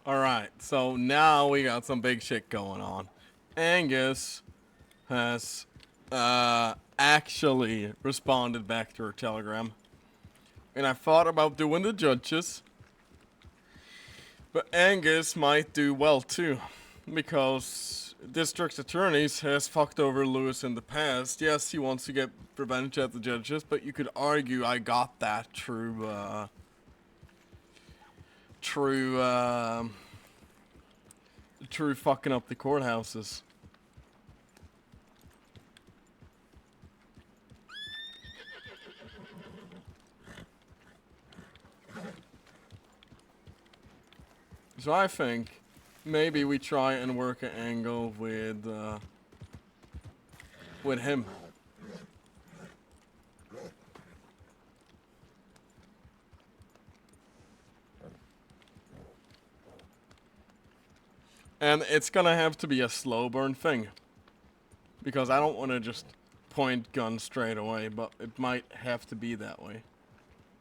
Alright, so now we got some big shit going on. Angus has actually responded back to her telegram. And I thought about doing the judges, but Angus might do well too. Because district attorneys has fucked over Lewis in the past. Yes, he wants to get revenge at the judges, but you could argue I got that through fucking up the courthouses. So I think maybe we try and work an angle with him. And it's gonna have to be a slow burn thing. Because I don't want to just point guns straight away, but it might have to be that way.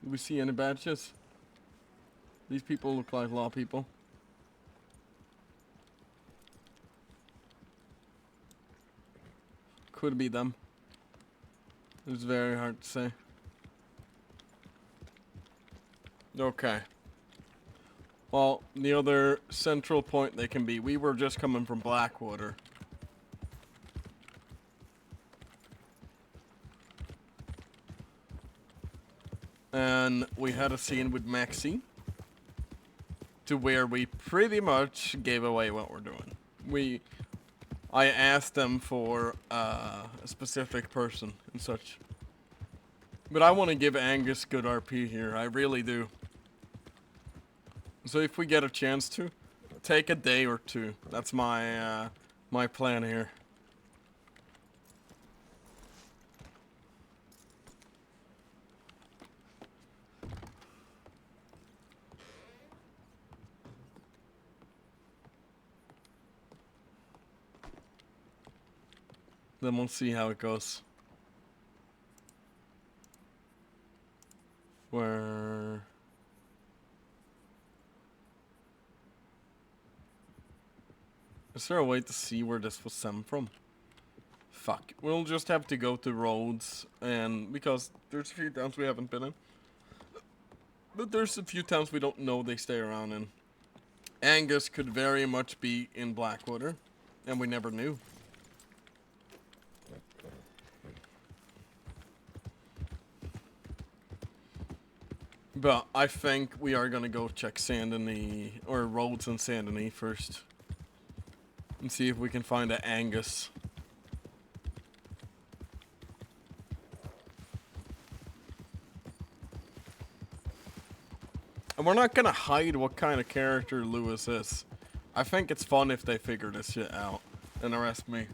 Do we see any badges? These people look like law people. Could be them. It's very hard to say. Okay. Well, the other central point they can be, we were just coming from Blackwater. And we had a scene with Maxie. To where we pretty much gave away what we're doing. I asked them for a specific person and such. But I want to give Angus good RP here. I really do. So if we get a chance to, take a day or two. That's my my plan here. Then we'll see how it goes. Where... Is there a way to see where this was sent from? Fuck. We'll just have to go to roads, and because there's a few towns we haven't been in. But there's a few towns we don't know they stay around in. Angus could very much be in Blackwater, and we never knew. But I think we are gonna go check Saint Denis, or roads in Saint Denis first. And see if we can find an Angus. And we're not gonna hide what kind of character Lewis is. I think it's fun if they figure this shit out and arrest me.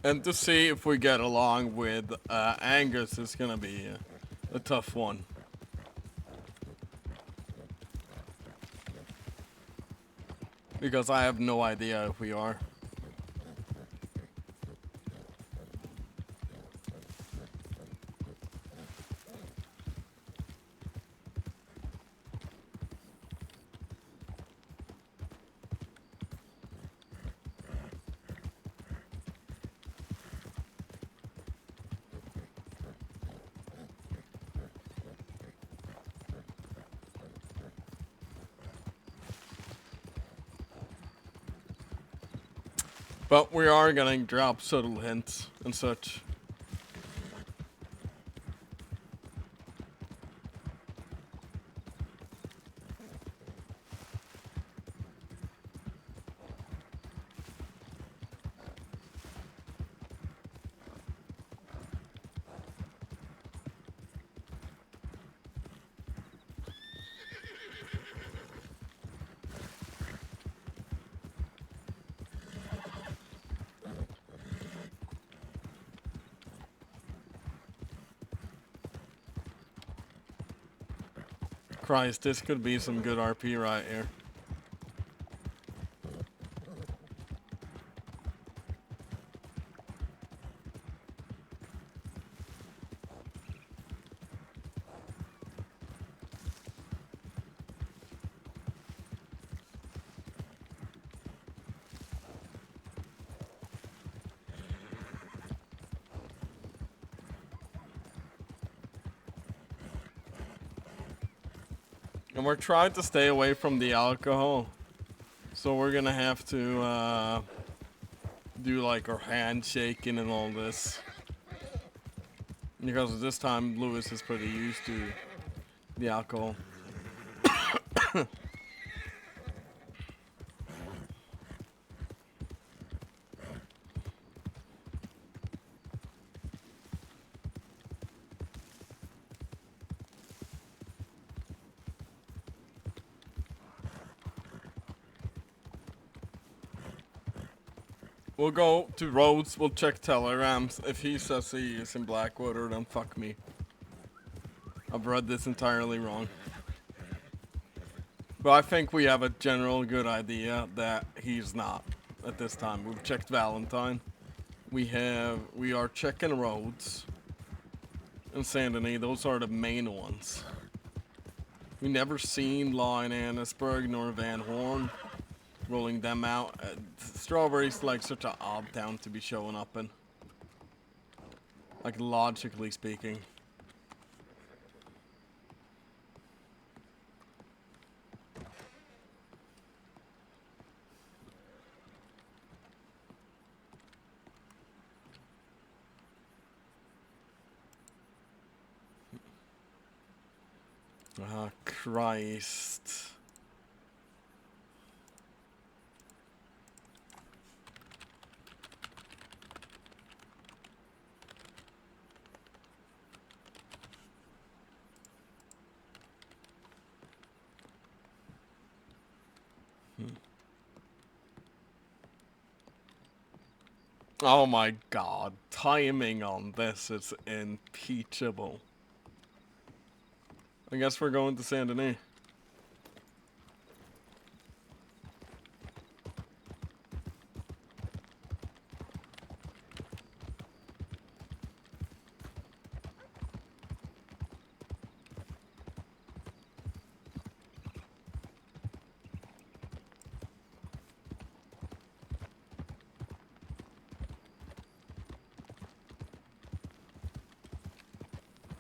And to see if we get along with Angus is gonna be a tough one. Because I have no idea if we are. But we are gonna drop subtle hints and such. Christ, this could be some good RP right here. And we're trying to stay away from the alcohol. So we're gonna have to do like our handshaking and all this. Because this time Lewis is pretty used to the alcohol. We'll go to Rhodes, we'll check telegrams. If he says he is in Blackwater, then fuck me. I've read this entirely wrong. But I think we have a general good idea that he's not at this time. We've checked Valentine. We are checking Rhodes and Saint Denis. Those are the main ones. We never seen Lyne, Annisburg, nor Van Horn. Rolling them out. Strawberry's like such an odd town to be showing up in. Like logically speaking. Ah, Christ. Oh my god, timing on this is impeachable. I guess we're going to Saint Denis.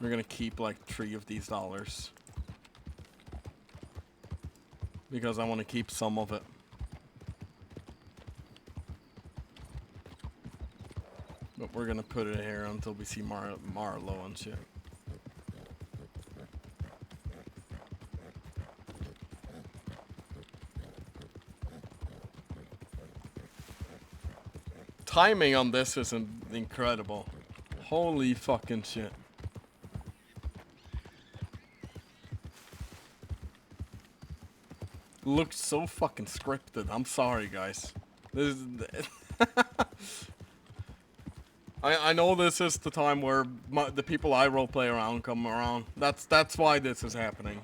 We're gonna keep like 3 of these dollars. Because I want to keep some of it. But we're gonna put it here until we see Marlowe and shit. Timing on this is incredible. Holy fucking shit. Looks so fucking scripted. I'm sorry, guys. This is I know this is the time where the people I roleplay around come around. That's why this is happening.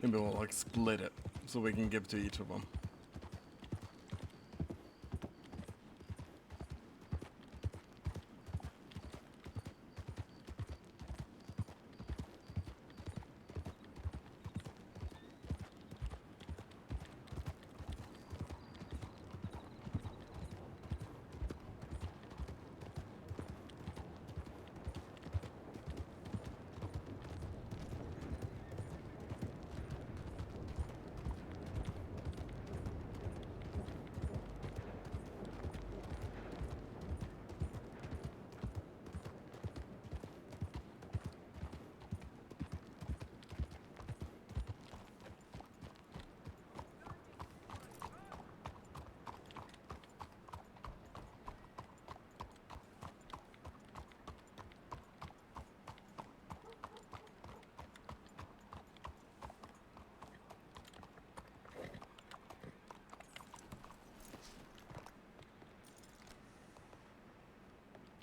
Maybe we'll like split it so we can give to each of them.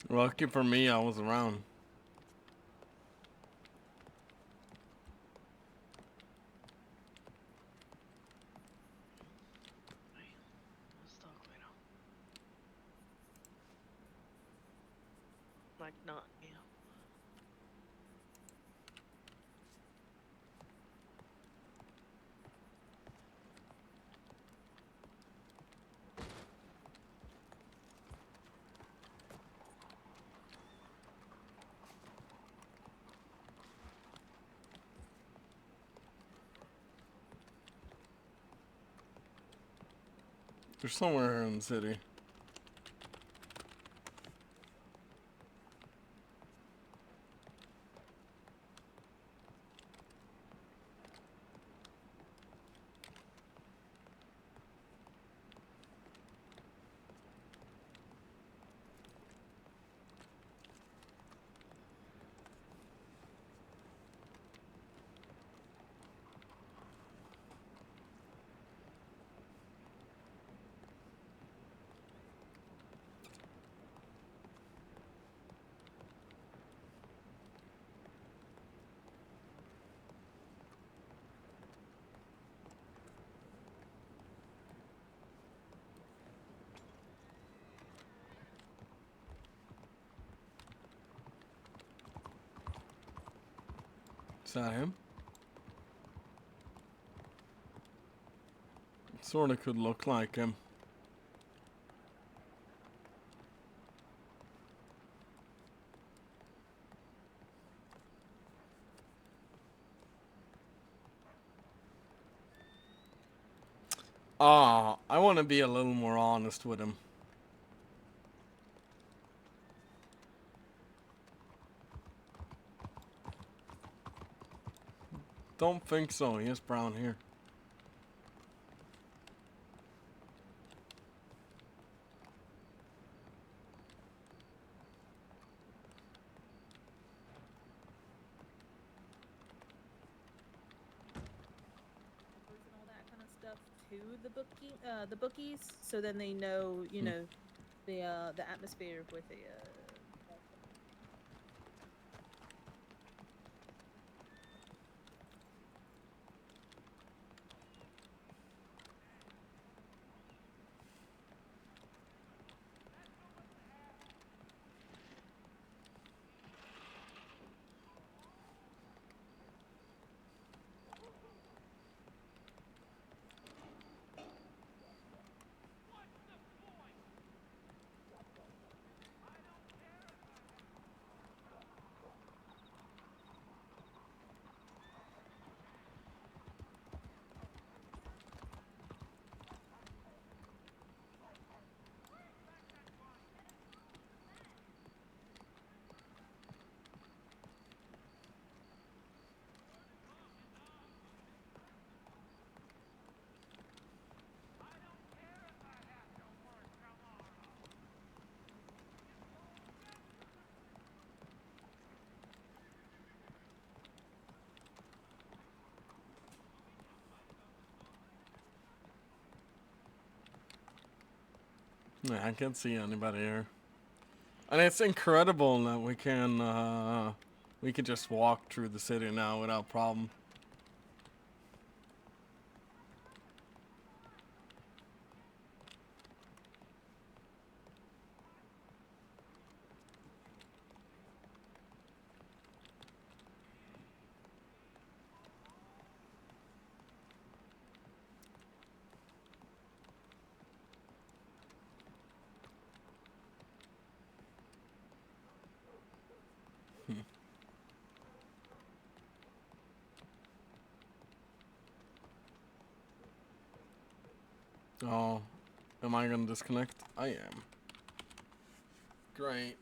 Lucky for me, I was around. Like not, yeah. They're somewhere here in the city. Is that him? It sorta could look like him. Ah, I want to be a little more honest with him. Don't think so. He has brown hair. And all that kind of stuff to the bookies, so then they know, you know, the atmosphere with the Yeah, I can't see anybody here. And it's incredible that we can just walk through the city now without problem. Oh, am I gonna disconnect? I am. Great.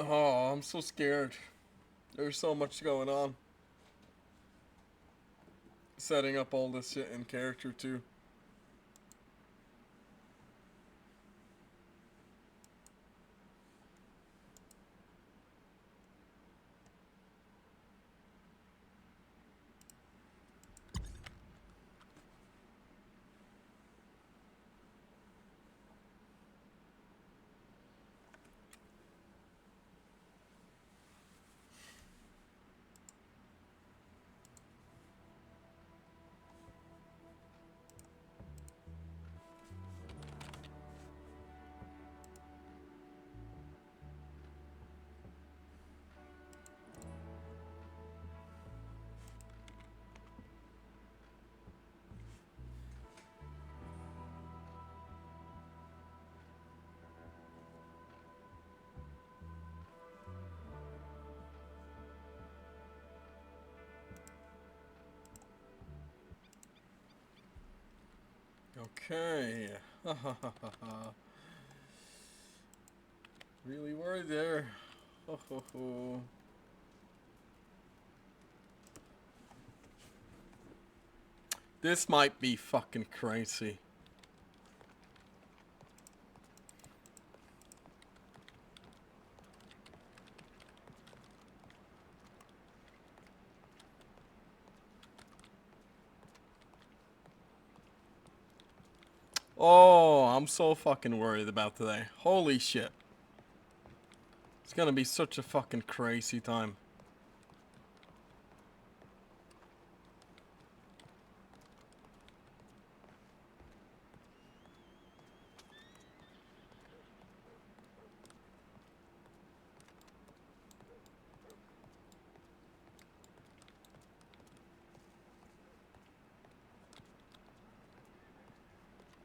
Oh, I'm so scared. There's so much going on. Setting up all this shit in character too. Okay. Really worried there. This might be fucking crazy. Oh, I'm so fucking worried about today. Holy shit. It's gonna be such a fucking crazy time.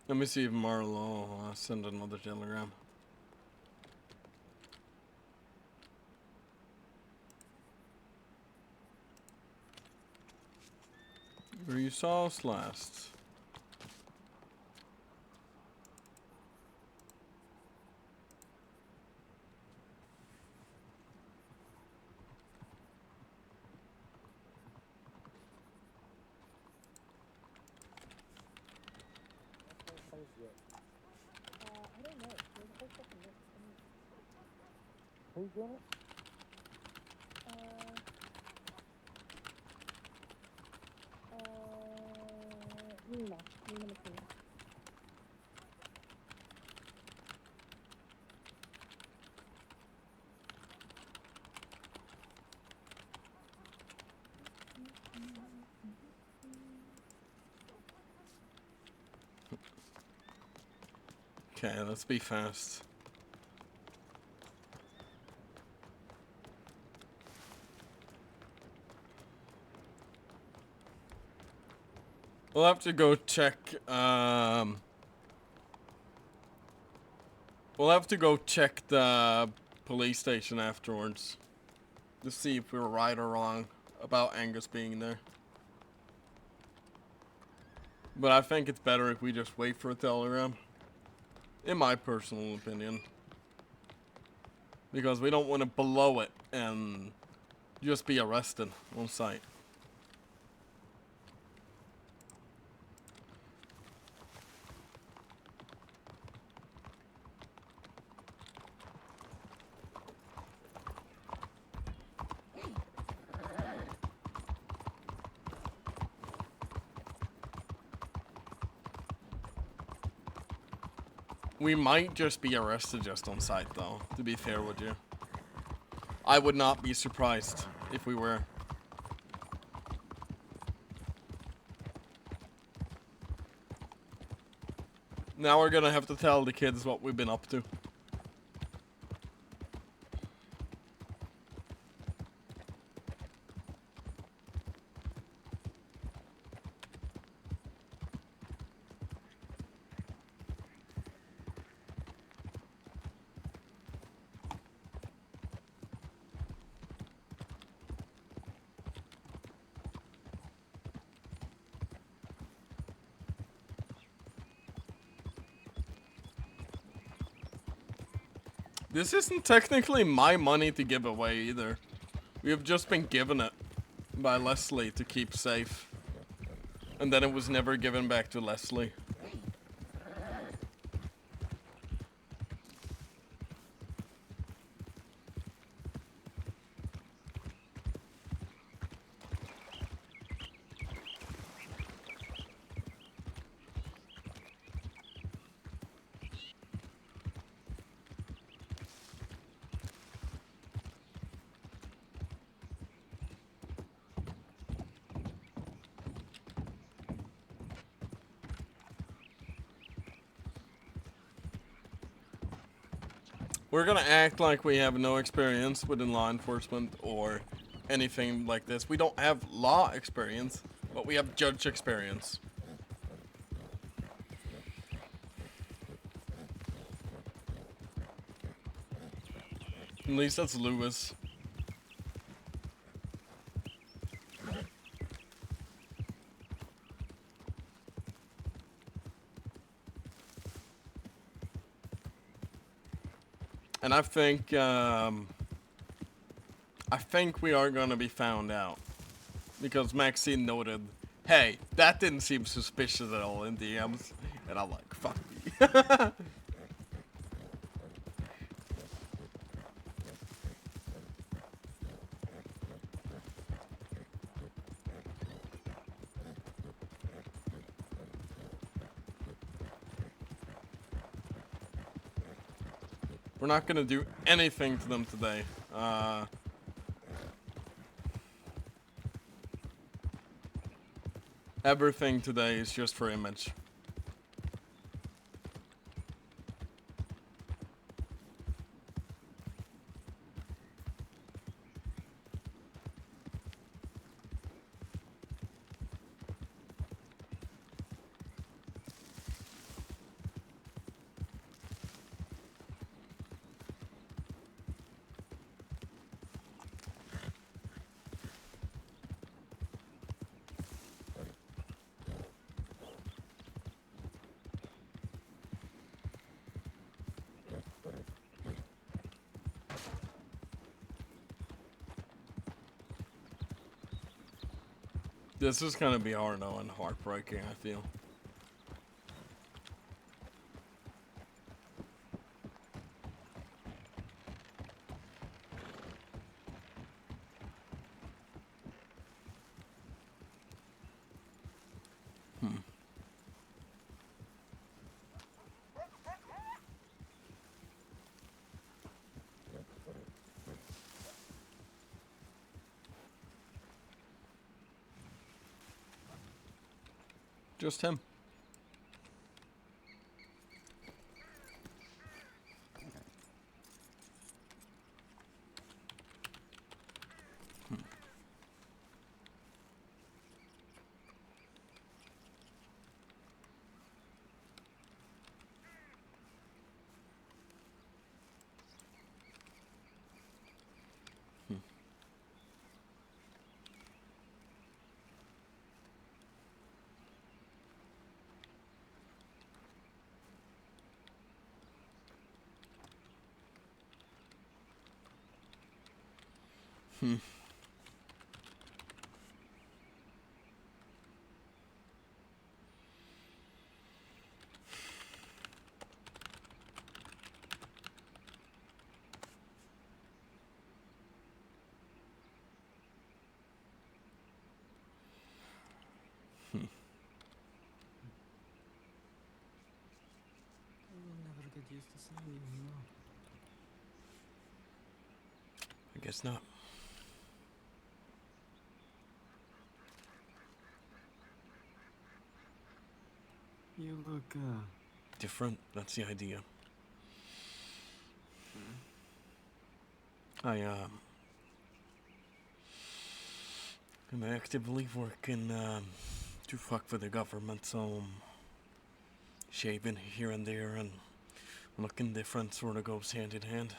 Let me see if Marlo send another telegram. Where you saw us last. I don't know. There's a whole fucking list. Who's doing it? Nina McKinney. Okay, let's be fast. We'll have to go check, we'll have to go check the police station afterwards. To see if we were right or wrong about Angus being there. But I think it's better if we just wait for a telegram. In my personal opinion. Because we don't want to blow it and just be arrested on site. We might just be arrested just on site though, to be fair with you. I would not be surprised if we were. Now we're gonna have to tell the kids what we've been up to. This isn't technically my money to give away either. We have just been given it by Leslie to keep safe. And then it was never given back to Leslie. We're gonna act like we have no experience within law enforcement or anything like this. We don't have law experience, but we have judge experience. At least that's Lewis. And I think we are gonna be found out. Because Maxine noted, hey, that didn't seem suspicious at all in DMs. And I'm like, fuck me. We're not gonna do anything to them today. Everything today is just for image. This is gonna be hard though and heartbreaking, I feel. Just him. Never get used to seeing you, no. I guess not. You look, Different, that's the idea. I'm actively working to fuck with the government, so shaving here and there and looking different sort of goes hand in hand.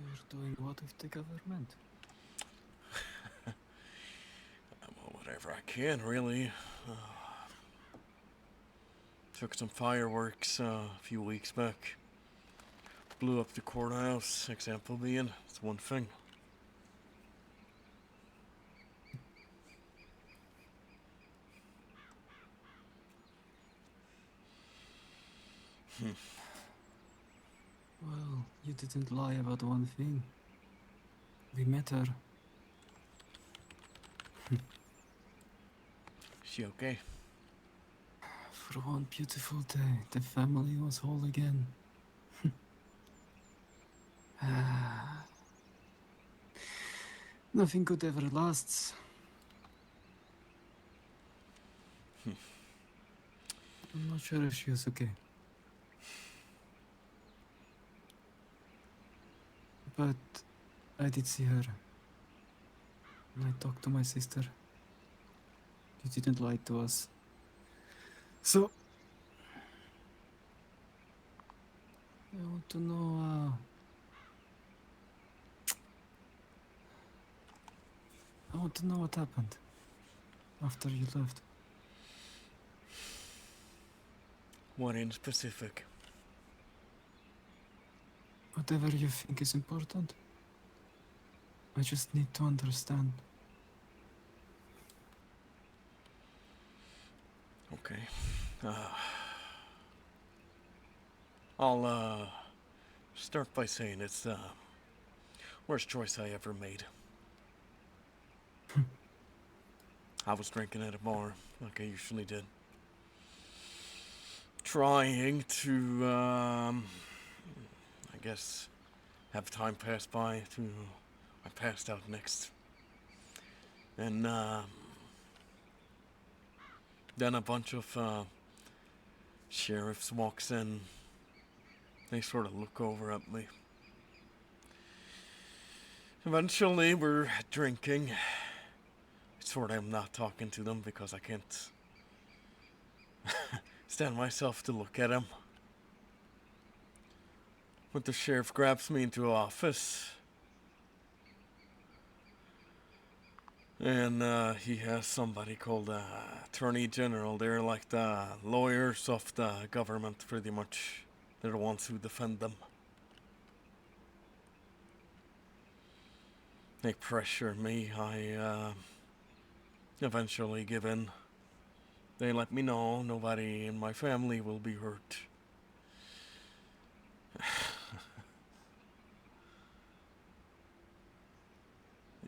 you're doing what with the government? Well, whatever I can, really. Took some fireworks a few weeks back. Blew up the courthouse, example being. It's one thing. Well, you didn't lie about one thing. We met her. She okay? For one beautiful day, the family was whole again. Nothing good ever lasts. I'm not sure if she was okay. But I did see her. And I talked to my sister. You didn't lie to us. So, I want to know, I want to know what happened after you left. What in specific? Whatever you think is important. I just need to understand. Okay. I'll start by saying it's the worst choice I ever made. I was drinking at a bar like I usually did. Trying to, I guess, have time pass by to I passed out next. And then a bunch of sheriffs walks in. They sort of look over at me. Eventually, we're drinking. Sort of am not talking to them because I can't stand myself to look at him. But the sheriff grabs me into an office. And he has somebody called Attorney General. They're like the lawyers of the government, pretty much. They're the ones who defend them. They pressure me. I eventually give in. They let me know nobody in my family will be hurt.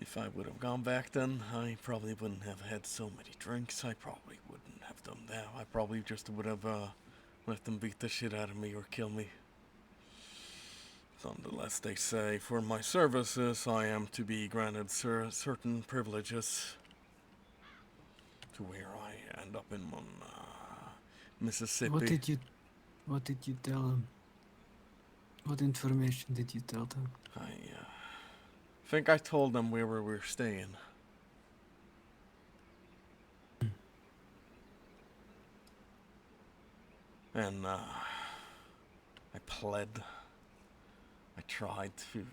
If I would have gone back then, I probably wouldn't have had so many drinks. I probably wouldn't have done that. I probably just would have let them beat the shit out of me or kill me. Nonetheless, they say for my services, I am to be granted certain privileges to where I end up in Mississippi. What did you tell them? What information did you tell them? I think I told them where we were staying. And I pled. I tried to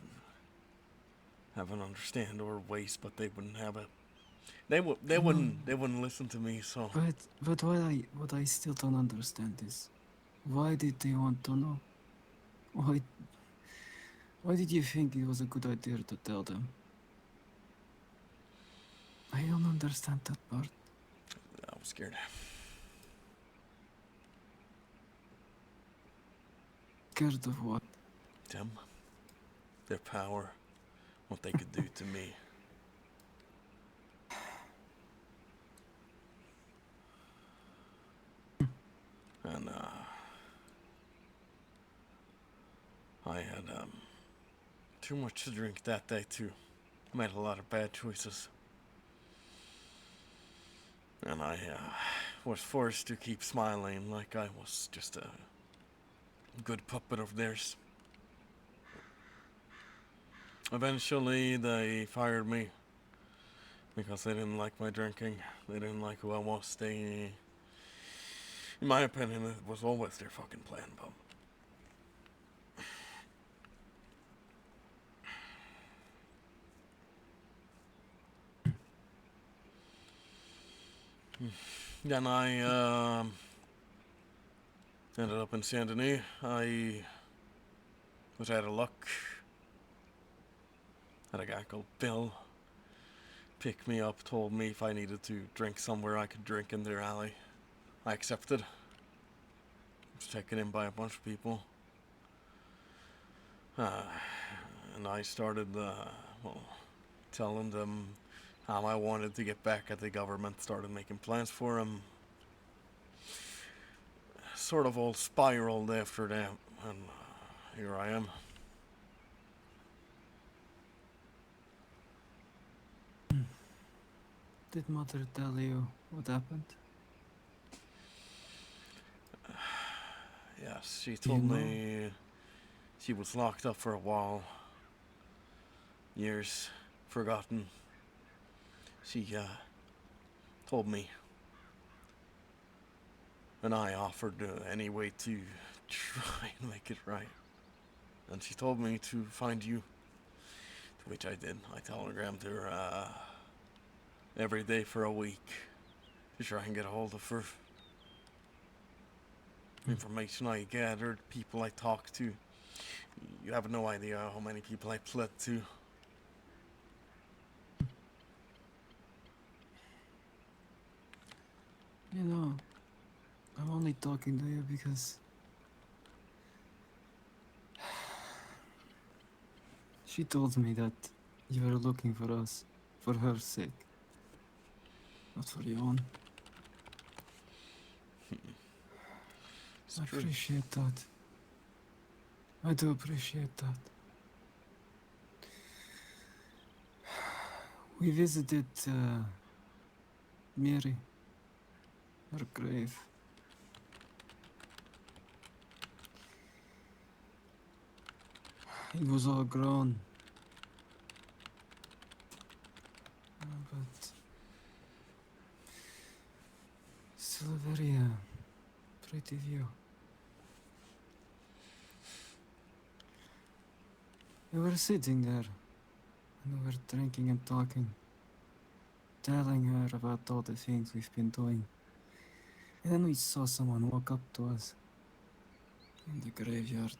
have an understand or waste, but they wouldn't have it. They wouldn't listen to me. So. But what I still don't understand is, why did they want to know? Why did you think it was a good idea to tell them? I don't understand that part. I was scared. Scared of what? Them. Their power. What they could do to me. And I had too much to drink that day too. Made a lot of bad choices. And I was forced to keep smiling like I was just a good puppet of theirs. Eventually, they fired me because they didn't like my drinking. They didn't like who I was. In my opinion, it was always their fucking plan, but then I ended up in Saint Denis. I was out of luck. Had a guy called Bill pick me up, told me if I needed to drink somewhere I could drink in their alley. I accepted. I was taken in by a bunch of people. And I started, telling them how I wanted to get back at the government, started making plans for them. Sort of all spiraled after that, and here I am. Did Mother tell you what happened? Yes, she told me she was locked up for a while. Years forgotten. She told me. And I offered any way to try and make it right. And she told me to find you. To which I did. I telegrammed her every day for a week to try and get a hold of her. Information I gathered, people I talked to. You have no idea how many people I pled to. You know, I'm only talking to you because she told me that you were looking for us for her sake, not for your own. It's I true. appreciate that. I do appreciate that. We visited Mary, her grave. It was all grown. But still a very pretty view. We were sitting there, and we were drinking and talking, telling her about all the things we've been doing. And then we saw someone walk up to us in the graveyard.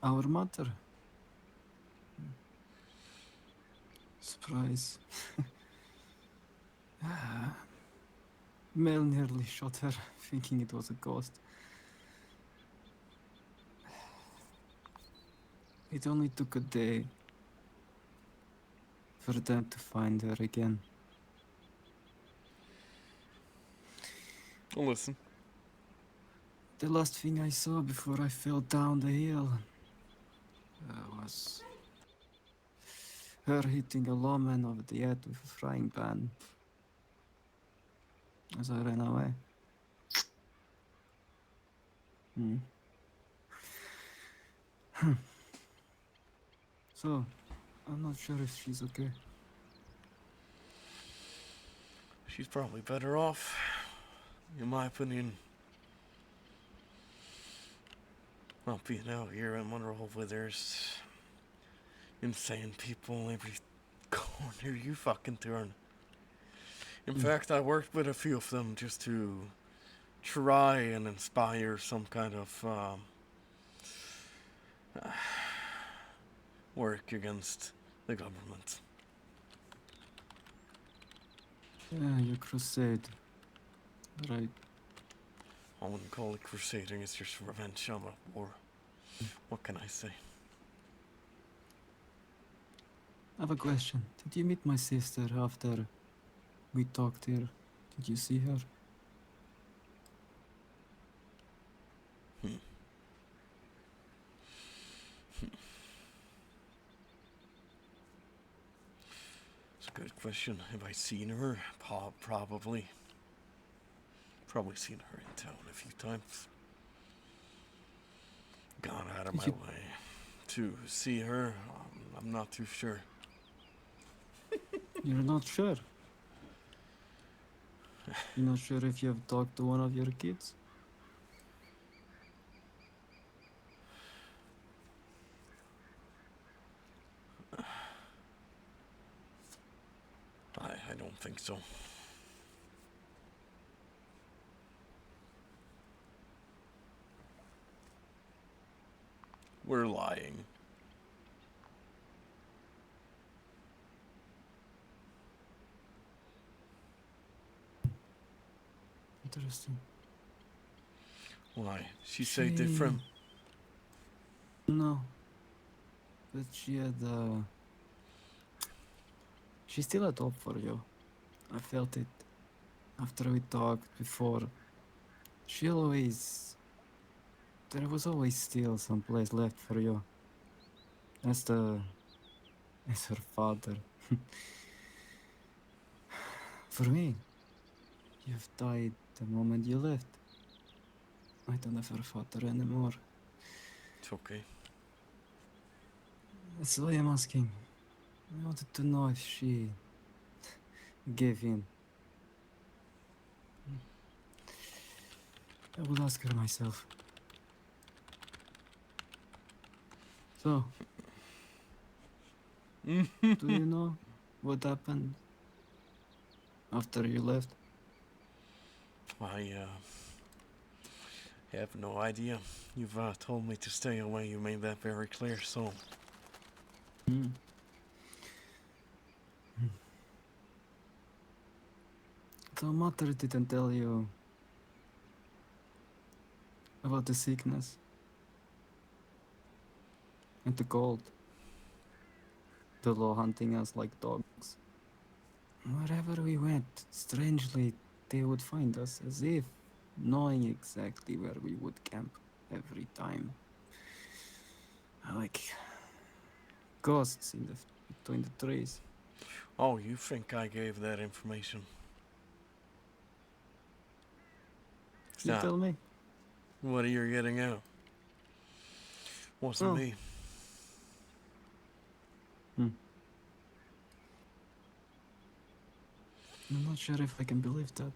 Our mother. Surprise. Mel nearly shot her, thinking it was a ghost. It only took a day for them to find her again. Well, listen. The last thing I saw before I fell down the hill was her hitting a lawman over the head with a frying pan as I ran away. So, I'm not sure if she's okay. She's probably better off, in my opinion. Not being out here in Monroe where there's insane people every corner you fucking turn. In fact, I worked with a few of them just to try and inspire some kind of work against the government. Yeah, your crusade. Right. I wouldn't call it crusading, it's just revenge on a war. What can I say? I have a question. Did you meet my sister after we talked here? Did you see her? It's a good question. Have I seen her? Probably. Probably seen her in town a few times. Gone out of Did my you- way to see her. I'm not too sure. You're not sure? You're not sure if you have talked to one of your kids? I don't think so. We're lying. Interesting. Why? She say different. No. But she had, she still had hope for you. I felt it. After we talked before, she always... There was always still some place left for you. As her father. For me, you've died the moment you left. I don't have her father anymore. It's okay. That's why I'm asking. I wanted to know if she gave in. I will ask her myself. So, do you know what happened after you left? I I have no idea. You've told me to stay away. You made that very clear, so... Hmm. So Mother didn't tell you about the sickness and the cold, the law hunting us like dogs. Wherever we went, strangely, they would find us as if knowing exactly where we would camp every time. Like ghosts in the between the trees. Oh, you think I gave that information? It's You not. tell me. What are you getting at? Wasn't Oh. me. I'm not sure if I can believe that.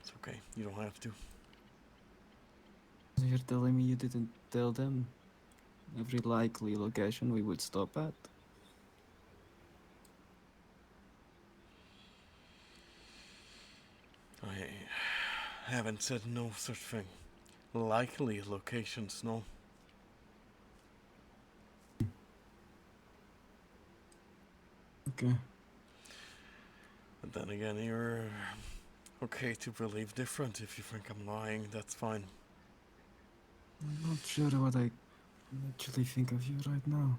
It's okay. You don't have to. You're telling me you didn't tell them every likely location we would stop at? I haven't said no such thing. Likely locations, no. Okay. But then again, you're okay to believe different. If you think I'm lying, that's fine. I'm not sure what I actually think of you right now.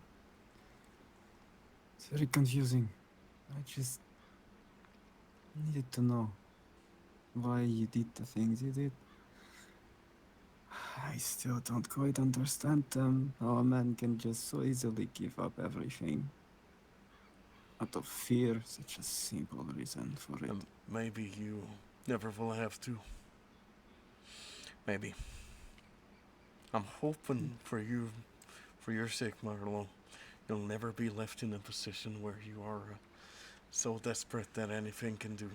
It's very confusing. I just needed to know why you did the things you did. I still don't quite understand them. How a man can just so easily give up everything out of fear, such a simple reason for it. And maybe you never will have to. Maybe. I'm hoping for you, for your sake, Marlo, you'll never be left in a position where you are so desperate that anything can do.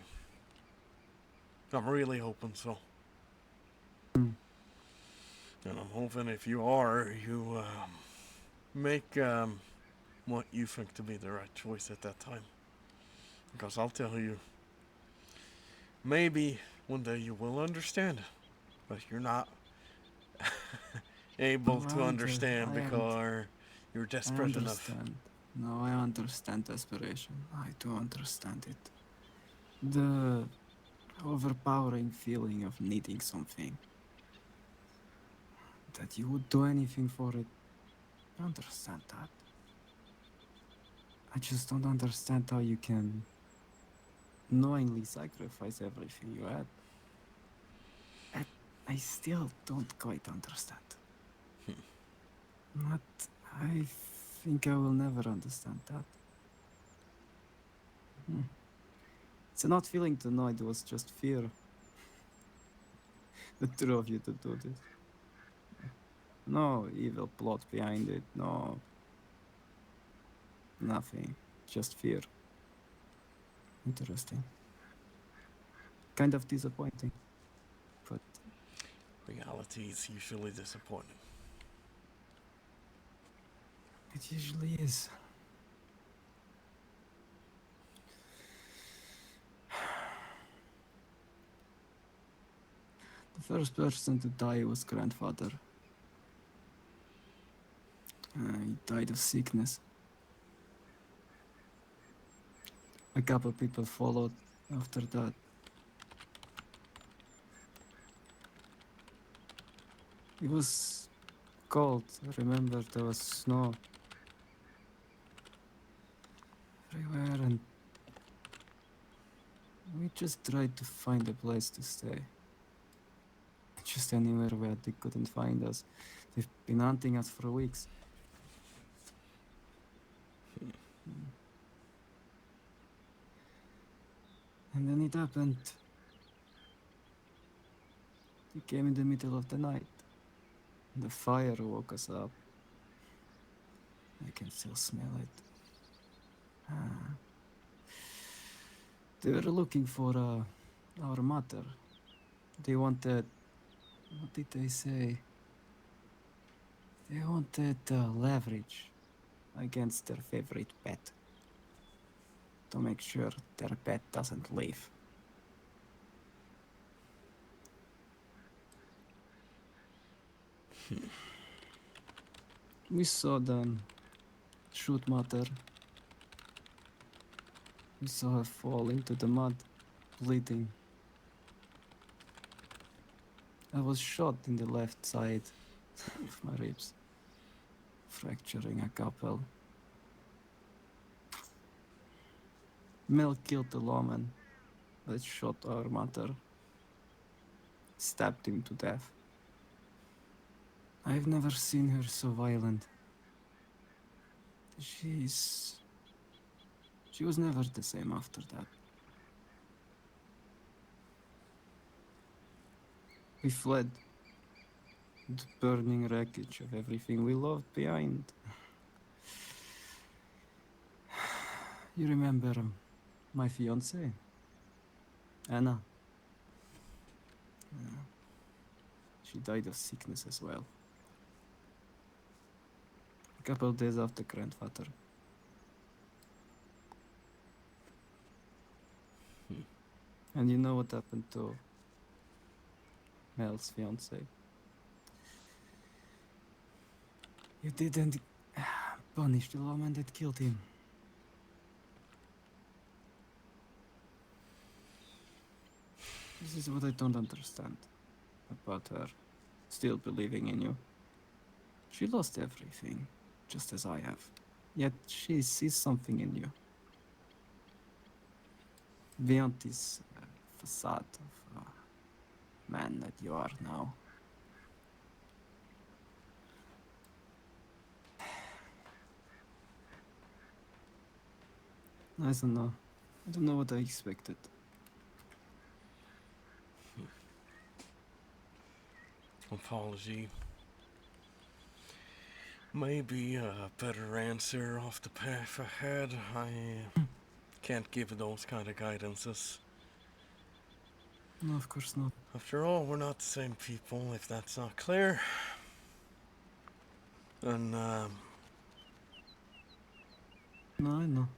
I'm really hoping so. Hmm. And I'm hoping if you are, you make what you think to be the right choice at that time. Because I'll tell you, maybe one day you will understand, but you're not able to understand because you're I desperate enough. understand. No, I understand desperation. I do understand it. The overpowering feeling of needing something. That you would do anything for it. I understand that. I just don't understand how you can knowingly sacrifice everything you had. I still don't quite understand. But I think I will never understand that. It's an odd feeling to know it was just fear that drove you to do this. No evil plot behind it, no. Nothing. Just fear. Interesting. Kind of disappointing. But Reality is usually disappointing. it usually is. The first person to die was grandfather. He died of sickness. A couple people followed after that. It was cold. I remember there was snow everywhere, and we just tried to find a place to stay. Just anywhere where they couldn't find us. They've been hunting us for weeks. And then it happened. It came in the middle of the night. The fire woke us up. I can still smell it. They were looking for our mother. They wanted... What did they say? They wanted leverage against their favorite pet. To make sure their pet doesn't leave. We saw them shoot Mother. We saw her fall into the mud, bleeding. I was shot in the left side of my ribs, fracturing a couple. Mel killed the lawman that shot our mother, stabbed him to death. I've never seen her so violent. She was never the same after that. We fled, the burning wreckage of everything we loved behind. You remember my fiancée, Anna? Yeah. She died of sickness as well. A couple of days after grandfather. And you know what happened to Mel's fiancée? You didn't punish the lawman that killed him. This is what I don't understand about her still believing in you. She lost everything, just as I have. Yet she sees something in you. Beyond this facade of man that you are now. I don't know. I don't know what I expected. Apology. Maybe a better answer off the path ahead. I can't give those kind of guidances. No, of course not. After all, we're not the same people, if that's not clear. And, No, I know.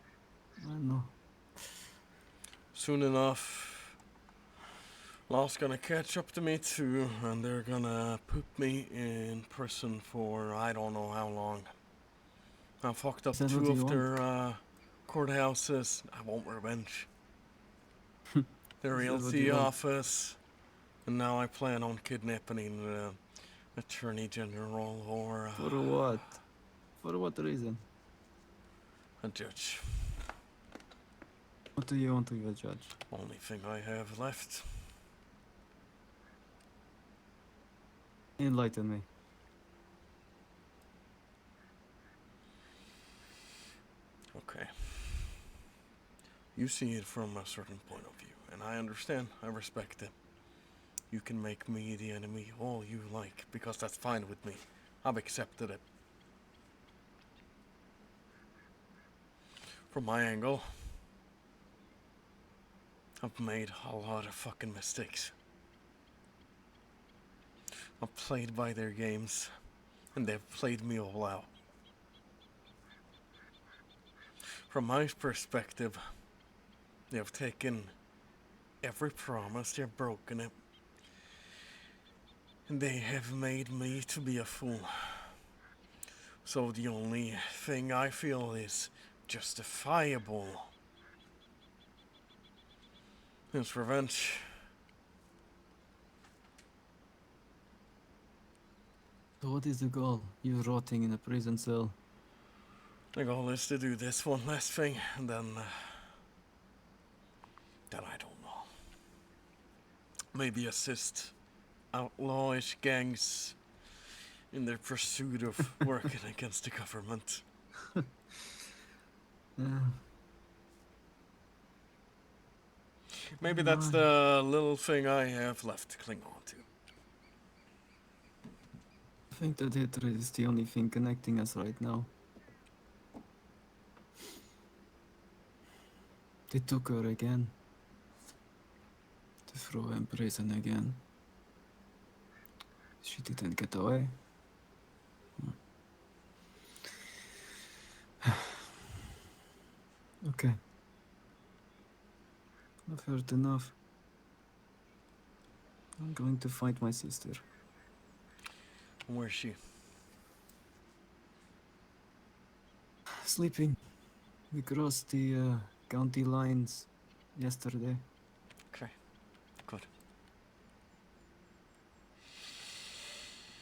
I know. soon enough, law's gonna catch up to me too, and they're gonna put me in prison for I don't know how long. I fucked up Is that what two you of their courthouses. I want revenge. Their Is that what realty you want? office, and now I plan on kidnapping the attorney general or For what? For what reason? a judge. What do you want to be a judge? Only thing I have left. Enlighten me. Okay. You see it from a certain point of view, and I understand, I respect it. You can make me the enemy all you like, because that's fine with me. I've accepted it. From my angle, I've made a lot of fucking mistakes. I've played by their games, and they've played me all out. From my perspective, they have taken every promise, they've broken it, and they have made me to be a fool. So the only thing I feel is justifiable is revenge. So what is the goal? You rotting in a prison cell? The goal is to do this one last thing, and then I don't know. Maybe assist outlawish gangs in their pursuit of working against the government. Yeah. Maybe that's the little thing I have left to cling on to. I think that hatred is the only thing connecting us right now. They took her again. To throw her in prison again. She didn't get away. Okay. I've heard enough. I'm going to find my sister. Where's she? Sleeping. We crossed the county lines yesterday. Okay, good.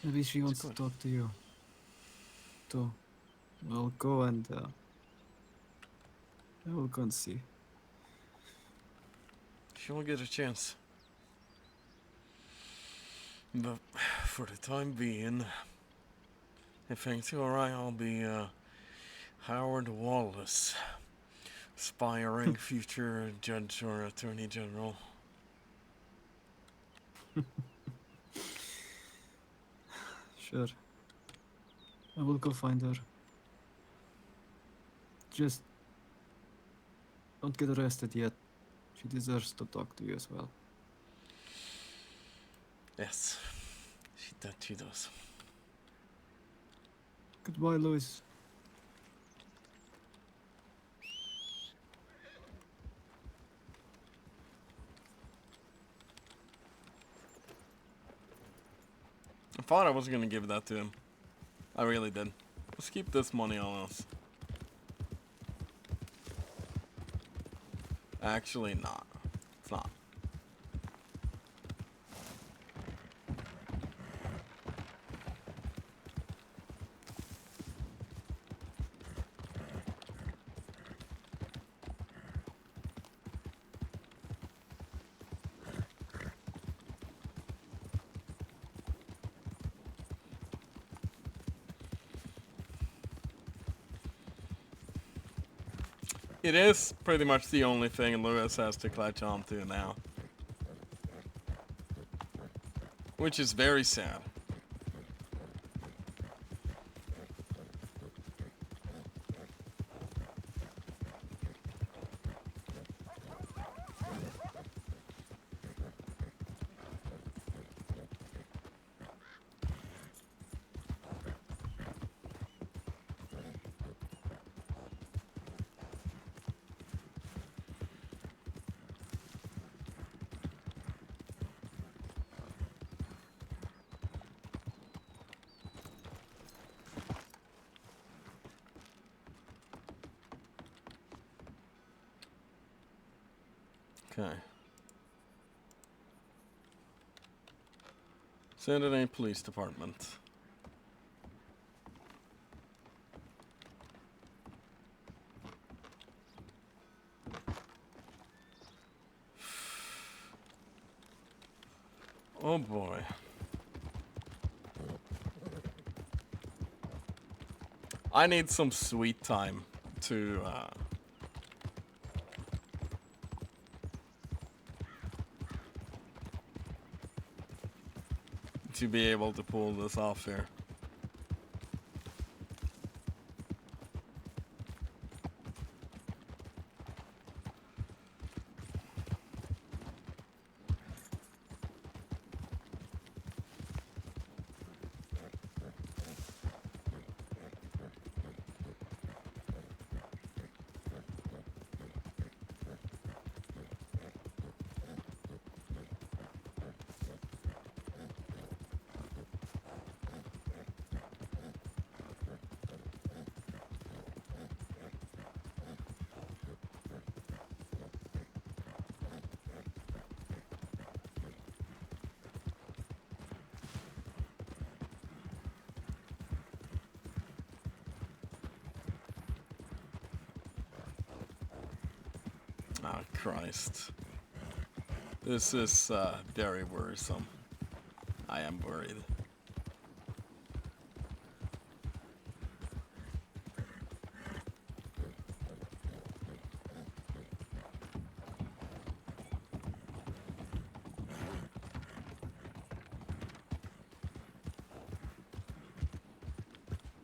Maybe she wants to good. talk to you. So, we'll go and I will go and see. She'll get a chance. But for the time being, if things go right, I'll be Howard Wallace, aspiring future judge or attorney general. Sure. I will go find her. Just don't get arrested yet. She deserves to talk to you as well. Yes, she does. Goodbye, Louis. I thought I was gonna give that to him. I really did. Let's keep this money on us. Actually, not. It's not. It is pretty much the only thing Lewis has to clutch on to now. Which is very sad. Okay. Saturday Police Department. Oh boy. I need some sweet time to be able to pull this off here. Oh, Christ. This is very worrisome. I am worried.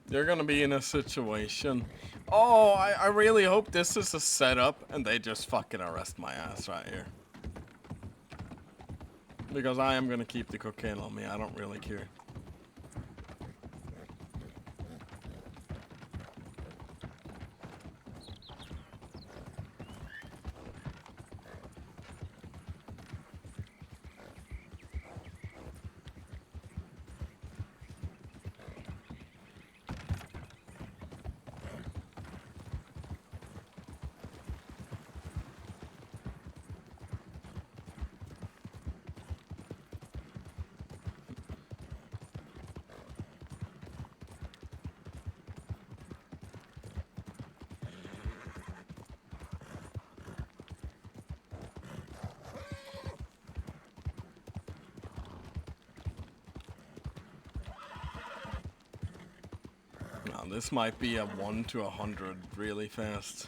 They're gonna be in a situation. Oh, I really hope this is a setup and they just fucking arrest my ass right here. Because I am gonna keep the cocaine on me, I don't really care. this might be a 1 to 100 really fast.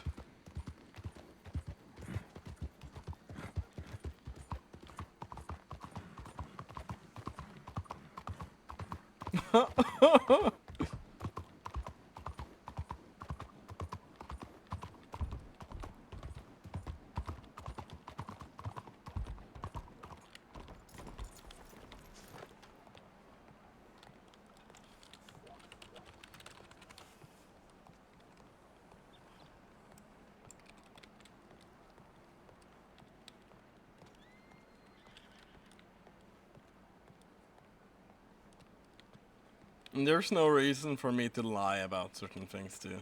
And there's no reason for me to lie about certain things too.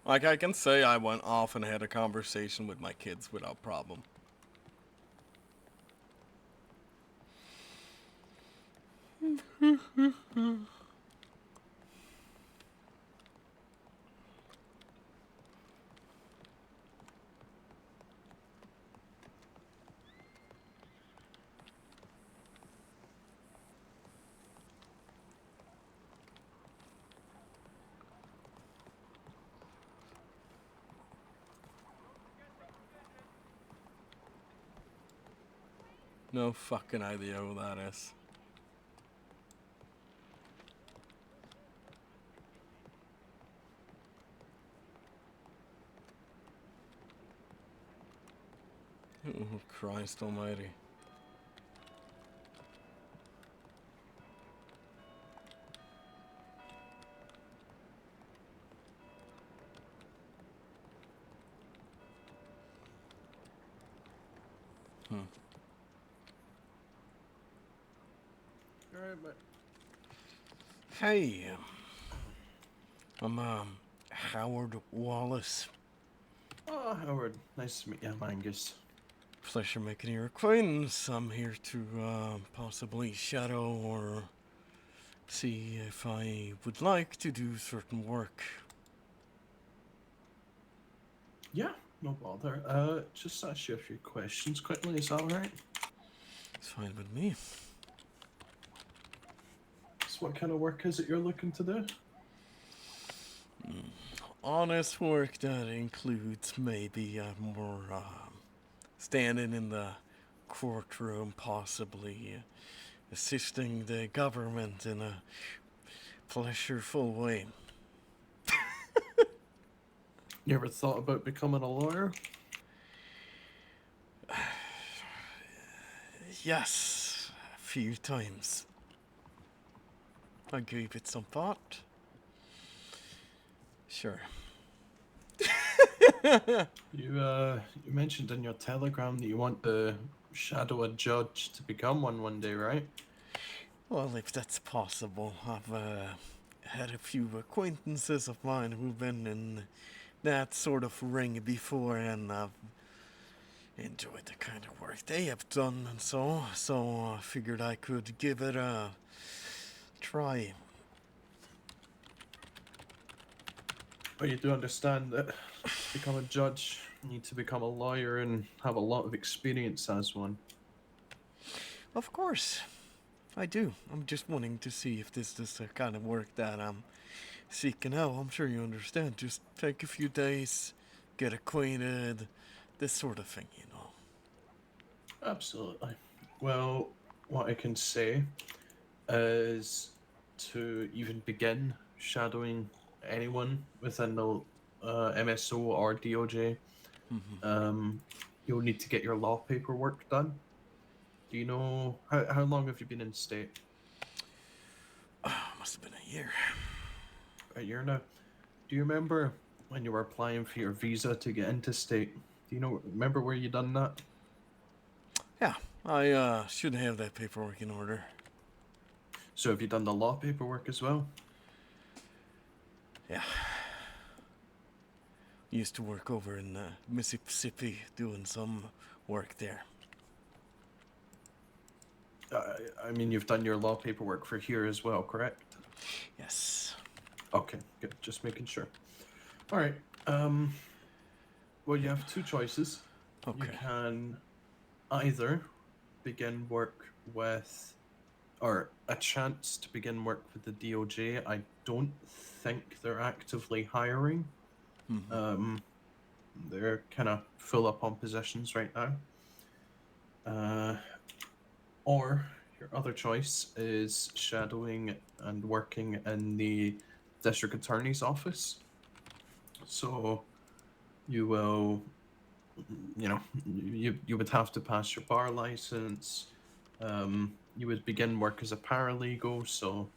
Like, I can say I went off and had a conversation with my kids without problem. No fucking idea who that is. Oh, Christ almighty. Alright, but Hey, I'm Howard Wallace. oh, Howard, nice to meet you, I'm Angus. Pleasure making your acquaintance. I'm here to possibly shadow or see if I would like to do certain work. Yeah, no bother. Just ask you a few questions quickly, is that alright? It's fine with me. So what kind of work is it you're looking to do? Honest work that includes maybe more standing in the courtroom, possibly assisting the government in a pleasureful way. You ever thought about becoming a lawyer? Yes, a few times. I gave it some thought. Sure. You mentioned in your telegram that you want to shadow a judge to become one day, right? Well, if that's possible, I've had a few acquaintances of mine who've been in that sort of ring before, and I've enjoyed the kind of work they have done, and so I figured I could give it a try. But you do understand that to become a judge, you need to become a lawyer and have a lot of experience as one. Of course, I do. I'm just wanting to see if this is the kind of work that I'm seeking out. I'm sure you understand. Just take a few days, get acquainted, this sort of thing, you know. Absolutely. Well, what I can say is to even begin shadowing anyone within the MSO or DOJ, you'll need to get your law paperwork done. Do you know how long have you been in state? Must have been a year. A year now. Do you remember when you were applying for your visa to get into state? Do you remember where you done that? Yeah, I should have that paperwork in order. So have you done the law paperwork as well? Yeah. Used to work over in Mississippi doing some work there. I mean, you've done your law paperwork for here as well, correct? Yes. Okay, good. Just making sure. All right. Well, you have two choices. You Okay. can either begin work with or a chance to begin work with the DOJ. I don't think they're actively hiring. They're kind of full up on positions right now. Or your other choice is shadowing and working in the district attorney's office. So you will, you would have to pass your bar license. You would begin work as a paralegal, so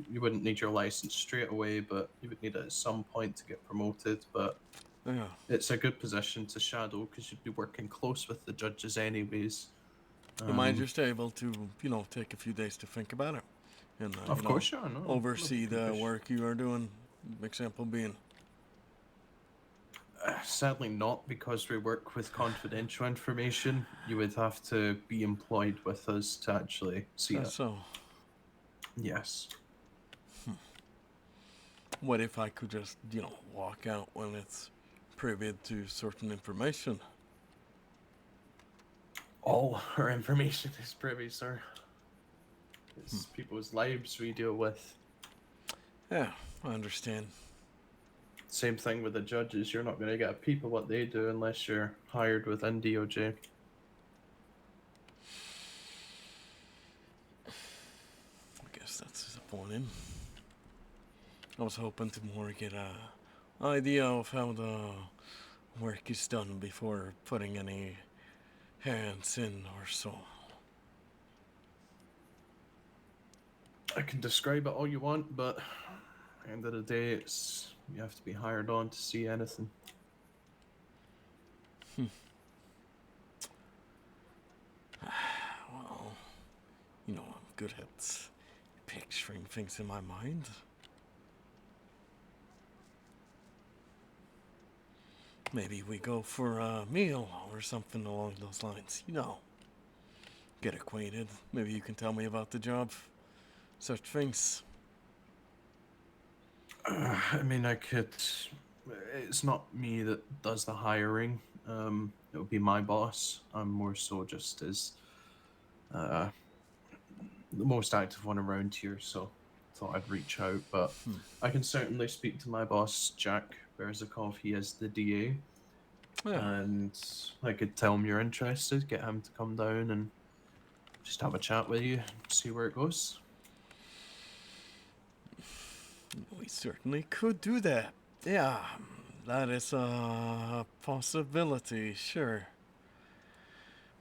you wouldn't need your license straight away, but you would need it at some point to get promoted. But Yeah. it's a good position to shadow because you'd be working close with the judges anyways. Am I just able to, take a few days to think about it? And, Of course, yeah, no. oversee the work you are doing, example being. Sadly not, because we work with confidential information. You would have to be employed with us to actually see it. So, Yes. what if I could just, walk out when it's privy to certain information? All our information is privy, sir. It's people's lives we deal with. Yeah, I understand. Same thing with the judges. You're not going to get a peep of what they do unless you're hired within DOJ. I guess that's disappointing. I was hoping to more get a idea of how the work is done before putting any hands in or so. I can describe it all you want, but at the end of the day, you have to be hired on to see anything. Well, I'm good at picturing things in my mind. Maybe we go for a meal or something along those lines, Get acquainted. Maybe you can tell me about the job. Such things. I mean, I could. It's not me that does the hiring. It would be my boss. I'm more so just as the most active one around here, so thought I'd reach out. But I can certainly speak to my boss, Jack Berzakov. He is the DA, Yeah. and I could tell him you're interested, get him to come down and just have a chat with you, see where it goes. We certainly could do that. Yeah, that is a possibility, sure.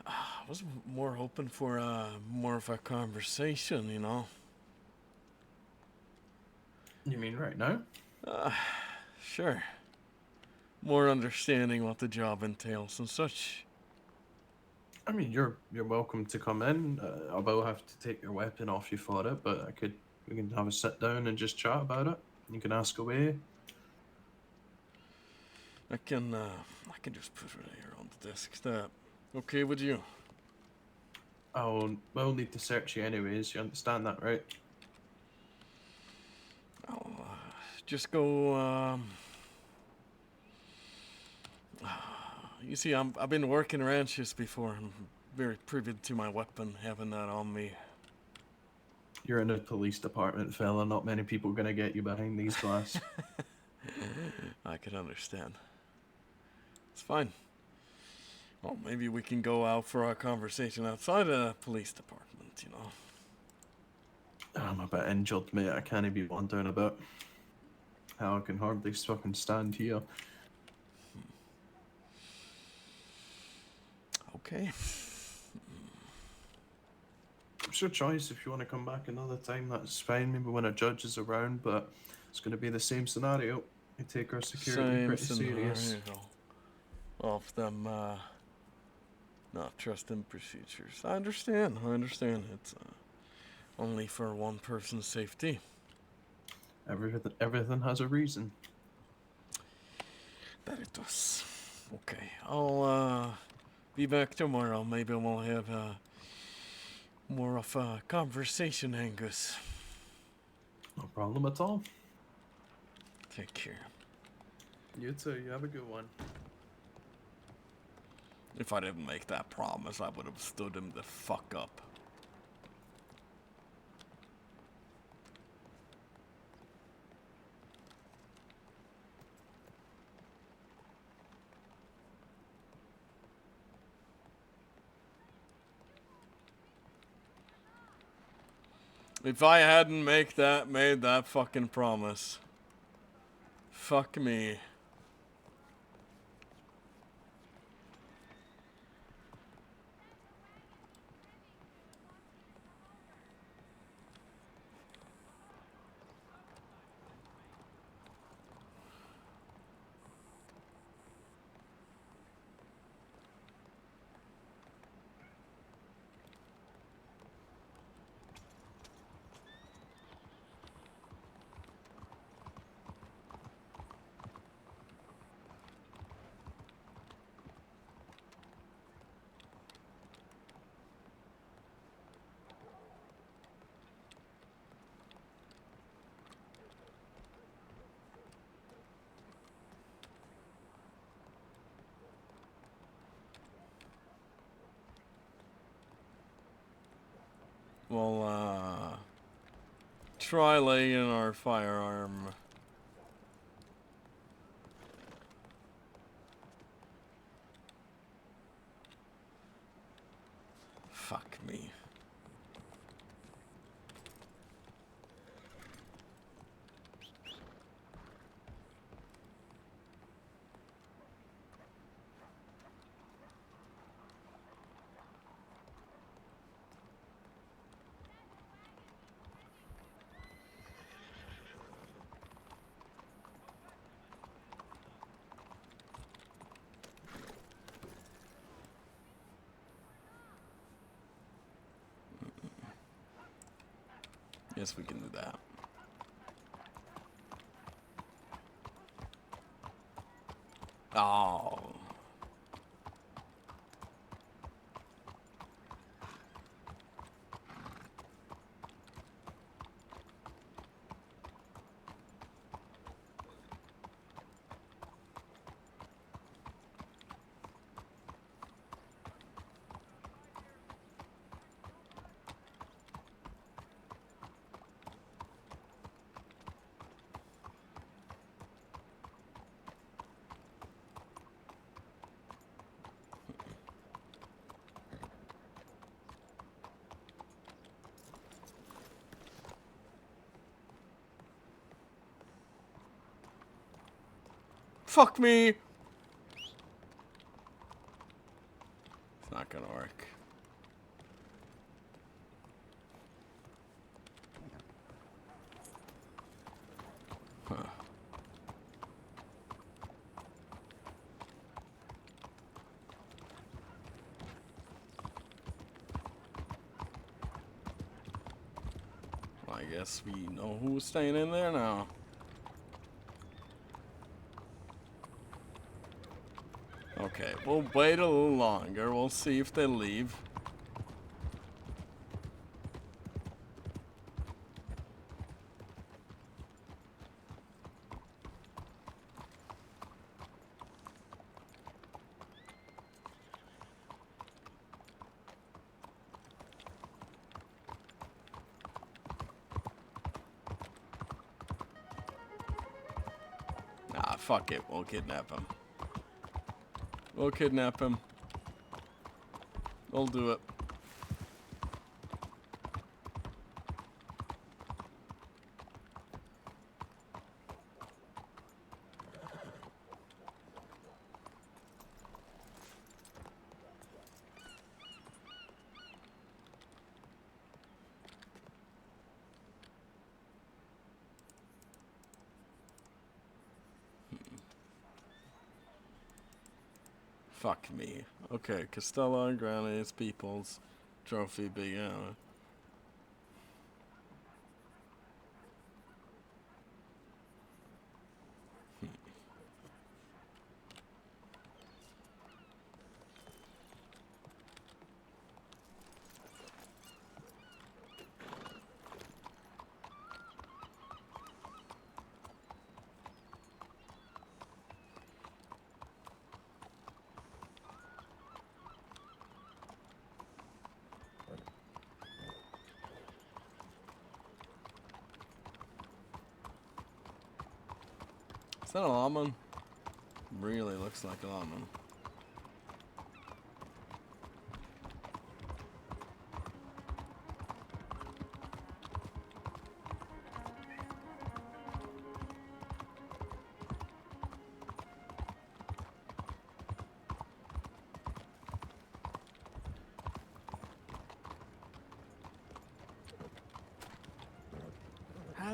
I was more hoping for more of a conversation, You mean right now? Sure. More understanding what the job entails and such. I mean, you're welcome to come in. I will have to take your weapon off you for it, but we can have a sit down and just chat about it. You can ask away. I can just put it here on the desk. Is that okay with you? We'll need to search you anyways. You understand that, right? I'll just go. You see, I've been working ranches before. I'm very privy to my weapon, having that on me. You're in a police department, fella. Not many people are gonna get you behind these glass. I can understand. It's fine. Well, maybe we can go out for our conversation outside the police department, I'm a bit injured, mate. I can't be wondering about how I can hardly fucking stand here. Okay. It's your choice. If you want to come back another time, that's fine. Maybe when a judge is around, but it's going to be the same scenario. We take our security pretty serious. Of them not trusting procedures. I understand. It's only for one person's safety. Everything has a reason. That it does. Okay. I'll be back tomorrow. Maybe we'll have more of a conversation, Angus. No problem at all. Take care. You too. You have a good one. If I didn't make that promise, I would have stood him the fuck up. If I hadn't made that fucking promise. Fuck me. We'll try laying our firearm. Fuck me. Yes, we can do that. Oh. Fuck me! It's not gonna work. Huh. Well, I guess we know who's staying in there now. Okay, we'll wait a little longer. We'll see if they leave. Nah, fuck it. We'll kidnap him. We'll kidnap him. We'll do it. Fuck me. Okay, Costello and Granny's People's Trophy Big Anna. Is that a lawman? Really looks like a lawman.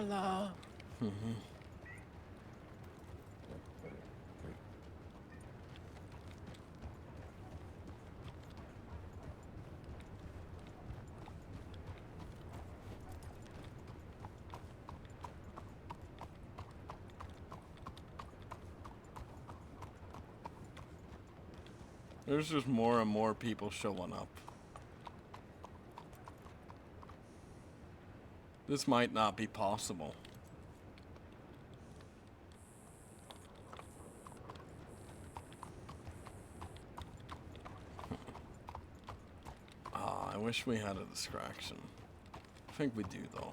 Hello. There's just more and more people showing up. This might not be possible. Ah, I wish we had a distraction. I think we do, though.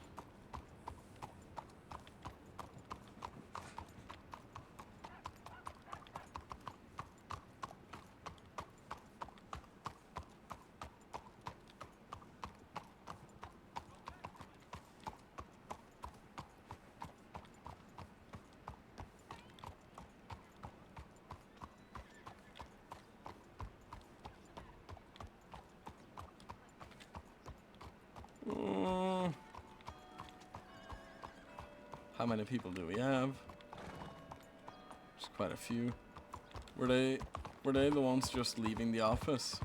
How many people do we have? There's quite a few. Were they the ones just leaving the office?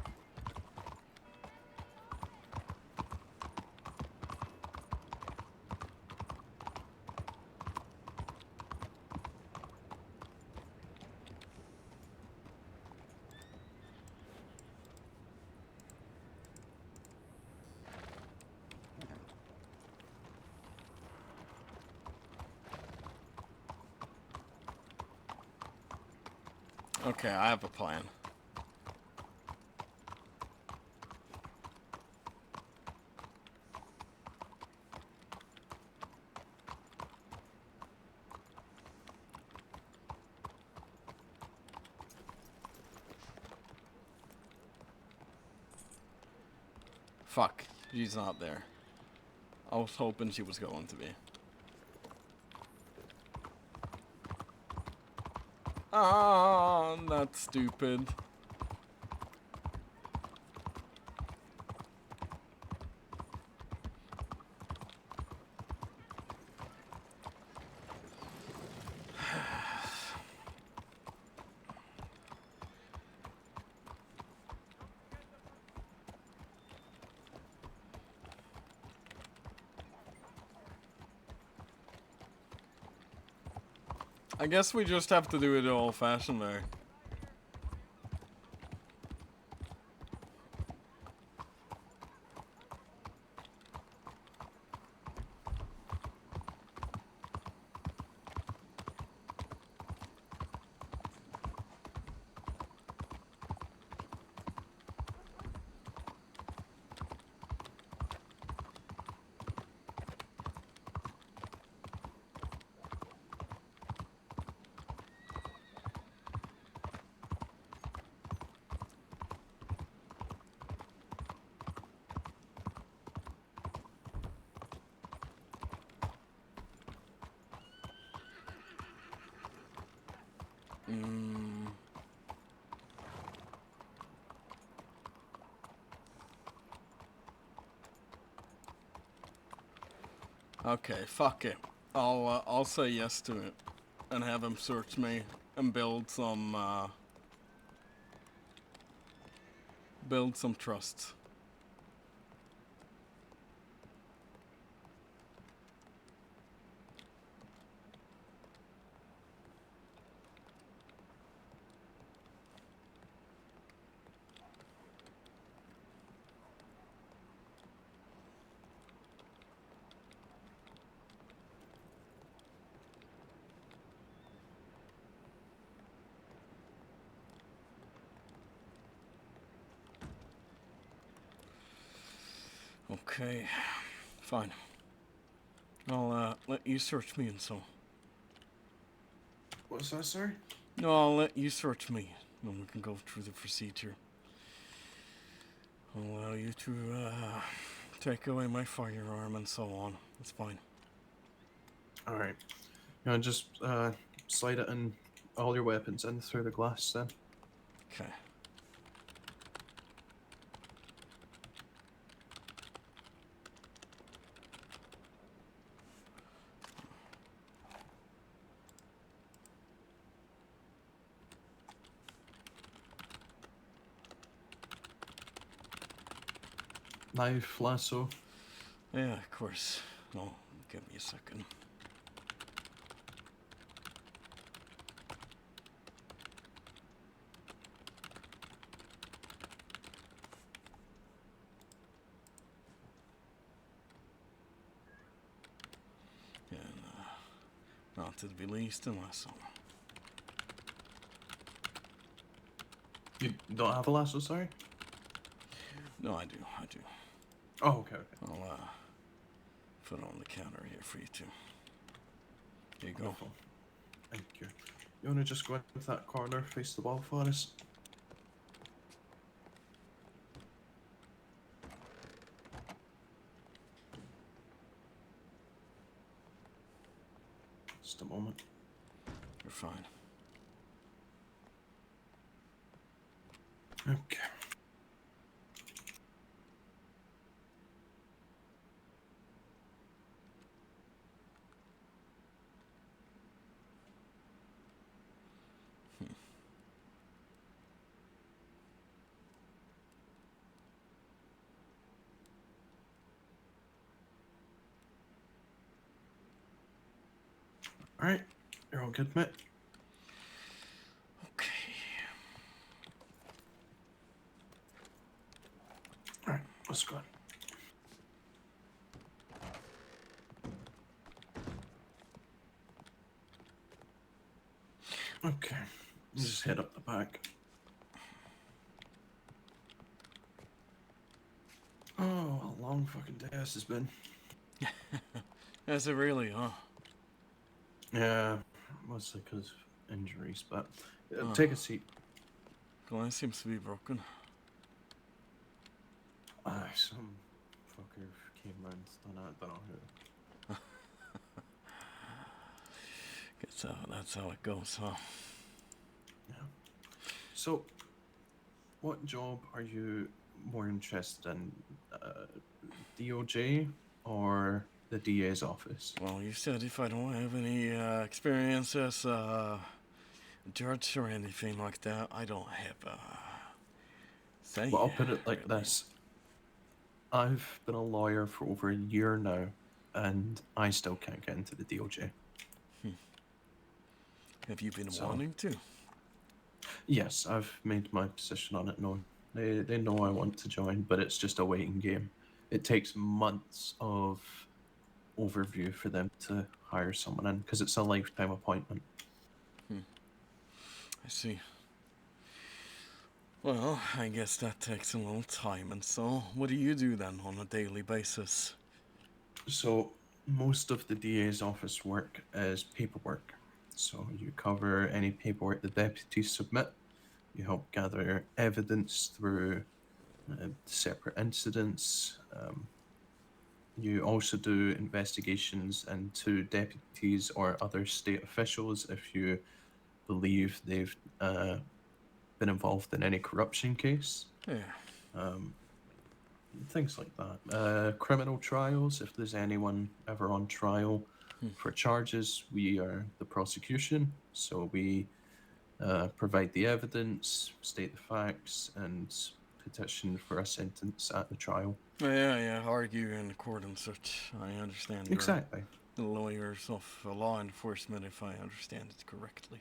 Okay, I have a plan. Fuck, she's not there. I was hoping she was going to be. Ah, that's stupid. I guess we just have to do it the old-fashioned way. Okay, fuck it. I'll say yes to it, and have him search me and build some trust. Okay, fine. I'll let you search me and so. What's that, sir? No, I'll let you search me, and we can go through the procedure. I'll allow you to take away my firearm and so on. It's fine. All right. Just slide it in, all your weapons in through the glass then. Okay. knife, lasso. Yeah, of course. Oh, give me a second. And, not to be least, a lasso. You don't have a lasso, sorry? No, I do. Oh, okay. I'll put it on the counter here for you too. Here you go. Wonderful. Thank you. You want to just go into that corner, face the wall for us? Just a moment. You're fine. Okay. Alright, you're all good, mate. Okay. Alright, let's go. Okay, just head up the back. Oh, a long fucking day this has been. Is it really, huh? Yeah, mostly because of injuries, but take a seat. Glass seems to be broken. Some fucker came round and I don't know who. Guess that's how it goes, huh? Yeah. So, what job are you more interested in? DOJ or the DA's office? Well, you said if I don't have any experience as a judge or anything like that, I don't have say. Well, I'll put it like really. this. I've been a lawyer for over a year now, and I still can't get into the DOJ. Have you been So- wanting to? Yes, I've made my position on it known. They know I want to join, but it's just a waiting game. It takes months of overview for them to hire someone in because it's a lifetime appointment. I see. Well, I guess that takes a little time, and so what do you do then on a daily basis? So most of the DA's office work is paperwork. So you cover any paperwork the deputies submit. You help gather evidence through separate incidents. You also do investigations into deputies or other state officials if you believe they've been involved in any corruption case. Yeah. Things like that. Criminal trials, if there's anyone ever on trial for charges, we are the prosecution. So we provide the evidence, state the facts, and petition for a sentence at the trial. Yeah, argue in the court and such. I understand. Exactly. The lawyers of law enforcement, if I understand it correctly.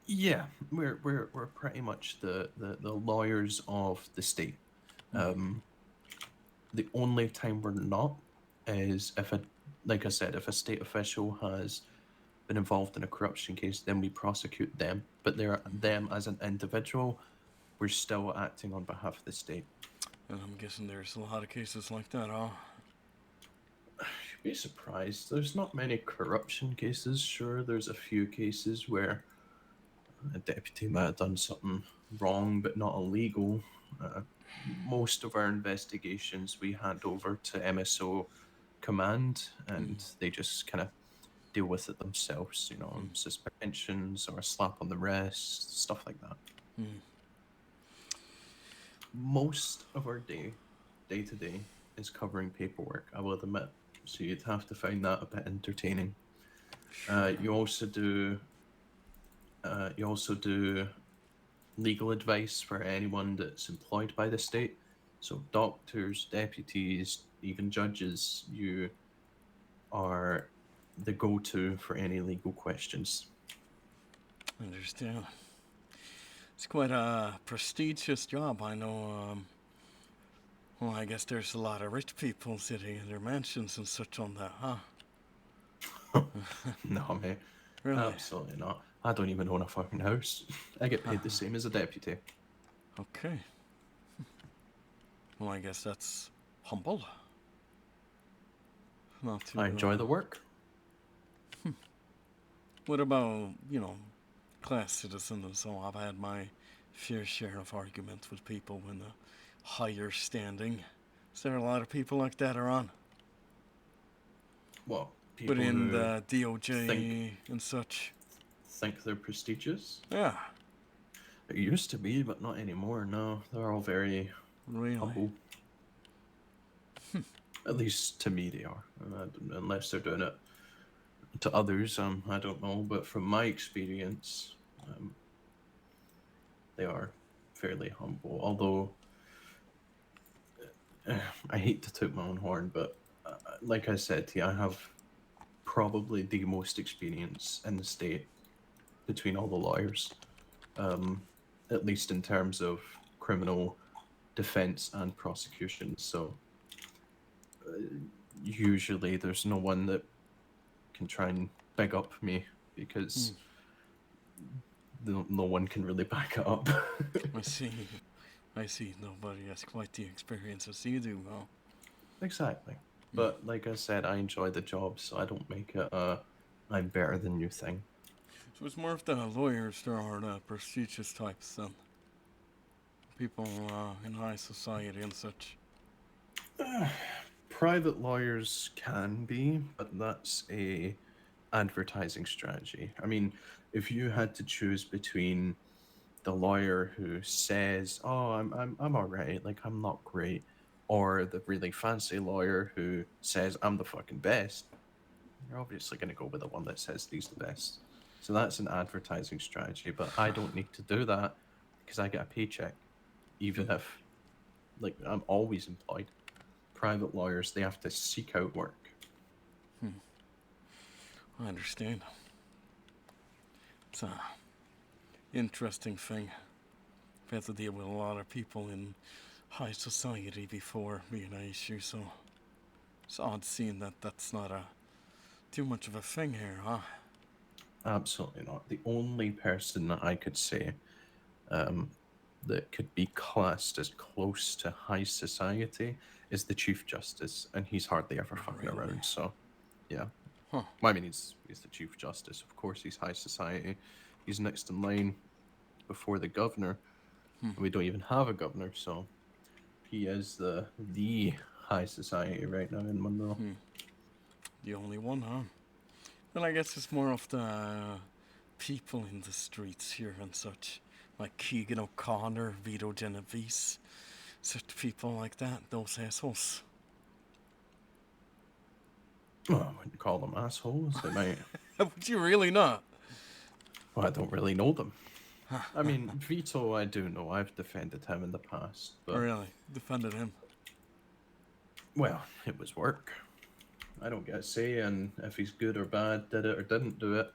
Yeah, we're pretty much the lawyers of the state. The only time we're not is if like I said, if a state official has been involved in a corruption case, then we prosecute them. But they're them as an individual, we're still acting on behalf of the state. And I'm guessing there's a lot of cases like that, huh? You'd be surprised. There's not many corruption cases. Sure, there's a few cases where a deputy might have done something wrong but not illegal. Most of our investigations we hand over to MSO command, and they just kind of deal with it themselves. Suspensions or a slap on the wrist, stuff like that. Most of our day to day is covering paperwork, I will admit. So you'd have to find that a bit entertaining. You also do legal advice for anyone that's employed by the state. So doctors, deputies, even judges, you are the go-to for any legal questions. I understand. It's quite a prestigious job. I know, well, I guess there's a lot of rich people sitting in their mansions and such on that, huh? No, mate. Really? Absolutely not. I don't even own a fucking house. I get paid the same as a deputy. Okay. Well, I guess that's humble. Not too. I enjoy the work. What about, class citizens and so on? I've had my fair share of arguments with people in the higher standing. Is there a lot of people like that around? Well, people Within who the DOJ think and such? think they're prestigious. Yeah, It used to be, but not anymore. No, they're all very really. humble. At least to me, they are. Unless they're doing it to others, I don't know. But from my experience, they are fairly humble. Although I hate to toot my own horn, but like I said to you, I have probably the most experience in the state between all the lawyers, at least in terms of criminal defense and prosecution. So usually there's no one that can try and big up me because no one can really back it up. I see. I see. Nobody has quite the experience as you do, well. Exactly. But like I said, I enjoy the job, so I don't make it a I'm better than you thing. So it's more of the lawyers that are the prestigious types then. People in high society and such. Private lawyers can be, but that's a advertising strategy. I mean, if you had to choose between the lawyer who says, "Oh, I'm all right, like I'm not great," or the really fancy lawyer who says, "I'm the fucking best," you're obviously going to go with the one that says he's the best. So that's an advertising strategy, but I don't need to do that because I get a paycheck, even if, like, I'm always employed. Private lawyers, they have to seek out work. I understand. It's a interesting thing. I've had to deal with a lot of people in high society before being an issue, so it's odd seeing that that's not too much of a thing here, huh? Absolutely not. The only person that I could say that could be classed as close to high society is the Chief Justice, and he's hardly ever fucking Really? around. So, yeah. Huh. Well, I mean, he's the Chief Justice. Of course, he's high society. He's next in line before the governor. And we don't even have a governor, so he is the high society right now in Monroe. The only one, huh? Well, I guess it's more of the people in the streets here and such. Like Keegan O'Connor, Vito Genovese, such people like that, those assholes. Well, I wouldn't call them assholes. They might. Would you really not? Well, I don't really know them. I mean, Vito, I do know. I've defended him in the past, but Really? Defended him? well, it was work. I don't get a say in if he's good or bad, did it or didn't do it.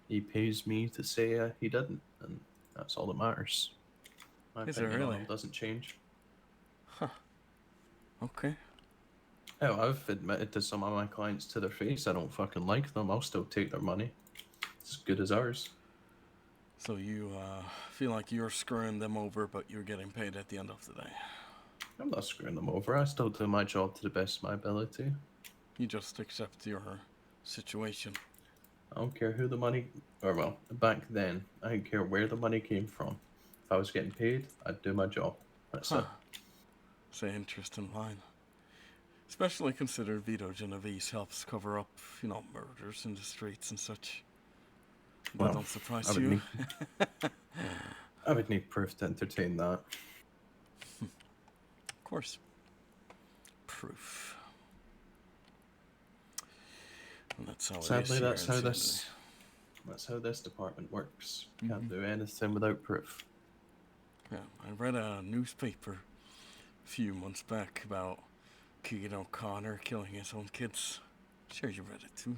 He pays me to say he didn't, and that's all that matters. My Is it opinion on really? him doesn't change. Okay. Hell, I've admitted to some of my clients to their face I don't fucking like them. I'll still take their money. It's as good as ours. So you feel like you're screwing them over, but you're getting paid at the end of the day. I'm not screwing them over. I still do my job to the best of my ability. You just accept your situation. I don't care who the money, or well, back then, I didn't care where the money came from. If I was getting paid, I'd do my job. That's it. It's an interesting line. Especially consider Vito Genovese helps cover up, murders in the streets and such. That Well, don't surprise I would you. need, I would need proof to entertain that. Of course. Proof. And that's how Sadly, it is that's here how in that's how this department works. Can't Mhm. do anything without proof. Yeah, I read a newspaper a few months back about Keegan O'Connor killing his own kids. Sure, you read it too.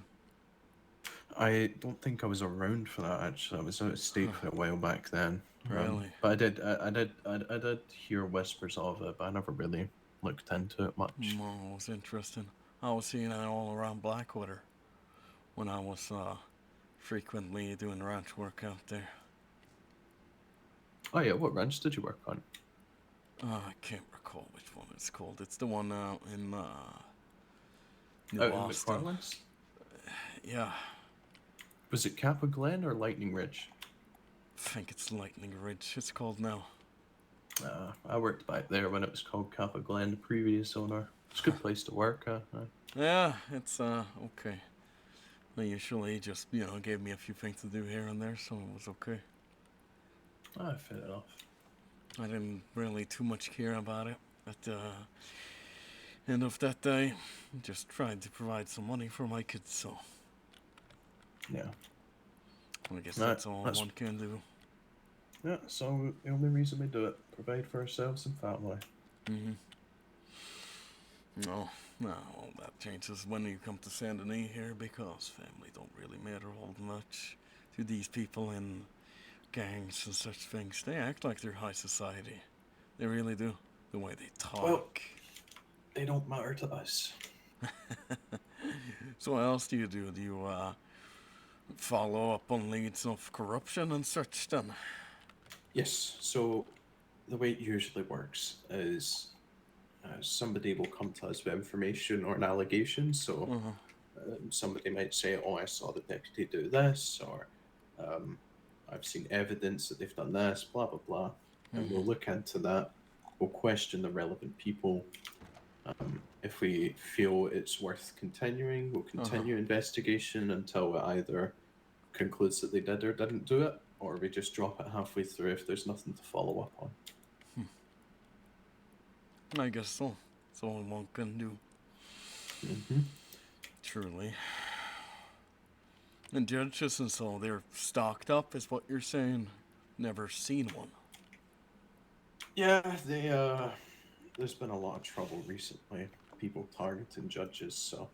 I don't think I was around for that actually. I was out of state for a while back then. Really? But I did hear whispers of it, but I never really looked into it much. No, it was interesting. I was seeing it all around Blackwater when I was frequently doing ranch work out there. Oh yeah, what ranch did you work on? I can't recall which one it's called. It's the one out in New Out in Austin. McFarland's? Yeah, Was it Kappa Glen or Lightning Ridge? I think it's Lightning Ridge. It's called now. I worked back there when it was called Kappa Glen, the previous owner. It's a good place to work. Yeah, it's okay. They usually just gave me a few things to do here and there, so it was okay. Fair enough. I didn't really too much care about it. At the end of that day, just tried to provide some money for my kids, so Yeah. I guess Right, that's all that's- one can do. Yeah, so the only reason we do it, provide for ourselves and family. Mm-hmm. No, all that changes when you come to Saint Denis here, because family don't really matter all much to these people in gangs and such things. They act like they're high society. They really do. The way they talk. Well, they don't matter to us. So what else do you do? Do you follow up on leads of corruption and such then? Yes, so the way it usually works is somebody will come to us with information or an allegation. So somebody might say, oh, I saw the deputy do this, or I've seen evidence that they've done this, blah, blah, blah. And we'll look into that. We'll question the relevant people. If we feel it's worth continuing, we'll continue investigation until it either concludes that they did or didn't do it, or we just drop it halfway through if there's nothing to follow up on. I guess so. That's all one can do. Mm-hmm. Truly. And judges and so, they're stocked up, is what you're saying? Never seen one. Yeah, there's been a lot of trouble recently. People targeting judges, so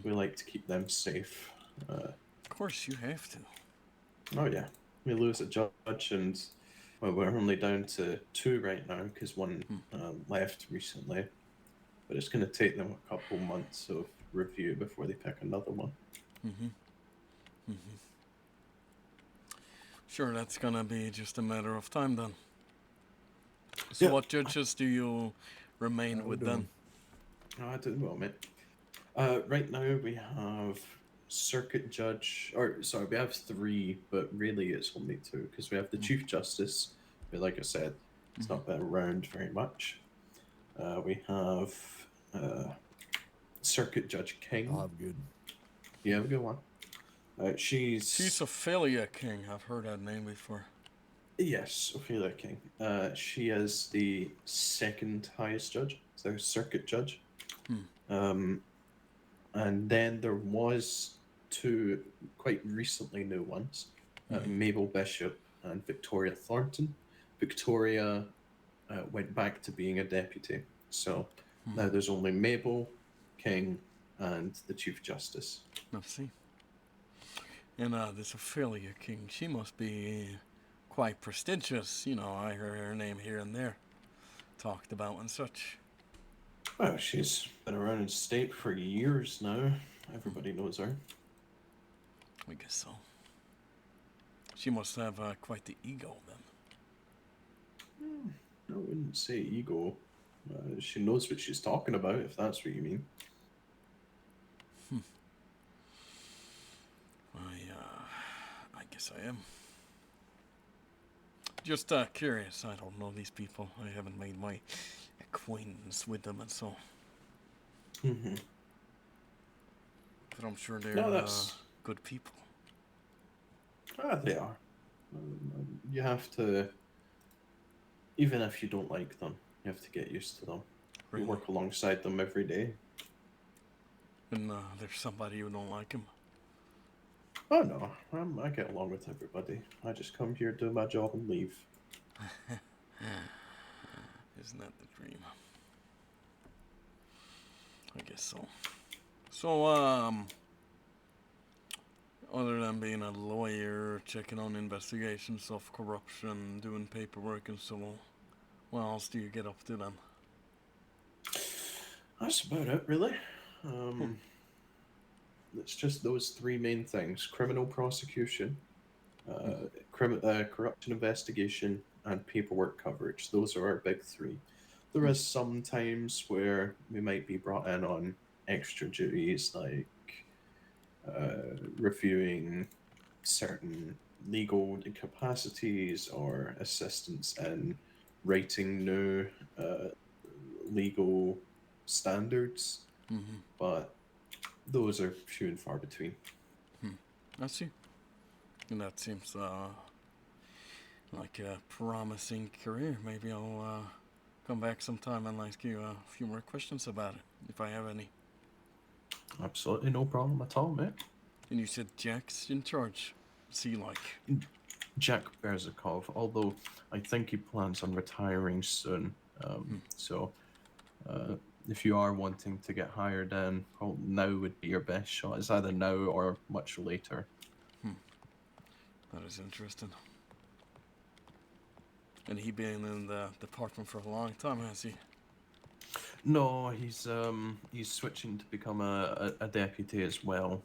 we like to keep them safe. Of course, you have to. Oh yeah, we lose a judge, and well, we're only down to 2 right now because one left recently. But it's going to take them a couple months of review before they pick another one. Sure, that's gonna be just a matter of time then. So Yeah. what judges do you remain with then? I don't know, mate. Right now we have circuit judge, or sorry, we have 3, but really it's only 2 because we have the chief justice, who, like I said, it's not been around very much. We have circuit judge King. I'm good. You have a good one. She's Ophelia King. I've heard that name before. yes, Ophelia King. She is the 2nd highest judge, so circuit judge. And then there was 2 quite recently new ones, Mabel Bishop and Victoria Thornton. Victoria went back to being a deputy, so now there's only Mabel, King, and the Chief Justice. Let's see. And this Ophelia King, she must be quite prestigious. I heard her name here and there talked about and such. Well, she's been around in state for years now. Everybody knows her. I guess so. She must have quite the ego then. I wouldn't say ego. She knows what she's talking about, if that's what you mean. I guess I am. Just curious. I don't know these people. I haven't made my acquaintance with them and so. Mm-hmm. But I'm sure they're that's... good people. They are. You have to, even if you don't like them, you have to get used to them. Really? You work alongside them every day. And there's somebody who don't like him. Oh no, I get along with everybody. I just come here, do my job, and leave. Isn't that the dream? I guess so. So, other than being a lawyer, checking on investigations of corruption, doing paperwork and so on, what else do you get up to then? That's about it, really. It's just those three main things: criminal prosecution, corruption investigation, and paperwork coverage. Those are our big three. There is some times where we might be brought in on extra duties, like reviewing certain legal incapacities or assistance in writing new legal standards, Mm-hmm. but those are few and far between. I see. And that seems like a promising career. Maybe I'll come back sometime and ask you a few more questions about it, if I have any. Absolutely no problem at all, mate. And you said Jack's in charge. What's he like? Jack Berzikov, although I think he plans on retiring soon. So if you are wanting to get hired in, well, now would be your best shot. It's either now or much later. That is interesting. And he been in the department for a long time, has he? No, he's switching to become a deputy as well.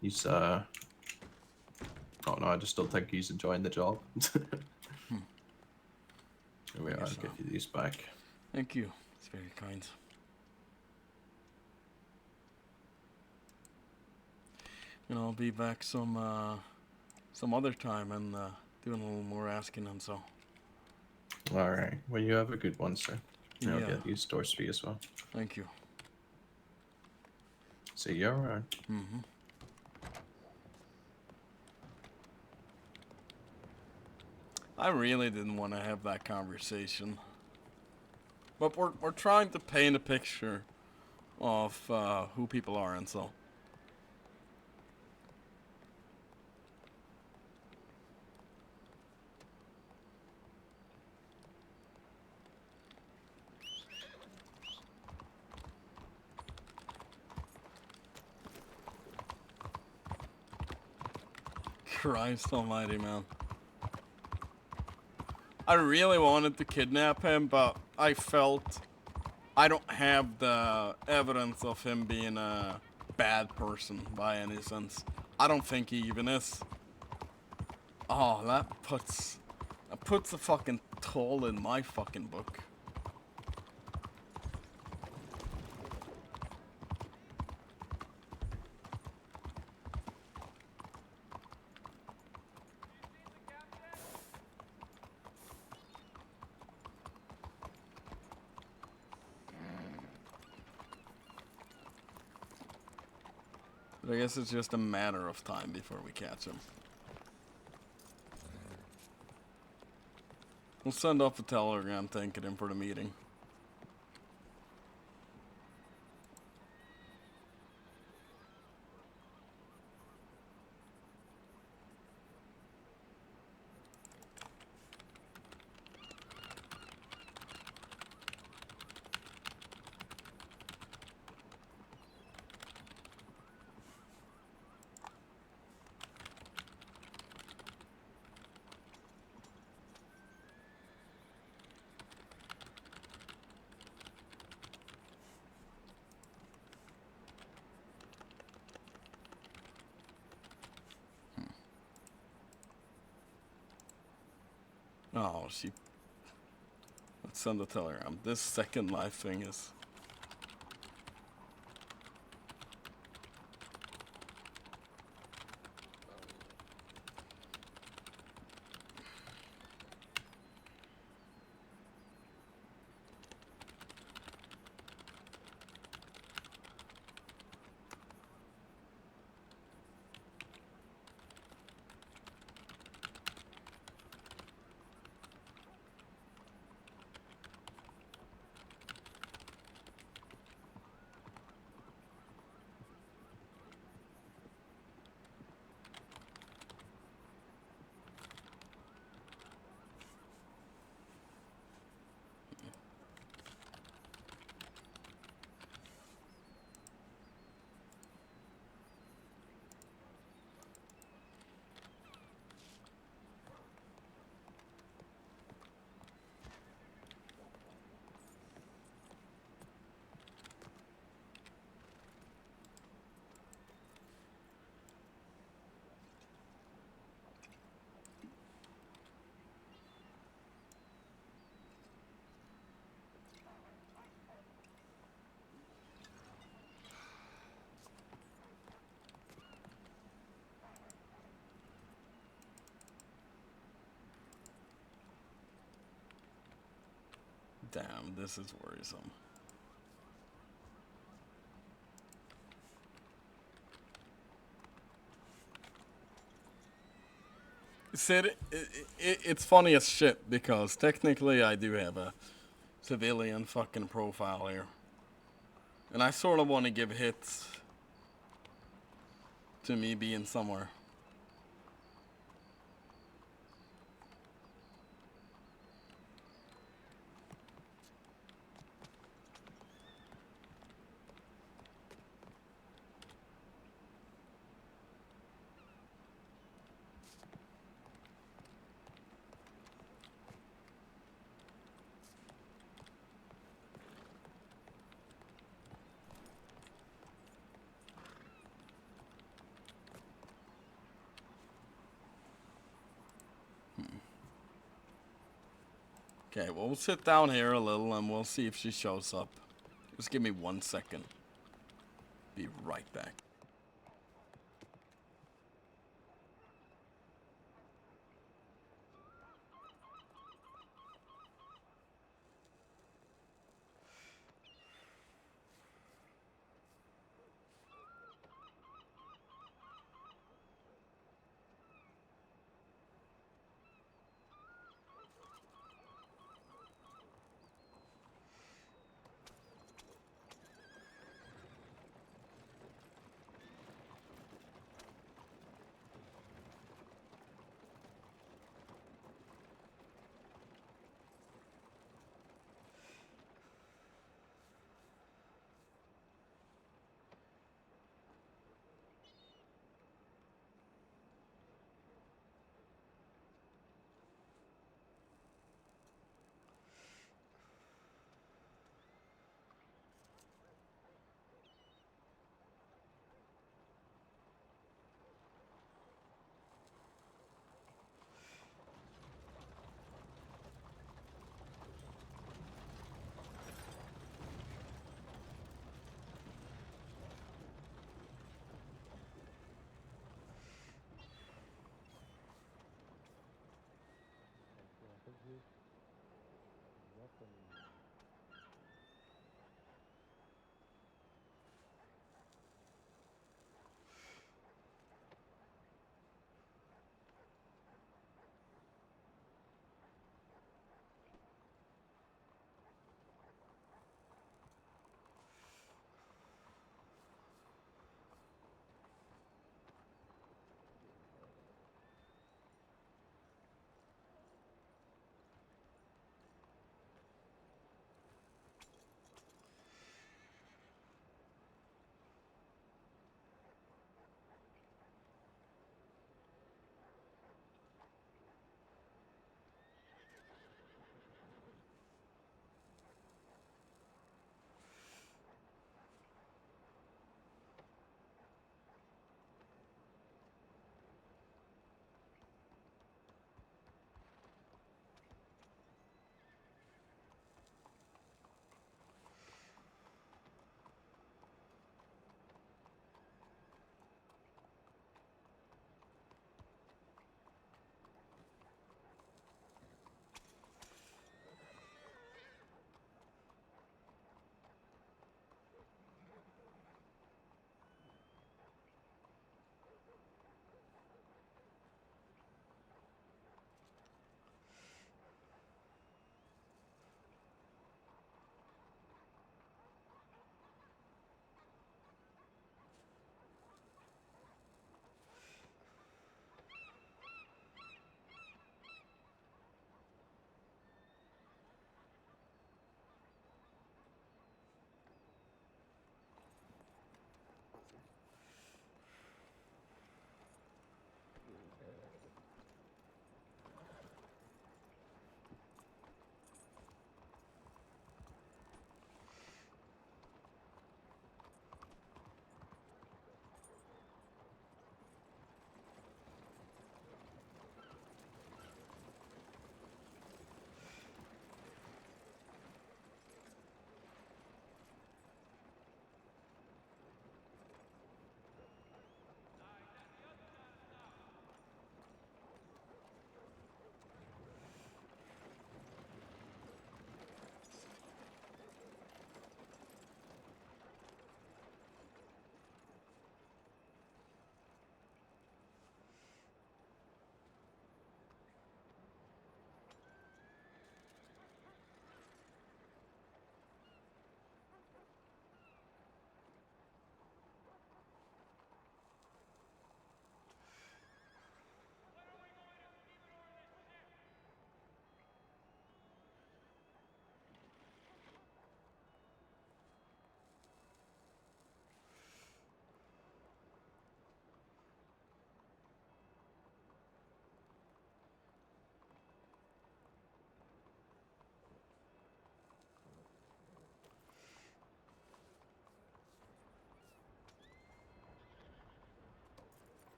He's oh no, I just don't think he's enjoying the job. Here we are, I'll Yes, give you these back. Thank you. It's very kind. And I'll be back some other time and doing a little more asking and so. All right. Well, you have a good one, sir. And I'll Yeah. get these stores for you as well. Thank you. See you around. Mm-hmm. I really didn't want to have that conversation. But we're trying to paint a picture of who people are and so. Christ almighty, man. I really wanted to kidnap him, but I felt I don't have the evidence of him being a bad person by any sense. I don't think he even is. Oh, that puts a fucking toll in my fucking book. But I guess it's just a matter of time before we catch him. We'll send off a telegram thanking him for the meeting. Oh, she... Let's send a telegram. This Second Life thing is... Damn, this is worrisome. Sid, it's funny as shit because technically I do have a civilian fucking profile here. And I sort of want to give hits to me being somewhere. Okay, well, we'll sit down here a little and we'll see if she shows up. Just give me 1 second. Be right back.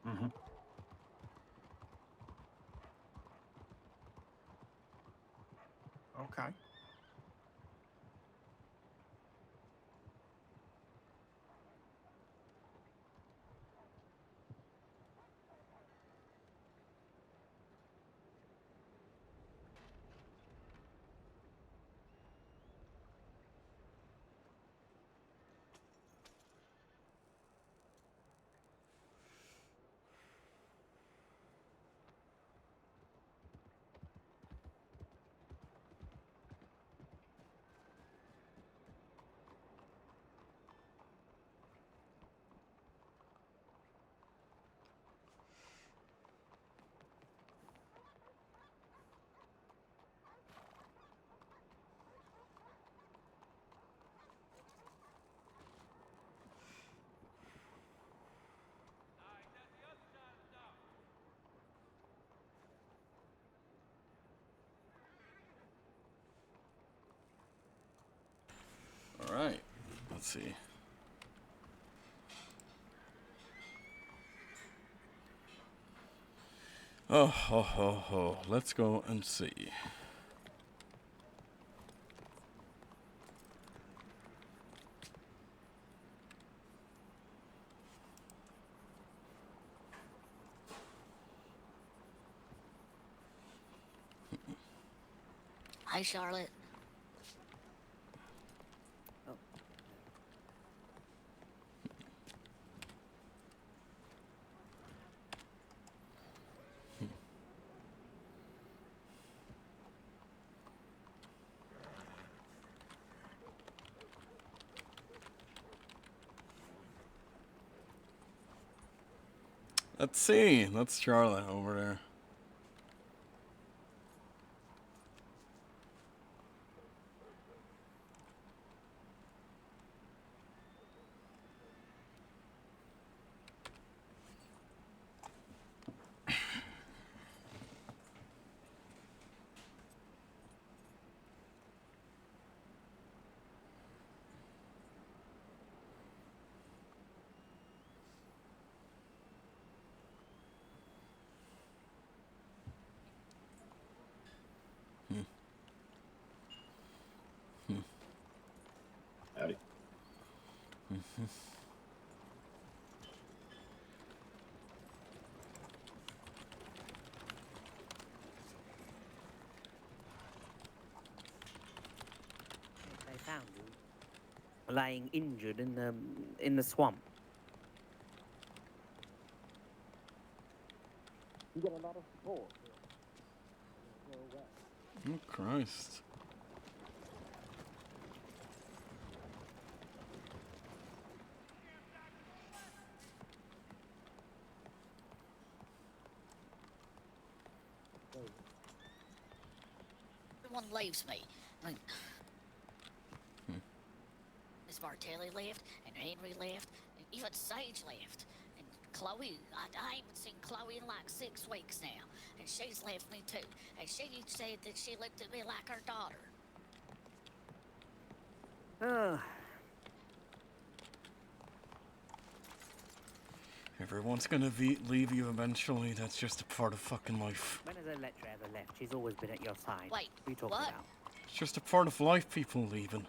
Mm-hmm. Okay. All right. Let's see. Oh, ho, ho, ho. Let's go and see. Hi, Charlotte. Let's see. That's Charlotte over there. Howdy. They found you lying injured in the swamp. You get a lot of support. Oh, Christ. Everyone leaves me. I mean, Miss Martelli left, and Henry left, and even Sage left. And Chloe, I haven't seen Chloe in like 6 weeks now, and she's left me too. And she said that she looked at me like her daughter. Oh, Everyone's gonna leave you eventually. That's just a part of fucking life. when has Electra ever left? She's always been at your side. Wait, what are you talking what? about? It's just a part of life, people leaving.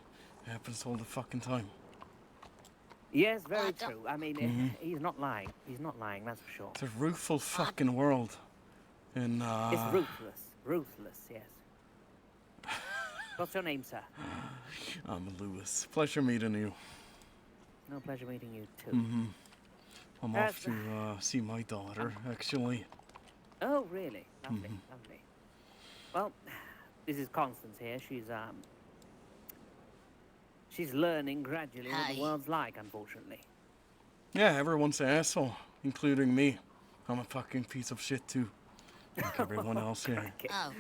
It happens all the fucking time. Yes, Well, very I don't- true. I mean, he's not lying. He's not lying, that's for sure. It's a rueful fucking world. And, It's ruthless. Ruthless, yes. What's your name, sir? I'm Lewis. Pleasure meeting you. No, pleasure meeting you, too. I'm off to see my daughter, actually. Oh, really? Lovely, lovely. Well, this is Constance here. She's learning gradually what the Hi. world's like, unfortunately. Yeah, everyone's an asshole, including me. I'm a fucking piece of shit, too. Like everyone else here. Crikey. Oh.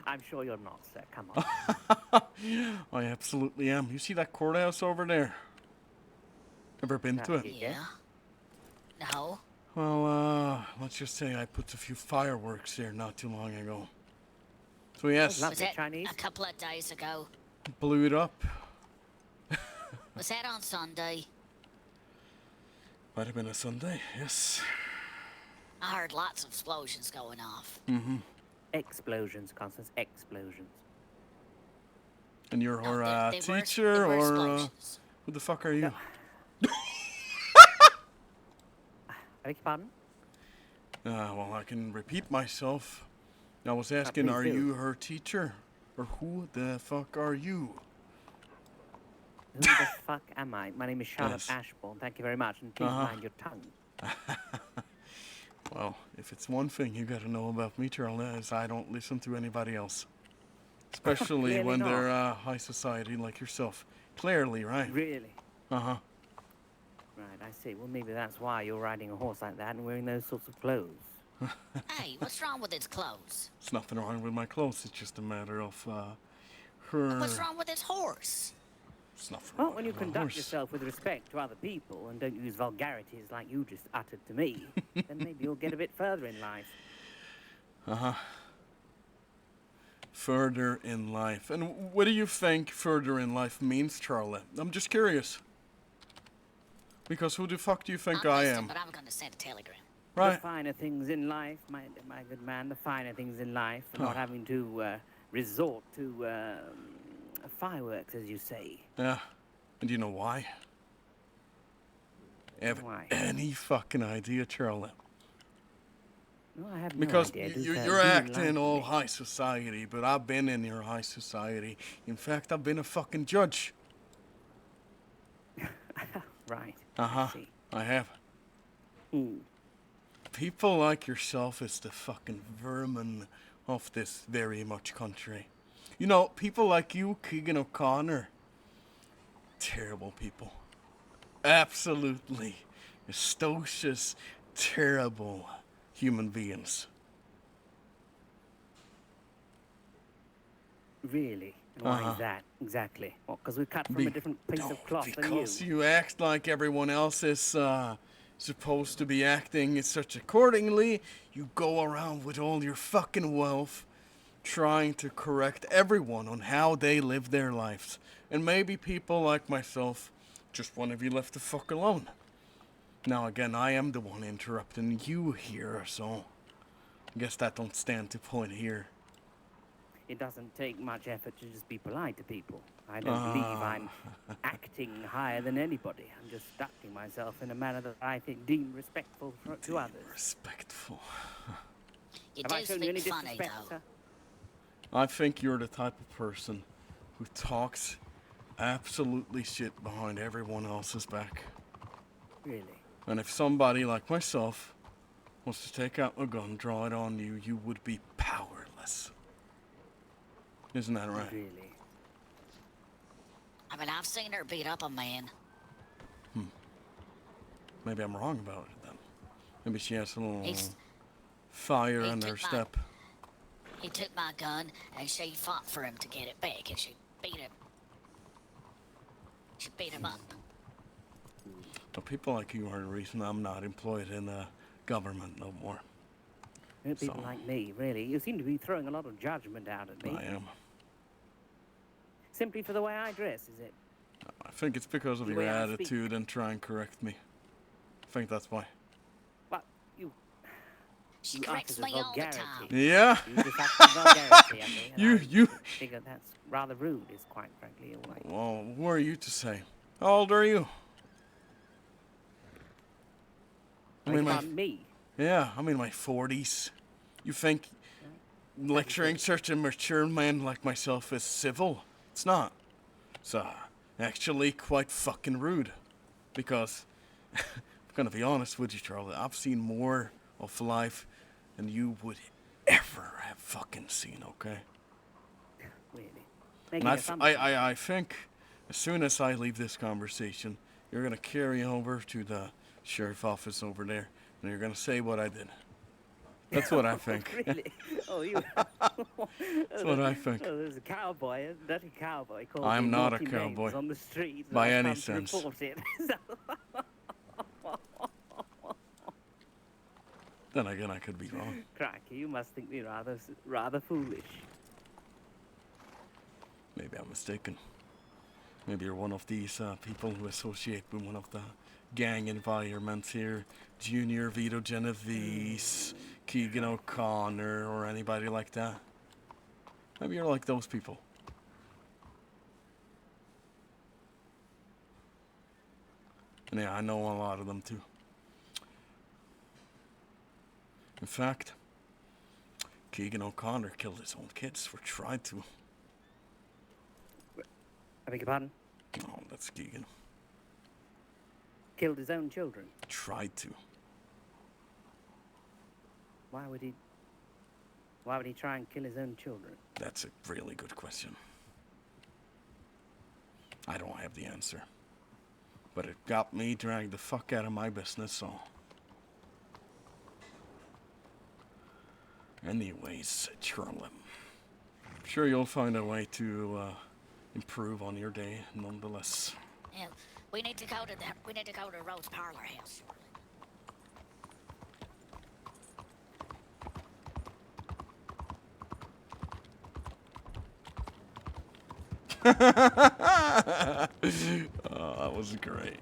I'm sure you're not, sir. Come on. I absolutely am. You see that courthouse over there? Ever been to it? Yeah. Yeah. No. Well, let's just say I put a few fireworks there not too long ago. So yes, Lovely. Was that Chinese? a couple of days ago? blew it up. Was that on Sunday? Might have been a Sunday, yes. I heard lots of explosions going off. Mm-hmm. Explosions, Constance, explosions. And you're No, her they teacher, were or explosions. who the fuck are you? I beg your pardon? Well, I can repeat myself. I was asking, please are do. you her teacher? Or who the fuck are you? Who the fuck am I? My name is Charlotte Yes. Ashbourne. Thank you very much, and please mind your tongue. Well, if it's one thing you gotta know about me, Charlie, is I don't listen to anybody else. Especially Clearly when not. they're high society like yourself. Clearly, right? Really? Uh-huh. Right, I see. Well, maybe that's why you're riding a horse like that and wearing those sorts of clothes. Hey, what's wrong with his clothes? There's nothing wrong with my clothes. It's just a matter of her. What's wrong with his horse? There's nothing Well, wrong when you with my conduct horse. yourself with respect to other people and don't use vulgarities like you just uttered to me, then maybe you'll get a bit further in life. Uh-huh. Further in life. And what do you think further in life means, Charlie? I'm just curious. Because who the fuck do you think I'm I listening, am? but I'm gonna send a telegram. The Right? finer things in life, my good man, the finer things in life, and not Huh. having to resort to fireworks, as you say. Yeah. And you know why? Have Why? any fucking idea, Charlie? No, I have no Because idea. you're acting all high society, but I've been in your high society. In fact, I've been a fucking judge. Right. Uh-huh. I see. I have. Hmm. People like yourself is the fucking vermin of this very much country. You know, people like you, Keegan O'Connor, terrible people. Absolutely atrocious, terrible human beings. Really? And why Uh-huh. is that, exactly? What, because we're cut from a different piece No, of cloth than you? because you act like everyone else is supposed to be acting such accordingly, you go around with all your fucking wealth trying to correct everyone on how they live their lives. And maybe people like myself just want to be left the fuck alone. Now again, I am the one interrupting you here, so I guess that don't stand to point here. It doesn't take much effort to just be polite to people. I don't believe I'm acting higher than anybody. I'm just conducting myself in a manner that I think deem respectful to others. Respectful. You Have I do shown you any speak funny, disrespect, though. sir? I think you're the type of person who talks absolutely shit behind everyone else's back. Really? And if somebody like myself wants to take out a gun, draw it on you, you would be powerless. Isn't that right? Really? I mean, I've seen her beat up a man. Maybe I'm wrong about it then. Maybe she has a little He's- fire he in her took my- step. He took my gun, and she fought for him to get it back, and she beat him. She beat him up. But people like you are the reason I'm not employed in the government no more. People So- like me, really. You seem to be throwing a lot of judgment out at me. I am. Simply for the way I dress, is it? I think it's because of The your way I speak. attitude and try and correct me. I think that's why. But you She You corrects uttered a me all the vulgarity. time. Yeah. You just have vulgarity, I mean, and You. I figure that's rather rude, is quite frankly a way. Well, who are you to say? How old are you? I mean, About me. Yeah, I'm in my 40s. You think lecturing such a mature man like myself is civil? It's not. It's actually quite fucking rude. Because, I'm gonna be honest with you, Charlie, I've seen more of life than you would ever have fucking seen, okay? Really. And Making assumptions. I think as soon as I leave this conversation, you're gonna carry over to the sheriff office over there, and you're gonna say what I did. That's what I think. Really? Oh, you. That's what I think. Oh, there's a cowboy, a dirty cowboy called I'm me not a naughty names cowboy. on the streets. By and any I've come to sense. report it. Then again, I could be wrong. Cracky, you must think me rather foolish. Maybe I'm mistaken. Maybe you're one of these people who associate with one of the gang environment here. Junior Vito Genovese, Keegan O'Connor, or anybody like that. Maybe you're like those people. And yeah, I know a lot of them too. In fact, Keegan O'Connor killed his own kids, or tried to. I beg your pardon? Oh, that's Keegan. Killed his own children. Tried to. Why would he try and kill his own children? That's a really good question. I don't have the answer. But it got me dragged the fuck out of my business, so... Anyways, Charlie. I'm sure you'll find a way to improve on your day, nonetheless. Yeah, we need to go to that. We need to go to Rhodes' parlor house. Oh, that was great.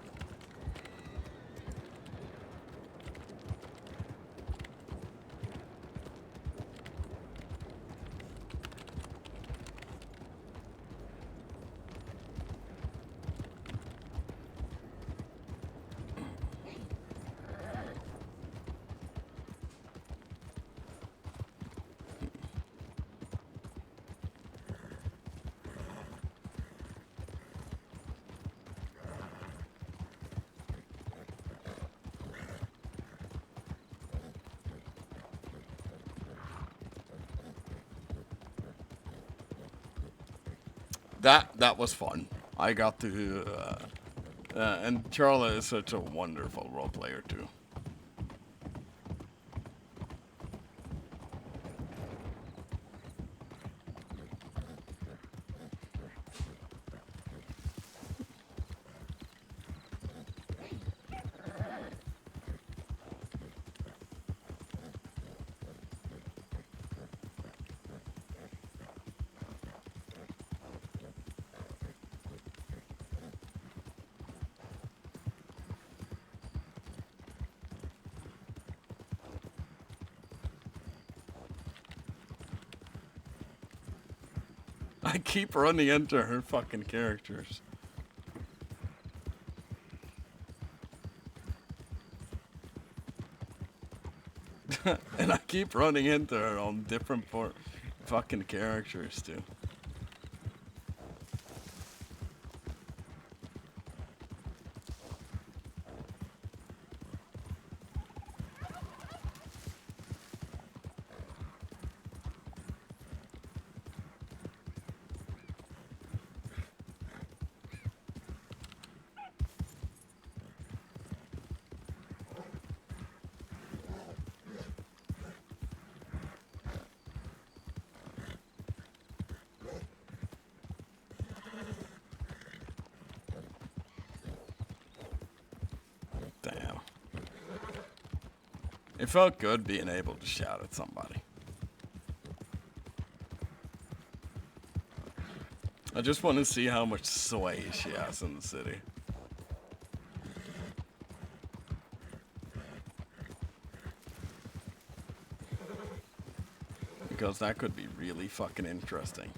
That was fun. I got to, and Charlie is such a wonderful role player too. I keep running into her fucking characters. And I keep running into her on different fucking characters too. Damn. It felt good being able to shout at somebody. I just want to see how much sway she has in the city. Because that could be really fucking interesting.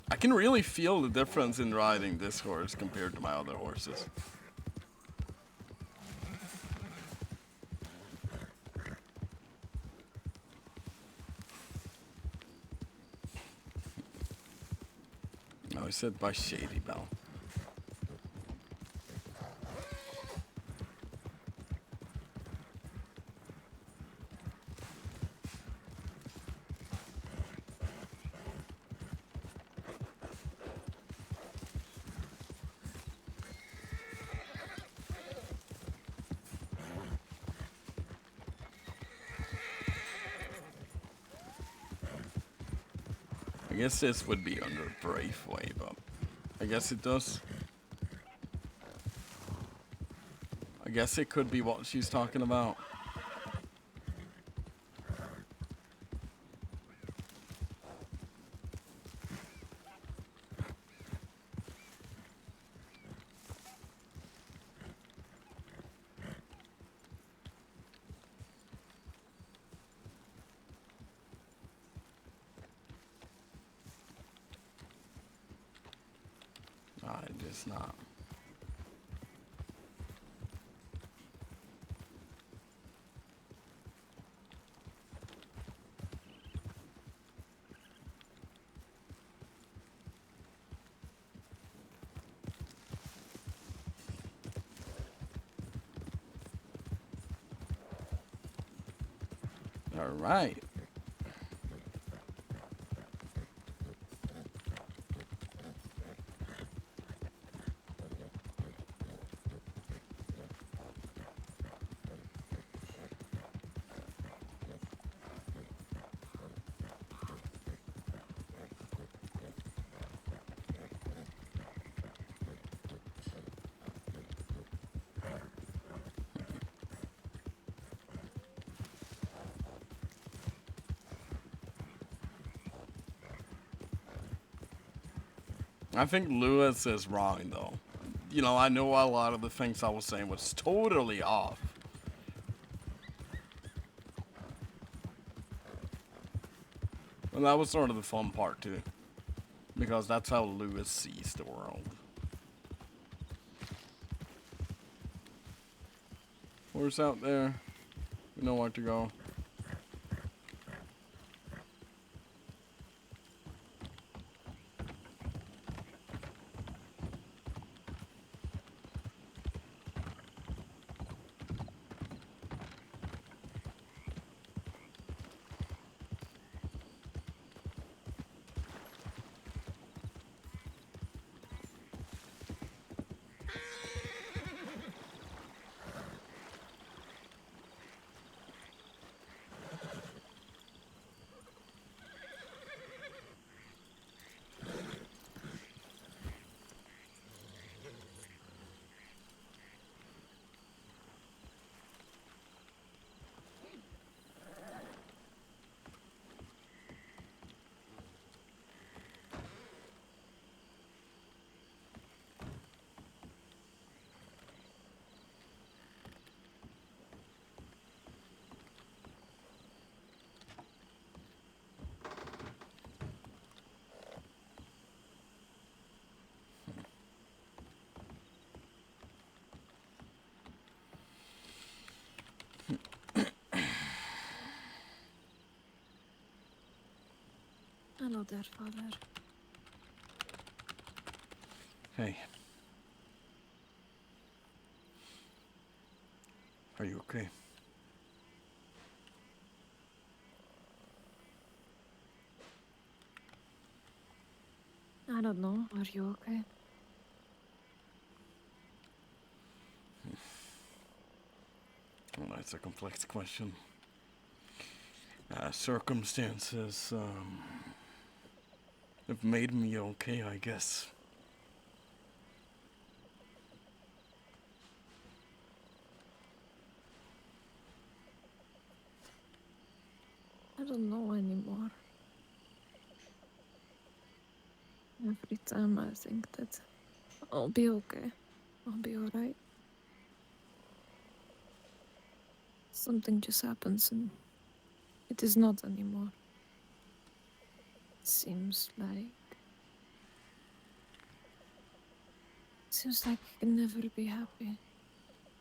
I can really feel the difference in riding this horse compared to my other horses. Oh, I said by Shady Bell. I guess this would be under Braveway, but I guess it does. I guess it could be what she's talking about. it is not. All right. I think Lewis is wrong, though. You know, I know a lot of the things I was saying was totally off. And that was sort of the fun part, too. Because that's how Lewis sees the world. Horse out there. We know where to go. Hello there, father. Hey. Are you okay? I don't know. Are you okay? Well, that's a complex question. Circumstances have made me okay, I guess. I don't know anymore. Every time I think that I'll be okay. I'll be alright. Something just happens and it is not anymore. Seems like I can never be happy.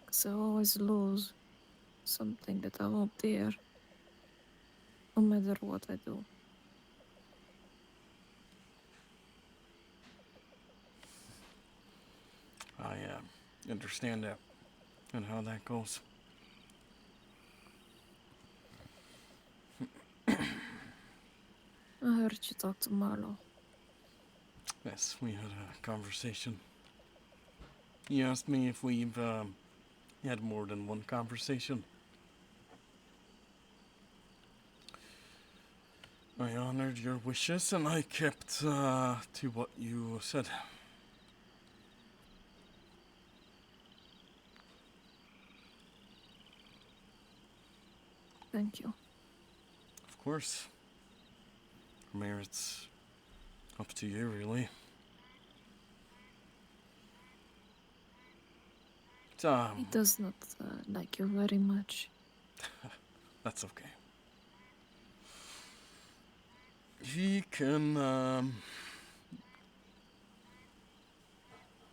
'Cause I always lose something that I hold dear, no matter what I do. I understand that and how that goes. I heard you talk to Marlo. Yes, we had a conversation. He asked me if we've had more than one conversation. I honored your wishes and I kept to what you said. Thank you. Of course. From here, it's up to you, really. He does not like you very much. That's okay. He can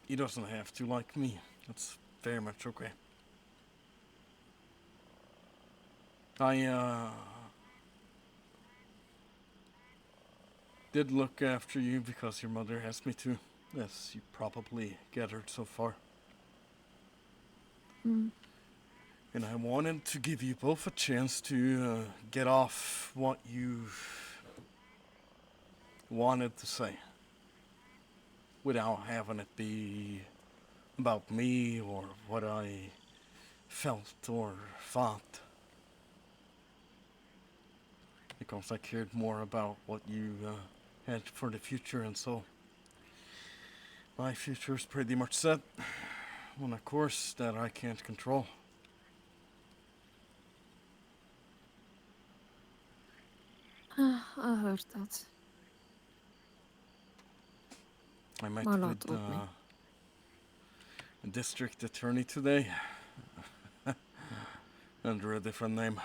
he doesn't have to like me. That's very much okay. I did look after you because your mother asked me to, as you probably gathered so far. Hmm. And I wanted to give you both a chance to get off what you wanted to say without having it be about me or what I felt or thought. Because I cared more about what you had for the future, and so my future's pretty much set on a course that I can't control. I heard that. I met Mala with told me. a district attorney today under a different name.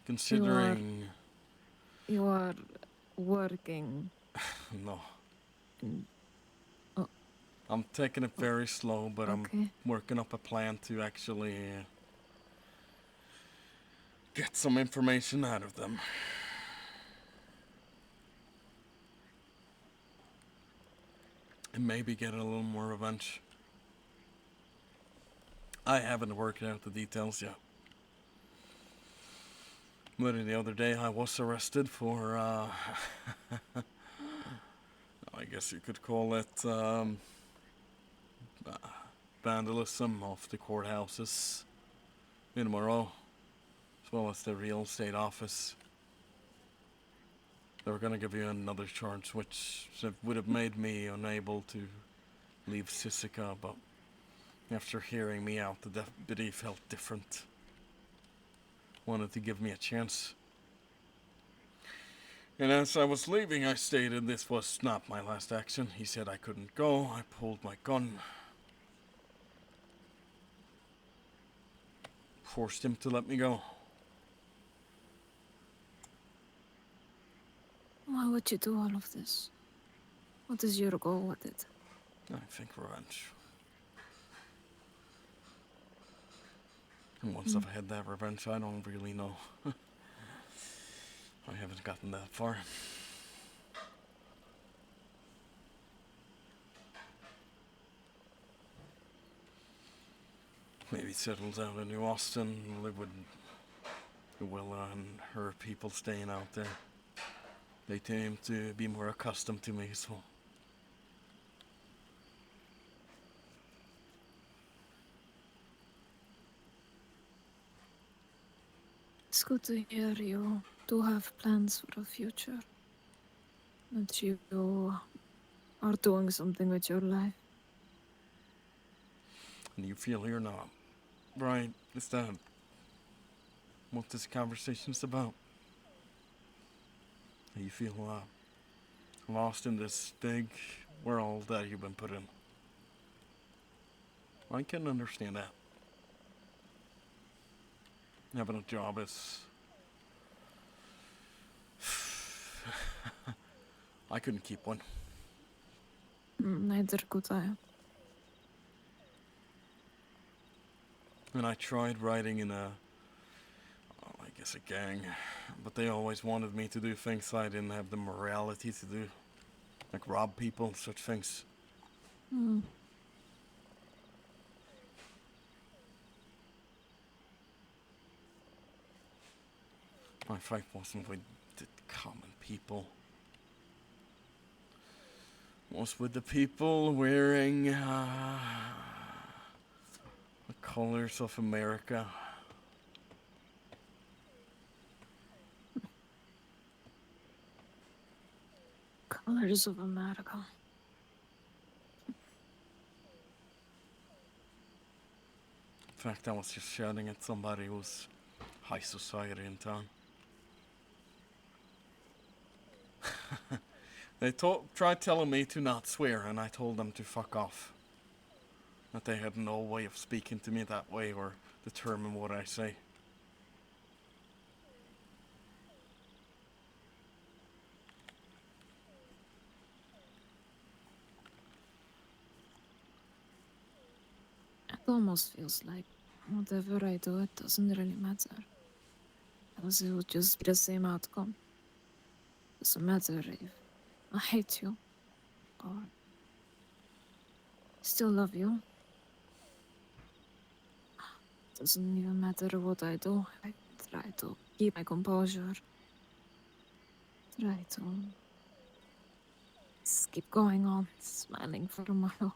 Considering You are working no, in... Oh, I'm taking it very slow, but I'm okay. working up a plan to actually get some information out of them. And maybe get a little more revenge. I haven't worked out the details yet. But the other day I was arrested for, I guess you could call it, vandalism of the courthouses in Moreau, as well as the real estate office. They were gonna give you another charge, which would have made me unable to leave Sisika, but after hearing me out, the deputy felt different. Wanted to give me a chance. And as I was leaving, I stated this was not my last action. He said I couldn't go. I pulled my gun. Forced him to let me go. Why would you do all of this? What is your goal with it? I think revenge. And once I've had that revenge, I don't really know. I haven't gotten that far. Maybe settle down in New Austin, live with Willa and her people staying out there. They seem to be more accustomed to me, so... It's good to hear you do have plans for the future. That you are doing something with your life. And you feel here now, right? Is that what this conversation's about? You feel lost in this big world that you've been put in. I can understand that. Having a job is... I couldn't keep one. Neither could I. And I tried writing in a gang, but they always wanted me to do things I didn't have the morality to do. Like rob people, such things. My fight wasn't with the common people. It was with the people wearing the colors of America. Colors of America. In fact, I was just shouting at somebody who's high society in town. They tried telling me to not swear, and I told them to fuck off. That they had no way of speaking to me that way or determine what I say. It almost feels like whatever I do, it doesn't really matter. Because it would just be the same outcome. Doesn't matter if I hate you or still love you. Doesn't even matter what I do. I try to keep my composure. Try to just keep going on, smiling for tomorrow.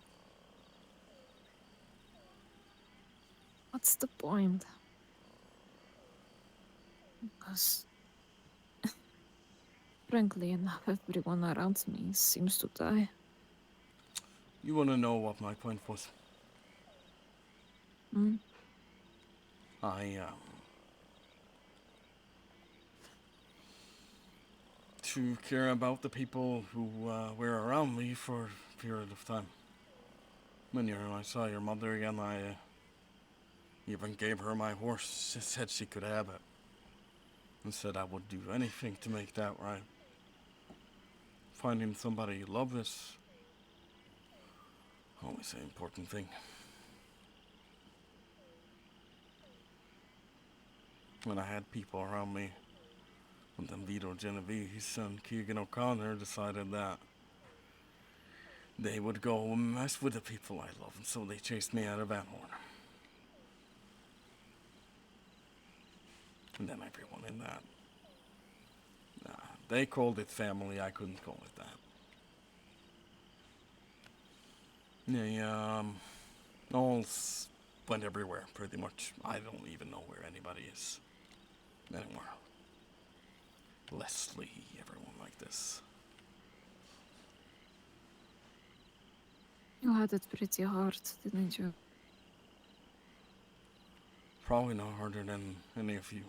What's the point? Because, frankly enough, everyone around me seems to die. You want to know what my point was? Hmm? I to care about the people who were around me for a period of time. When I saw your mother again, I even gave her my horse. She said she could have it, and said I would do anything to make that right. Finding somebody you love is always an important thing. When I had people around me, and then Vito Genovese and Keegan O'Connor decided that they would go mess with the people I love, and so they chased me out of Van Horn. And then everyone in that. They called it family, I couldn't call it that. They, all went everywhere, pretty much. I don't even know where anybody is anymore. Leslie, everyone like this. You had it pretty hard, didn't you? Probably not harder than any of you.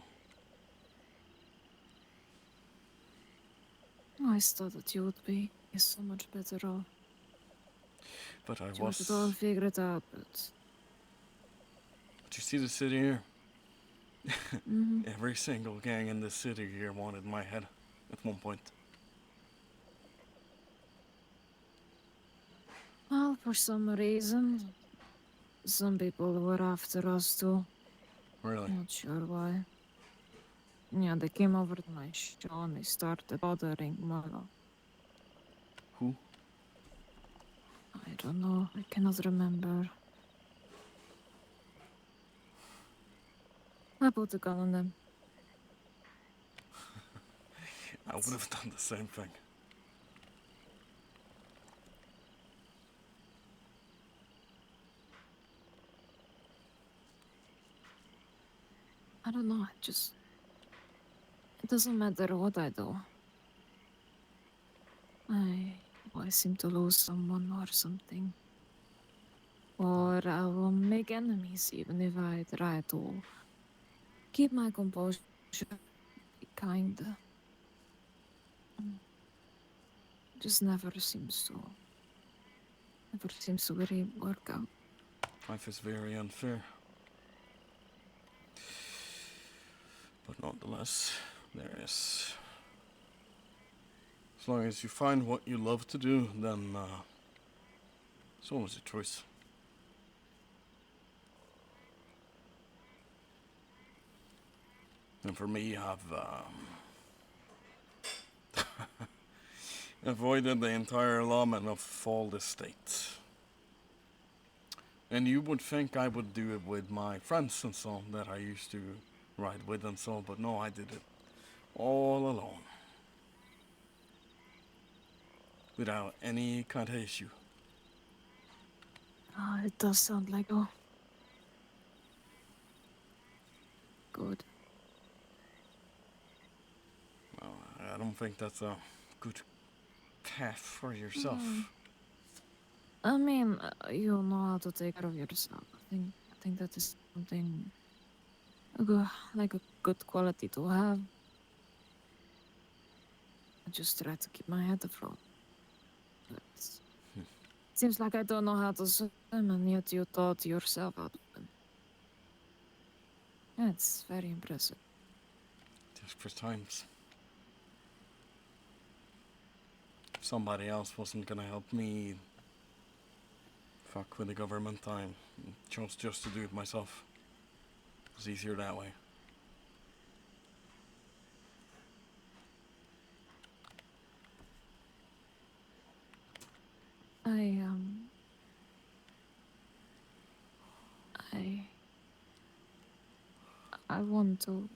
I always thought that you would be so much better off. But I You had it all was. figured out, but But you see the city here? mhm. Every single gang in the city here wanted my head at one point. Well, for some reason, some people were after us too. Really? Not sure why. Yeah, they came over to my show and they started bothering Molo. Who? I don't know, I cannot remember. I put a gun on them. I would have done the same thing. I don't know, it doesn't matter what I do. I always seem to lose someone or something. Or I will make enemies even if I try to keep my composure, be kind. Just never seems to really work out. Life is very unfair. But nonetheless, there is. As long as you find what you love to do, then it's always a choice. And for me, I've avoided the entire allotment of all the states. And you would think I would do it with my friends and so that I used to ride with and so, but no, I did it all alone. Without any kind of issue. It does sound like good. Well, I don't think that's a good path for yourself. I mean, you know how to take care of yourself. I think that is something like a good quality to have. I just try to keep my head afloat. But seems like I don't know how to swim, and yet you taught yourself how to swim. It's very impressive. Desperate times. If somebody else wasn't gonna help me fuck with the government, I'm Chose just to do it myself. It's easier that way. I, um... I... I want to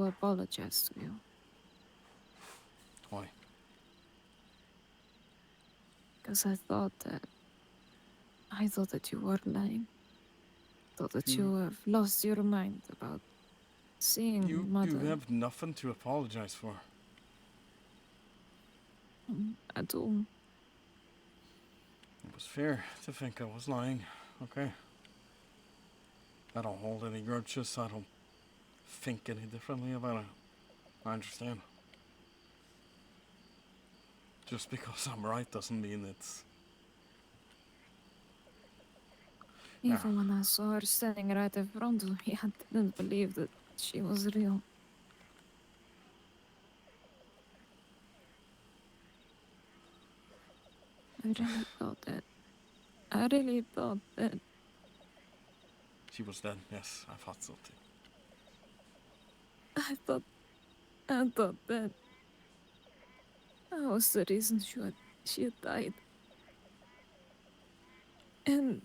apologize to you. Why? Because I thought that you were lying. Thought that you have lost your mind about seeing You Mother. have nothing to apologize for. I do. It was fair to think I was lying. Okay. I don't hold any grudges. I don't think any differently about it. I understand. Just because I'm right doesn't mean it's... Even when I saw her standing right in front of me, I didn't believe that she was real. I really thought that She was dead. Yes, I thought so too. I thought that I was the reason she had died. And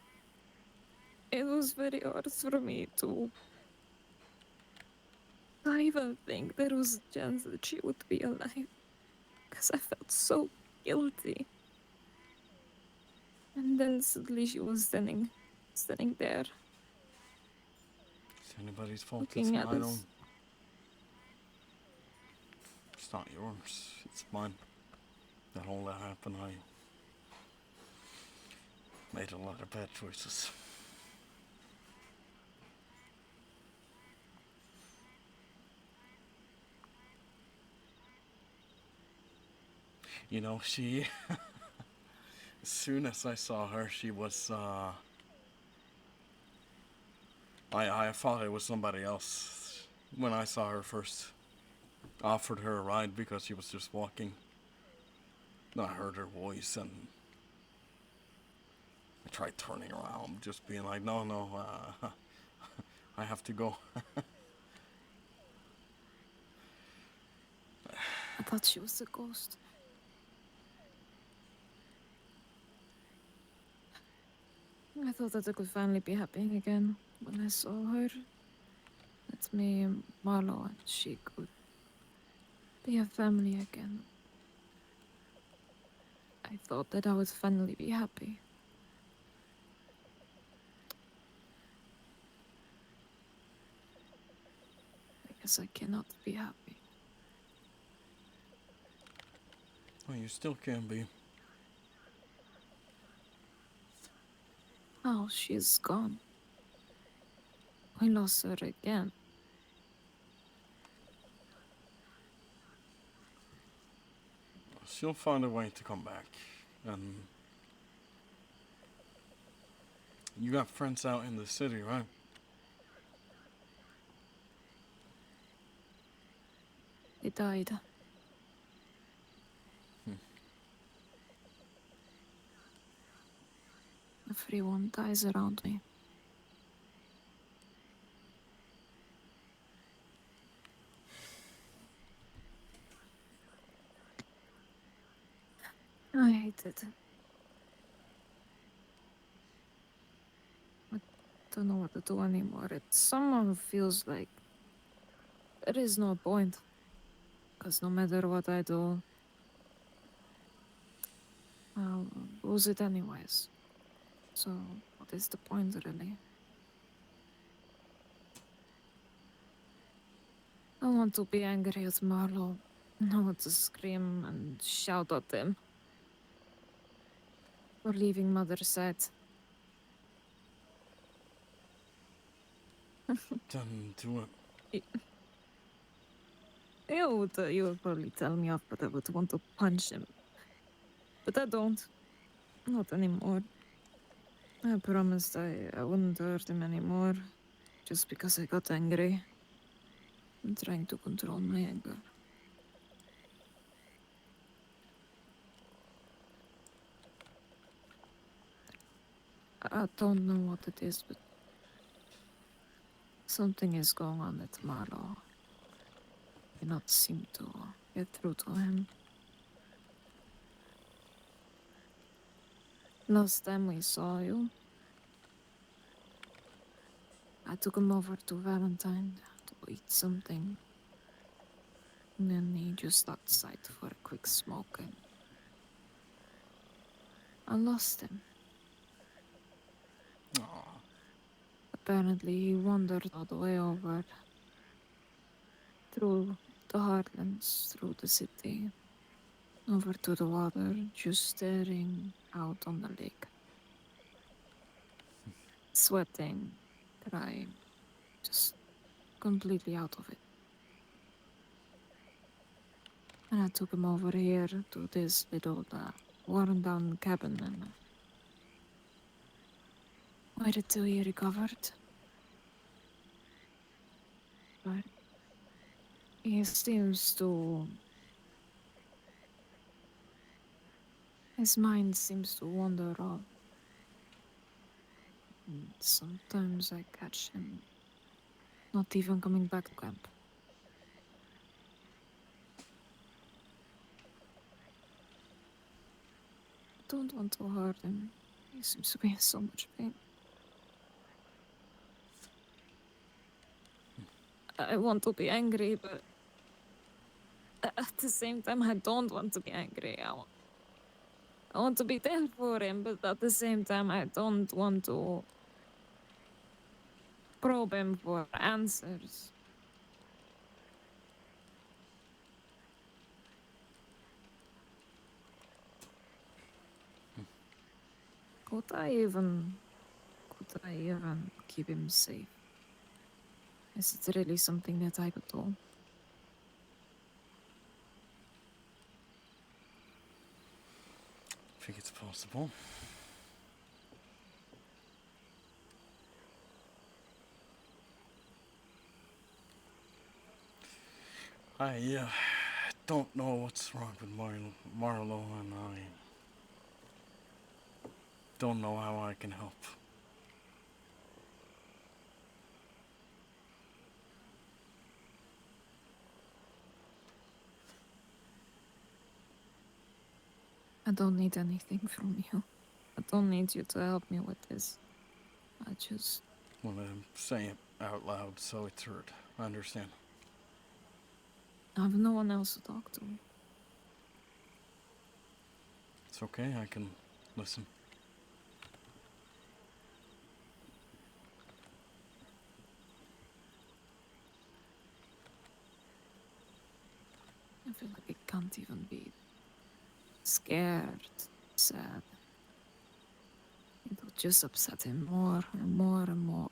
it was very hard for me to even think there was a chance that she would be alive. Because I felt so guilty. And then suddenly she was standing there, It's anybody's fault. looking at I us. don't... It's not yours. It's mine. That all that happened, I made a lot of bad choices. You know, she... as soon as I saw her, she was, I thought it was somebody else when I saw her first. Offered her a ride because she was just walking. Then I heard her voice and I tried turning around, just being like, no, I have to go. I thought she was a ghost. I thought that I could finally be happy again when I saw her. That me and Marlo and she could be a family again. I thought that I would finally be happy. I guess I cannot be happy. Well, you still can be. Oh, she's gone. We lost her again. She'll find a way to come back. And you got friends out in the city, right? They died. Everyone dies around me. I hate it. I don't know what to do anymore. It's someone who feels like there is no point. Because no matter what I do, I'll lose it anyways. So, what is the point, really? I want to be angry at Marlo. I want to scream and shout at him for leaving Mother's side. Then do it. You would probably tell me off, but I would want to punch him. But I don't. Not anymore. I promised I wouldn't hurt him anymore. Just because I got angry. I'm trying to control my anger. I don't know what it is, but something is going on at Marlow. Cannot seem to get through to him. Last time we saw you, I took him over to Valentine to eat something. And then he just outside for a quick smoke and I lost him. Aw. Apparently he wandered all the way over through the heartlands, through the city, over to the water, just staring out on the lake. Sweating, crying, just completely out of it. And I took him over here to this little worn down cabin and waited till he recovered. But he seems to. His mind seems to wander off. And sometimes I catch him not even coming back to camp. I don't want to hurt him. He seems to be in so much pain. I want to be angry, but at the same time, I don't want to be angry. I want to be there for him, but at the same time, I don't want to probe him for answers. Could I even keep him safe? Is it really something that I could do? I think it's possible. I don't know what's wrong with Marlo, and I don't know how I can help. I don't need anything from you. I don't need you to help me with this. I just... Well, I'm saying it out loud, so it's heard. I understand. I have no one else to talk to. It's okay, I can listen. I feel like it can't even be scared, sad. It will just upset him more and more and more.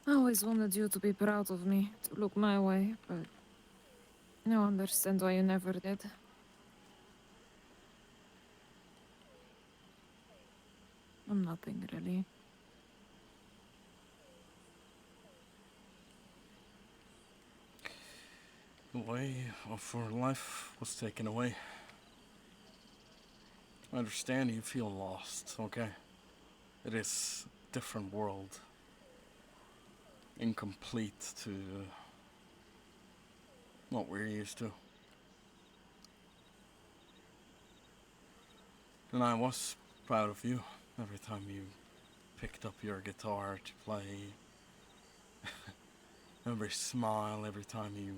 I always wanted you to be proud of me, to look my way, but I don't understand why you never did. I'm nothing, really. The way of her life was taken away. I understand you feel lost, okay? It is a different world. Incomplete to what we're used to. And I was proud of you every time you picked up your guitar to play. Every smile, every time you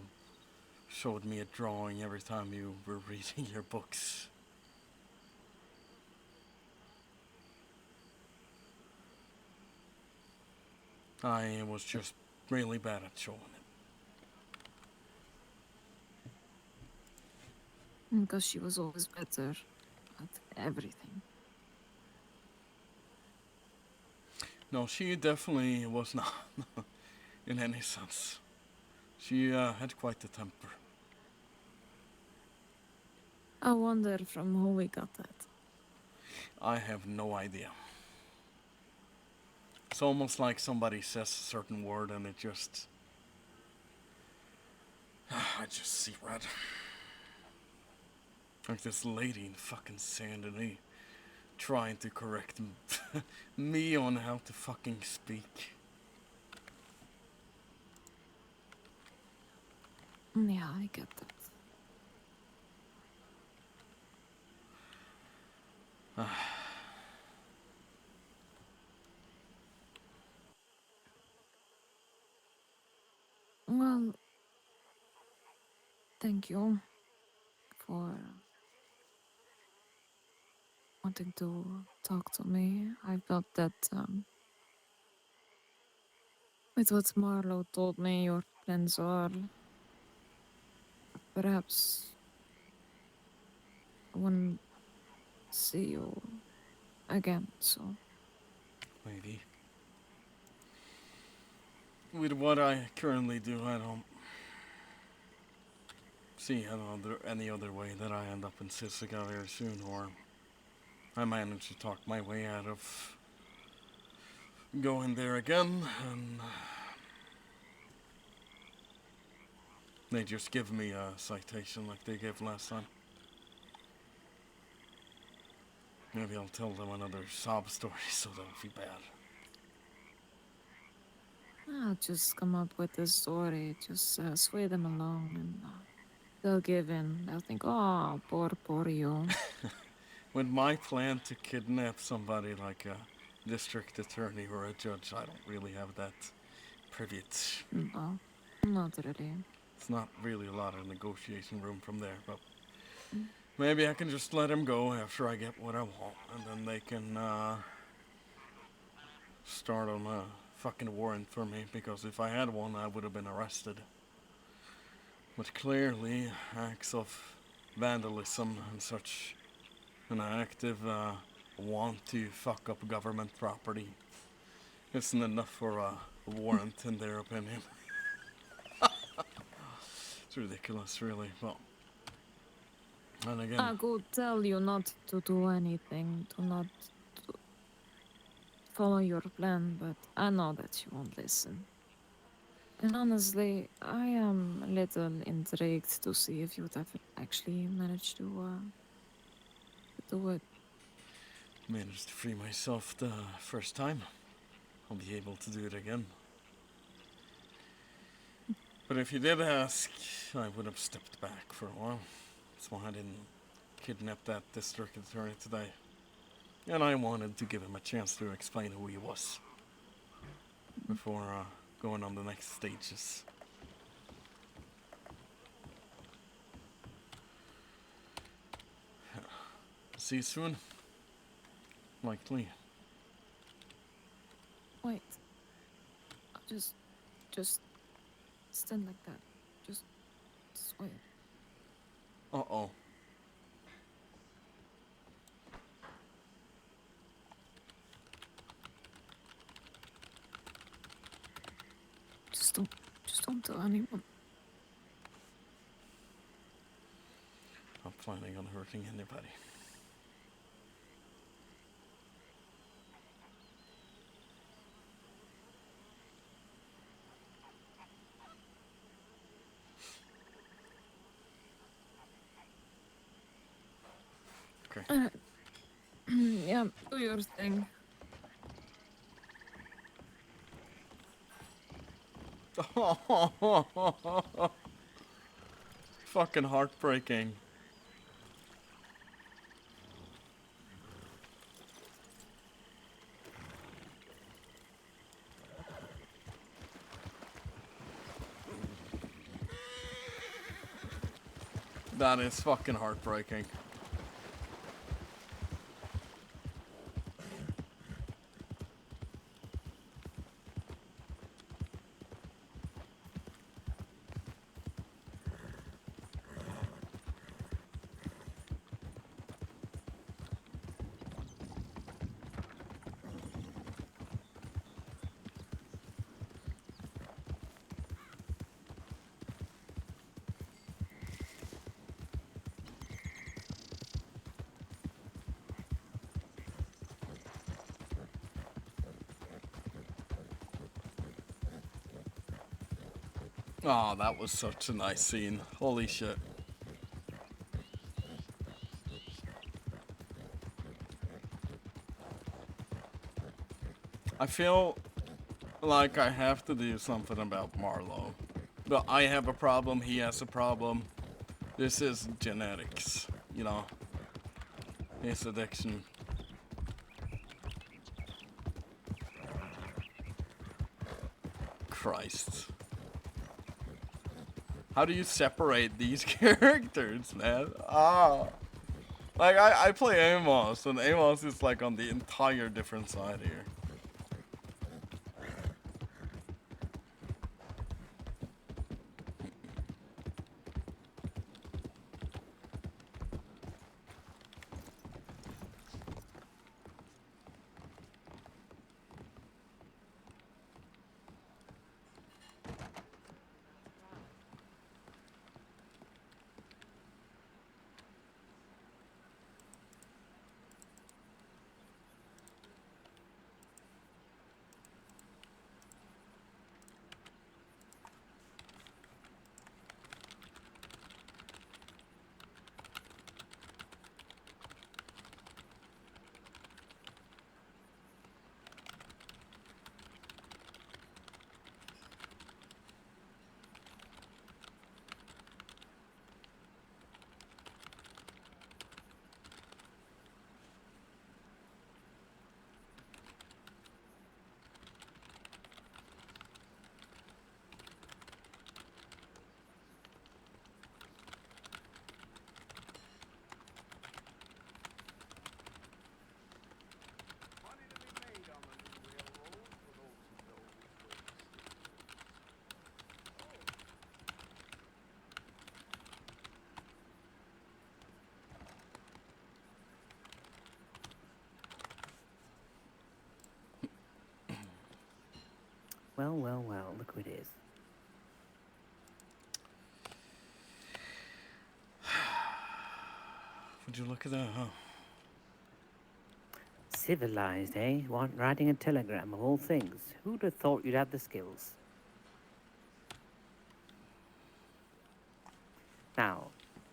showed me a drawing, every time you were reading your books. I was just really bad at showing it. Because she was always better at everything. No, she definitely was not, in any sense. She had quite the temper. I wonder from who we got that. I have no idea. It's almost like somebody says a certain word and it just I just see red. Like this lady in fucking Saint Denis trying to correct me on how to fucking speak. Yeah, I get that. Well, thank you for wanting to talk to me. I felt that with what Marlowe told me, your plans are perhaps I wouldn't see you again, so Maybe. With what I currently do, I don't see any other way that I end up in Sisika very soon, or I manage to talk my way out of going there again, and they just give me a citation like they gave last time. Maybe I'll tell them another sob story so they'll feel bad. I'll just come up with a story, just sway them along, and they'll give in. They'll think, oh, poor you. With my plan to kidnap somebody like a district attorney or a judge, I don't really have that privilege. No, not really. It's not really a lot of negotiation room from there, but Mm. maybe I can just let him go after I get what I want, and then they can start on a fucking warrant for me, because if I had one, I would have been arrested. But clearly, acts of vandalism and such, an active want to fuck up government property isn't enough for a warrant in their opinion. It's ridiculous, really. Well, and again, I could tell you not to do anything, to not to follow your plan, but I know that you won't listen. And honestly, I am a little intrigued to see if you'd ever actually manage to do it. managed to free myself the first time. I'll be able to do it again. But if you did ask, I would have stepped back for a while. That's why I didn't kidnap that district attorney today. And I wanted to give him a chance to explain who he was before going on the next stages. See you soon. Likely. Wait. Just stand like that. Just wait. Uh-oh. Just don't tell anyone. Not planning on hurting anybody. Okay. Yeah, do your thing. Fucking heartbreaking. That is fucking heartbreaking. Oh, that was such a nice scene. Holy shit. I feel like I have to do something about Marlowe. But I have a problem, he has a problem. This is genetics, you know. His addiction. Christ. How do you separate these characters, man? Ah. Like, I play Amos, and Amos is like on the entire different side here. Well, well, well, look who it is. Would you look at that, huh? Civilized, eh? Writing a telegram of all things. Who'd have thought you'd have the skills? Now,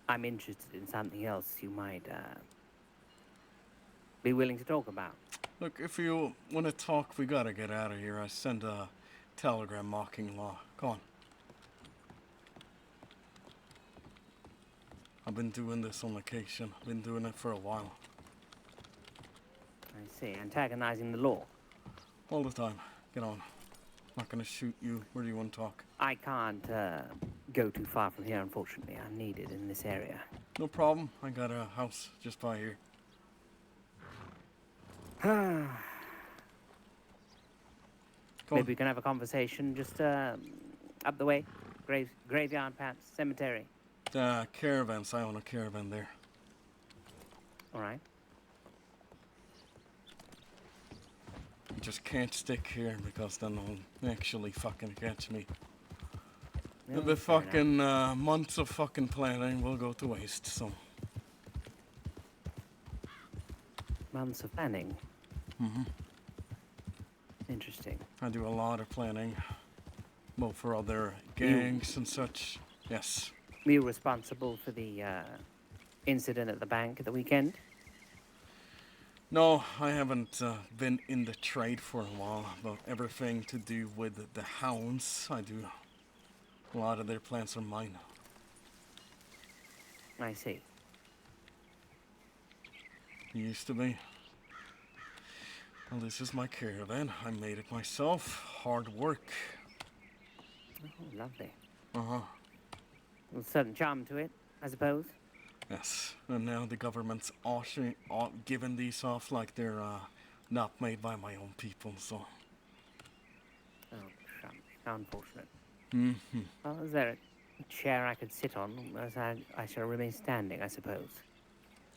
I'm interested in something else you might be willing to talk about. Look, if you want to talk, we gotta get out of here. I sent a telegram mocking law. Go on. I've been doing this on location. I've been doing it for a while. I see. Antagonizing the law. All the time. Get on. Not gonna shoot you. Where do you want to talk? I can't go too far from here, unfortunately. I'm needed in this area. No problem. I got a house just by here. Go Maybe on. we can have a conversation just up the way. Graveyard, perhaps. Cemetery. Caravans. I own a caravan there. All right. You just can't stick here because then they'll actually fucking catch me. No, The fair enough. fucking months of fucking planning will go to waste, so. Months of planning. Mm-hmm. Interesting. I do a lot of planning. Both for other gangs and such. Yes. Were you responsible for the incident at the bank at the weekend? No, I haven't been in the trade for a while, but everything to do with the hounds, I do. A lot of their plans are mine. I see. Used to be. Well, this is my caravan. I made it myself. Hard work. Oh, lovely. Uh-huh. A certain charm to it, I suppose. Yes. And now the government's giving these off like they're not made by my own people, so. Oh, crumbs. How unfortunate. Mm-hmm. Well, is there a chair I could sit on as I shall remain standing, I suppose?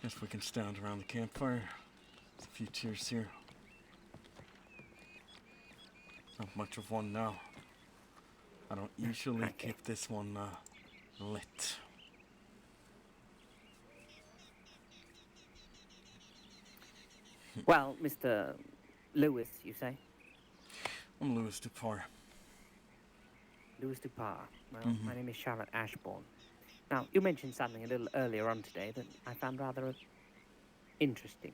Guess we can stand around the campfire. There's a few chairs here. Not much of one now. I don't usually Okay. keep this one lit. Well, Mr. Lewis, you say? I'm Louis Doupar. Louis Doupar. Well, Mhm. my name is Charlotte Ashbourne. Now, you mentioned something a little earlier on today that I found rather interesting.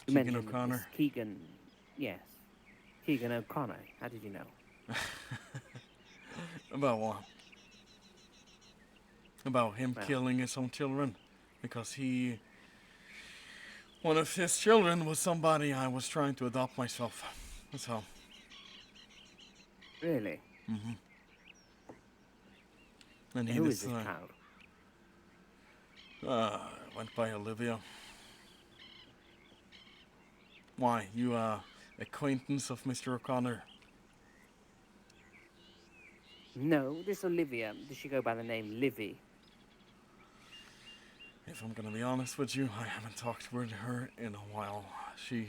You Keegan mentioned that this O'Connor. Keegan, yes, Keegan O'Connor. How did you know? About what? About him Well, killing his own children. Because one of his children was somebody I was trying to adopt myself. So, really? and he Who is this decided, child? went by Olivia. Why, you, acquaintance of Mr. O'Connor? No, this Olivia. Does she go by the name Livy? If I'm gonna be honest with you, I haven't talked with her in a while. She,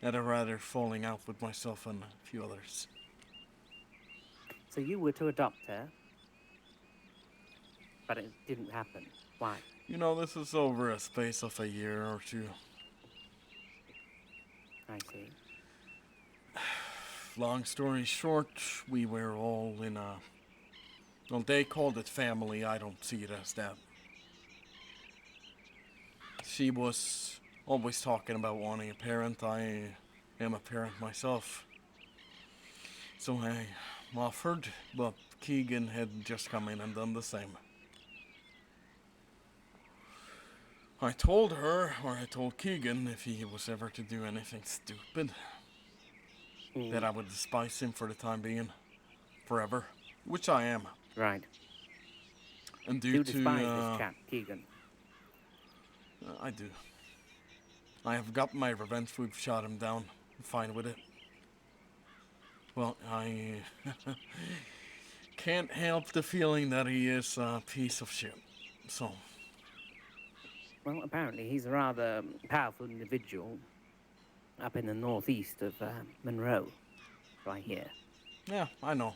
had a rather falling out with myself and a few others. So you were to adopt her, but it didn't happen. Why? You know, this is over a space of a year or two. I see. Long story short, we were all in a... Well, they called it family. I don't see it as that. She was always talking about wanting a parent. I am a parent myself. So I offered, but Keegan had just come in and done the same. I told her, or I told Keegan, if he was ever to do anything stupid, that I would despise him for the time being. Forever. Which I am. Right. And You due despise to... this chap, Keegan. I do. I have got my revenge. We've shot him down. I'm fine with it. Well, I can't help the feeling that he is a piece of shit. So, Well, apparently he's a rather powerful individual up in the northeast of Monroe, so I hear. yeah, I know.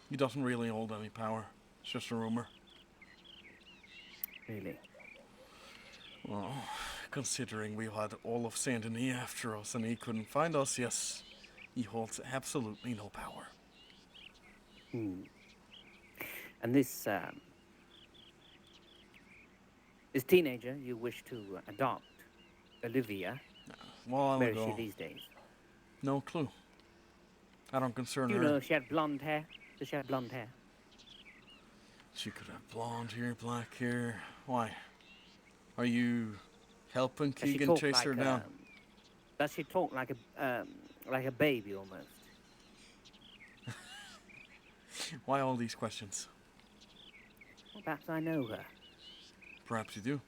He doesn't really hold any power. It's just a rumor. Really? Well, considering we had all of Saint Denis after us and he couldn't find us, yes, he holds absolutely no power. And this teenager you wish to adopt, Olivia, While where is she ago, these days? no clue. I don't concern Do you her. know if she had blonde hair? Does she have blonde hair? She could have blonde hair, black hair. Why? Are you helping Does she Keegan talk chase like her down? Does she talk like a baby almost? Why all these questions? Well, perhaps I know her, Perhaps you do.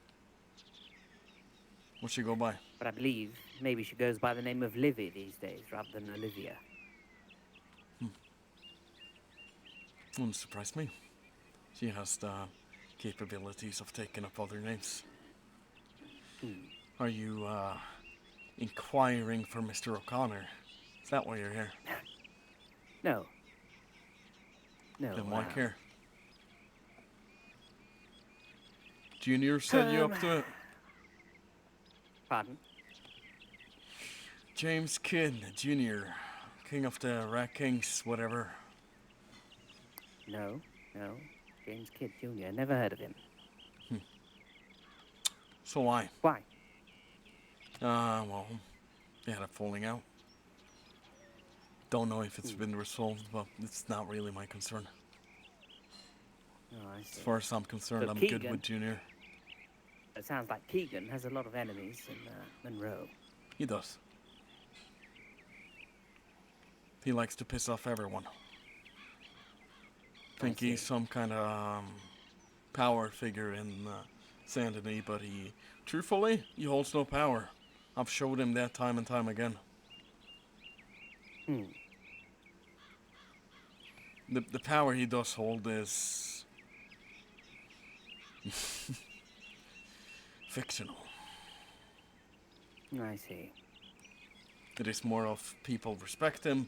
What's she go by? but I believe maybe she goes by the name of Livy these days rather than Olivia. Wouldn't surprise me. She has the capabilities of taking up other names. Are you, inquiring for Mr. O'Connor? Is that why you're here? No. No. Then why care? Junior set you up to it? Pardon? James Kidd, Jr., king of the Rat Kings, whatever. No. James Kidd Jr. Never heard of him. So why? Why? Well, they had a falling out. Don't know if it's been resolved, but it's not really my concern. Oh, I As see. far as I'm concerned, So I'm good Keegan- with Junior. It sounds like Keegan has a lot of enemies in Monroe. He does. He likes to piss off everyone. Think see. he's some kind of power figure in Saint Denis, but truthfully, he holds no power. I've showed him that time and time again. The power he does hold is fictional. I see. It is more of people respect him,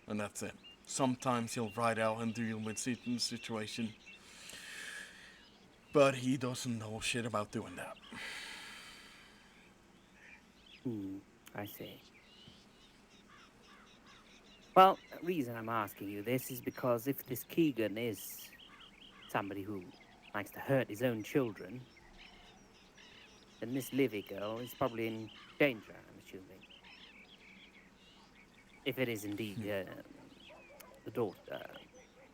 and that's it. Sometimes he'll ride out and deal with certain situation, but he doesn't know shit about doing that. I see. Well, the reason I'm asking you this is because if this Keegan is somebody who likes to hurt his own children, then this Livy girl is probably in danger, I'm assuming. If it is indeed the daughter,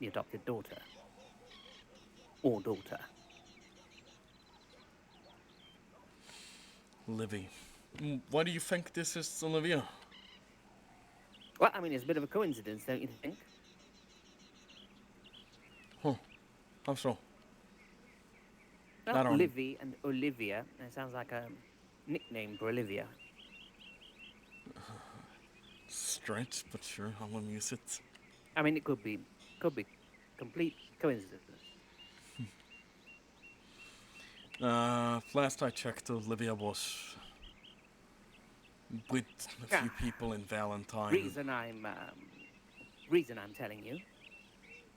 the adopted daughter. Or daughter. Livy. Why do you think this is Olivia? Well, I mean, it's a bit of a coincidence, don't you think? Huh. How so? I Well, don't- Livy and Olivia, it sounds like a nickname for Olivia. Stretch, but sure, I'll amuse it. I mean, it could be complete coincidence. Last I checked, Olivia was with a few people in Valentine. Reason I'm telling you,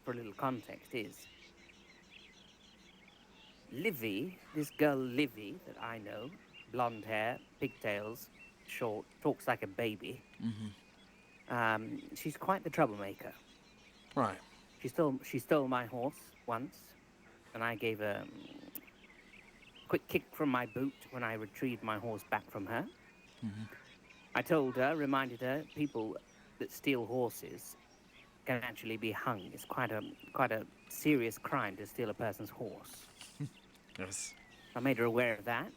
for a little context, is Livy, this girl Livy that I know, blonde hair, pigtails, short, talks like a baby. She's quite the troublemaker. Right. She stole my horse once, and I gave a quick kick from my boot when I retrieved my horse back from her. I told her, reminded her, people that steal horses can actually be hung. It's quite a serious crime to steal a person's horse. Yes. I made her aware of that.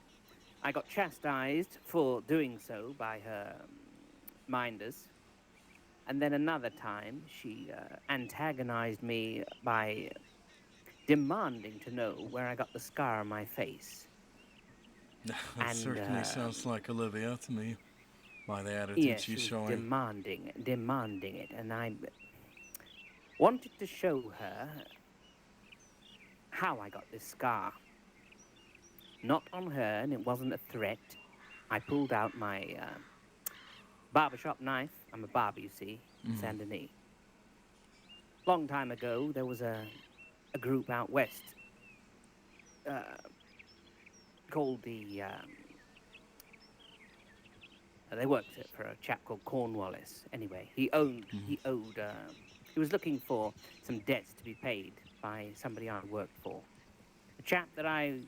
I got chastised for doing so by her minders. And then another time, she antagonized me by demanding to know where I got the scar on my face. That And, certainly sounds like Olivia to me, by the attitude Yes, she's she was showing. demanding it. And I wanted to show her how I got this scar. Not on her, and it wasn't a threat. I pulled out my barbershop knife. I'm a barber, you see, in Saint Denis. Long time ago, there was a group out west called the... they worked for a chap called Cornwallis. Anyway, he was looking for some debts to be paid by somebody I worked for. A chap that I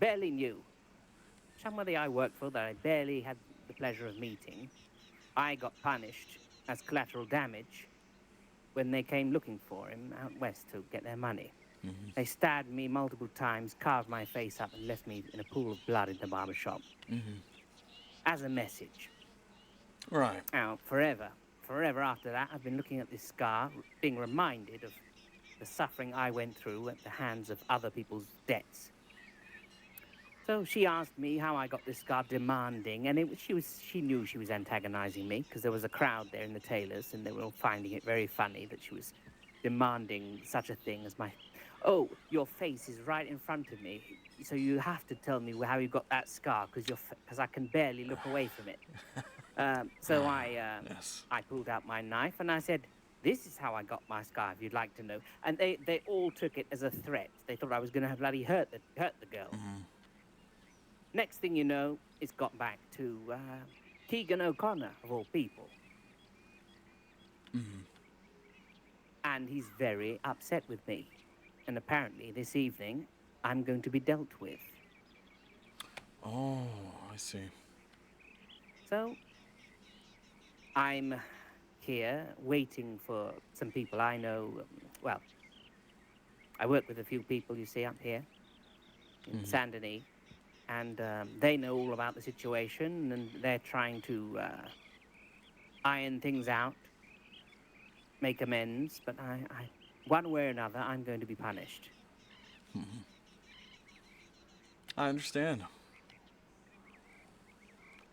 barely knew. Somebody I worked for that I barely had the pleasure of meeting. I got punished as collateral damage when they came looking for him out west to get their money. They stabbed me multiple times, carved my face up, and left me in a pool of blood in the barber shop. As a message. Right. Now, forever after that, I've been looking at this scar, being reminded of the suffering I went through at the hands of other people's debts. So she asked me how I got this scar, demanding, and she knew she was antagonizing me because there was a crowd there in the tailors, and they were all finding it very funny that she was demanding such a thing as my... Oh, your face is right in front of me, so you have to tell me how you got that scar because I can barely look away from it. So Yes. I pulled out my knife and I said, this is how I got my scar, if you'd like to know. And they all took it as a threat. They thought I was going to bloody hurt the girl. Next thing you know, it's got back to Keegan O'Connor, of all people. And he's very upset with me. And apparently this evening, I'm going to be dealt with. Oh, I see. So, I'm here waiting for some people I know. Well, I work with a few people, you see, up here in Saint Denis. And they know all about the situation, and they're trying to iron things out, make amends. But I one way or another, I'm going to be punished. I understand.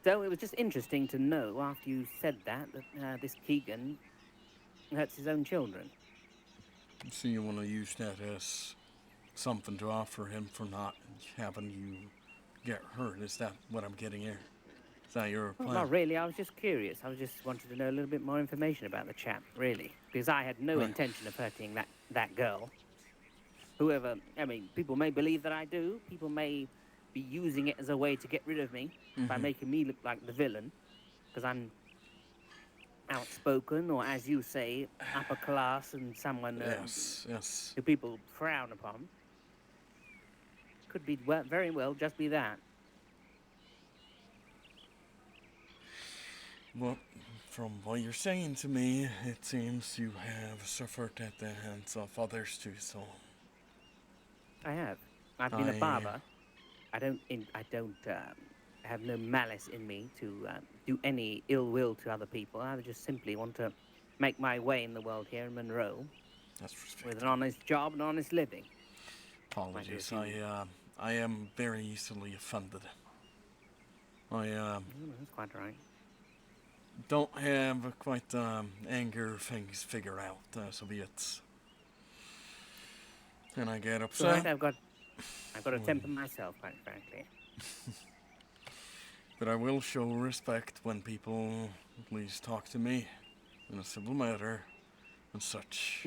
So it was just interesting to know, after you said that this Keegan hurts his own children. So you want to use that as something to offer him for not having you get hurt? Is that what I'm getting here? Is that your Well, plan? not really. I was just curious. I just wanted to know a little bit more information about the chap, really. Because I had no Right. intention of hurting that girl. Whoever, I mean, people may believe that I do. People may be using it as a way to get rid of me by making me look like the villain. Because I'm outspoken, or as you say, upper class, and someone Yes. who people frown upon. Could be very well just be that. Well, from what you're saying to me, it seems you have suffered at the hands of others too, so... I have. I've been a barber. I don't have no malice in me to do any ill will to other people. I just simply want to make my way in the world here in Monroe That's with respectable. an honest job and honest living. Apologies, I am very easily offended. That's quite right. Don't have quite anger things figured out, so be it. And I get It's all right. upset, I've got a temper myself, quite frankly. but I will show respect when people at least talk to me in a civil matter and such.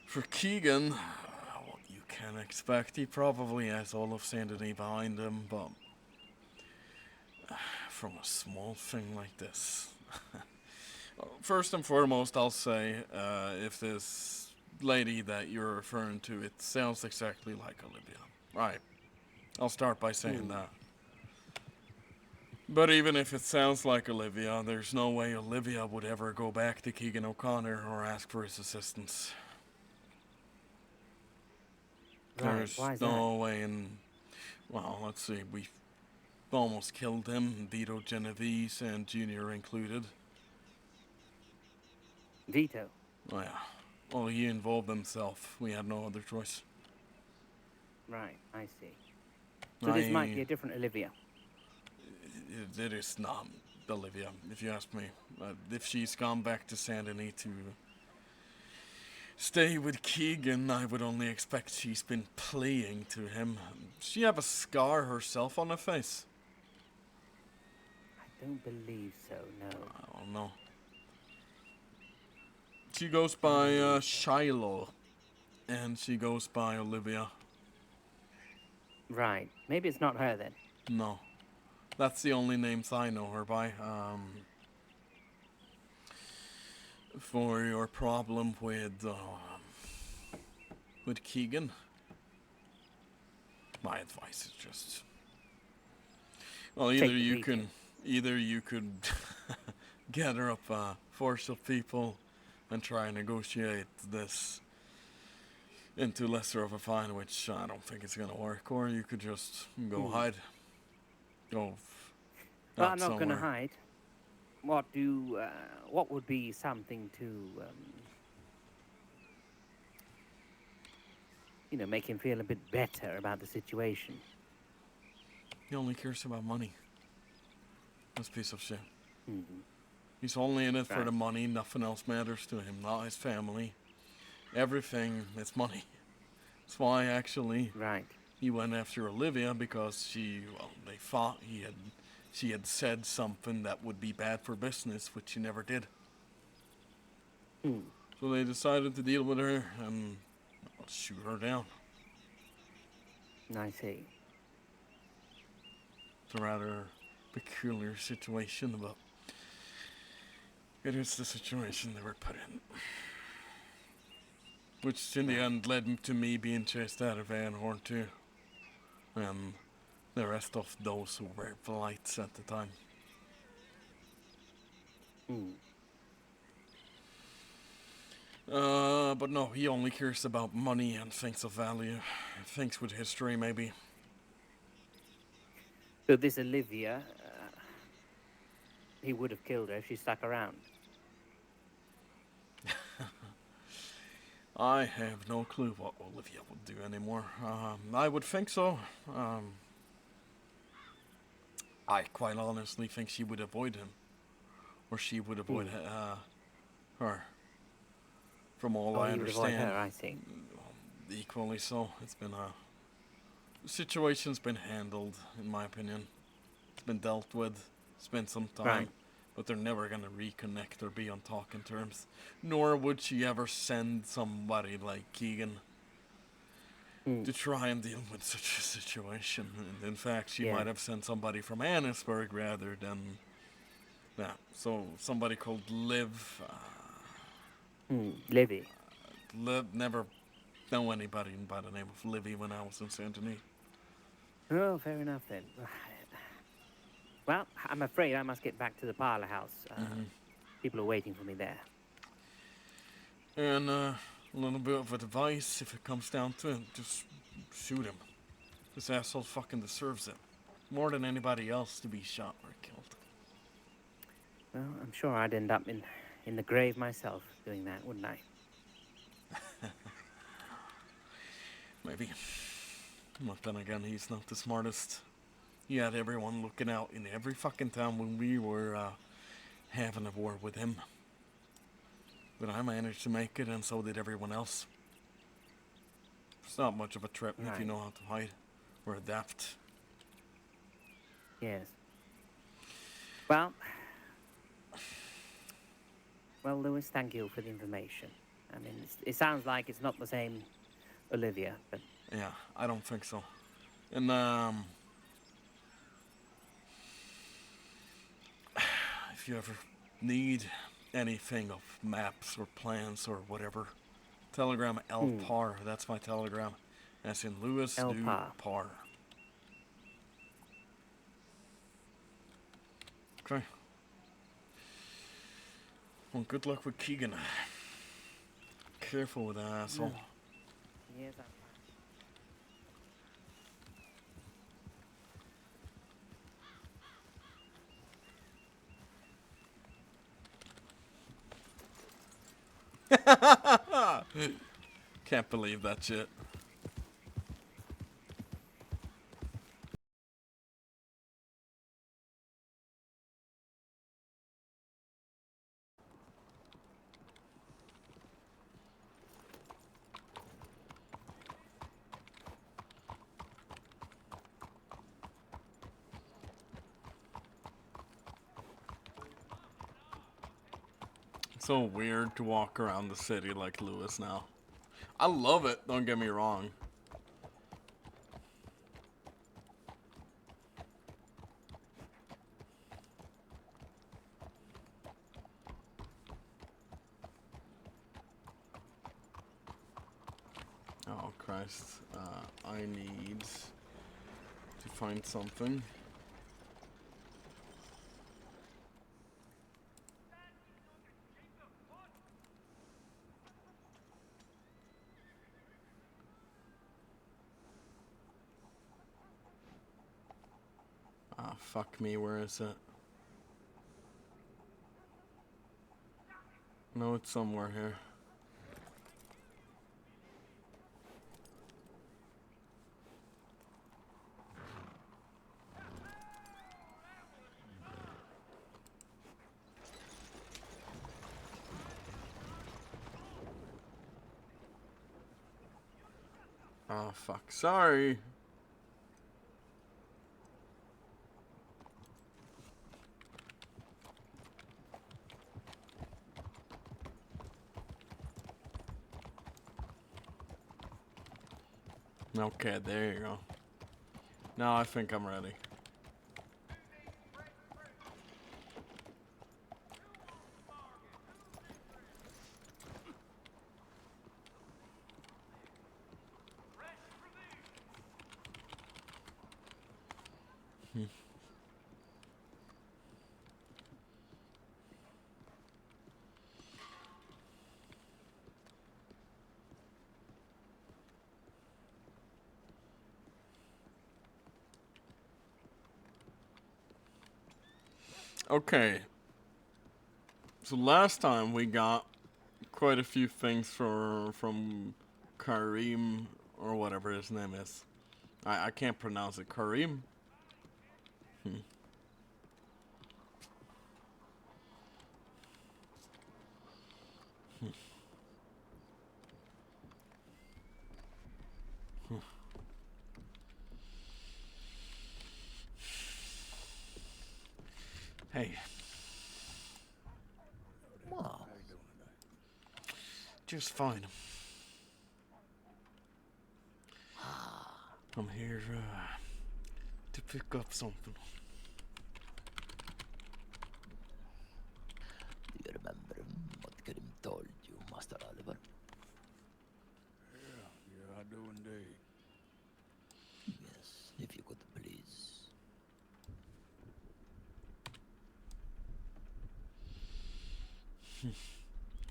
For Keegan, what you can expect, he probably has all of Saint Denis behind him, but from a small thing like this. First and foremost, I'll say, if this lady that you're referring to, it sounds exactly like Olivia. Right. I'll start by saying that. But even if it sounds like Olivia, there's no way Olivia would ever go back to Keegan O'Connor or ask for his assistance. Right. There's Why is no way in... Well, let's see, we almost killed him, Vito Genovese and Junior included. Vito. Oh yeah. Well, he involved himself. We had no other choice. Right, I see. So this might be a different Olivia. It is not Olivia, if you ask me. If she's gone back to Saint Denis to stay with Keegan, I would only expect she's been playing to him. She have a scar herself on her face? I don't believe so, no. I don't know. She goes by Shiloh, and she goes by Olivia. Right. Maybe it's not her then. No. That's the only names I know her by. For your problem with Keegan, my advice is just... Well, either you could gather up a force of people and try and negotiate this into lesser of a fine, which I don't think it's gonna work, or you could just go hide. Go Well, out I'm not going to somewhere. hide. What would be something to, make him feel a bit better about the situation? He only cares about money. This piece of shit. Mm-hmm. He's only in it for Right. the money. Nothing else matters to him. Not his family. Everything is money. That's why actually Right. he went after Olivia, because they thought she had said something that would be bad for business, which she never did. So they decided to deal with her and shoot her down. I see. It's a rather peculiar situation, but it is the situation they were put in. Which in the end led to me being chased out of Van Horn too. And the rest of those who were lights at the time. But no, he only cares about money and things of value. Things with history, maybe. So this Olivia, he would have killed her if she stuck around. I have no clue what Olivia would do anymore. I would think so. I quite honestly think she would avoid him. Or she would avoid her. From all I he would avoid understand. her, I see. Equally so. It's been the situation's been handled, in my opinion. It's been dealt with. Spent some time. Right. But they're never gonna reconnect or be on talking terms. Nor would she ever send somebody like Keegan to try and deal with such a situation. And in fact, she might have sent somebody from Annisburg rather than Yeah, so somebody called Liv. Livy. Liv never know anybody by the name of Livy when I was in Saint Denis. Oh, fair enough then. Well, I'm afraid I must get back to the parlor house. People are waiting for me there. And a little bit of advice, if it comes down to it, just shoot him. This asshole fucking deserves it. More than anybody else to be shot or killed. Well, I'm sure I'd end up in the grave myself doing that, wouldn't I? Maybe. But then again, he's not the smartest. He had everyone looking out in every fucking town when we were having a war with him. But I managed to make it, and so did everyone else. It's not much of a trip if you know how to hide or adapt. Yes. Well, Lewis, thank you for the information. I mean, it sounds like it's not the same Olivia, but... Yeah, I don't think so. And, if you ever need anything of maps or plans or whatever, telegram Doupar. That's my telegram. As in Lewis Doupar. Okay. Well, good luck with Keegan. Careful with that asshole. Yes, I'm Can't believe that shit. It's so weird to walk around the city like Lewis now. I love it, don't get me wrong. Oh Christ, I need to find something. Ah, fuck me, where is it? No, it's somewhere here. Oh fuck, sorry. Okay, there you go. Now I think I'm ready. Okay. So last time we got quite a few things from Karim or whatever his name is. I can't pronounce it. Karim? Hey. Wow. Just fine. I'm here to pick up something.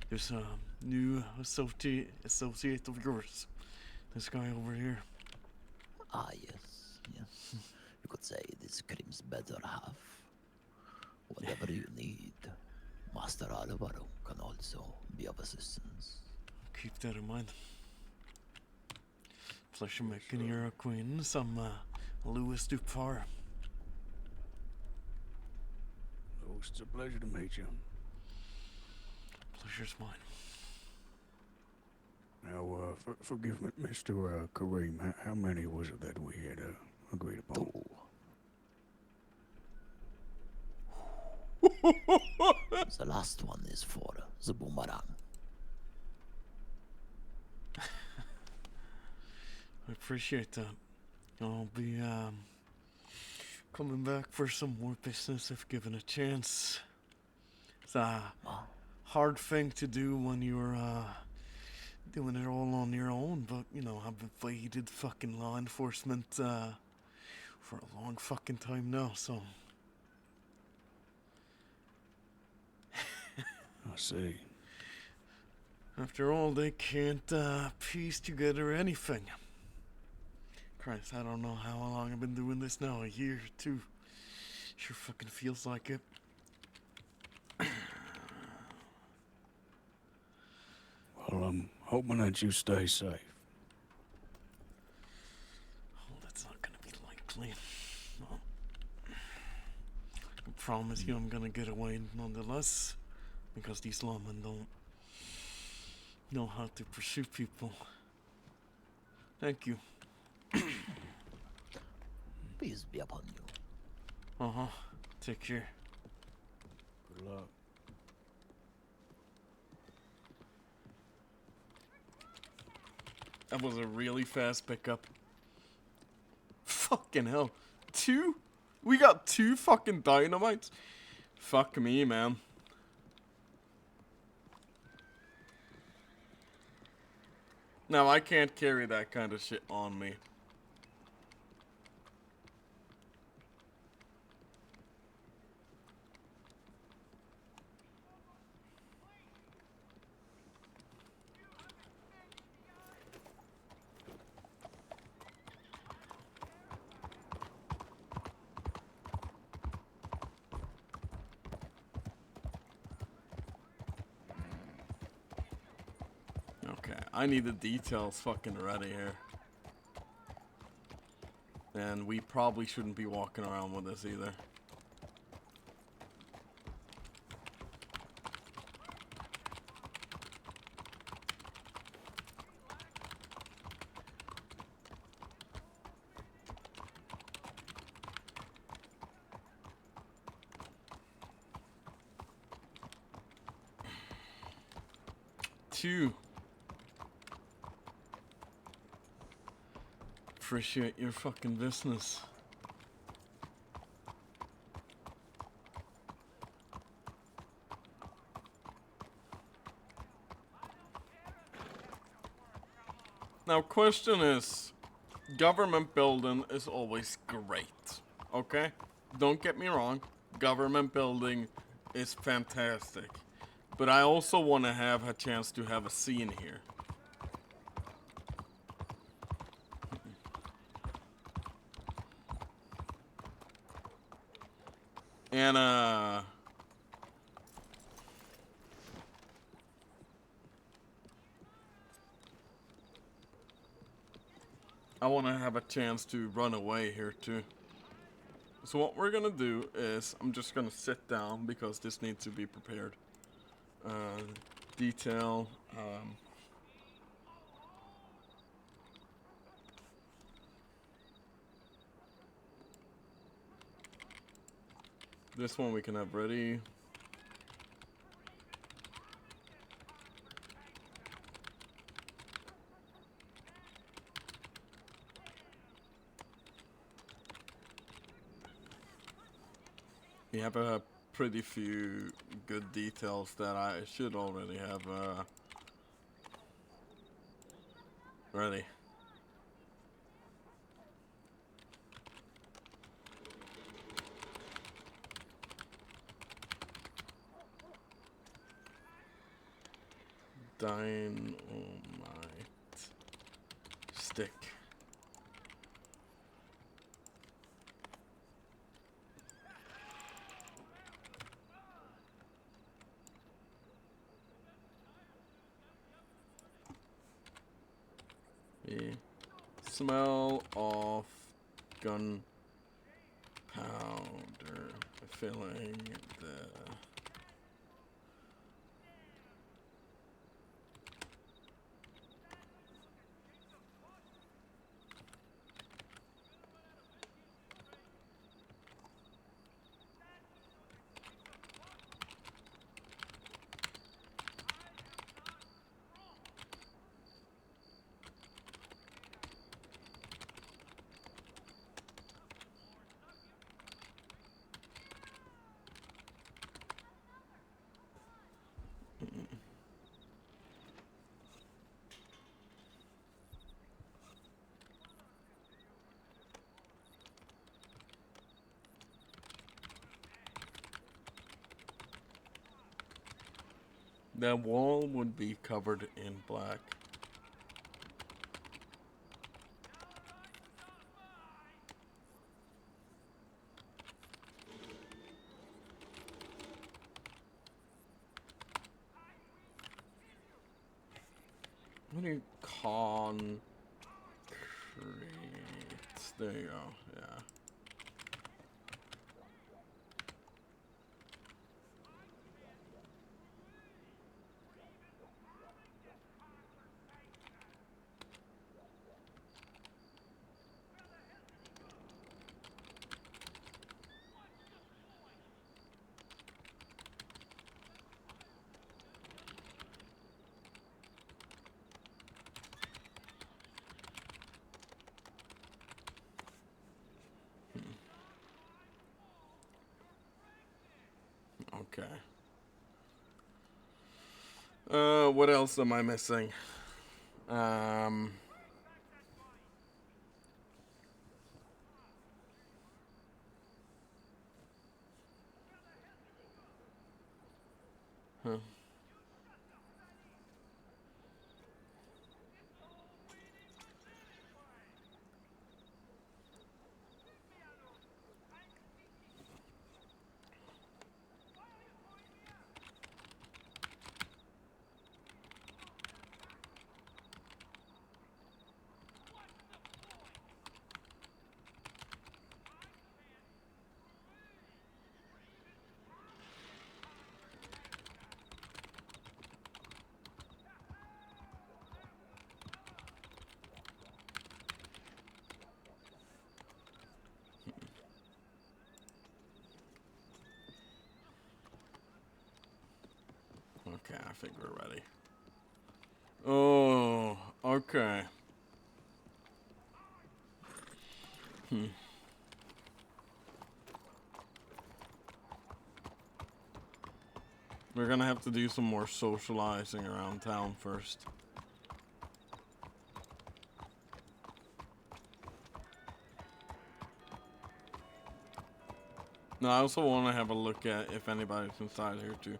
There's a new associate of yours. This guy over here. Ah, yes, yes. You could say this Krim's better half. Whatever you need, Master Alvaro can also be of assistance. Keep that in mind. Pleasure making your acquaintance. I'm Louis Doupar. Oh, it's a pleasure to meet you. Pleasure's mine. Now, forgive me, Mr. Kareem. How many was it that we had agreed upon? The last one is for the boomerang. I appreciate that. I'll be coming back for some more business if given a chance. It's a hard thing to do when you're doing it all on your own, but you know, I've evaded fucking law enforcement for a long fucking time now, so. I see. After all, they can't piece together anything. Christ, I don't know how long I've been doing this now, a year, 2. Sure fucking feels like it. Well, I'm hoping that you stay safe. Oh, that's not gonna be likely. Well, I promise you I'm gonna get away nonetheless, because these lawmen don't know how to pursue people. Thank you. Peace be upon you. Uh-huh. Take care. Good luck. That was a really fast pickup. Fucking hell. 2? We got 2 fucking dynamites? Fuck me, man. Now, I can't carry that kind of shit on me. Okay, I need the details fucking ready here. And we probably shouldn't be walking around with this either. Two. Appreciate your fucking business. Now, question is, government building is always great, okay? Don't get me wrong, government building is fantastic. But I also want to have a chance to have a scene here. And, I want to have a chance to run away here too. So what we're gonna do is, I'm just gonna sit down because this needs to be prepared. Detail, this one we can have ready. We have a pretty few good details that I should already have ready. Dynamite stick. The smell of gunpowder filling the the wall would be covered in black. What do you concrete? There you go. Yeah. Okay. What else am I missing? Huh. Okay, I think we're ready. Oh, okay. We're gonna have to do some more socializing around town first. No, I also want to have a look at if anybody's inside here too.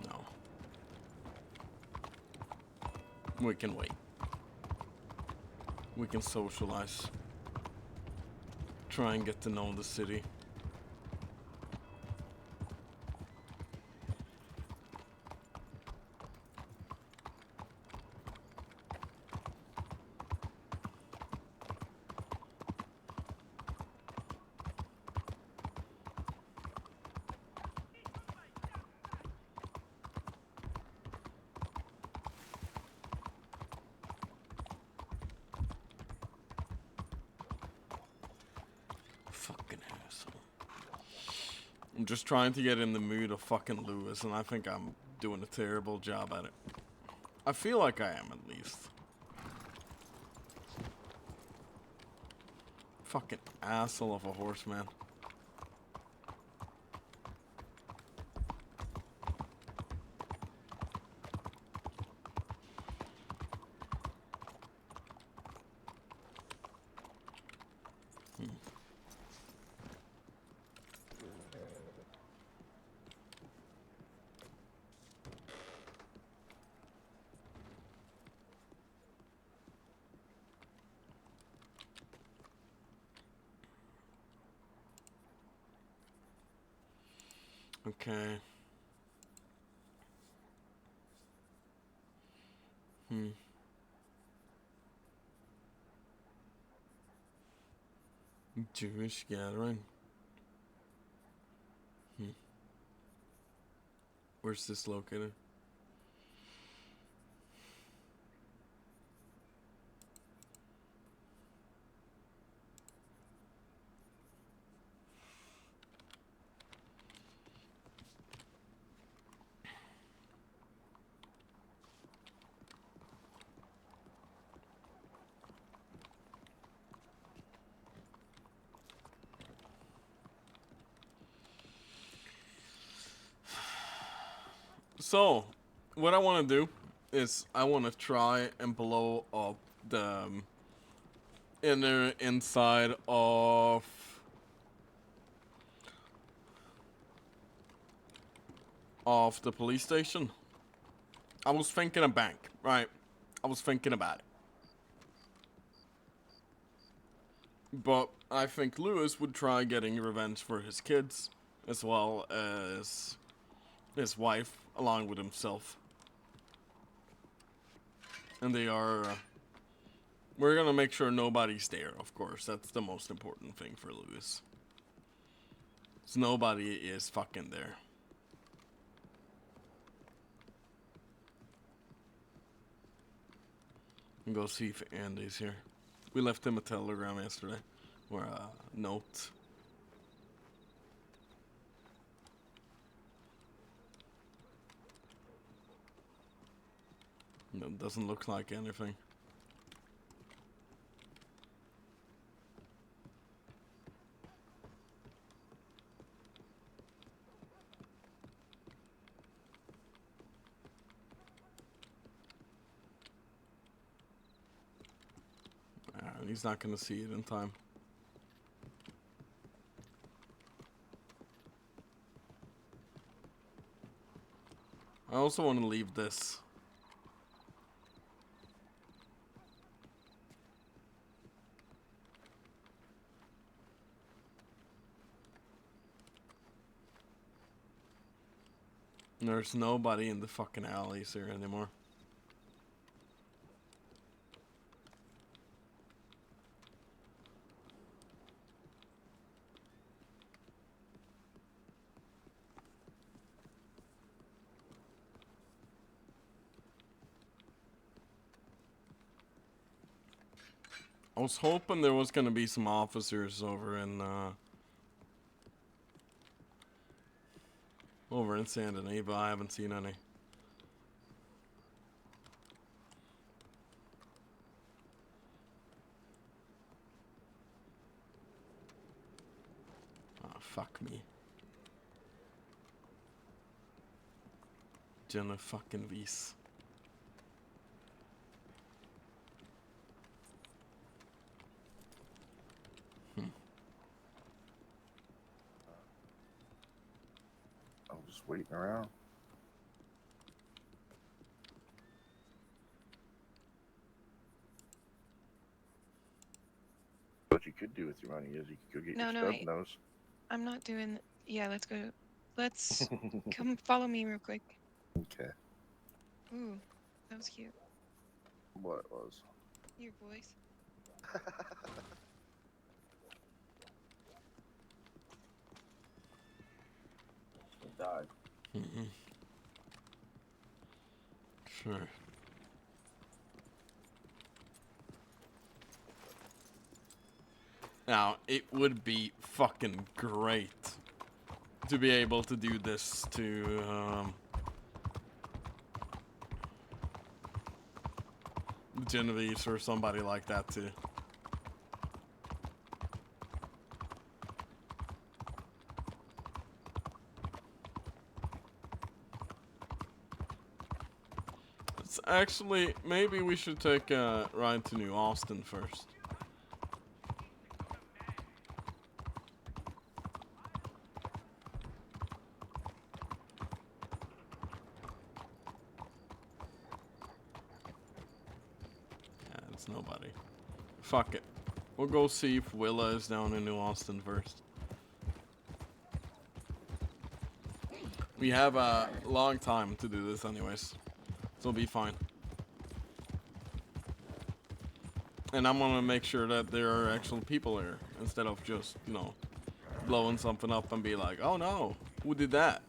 No. We can wait. We can socialize. Try and get to know the city. Fucking asshole. I'm just trying to get in the mood of fucking Lewis, and I think I'm doing a terrible job at it. I feel like I am, at least. Fucking asshole of a horseman. Okay. Hmm. Jewish gathering. Hmm. Where's this located? So, what I want to do is I want to try and blow up the inner inside of the police station. I was thinking a bank, right? I was thinking about it. But I think Lewis would try getting revenge for his kids, as well as his wife, along with himself. And they are... we're gonna make sure nobody's there, of course. That's the most important thing for Lewis. So nobody is fucking there. And go see if Andy's here. We left him a telegram yesterday. Or a note. No, doesn't look like anything. He's not gonna see it in time. I also want to leave this. There's nobody in the fucking alleys here anymore. I was hoping there was gonna be some officers over in Saint Denis, but I haven't seen any. Oh, fuck me. Jenna fucking vis. I'm just waiting around. What you could do with your money is you could go get your stub nose. I'm not doing. Yeah, let's go. Let's come follow me real quick. Okay. Ooh, that was cute. What it was? Your voice. It died. Sure. Now, it would be fucking great to be able to do this to, Genevieve or somebody like that too. It's actually, maybe we should take a ride to New Austin first. Nobody. Fuck it. We'll go see if Willa is down in New Austin first. We have a long time to do this anyways. So it'll be fine. And I'm gonna make sure that there are actual people here instead of just, you know, blowing something up and be like, oh no, who did that?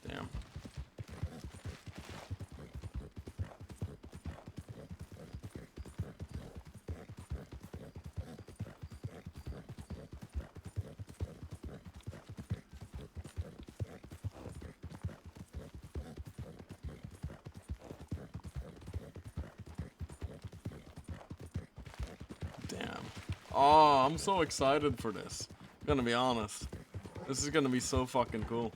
Damn. Damn. Oh, I'm so excited for this. I'm gonna be honest. This is gonna be so fucking cool.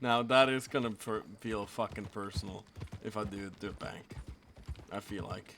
Now that is gonna feel fucking personal if I do it to a bank. I feel like.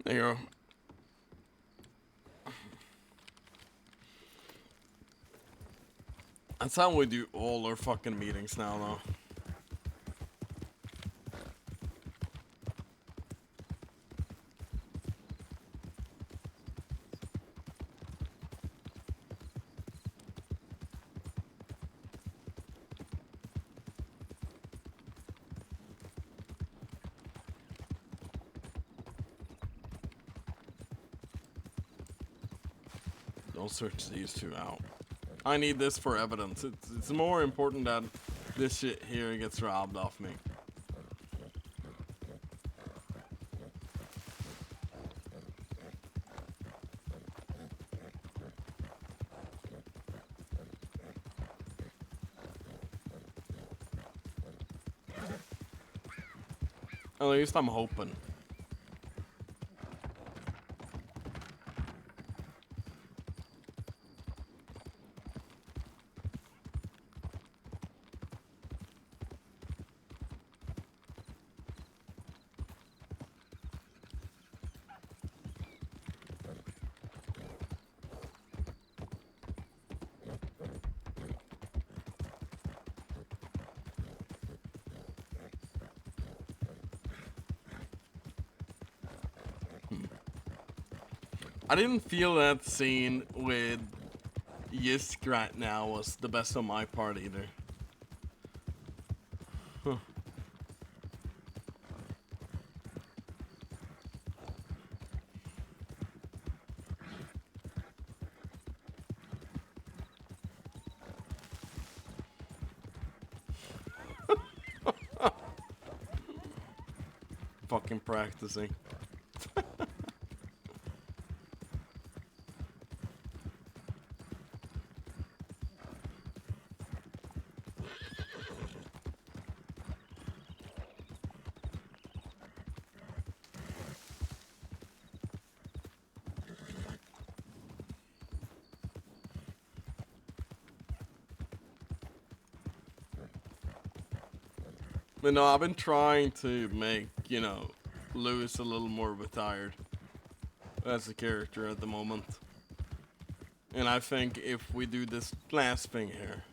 There you go. That's how we do all our fucking meetings now, though. Don't search these two out. I need this for evidence. It's more important that this shit here gets robbed off me. At least I'm hoping. I didn't feel that scene with Yisk right now was the best of my part either. Huh. fucking practicing. But no, I've been trying to make, you know, Lewis a little more retired as a character at the moment. And I think if we do this last thing here,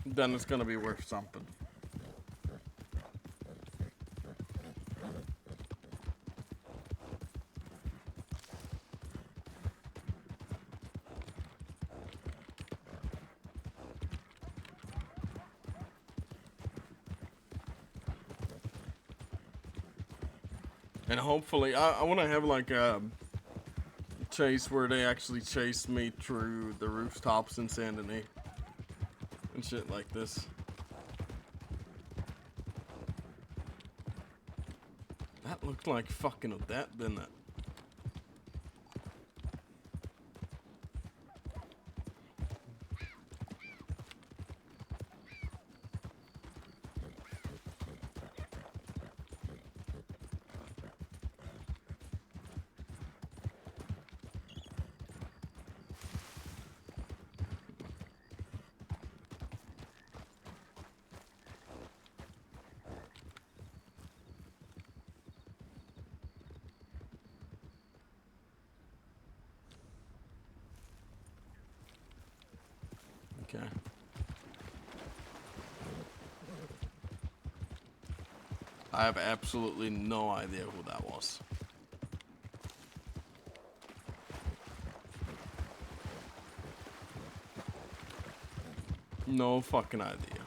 then it's gonna be worth something. And hopefully, I want to have like a chase where they actually chase me through the rooftops in Saint Denis and shit like this. That looked like fucking Odette, didn't it? Okay. I have absolutely no idea who that was. No fucking idea.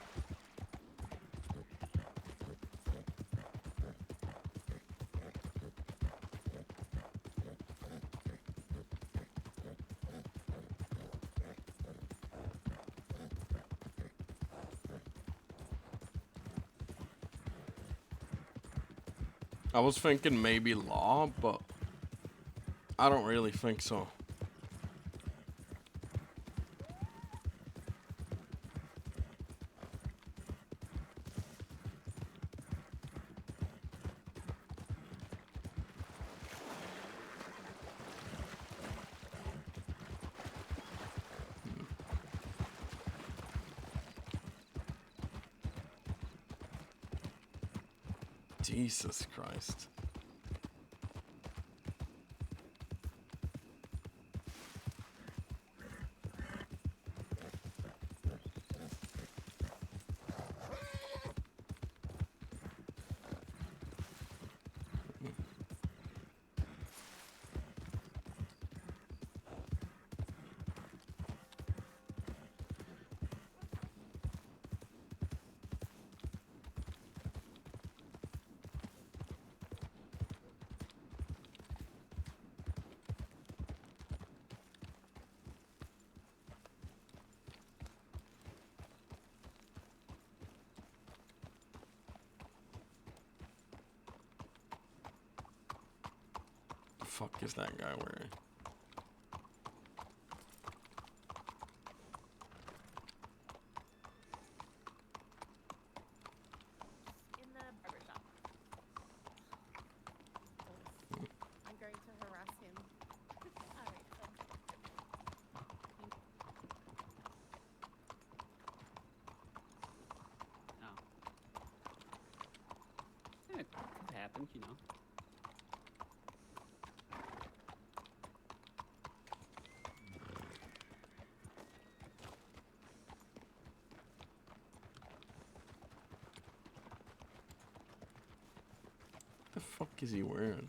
I was thinking maybe Law, but I don't really think so. Jesus Christ. The fuck is that guy wearing? In the barbershop. I'm going to harass him. Alright, Oh. Yeah, it happens, you know. The fuck is he wearing?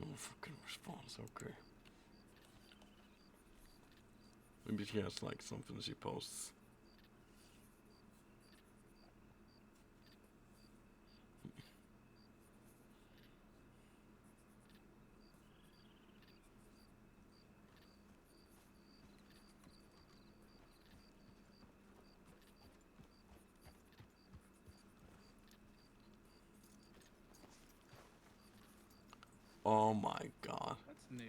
Oh, fucking response, okay. Maybe she has like something she posts. Oh my god. That's new.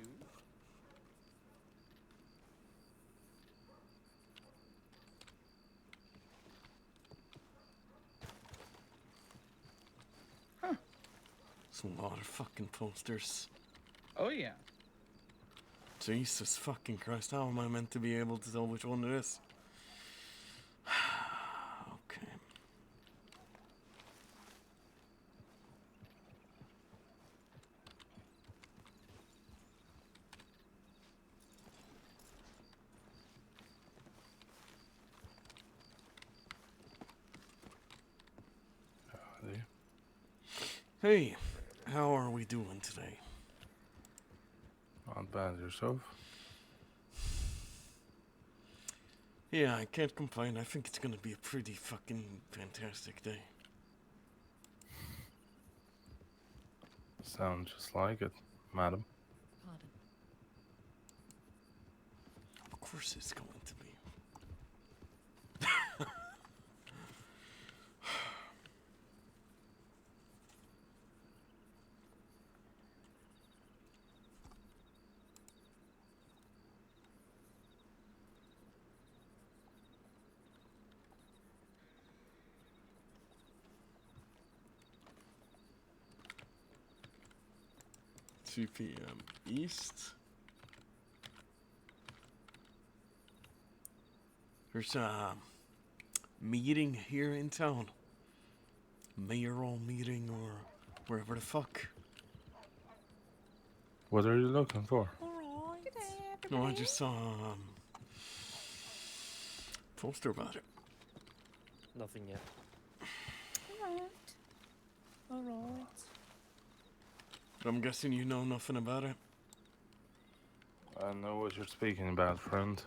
Huh. It's a lot of fucking posters. Oh yeah. Jesus fucking Christ, how am I meant to be able to tell which one it is? Okay. Hey, how are we doing today? Not bad yourself. Yeah, I can't complain. I think it's gonna be a pretty fucking fantastic day. Sounds just like it, madam. Pardon. Of course it's going to be. Two p.m. East. There's a meeting here in town. Mayoral meeting or wherever the fuck. What are you looking for? No, I just saw poster about it. Nothing yet. Alright. I'm guessing you know nothing about it. I know what you're speaking about, friend.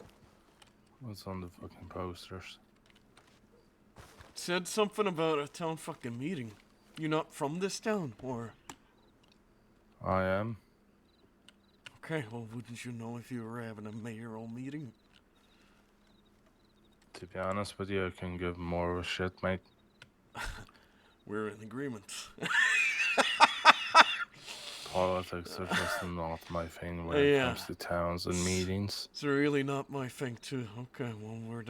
What's on the fucking posters? It said something about a town fucking meeting. You not from this town, or? I am. Okay, well, wouldn't you know if you were having a mayoral meeting? To be honest with you, I can give more of a shit, mate. We're in agreement. Politics are just not my thing when it comes to towns and meetings. It's really not my thing, too. Okay, well, we're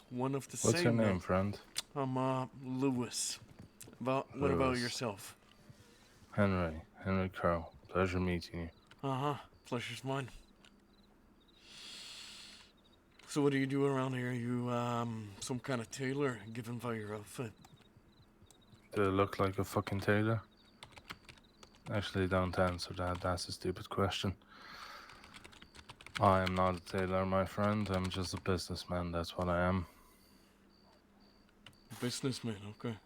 one of the What's same. your name, friend? I'm Lewis. What about Lewis. yourself? Henry Crow. Pleasure meeting you. Pleasure's mine. So what do you do around here? You some kind of tailor, given by your outfit? Do I look like a fucking tailor? Actually, don't answer that. That's a stupid question. I am not a tailor, my friend. I'm just a businessman. That's what I am. Businessman, okay.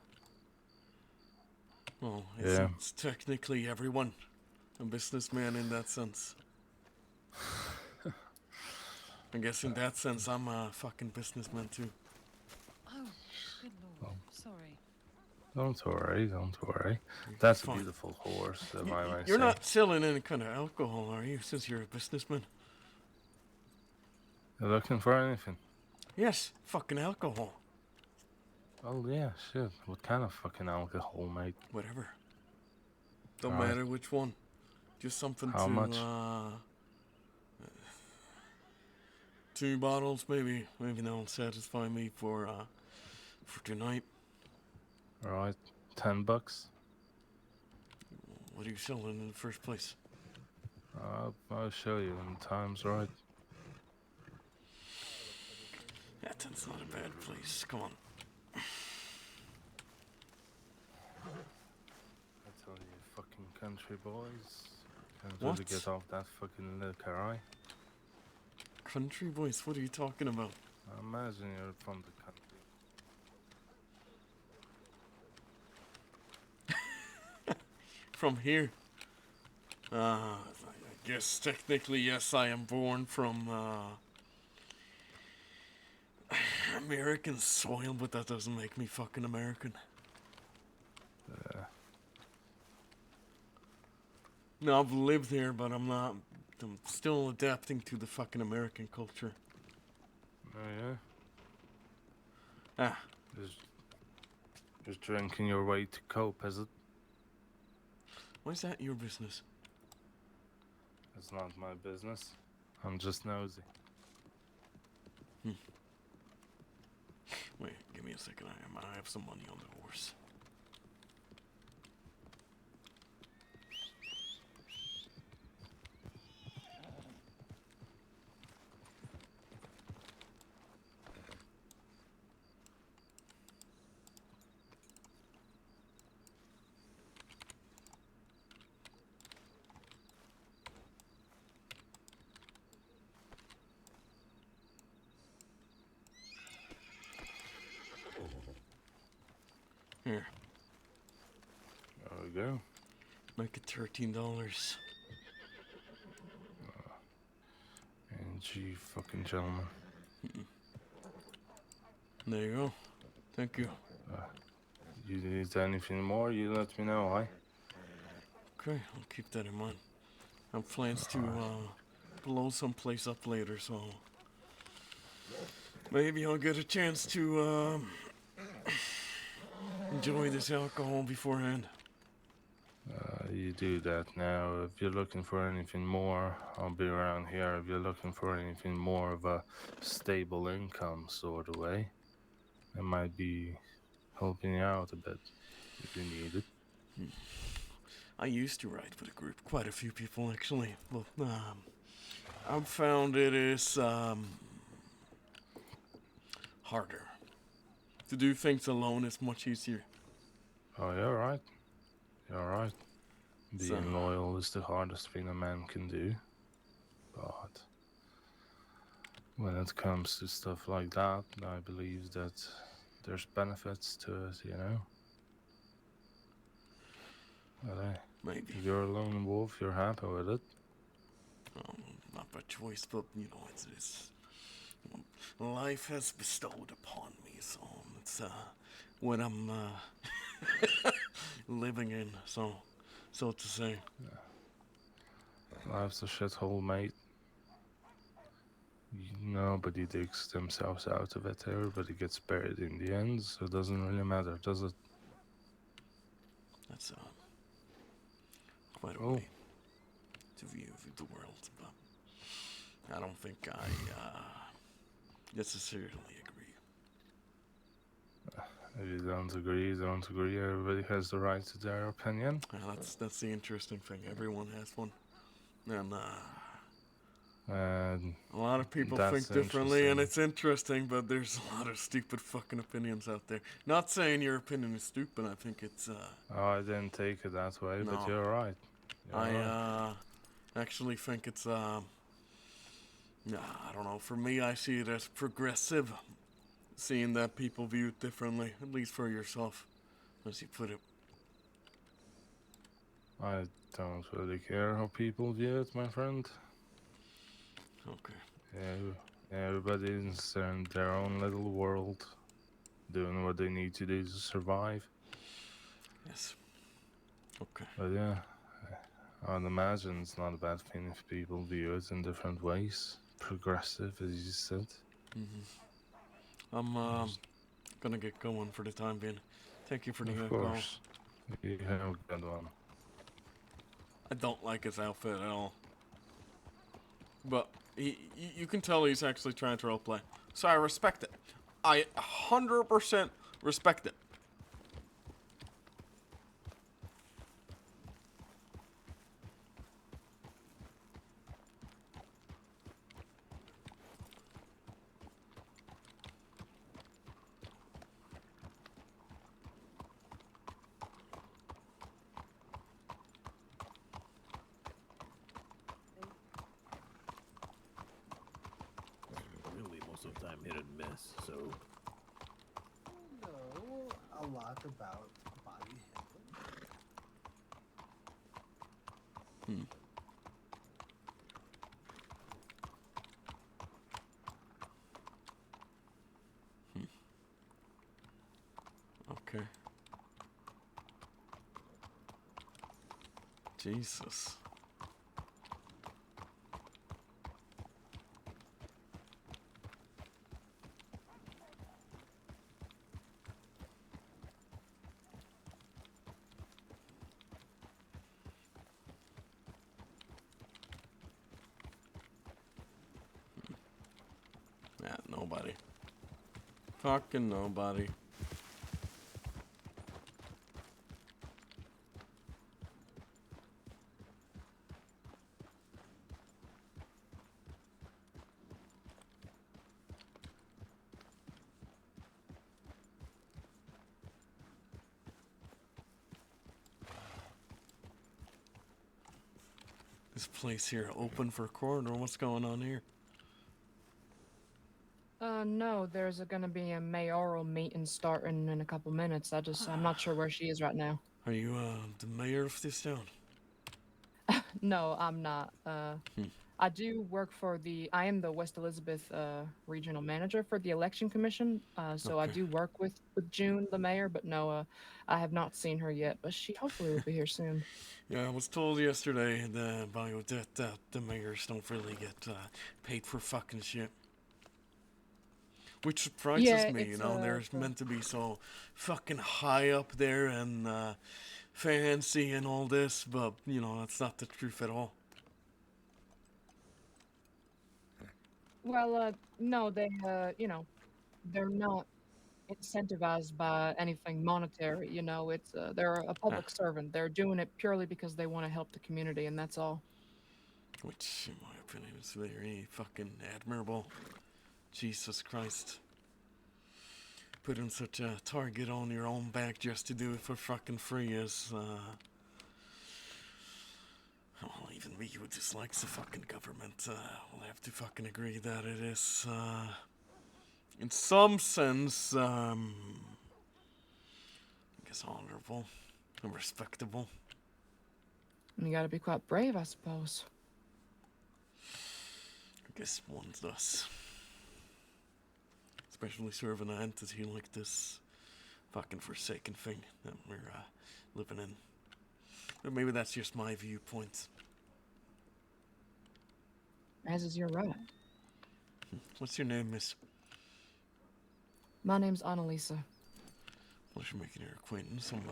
Well, Yeah. it's technically everyone a businessman in that sense. I guess in that sense, I'm a fucking businessman too. Oh, good lord. Sorry. Don't worry. That's a beautiful horse, if I may You're say. not selling any kind of alcohol, are you, since you're a businessman? You're looking for anything? Yes, fucking alcohol. Oh yeah, shit. What kind of fucking alcohol, mate? Whatever. Don't Right. matter which one. Just something How to, much? 2 bottles, maybe that'll satisfy me for tonight. Alright, $10. What are you selling in the first place? I'll show you when the time's right. Yeah, that's not a bad place. Come on. I tell you, fucking country boys. Can't What? really get off that fucking liquor, right? Country boys, what are you talking about? I imagine you're from the country. From here. I guess technically, yes, I am born from American soil, but that doesn't make me fucking American. No, I've lived here, but I'm not. I'm still adapting to the fucking American culture. Oh Ah, yeah. Just drinking your way to cope, is it? why is that your business? It's not my business. I'm just nosy. Wait, give me a second. I have some money on the horse. Here, There we go. make it $13. And gee, fucking gentlemen. There you go. Thank you. You need anything more, you let me know, aye? Okay, I'll keep that in mind. I have plans to blow someplace up later, so maybe I'll get a chance to enjoy this alcohol beforehand. You do that now. If you're looking for anything more, I'll be around here. If you're looking for anything more of a stable income sort of way, I might be helping you out a bit if you need it. I used to write with a group, quite a few people actually. Well, I've found it is harder. To do things alone is much easier. Oh, you're right. You're right. Being So- loyal is the hardest thing a man can do. But when it comes to stuff like that, I believe that there's benefits to it, you know? But Maybe. if you're a lone wolf, you're happy with it. Not by choice, but you know, it's life has bestowed upon me, so it's what I'm living in, so to say. Life's a shithole, mate. Nobody digs themselves out of it. Everybody gets buried in the end, so it doesn't really matter, does it? That's quite a Oh. way to view the world, but I don't think I necessarily agree. If you don't agree, don't agree. Everybody has the right to their opinion. That's the interesting thing. Everyone has one, and And a lot of people that's think differently, and interesting. it's interesting. But there's a lot of stupid fucking opinions out there. Not saying your opinion is stupid. I think it's Oh, I didn't take it that way, but No. you're right. You're right. I actually think it's I don't know. For me, I see it as progressive, seeing that people view it differently, at least for yourself, as you put it. I don't really care how people view it, my friend. Okay. Everybody's in their own little world, doing what they need to do to survive. Yes. Okay. But yeah, I'd imagine it's not a bad thing if people view it in different ways. Progressive, as you said. I'm gonna get going for the time being. Thank you for the Of alcohol. course. You have a good one. I don't like his outfit at all. But you can tell he's actually trying to roleplay. So I respect it. I 100% respect it. Really, most of the time hit and miss, so. Know a lot about body handling. Okay. Jesus. Yeah, nobody. Fucking nobody. This place here open for court, or what's going on here? No, there's gonna be a mayoral meeting starting in a couple minutes. I'm not sure where she is right now. Are you, the mayor of this town? No, I'm not. I do work I am the West Elizabeth, regional manager for the election commission. So I Okay. do work with June, the mayor, but no, I have not seen her yet, but she hopefully will be here soon. Yeah, I was told yesterday by Odette that the mayors don't really get paid for fucking shit. Which surprises Yeah, me, you it's, know, they're meant to be so fucking high up there and fancy and all this, but, you know, that's not the truth at all. Well, no, they're not incentivized by anything monetary, they're a public servant. They're doing it purely because they want to help the community, and that's all. Which, in my opinion, is very fucking admirable. Jesus Christ. Putting such a target on your own back just to do it for fucking free is, well, even me who dislikes the fucking government will have to fucking agree that it is, in some sense, I guess honorable and respectable. You gotta be quite brave, I suppose. I guess one does. Especially serving an entity like this fucking forsaken thing that we're living in. But maybe that's just my viewpoint. As is your right. What's your name, miss? My name's Annalisa. Pleasure making your acquaintance. I'm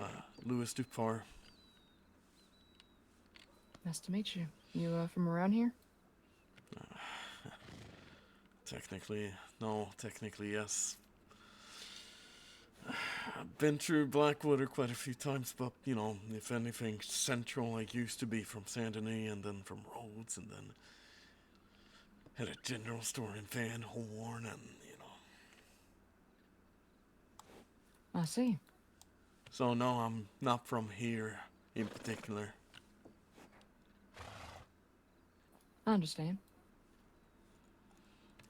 Louis Doupar. Nice to meet you. You from around here? Technically, no. Technically, yes. I've been through Blackwater quite a few times, but, you know, if anything, central I used to be from Saint Denis and then from Rhodes and then had a general store in Van Horn and, you know. I see. So, no, I'm not from here in particular. I understand.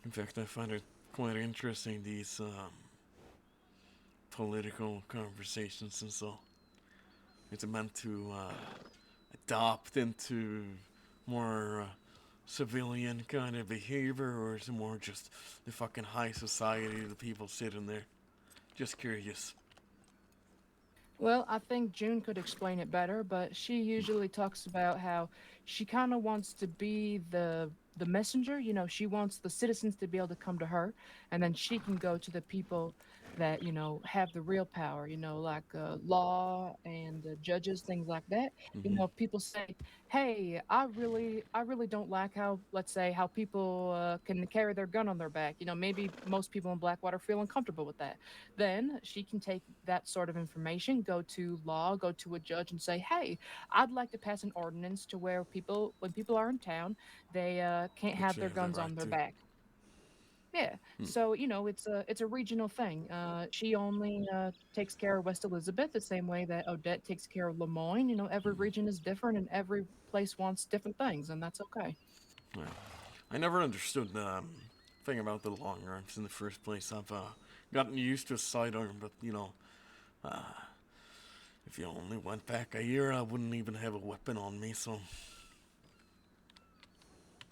In fact, I find it quite interesting, these political conversations and so. Is it meant to adopt into more civilian kind of behavior, or is it more just the fucking high society, the people sitting there? Just curious. Well, I think June could explain it better, but she usually talks about how she kind of wants to be the messenger. She wants the citizens to be able to come to her, and then she can go to the people that have the real power. Like law and judges, things like that. People say, "Hey, I really don't like how, let's say, how people can carry their gun on their back." Maybe most people in Blackwater feel uncomfortable with that. Then she can take that sort of information, go to law, go to a judge and say, "Hey, I'd like to pass an ordinance to where when people are in town, they can't Which have they their have the guns on right their to. back." Yeah. So, it's a regional thing. She only takes care of West Elizabeth the same way that Odette takes care of Lemoyne. Every region is different and every place wants different things, and that's okay. Yeah. I never understood the thing about the long arms in the first place. I've gotten used to a sidearm, but, you know, if you only went back a year, I wouldn't even have a weapon on me, so.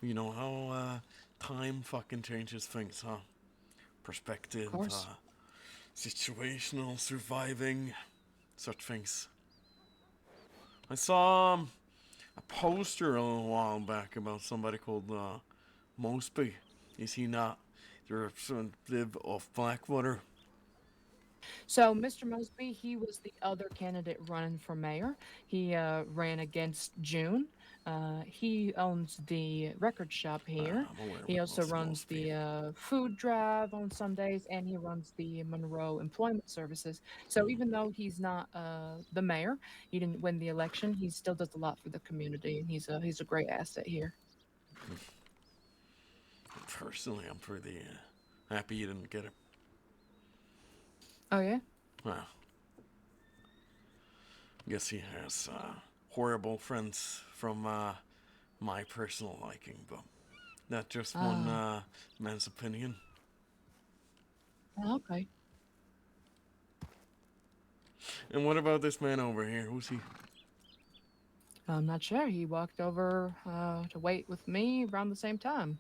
You know how time fucking changes things, huh? Perspective, Of course. situational, surviving, such things. I saw a poster a little while back about somebody called Mosby. Is he not the representative of Blackwater? So, Mr. Mosby, he was the other candidate running for mayor. He ran against June. He owns the record shop here. I'm aware He with also runs Mosby. the food drive on Sundays, and he runs the Monroe Employment Services. So, even though he's not the mayor, he didn't win the election. He still does a lot for the community, and he's a great asset here. Personally, I'm pretty happy you didn't get it. Oh yeah. Well, I guess he has horrible friends from my personal liking, but that's just one man's opinion. Okay. And what about this man over here? Who's he? I'm not sure. He walked over to wait with me around the same time.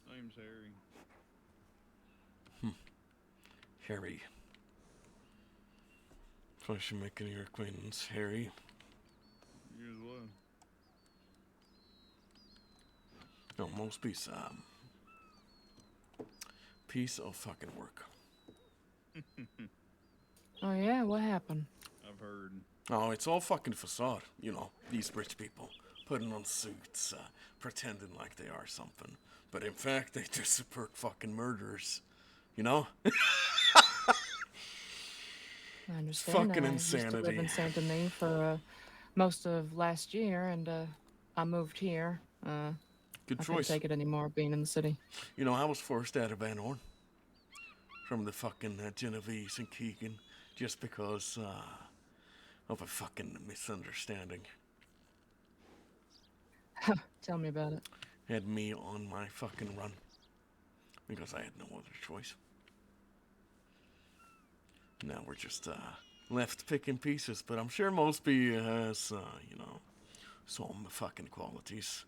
Name's Harry. Harry. Pleasure making your acquaintance, Harry. You as well. No, Mosby's piece of fucking work. Oh yeah, what happened? I've heard. Oh, it's all fucking facade. You know, these rich people putting on suits, pretending like they are something. But in fact, they just support fucking murderers. You know? I understand. Fucking I used to live insanity. in Saint Denis for most of last year, and I moved here. Good I couldn't choice. take it anymore being in the city. You know, I was forced out of Van Horn from the fucking Genovese and Keegan just because of a fucking misunderstanding. Tell me about it. Had me on my fucking run because I had no other choice. Now we're just left picking pieces, but I'm sure Mosby has, you know, some fucking qualities.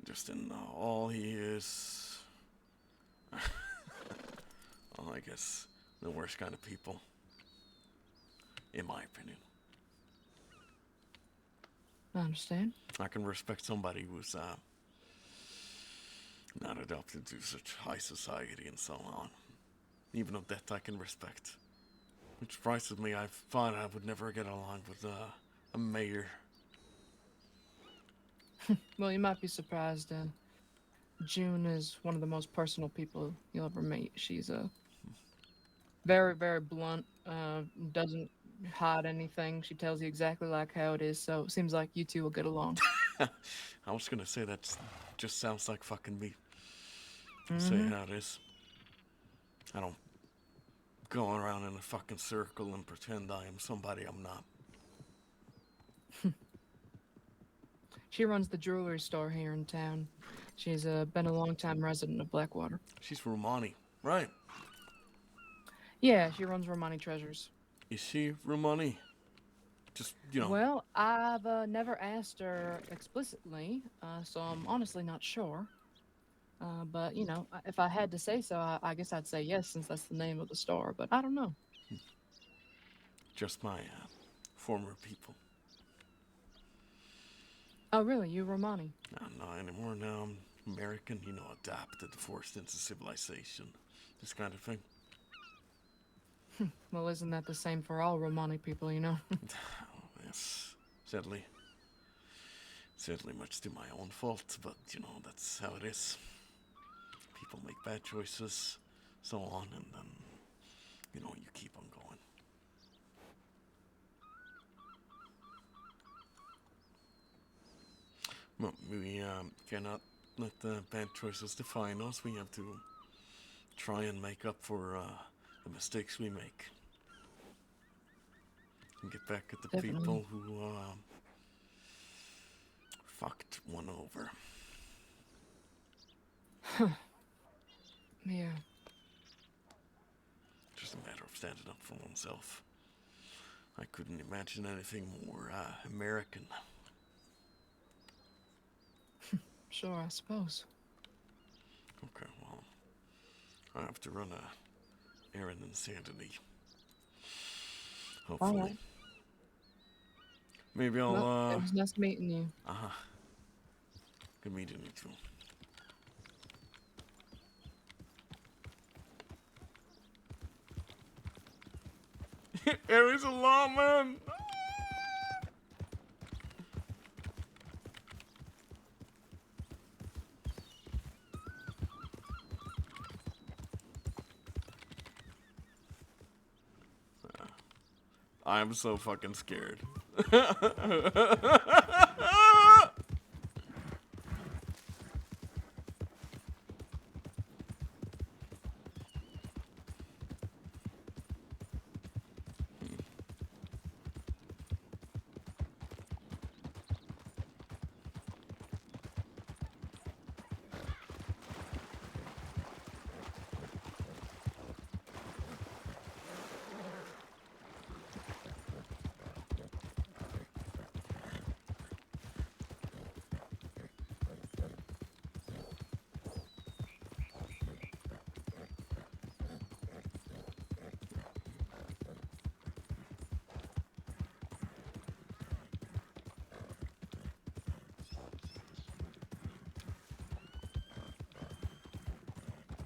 Just in all he is, well, I guess the worst kind of people, in my opinion. I understand. I can respect somebody who's not adopted to such high society and so on. Even of that I can respect. Which surprises me. I thought I would never get along with a mayor. Well, you might be surprised. June is one of the most personal people you'll ever meet. She's very, very blunt. Doesn't hide anything. She tells you exactly like how it is. So it seems like you two will get along. I was gonna say that just sounds like fucking me. Mhm. Say how it is. I don't go around in a fucking circle and pretend I am somebody I'm not. She runs the jewelry store here in town. She's been a long-time resident of Blackwater. She's Romani, right? Yeah, she runs Romani Treasures. Is she Romani? Just, you know. Well, I've never asked her explicitly, so I'm honestly not sure. But, you know, if I had to say so, I guess I'd say yes, since that's the name of the store, but I don't know. Just my former people. Oh, really? You Romani? I'm not anymore now. I'm American, you know, adapted, forced into civilization. This kind of thing. Well, isn't that the same for all Romani people, you know? Yes, sadly. Sadly much to my own fault, but, you know, that's how it is. People make bad choices, so on, and then, you know, you keep on going. Well, we cannot let the bad choices define us. We have to try and make up for the mistakes we make. And get back at the Definitely. people who fucked one over. Yeah. Just a matter of standing up for oneself. I couldn't imagine anything more American. Sure, I suppose. Okay, well, I have to run a Aaron and Sandy. All Hopefully. right. Maybe I'll, Well, it was nice meeting you. Good meeting you too. Aries a lawman! I'm so fucking scared.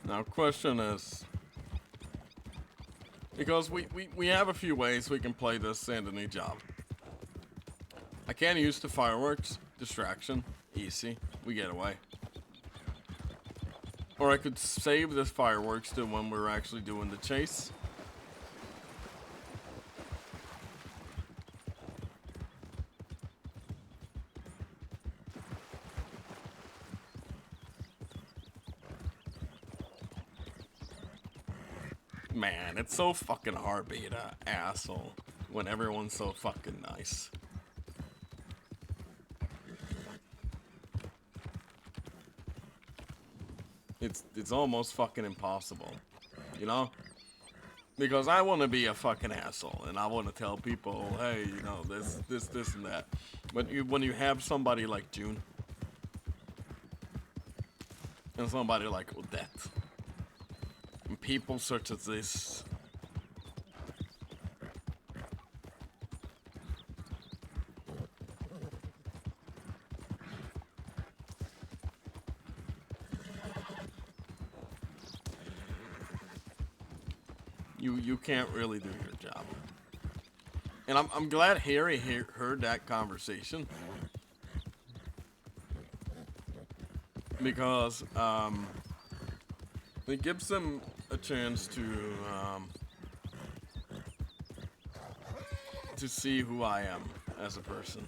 Now, question is, because we have a few ways we can play this Saint Denis job. I can use the fireworks, distraction, easy, we get away. Or I could save this fireworks to when we're actually doing the chase. Man, it's so fucking hard being an asshole when everyone's so fucking nice. It's almost fucking impossible, you know? Because I want to be a fucking asshole and I want to tell people, hey, you know, this and that. But when you have somebody like June and somebody like Odette, and people such as this, you can't really do your job. And I'm glad Harry heard that conversation, because it gives them a chance to see who I am as a person.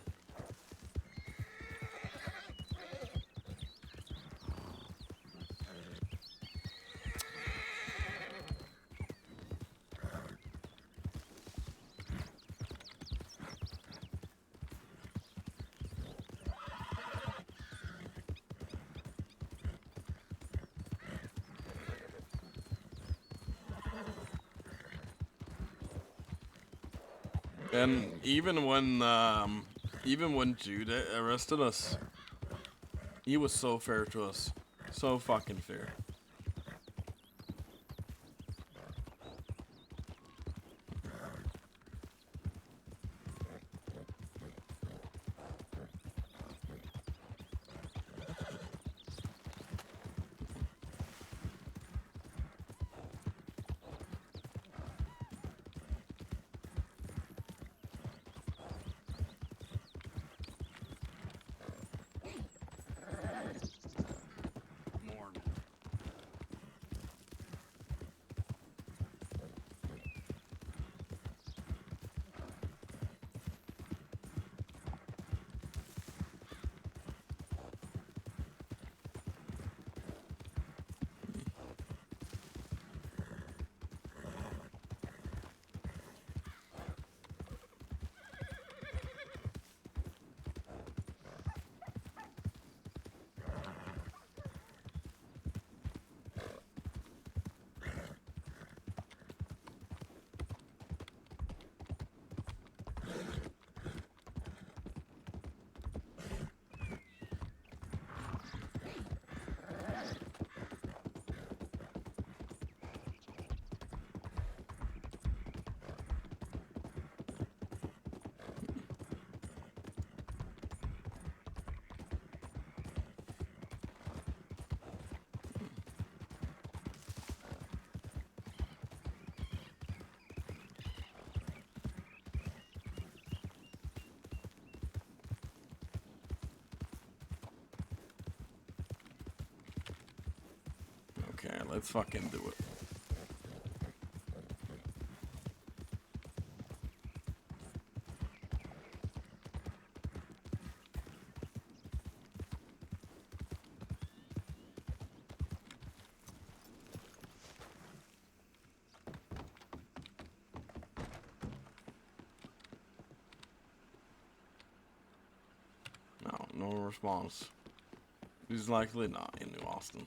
And even when Jude arrested us, he was so fair to us. So fucking fair. Okay, let's fucking do it. No response. He's likely not in New Austin.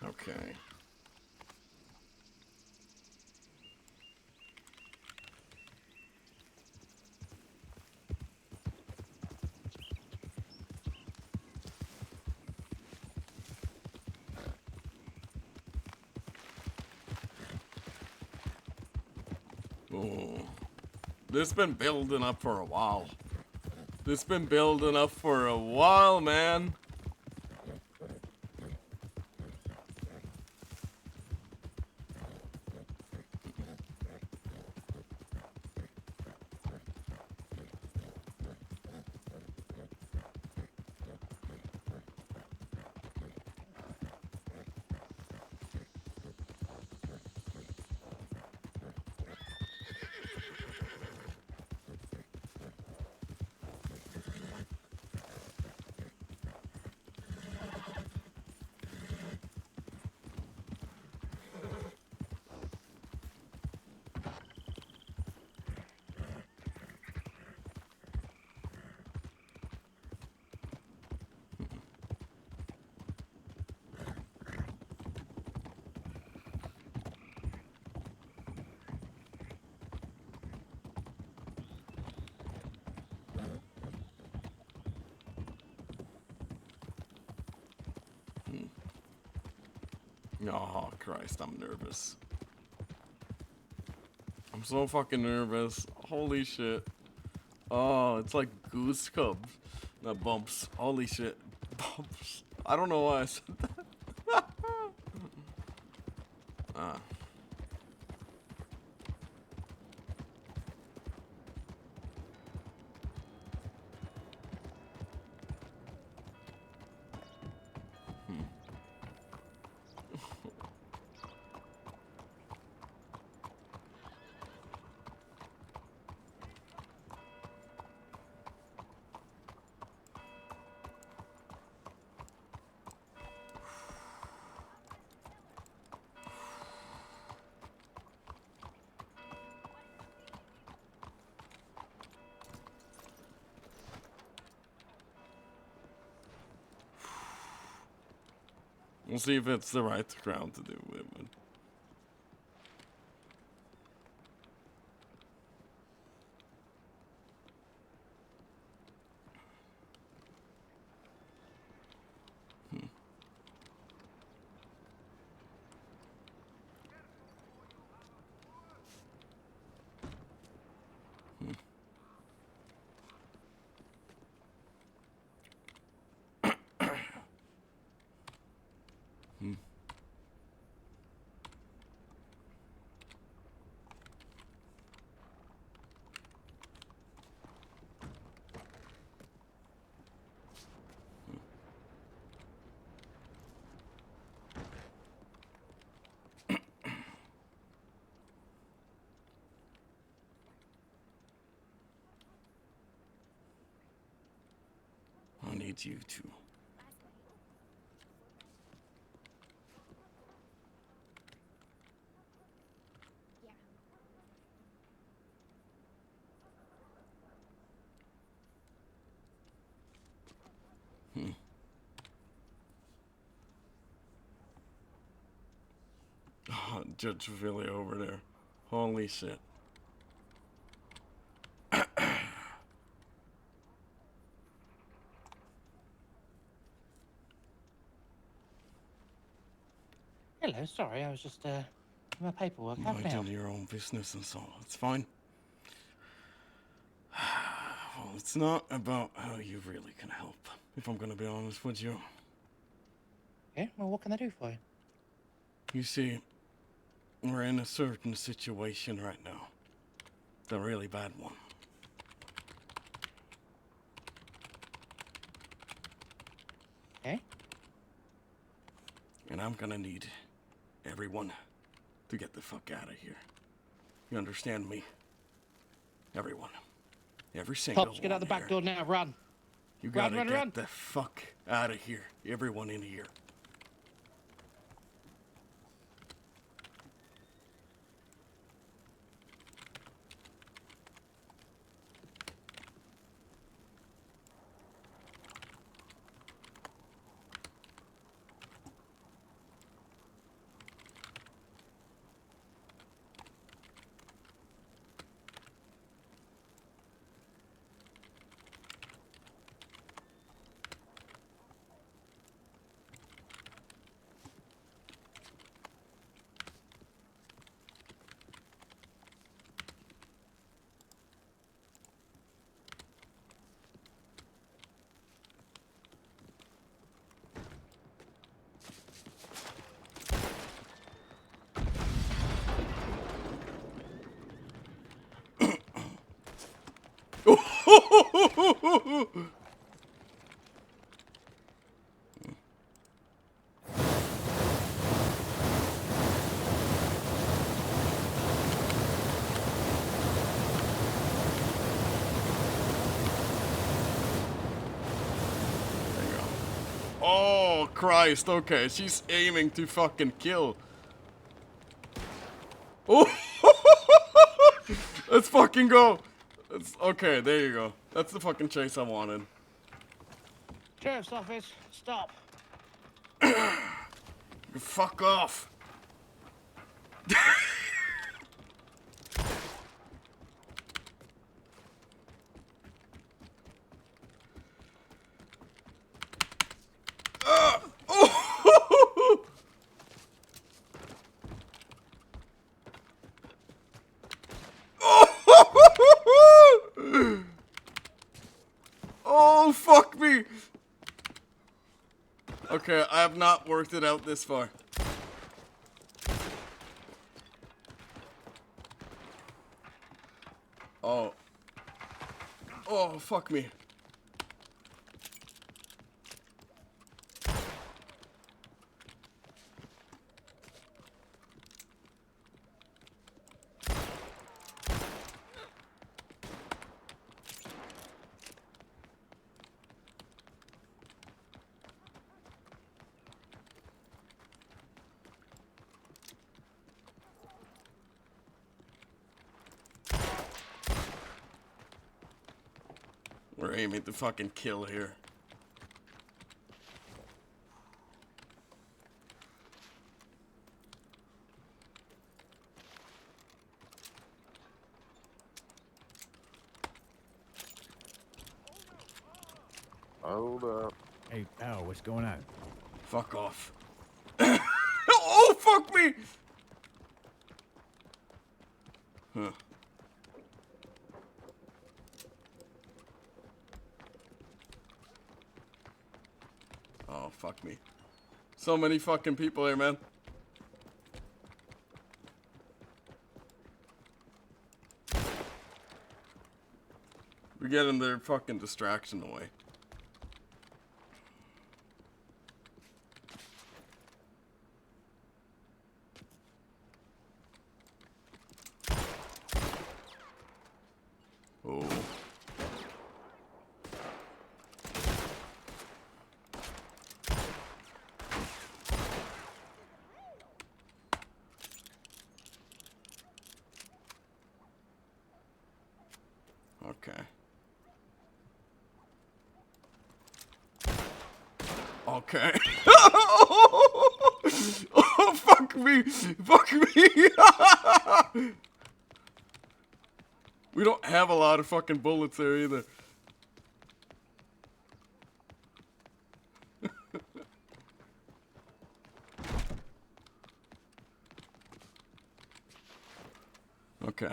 Okay. Oh. This been building up for a while. This been building up for a while, man. Oh, Christ, I'm nervous. I'm so fucking nervous. Holy shit. Oh, it's like goose cubs. That bumps. Holy shit. Bumps. I don't know why I said that. Ah. We'll see if it's the right crowd to do it with. I need you to. Oh, Judge Philly over there. Holy shit. Hello, sorry, I was just my paperwork. How can I help? Minding your own business and so on. It's fine. Well, it's not about how you really can help, if I'm gonna be honest with you. Yeah, well, what can I do for you? You see, we're in a certain situation right now. It's a really bad one. Okay. And I'm gonna need everyone to get the fuck out of here. You understand me? Everyone. Every single Pops, get out one the back here. door now, run. You Run, gotta run, get run. the fuck out of here. Everyone in here. Oh, Christ, okay, she's aiming to fucking kill. Oh, let's fucking go. Okay, there you go. That's the fucking chase I wanted. Sheriff's office, stop. Fuck off. Oh, fuck me. Okay, I have not worked it out this far. Oh. Oh, fuck me. We're aiming to fucking kill here. Hold up. Hey, pal, what's going on? Fuck off. Oh, fuck me! Huh. Oh, fuck me. So many fucking people here, man. We're getting their fucking distraction away. Oh. Okay. Okay. Oh, fuck me! Fuck me! We don't have a lot of fucking bullets there either. Okay.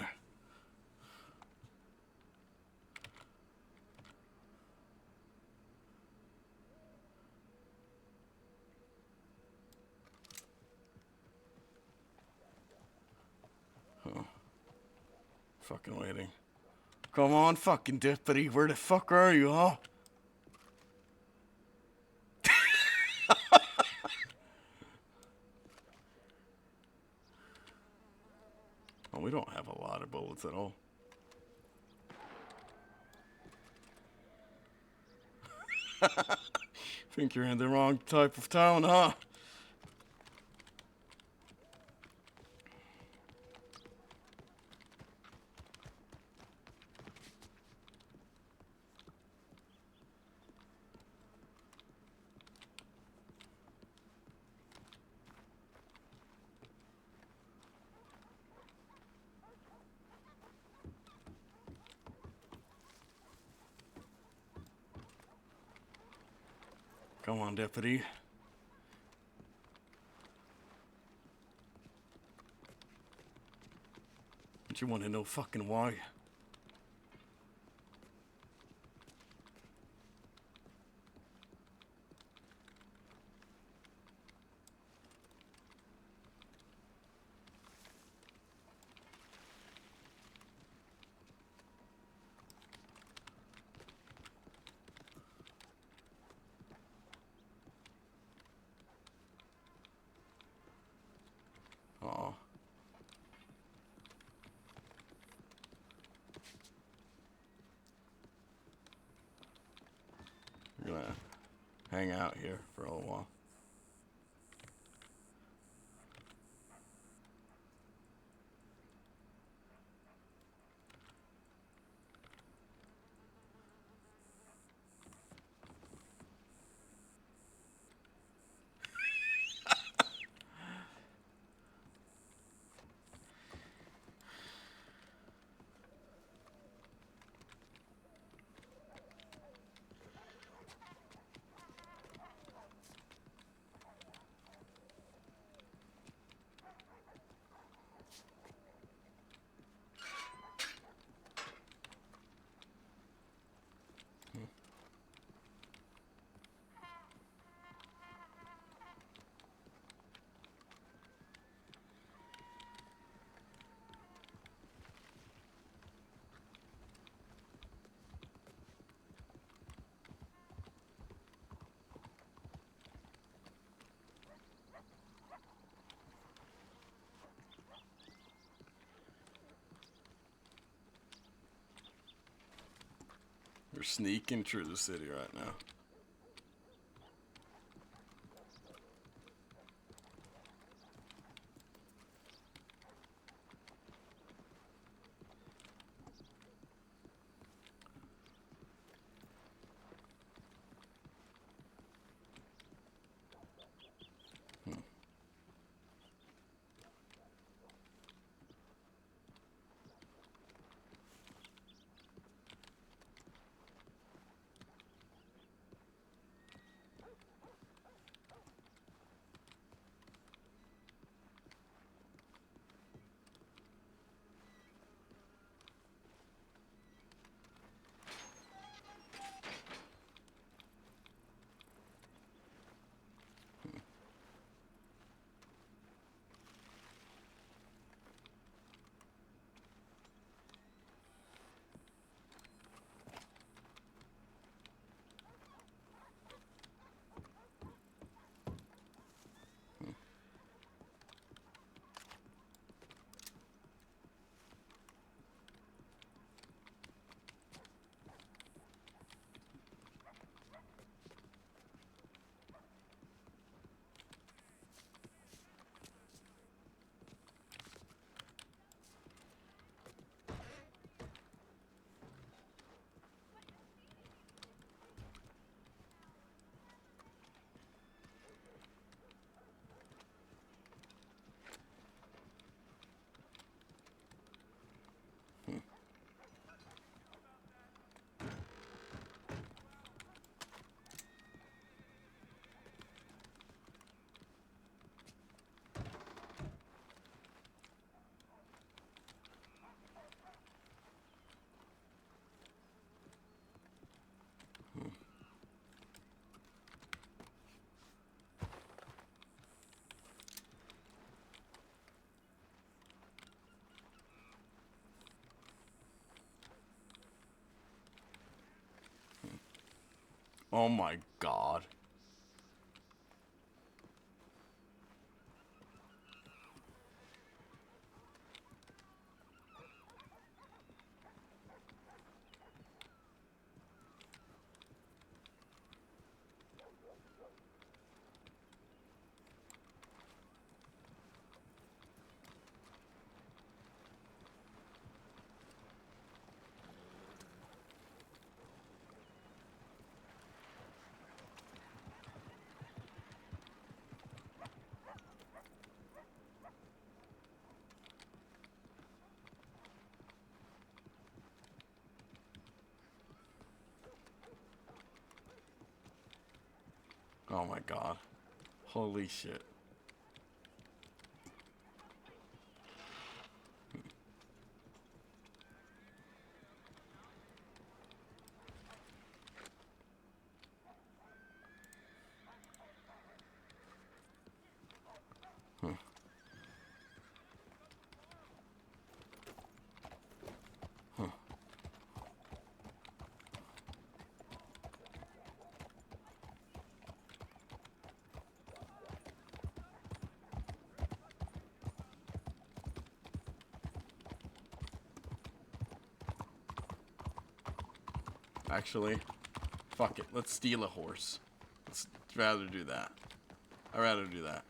Huh. Fucking waiting. Come on, fucking deputy. Where the fuck are you, huh? Oh, we don't have a lot of bullets at all. Think you're in the wrong type of town, huh? Come on, deputy. Don't you want to know fucking why? Aw. We're gonna hang out here for a little while. They're sneaking through the city right now. Oh my god. Oh my god. Holy shit. Huh. Huh. Actually, fuck it. Let's steal a horse. Let's rather do that. I'd rather do that.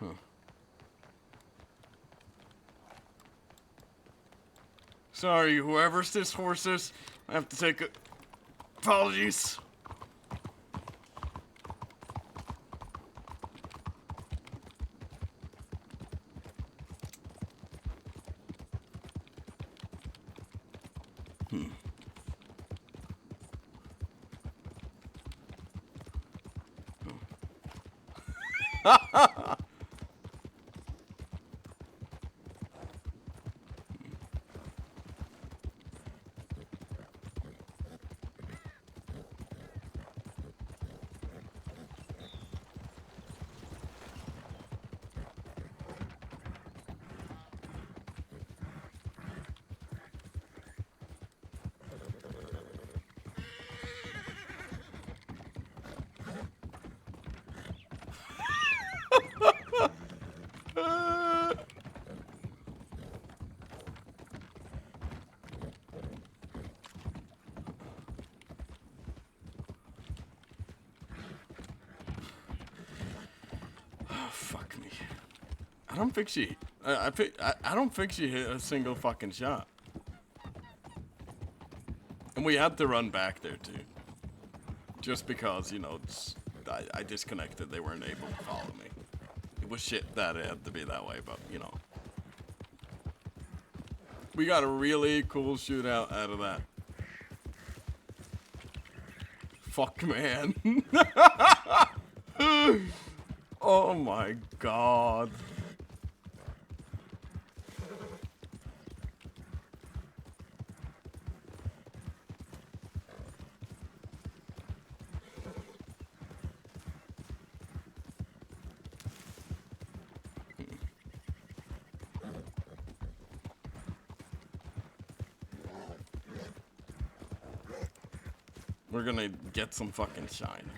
Huh. Sorry, whoever's this horse is, I have to take a... Apologies. Hmm. Oh, fuck me. I don't think she... I don't think she hit a single fucking shot. And we had to run back there, too. Just because, you know, I disconnected. They weren't able to follow me. It was shit that it had to be that way, but, you know. We got a really cool shootout out of that. Fuck, man. Oh my god. We're gonna get some fucking shine.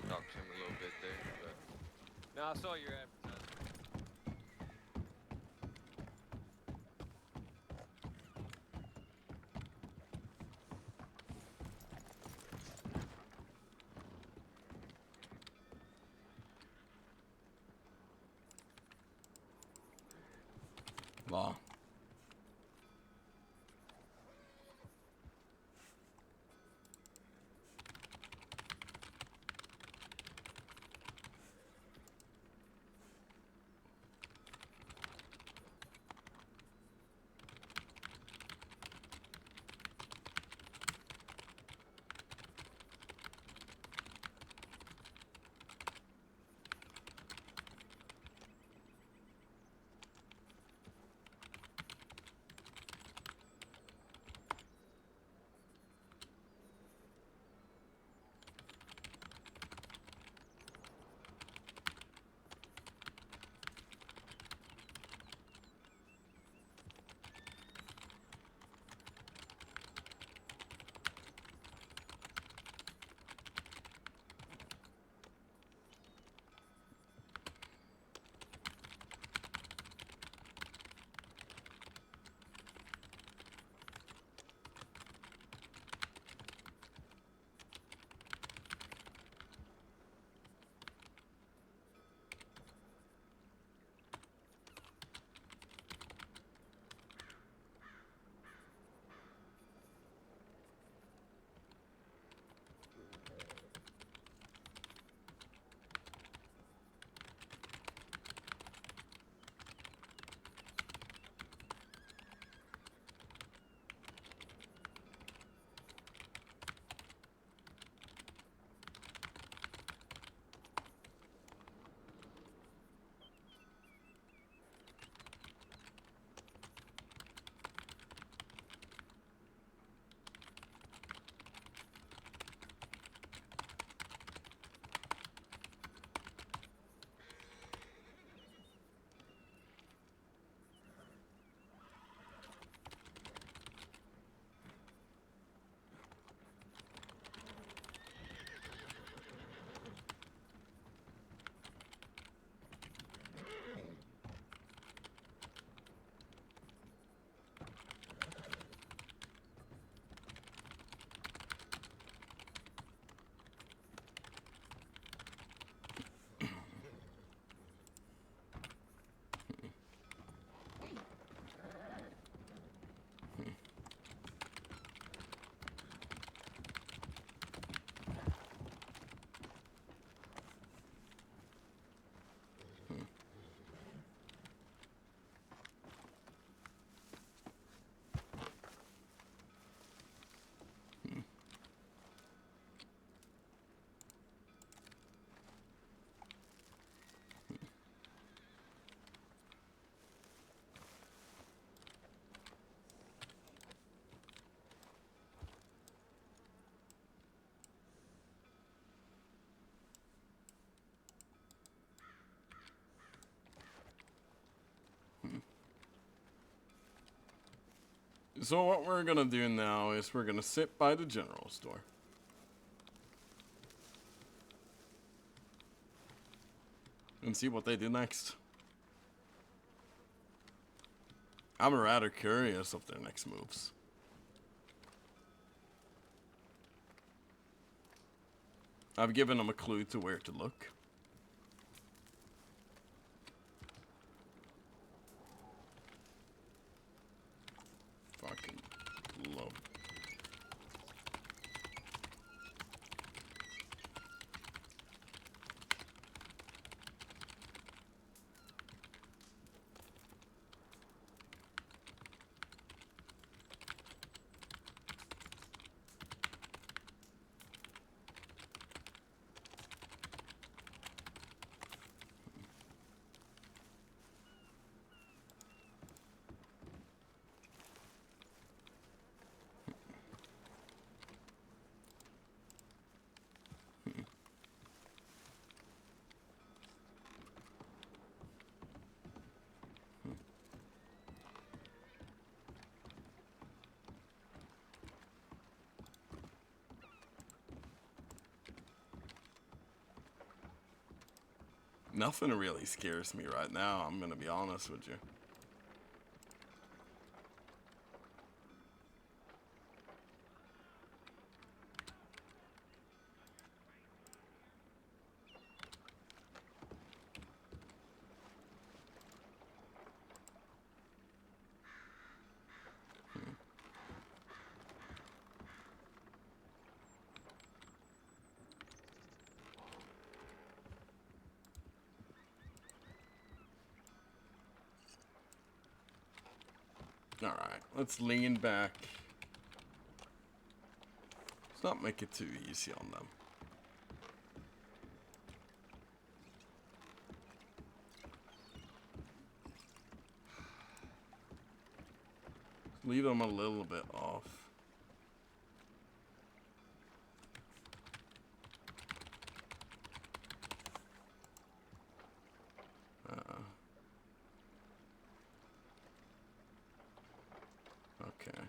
Talked to him a little bit there, but no, I saw your advertisement. Wow. So what we're gonna do now is we're gonna sit by the general store. And see what they do next. I'm rather curious of their next moves. I've given them a clue to where to look. Fucking love. Nothing really scares me right now, I'm gonna be honest with you. Alright, let's lean back. Let's not make it too easy on them. Leave them a little bit off. Okay.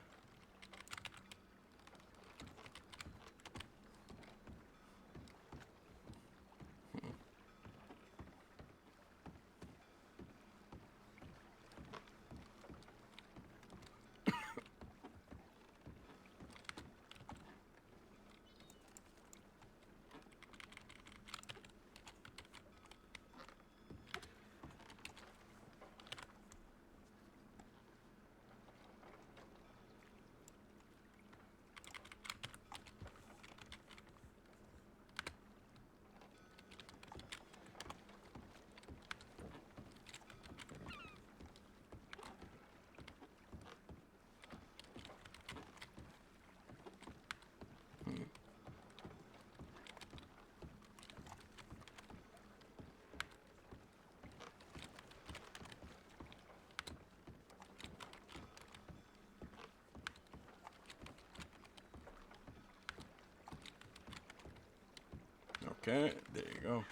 Okay, there you go.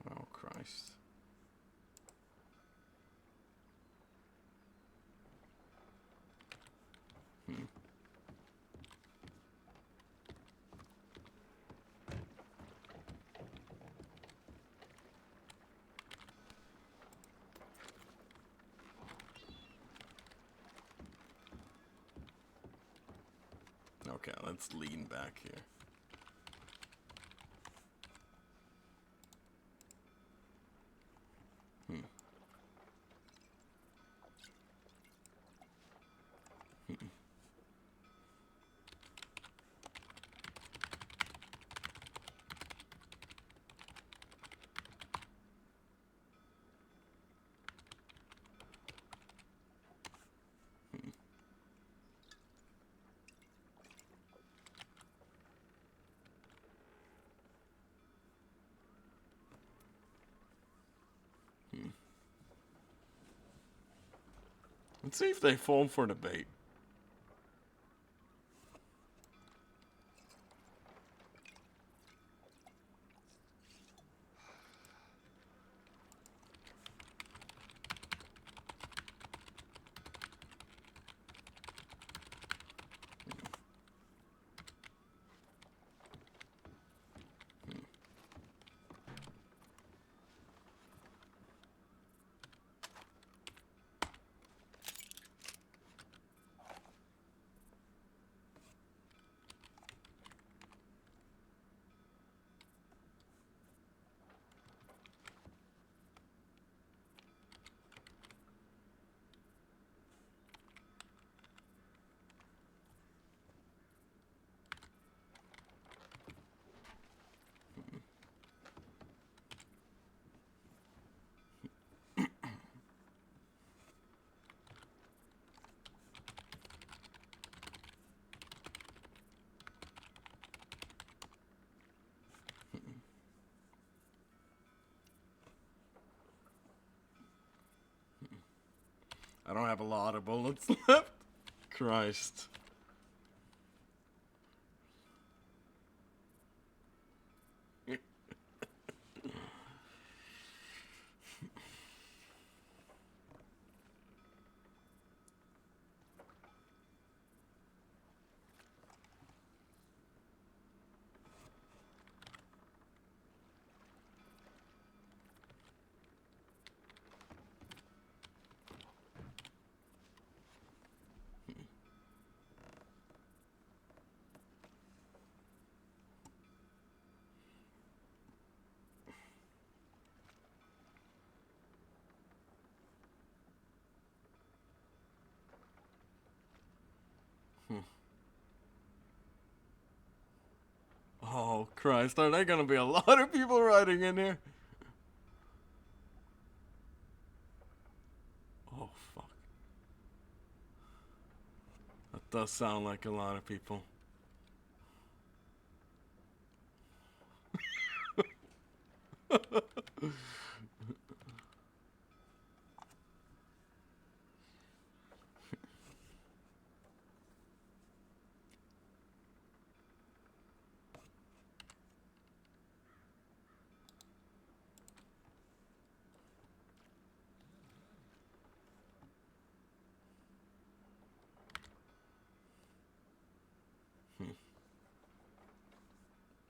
Oh, Christ. Okay, let's lean back here. Let's see if they fall for the bait. I don't have a lot of bullets left. Christ. Oh Christ, are there gonna be a lot of people riding in here? Oh fuck. That does sound like a lot of people.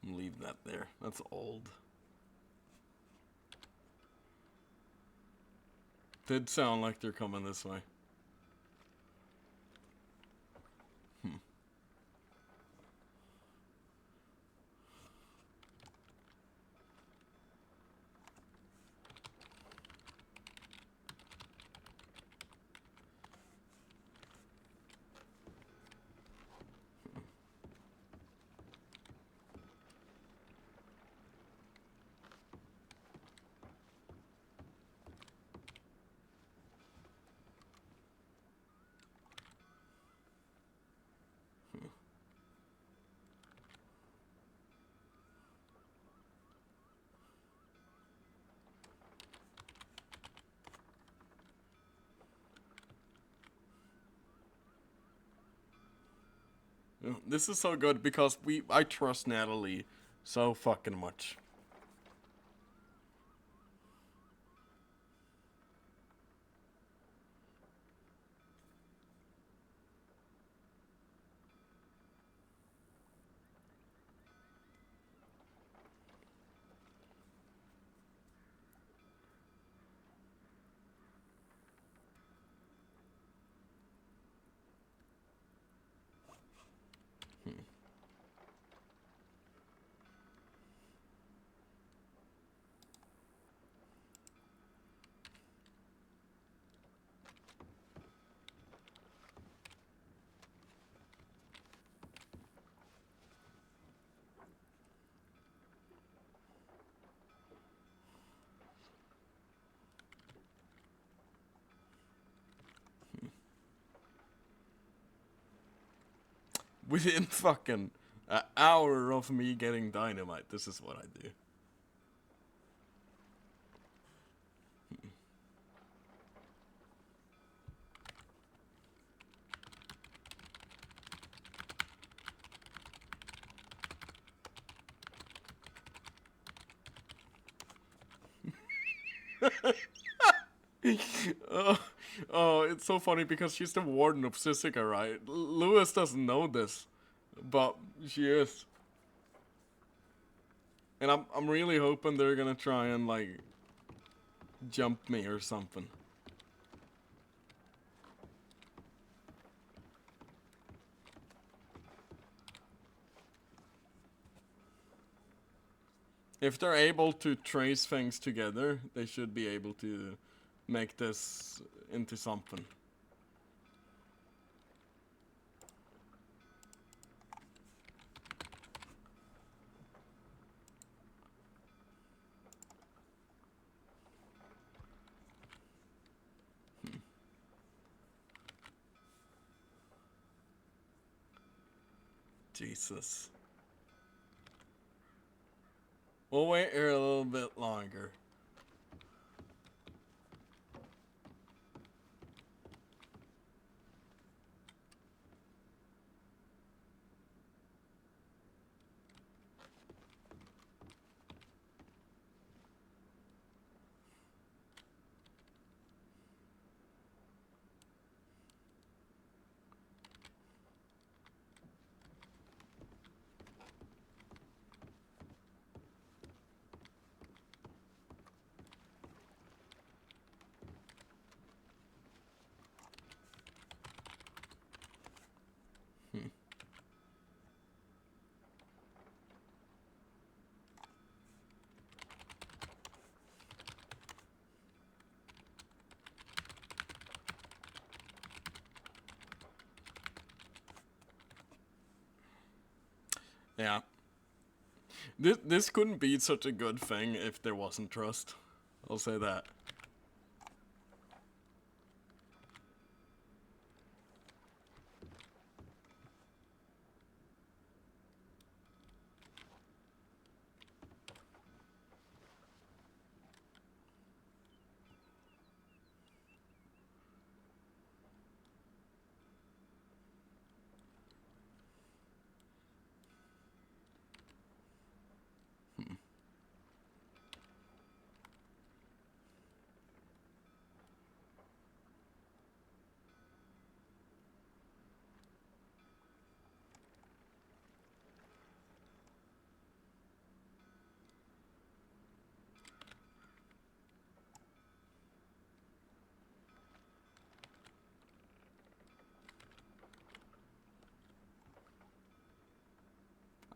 Leave that there. That's old. Did sound like they're coming this way. This is so good because I trust Natalie so fucking much. Within fucking an hour of me getting dynamite, this is what I do. Oh, it's so funny because she's the warden of Sisika, right? Lewis doesn't know this, but she is. And I'm really hoping they're gonna try and like jump me or something. If they're able to trace things together, they should be able to make this into something. Jesus. We'll wait here a little bit longer. Yeah. This couldn't be such a good thing if there wasn't trust. I'll say that.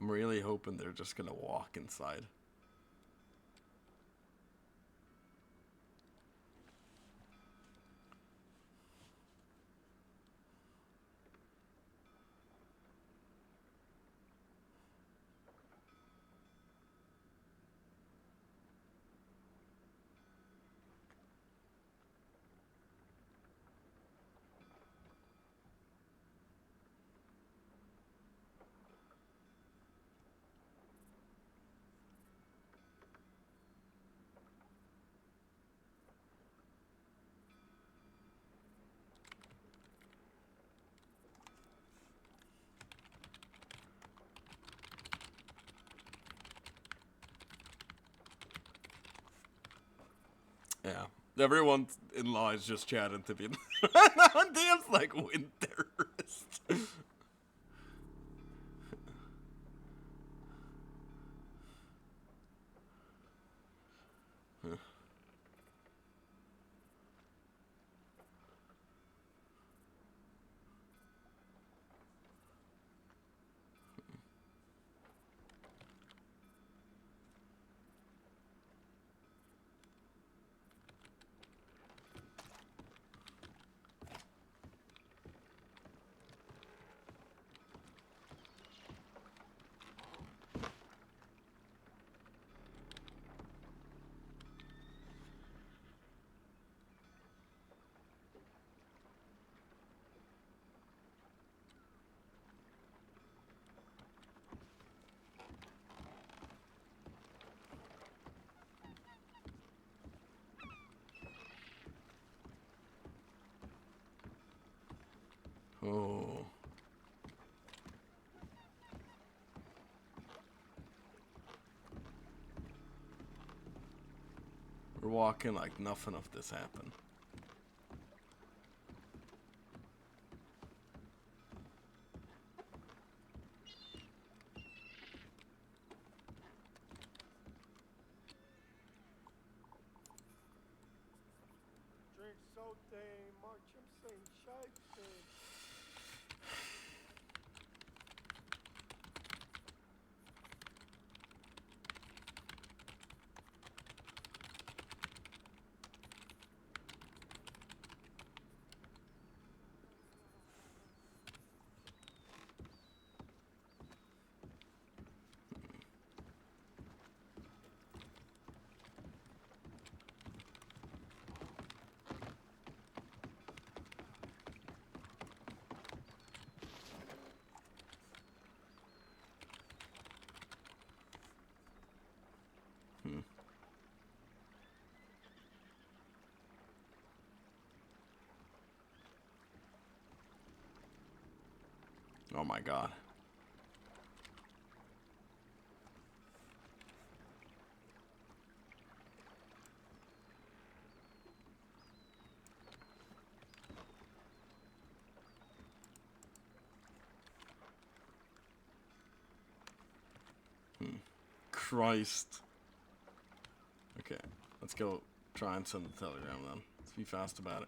I'm really hoping they're just gonna walk inside. Yeah. Everyone in law is just chatting to me. Damn, like wind terrorist. Oh. We're walking like nothing of this happened. Drink soda, march him saying shite. Oh my god. Christ. Okay, let's go try and send the telegram then. Let's be fast about it.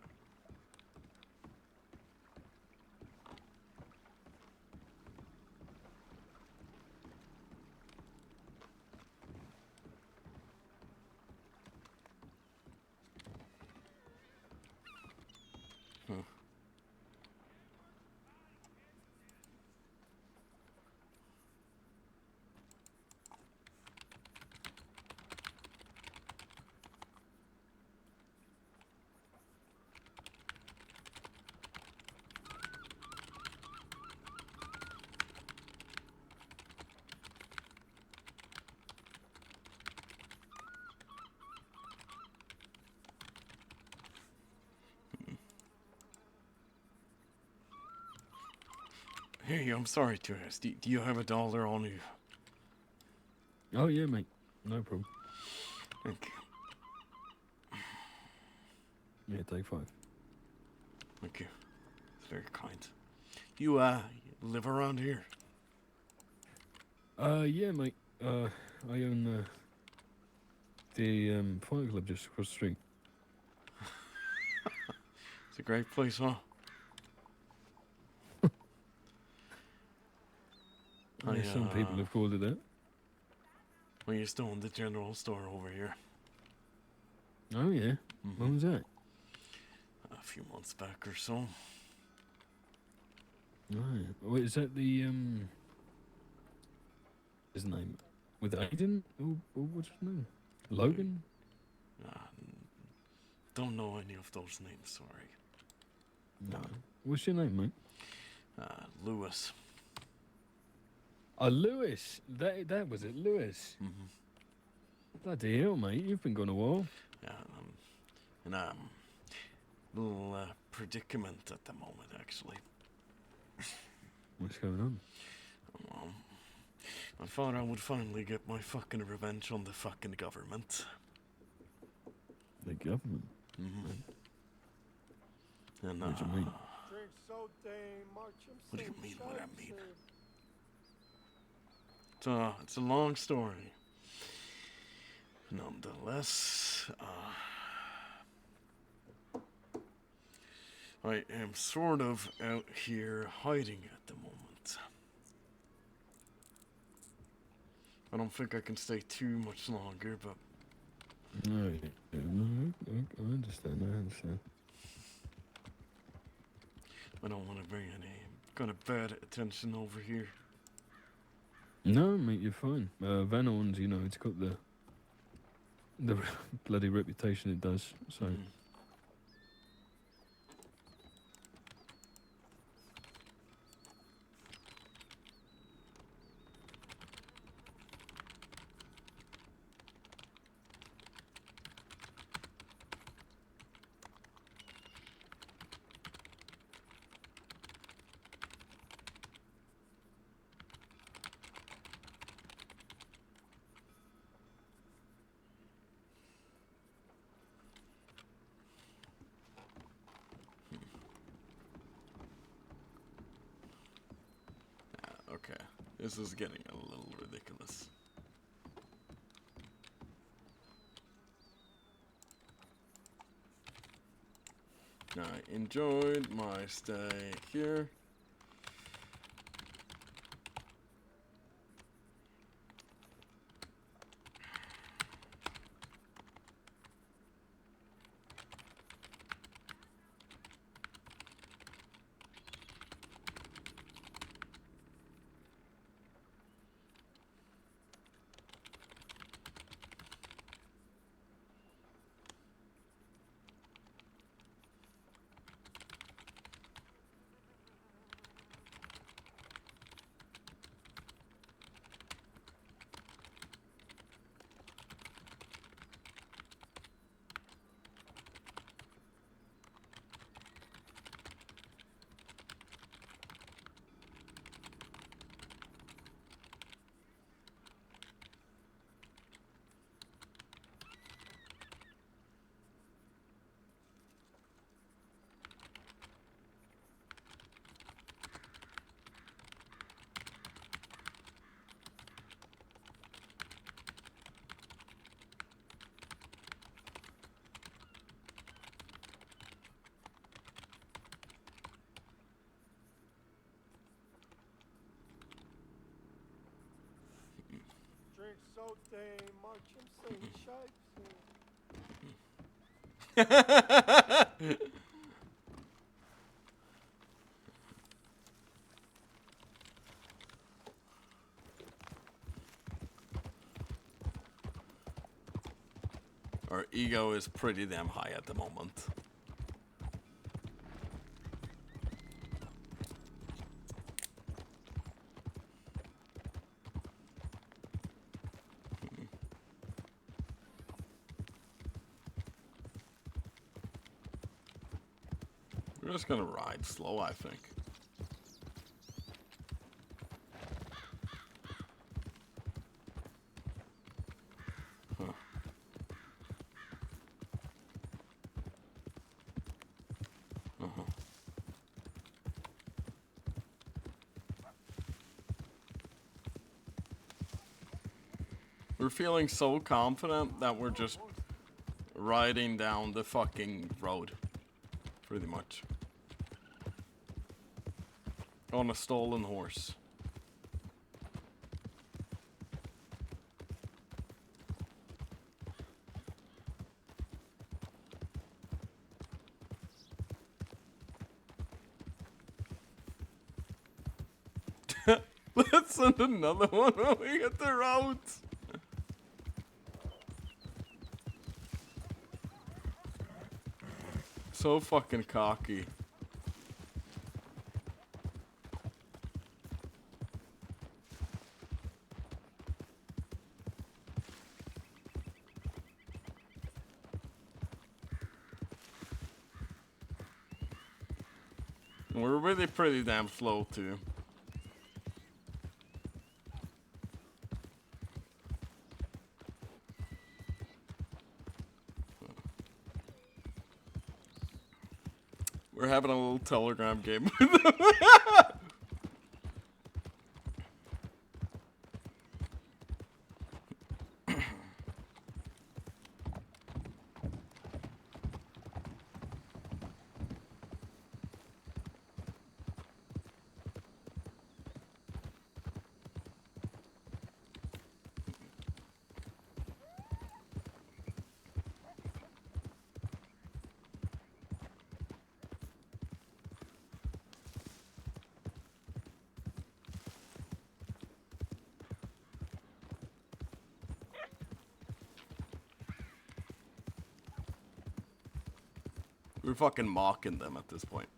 Hey, I'm sorry to ask. Do you have $1 on you? Oh yeah, mate. No problem. Thank you. Yeah, take 5. Thank you. It's very kind. You live around here? Yeah, mate. I own the Fight Club just across the street. It's a great place, huh? Yeah, some people have called it that. I used to own the general store over here. Oh yeah. When was that? A few months back or so. Right. Oh, is that the his name with Aiden? Or what's his name? Logan? Don't know any of those names, sorry. No. What's your name, mate? Lewis. Oh, Lewis. That was it, Lewis. Bloody hell, mate. You've been gone a while. Yeah, in a little predicament at the moment, actually. What's going on? I thought I would finally get my fucking revenge on the fucking government. The government? And, what do you mean? What do you mean what I mean? It's a long story. Nonetheless, I am sort of out here hiding at the moment. I don't think I can stay too much longer, but... No, I understand, I understand. I don't want to bring any kind of bad attention over here. No, mate, you're fine. Van Orn's, you know, it's got the bloody reputation it does, so... Okay, this is getting a little ridiculous. I enjoyed my stay here. Drink soda, march him, sing Our ego is pretty damn high at the moment. We're just gonna ride slow, I think. We're feeling so confident that we're just riding down the fucking road. Pretty much. On a stolen horse. Let's send another one when we get the roads. So fucking cocky. We're really pretty damn slow too. We're having a little telegram game with them. We're fucking mocking them at this point.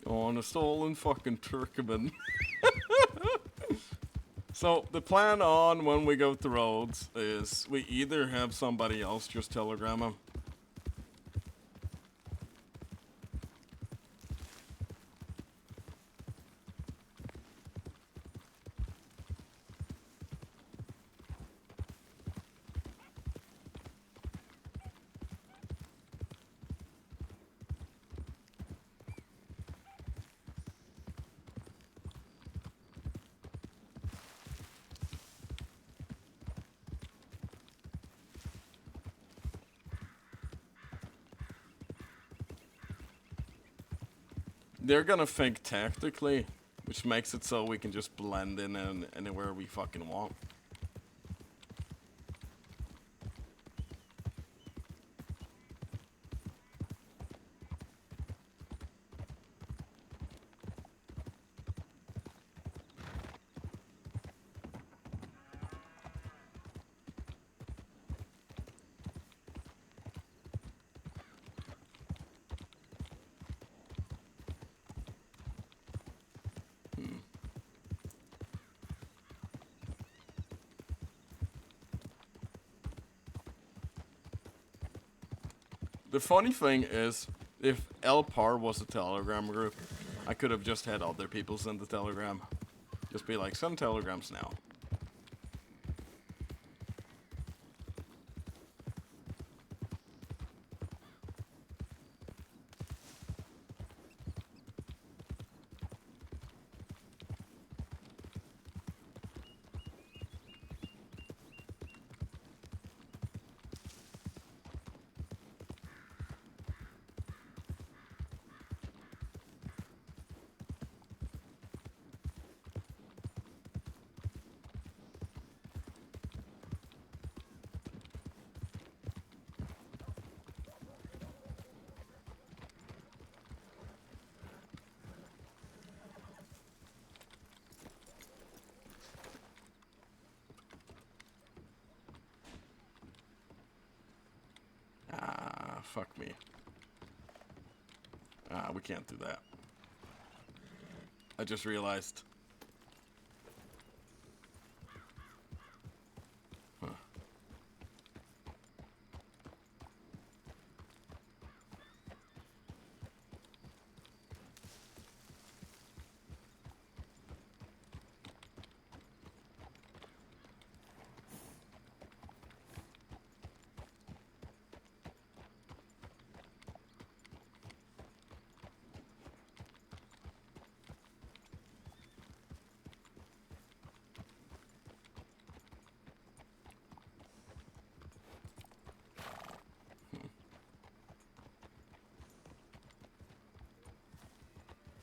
On a stolen fucking Turkmen. So, the plan on when we go to roads is we either have somebody else just telegram them. They're gonna think tactically, which makes it so we can just blend in anywhere we fucking want. The funny thing is, if LPAR was a Telegram group, I could have just had other people send the telegram. Just be like, send telegrams now. Fuck me. We can't do that. I just realized. Huh.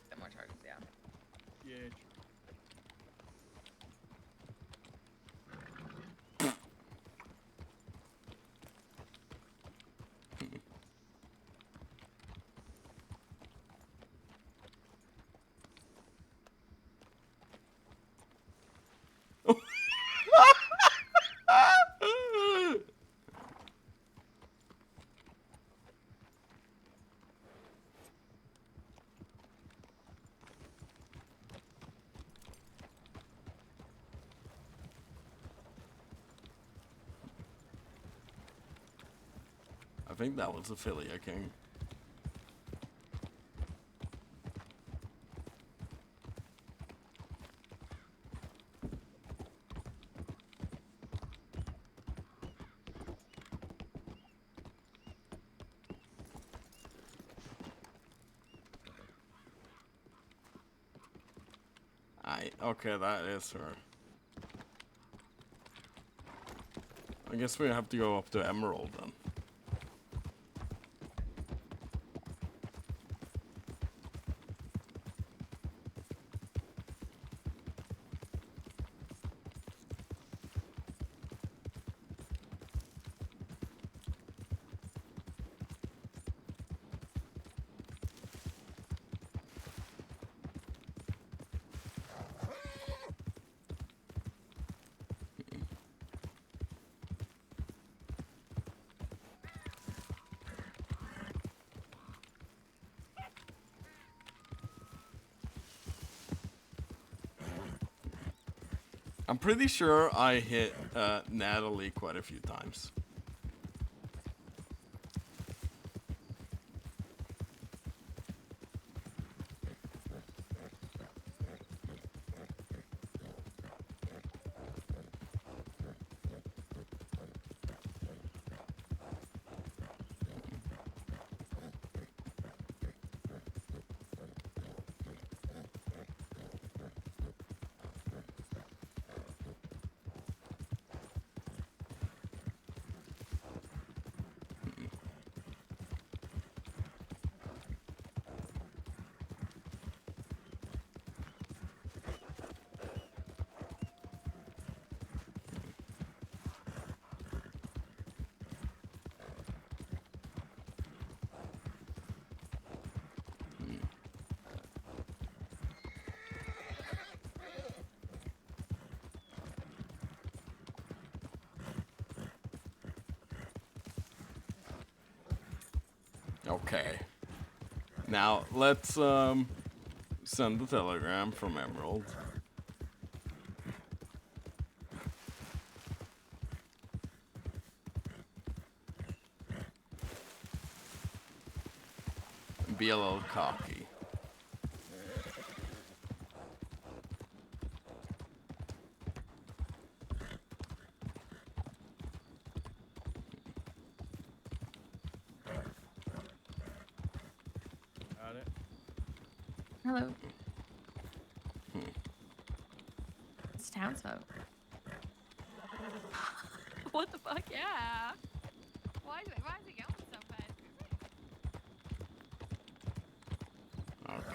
Get more charges, yeah. Yeah, I think that was Ophelia King. Okay, that is her. I guess we have to go up to Emerald then. I'm pretty sure I hit Natalie quite a few times. Okay. Now, let's send the telegram from Emerald. And be a little cocky. got it. Hello. It's townsfolk. What the fuck? Yeah. Why is it going so fast?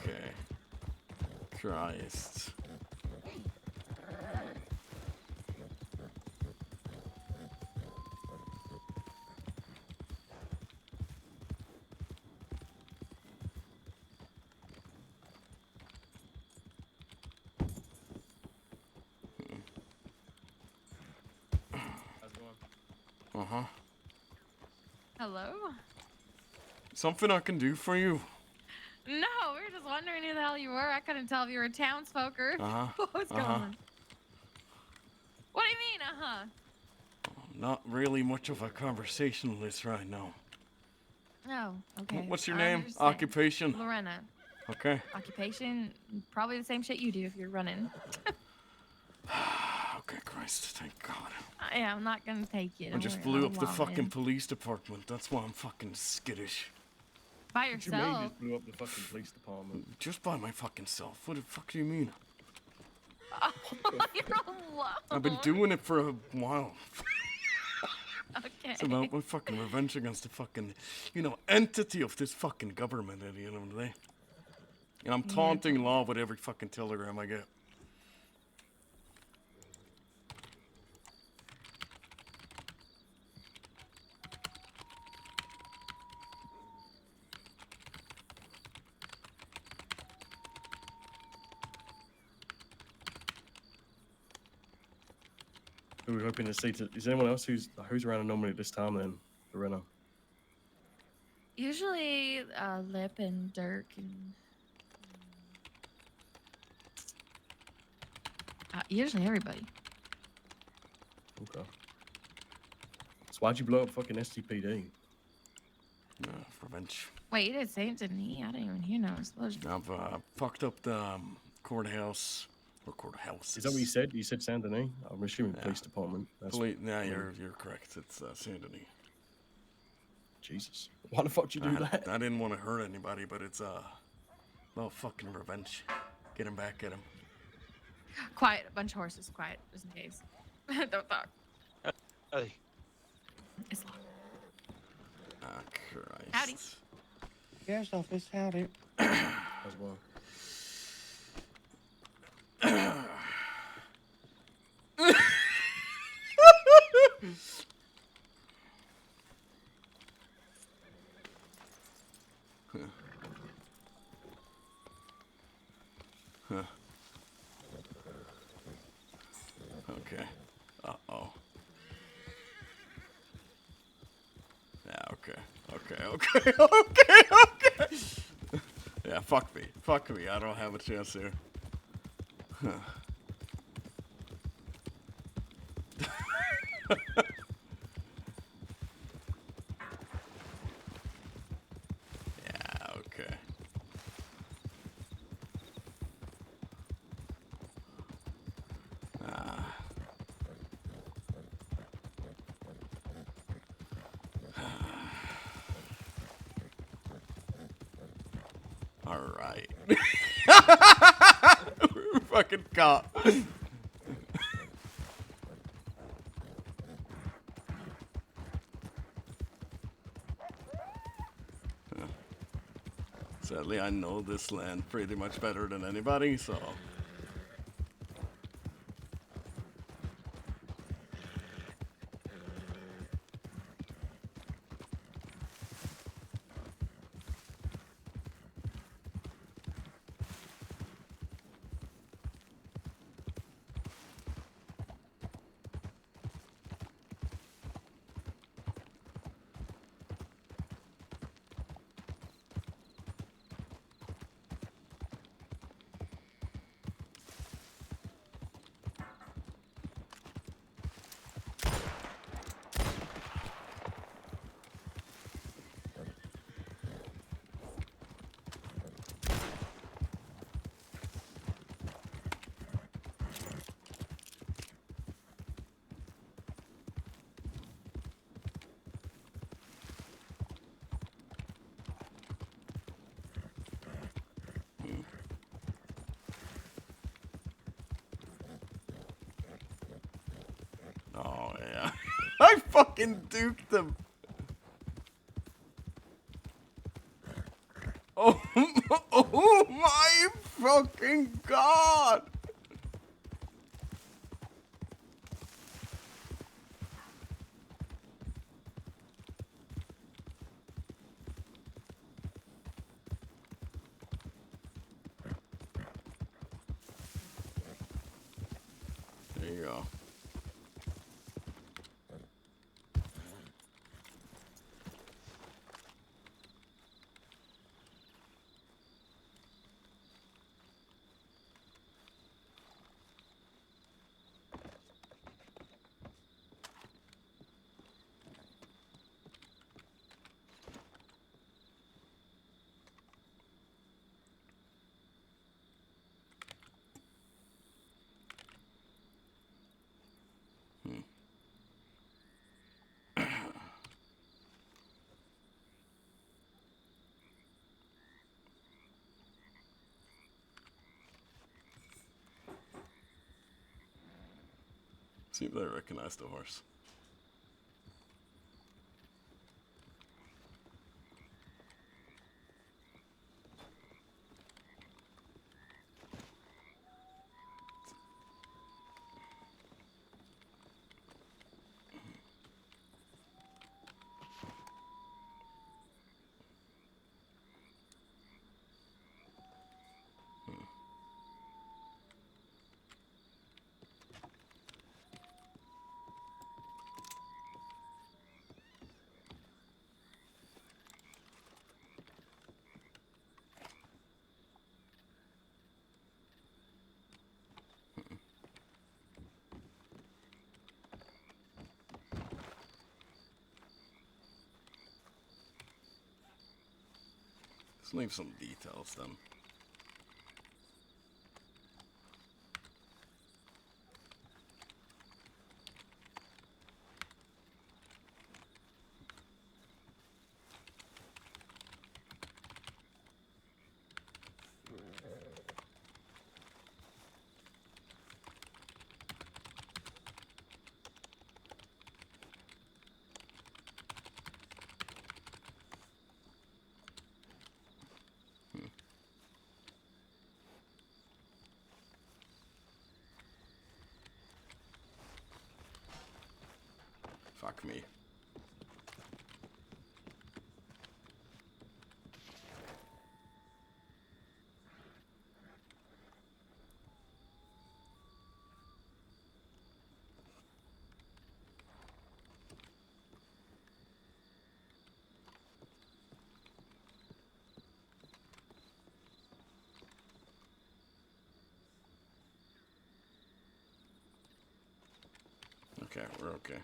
Okay. Christ. How's it going? Uh-huh. Hello? Something I can do for you? No, we were just wondering who the hell you were. I couldn't tell if you were a townsfolk or what was going on. What do you mean, Not really much of a conversationalist right now. Oh, okay. What's your I name? understand. Occupation? Lorena. Okay. Occupation, probably the same shit you do if you're running. Okay, Christ, thank God. Yeah, I'm not gonna take it. I just blew up the fucking police department. That's why I'm fucking skittish. By What do you mean you yourself. just blew up the fucking police department? Just by my fucking self. What the fuck do you mean? You're alone. I've been doing it for a while. Okay. It's about my fucking revenge against the fucking, entity of this fucking government at the end of the day. And I'm taunting law with every fucking telegram I get. Who are we hoping to see? Is anyone else who's around anomaly at this time then, Lorena? Usually, Lip and Dirk and usually everybody. Okay. So why'd you blow up fucking STPD? Revenge. Wait, you didn't say it, didn't he? I didn't even hear no explosion. I've fucked up the courthouse. Or courthouse. Is that what you said? You said Saint Denis? I'm assuming police department. Yeah, you're correct. It's Saint Denis. Jesus. Why the fuck did you do that? I didn't want to hurt anybody, but it's well, fucking revenge. Get him back at him. Quiet, a bunch of horses. Quiet, just in case. Don't talk. Hey. It's locked. Ah, Christ. Howdy. Sheriff's office, howdy. As well. Huh. Okay. Uh-oh. Yeah, okay. Okay. Yeah, fuck me. I don't have a chance here. Huh. Yeah, okay. All right. We're fucking caught. Sadly, I know this land pretty much better than anybody, so... Oh, yeah. I fucking duked them. Oh, oh my fucking God. There you go. See if they recognize the horse. Let's leave some details then. Fuck me. Okay, we're okay.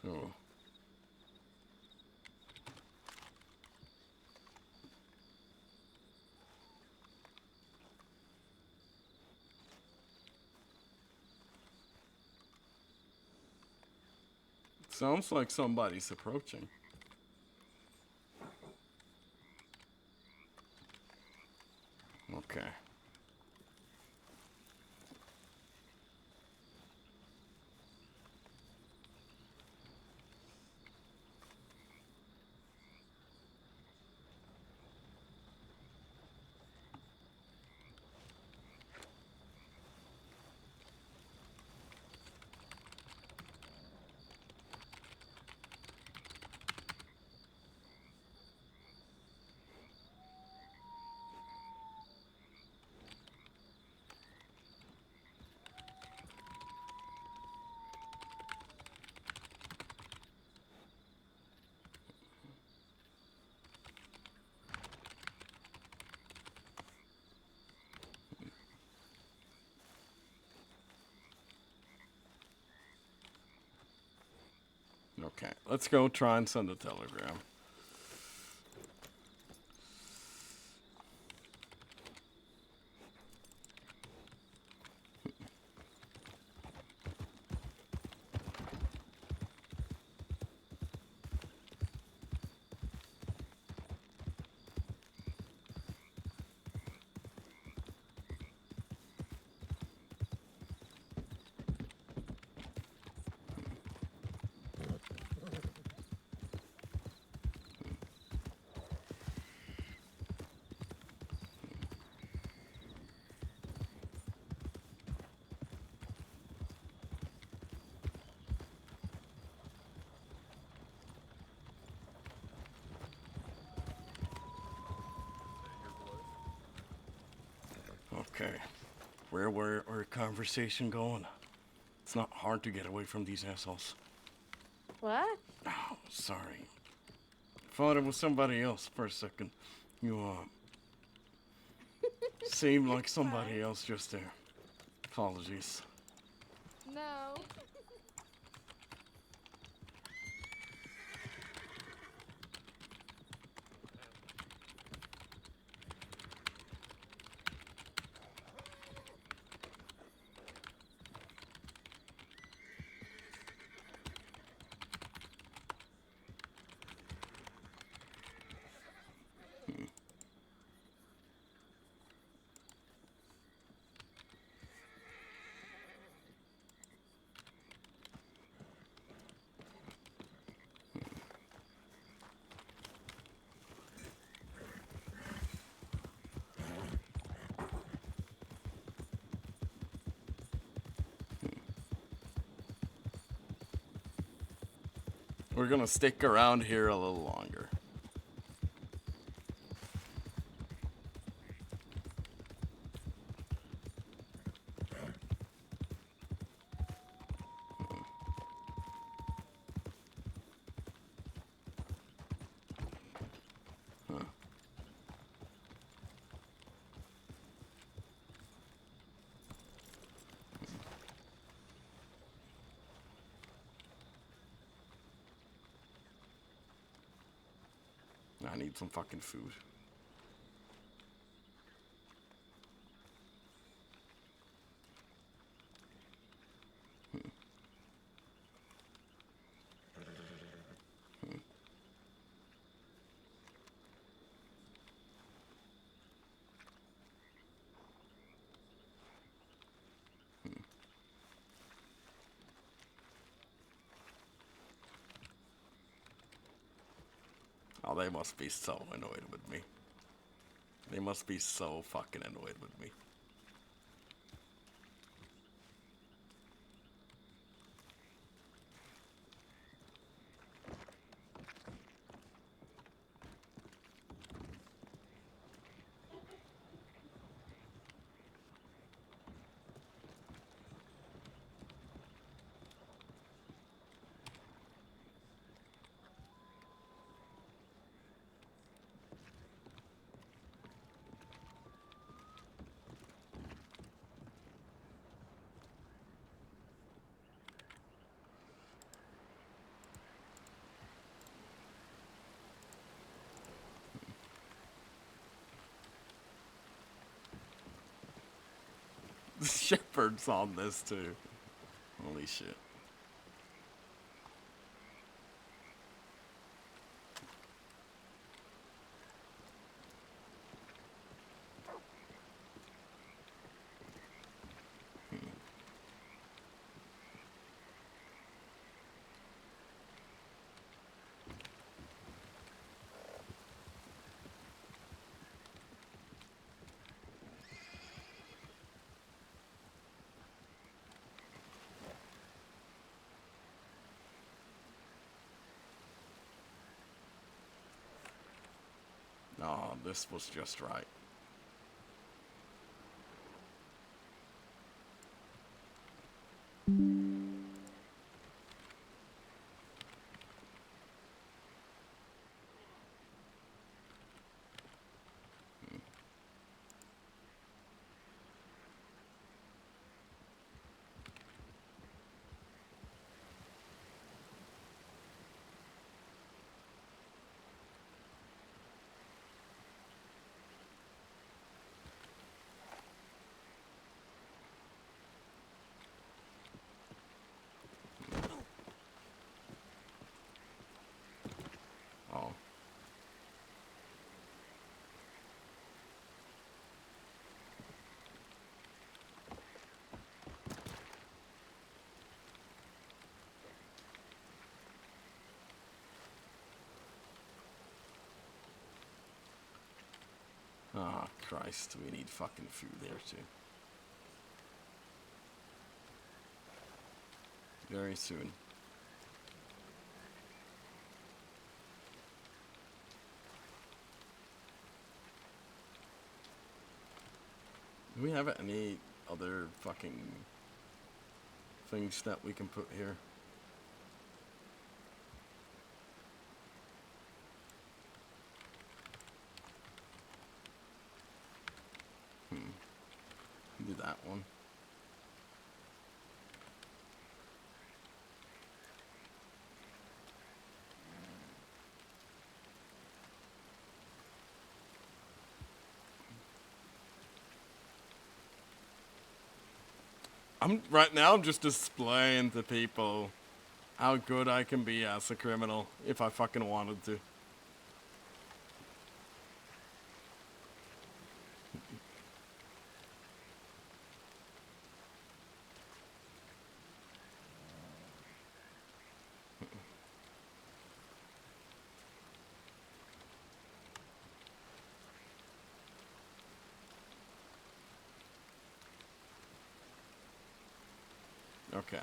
Oh. Sounds like somebody's approaching. Okay. Okay, let's go try and send a telegram. Okay, where were our conversation going? It's not hard to get away from these assholes. What? Oh, sorry. Thought it was somebody else for a second. You, seemed like somebody else just there. Apologies. No. We're gonna stick around here a little longer. Huh. I need some fucking food. Oh, they must be so annoyed with me. They must be so fucking annoyed with me. The shepherd's on this too. Holy shit. Oh, this was just right. Oh. Oh, Christ, we need fucking food there too. Very soon. Do we have any other fucking things that we can put here? Do that one. Right now I'm just displaying to people how good I can be as a criminal if I fucking wanted to. Okay.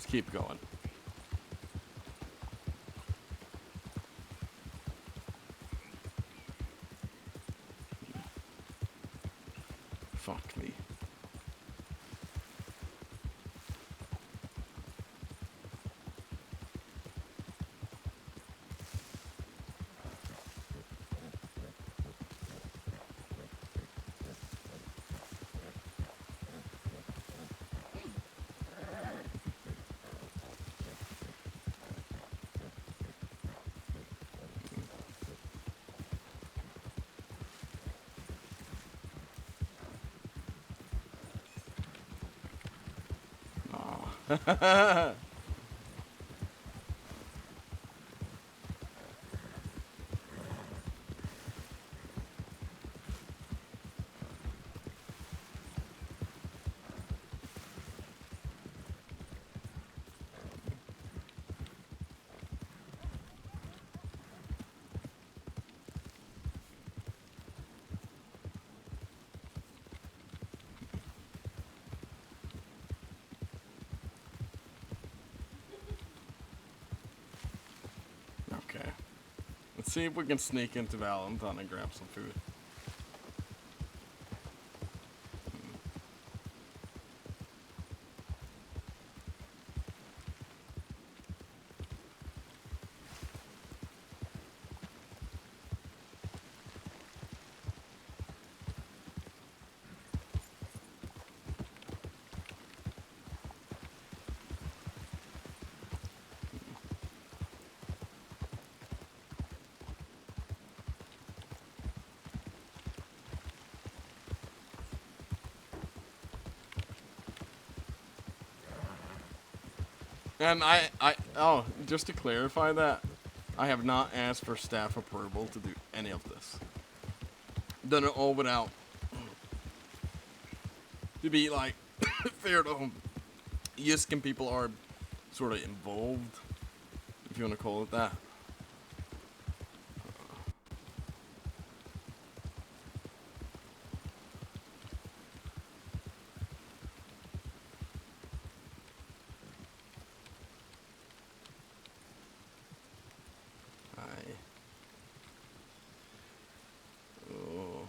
Let's keep going. Fuck me. Oh. Okay. Let's see if we can sneak into Valentine and grab some food. And oh, just to clarify that, I have not asked for staff approval to do any of this. Done it all without, to be like, fair to whom Yiskin people are sort of involved, if you want to call it that. Oh.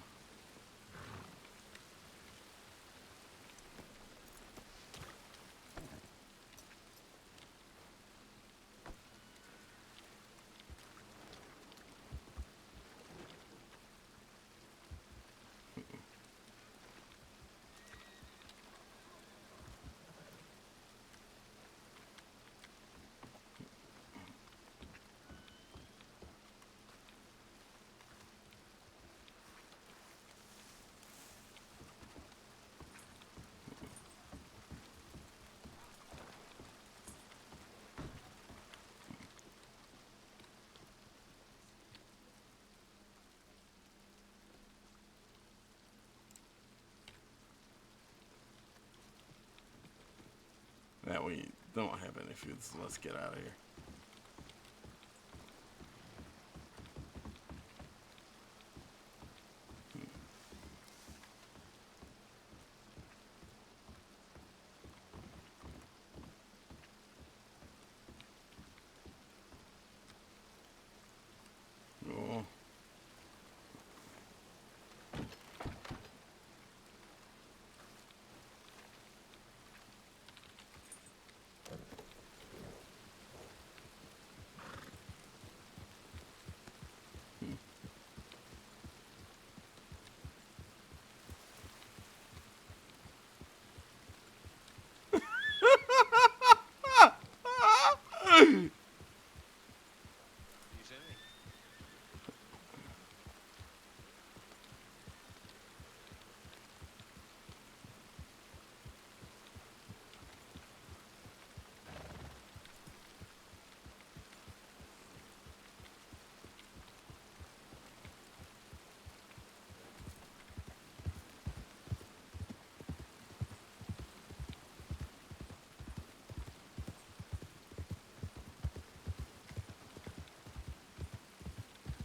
That we don't have any food, so let's get out of here. Oh.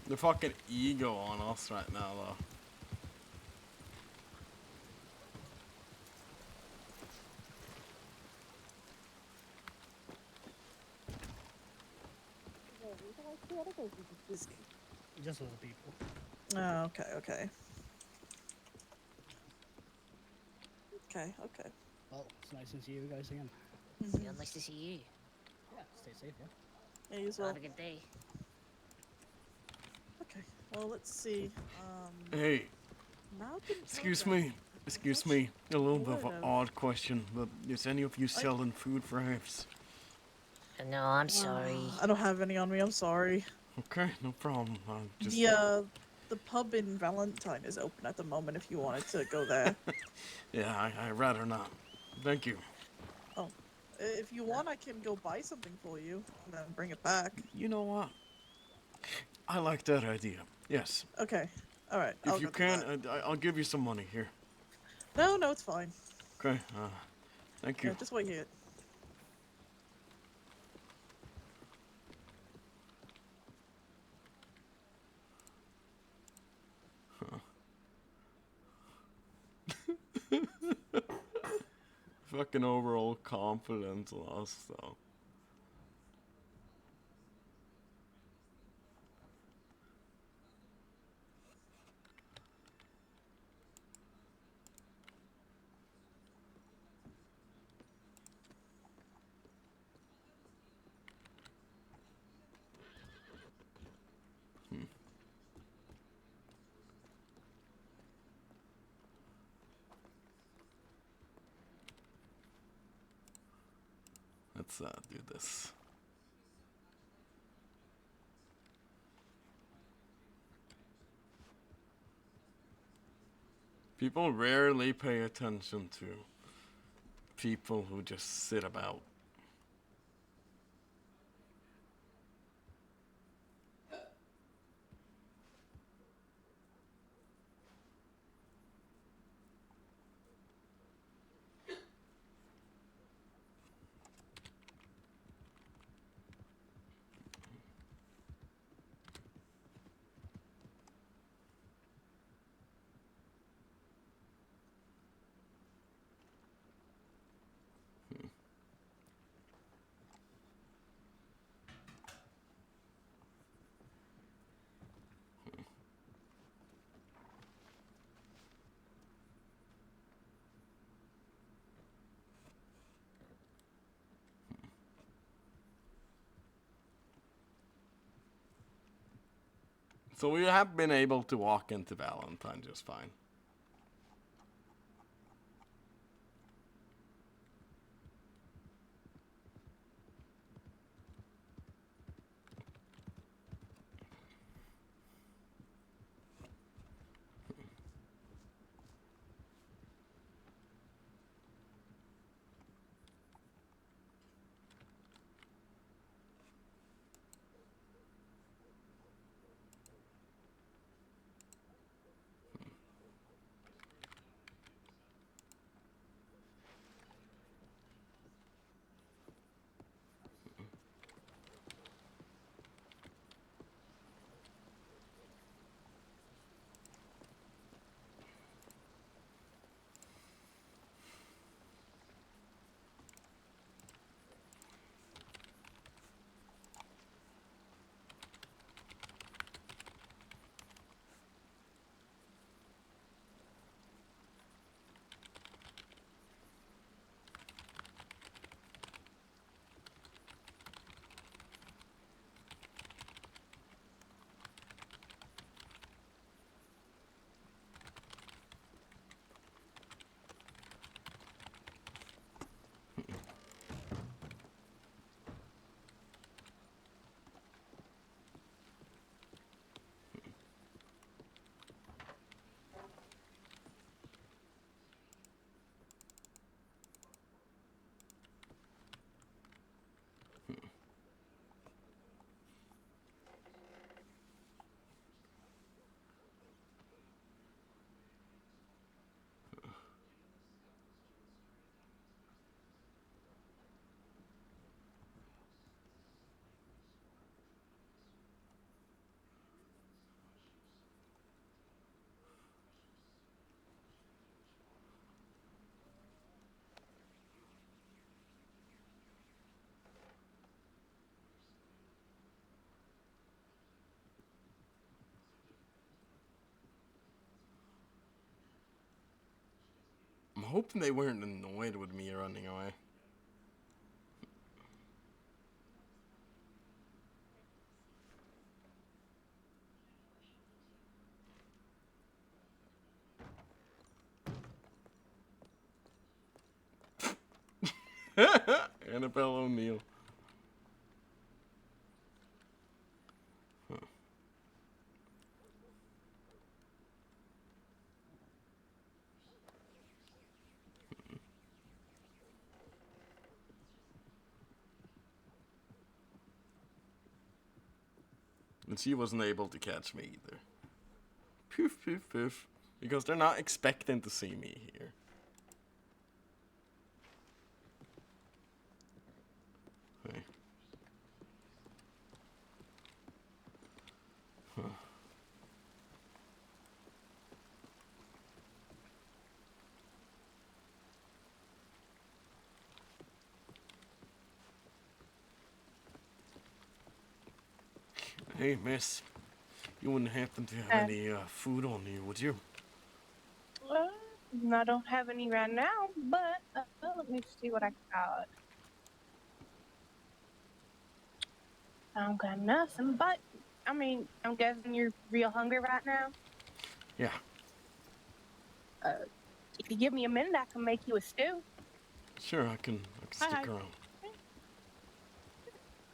The fucking ego on us right now, though. Busy. Just other people. Oh, okay, okay. Okay. Well, it's nice to see you guys again. Yeah, nice to see you. Yeah, stay safe, yeah. Yeah, you as well. Have a good day. Okay, well, let's see. Hey, Now can excuse program. me. Excuse me. A little bit of an What? odd question, but is any of you selling food for hips? No, I'm sorry. I don't have any on me. I'm sorry. Okay, no problem. Just... The pub in Valentine is open at the moment. If you wanted to go there. Yeah, I'd rather not. Thank you. Oh, if you want, I can go buy something for you and then bring it back. You know what? I like that idea. Yes. Okay. All right. If you can, I'll give you some money here. No, it's fine. Okay. Thank you. Yeah, just wait here. Fucking overall confidence lost, though. Let's do this. People rarely pay attention to people who just sit about. So we have been able to walk into Valentine just fine. hoping they weren't annoyed with me running away. Annabelle O'Neill. Huh. And she wasn't able to catch me either. Poof, poof, poof. Because they're not expecting to see me here. Hey. Huh. Hey, miss. You wouldn't happen to have any food on you, would you? I don't have any right now, but let me see what I got. I don't got nothing, but I mean, I'm guessing you're real hungry right now. Yeah. If you give me a minute, I can make you a stew. Sure, I can stick around.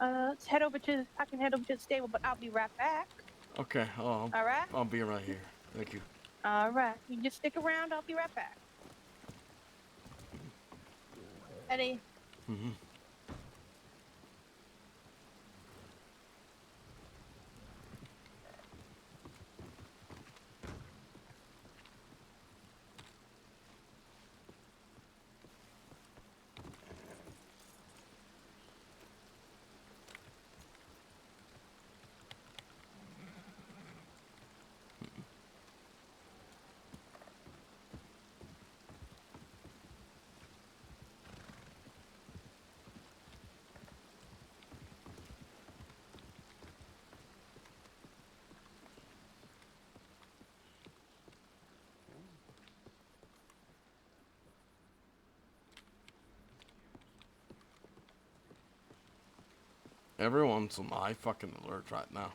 Let's head over to. I can head over to the stable, but I'll be right back. Okay, All right. I'll be right here. Thank you. All right. You just stick around. I'll be right back. Eddie. Mm-hmm. Everyone's on high fucking alert right now.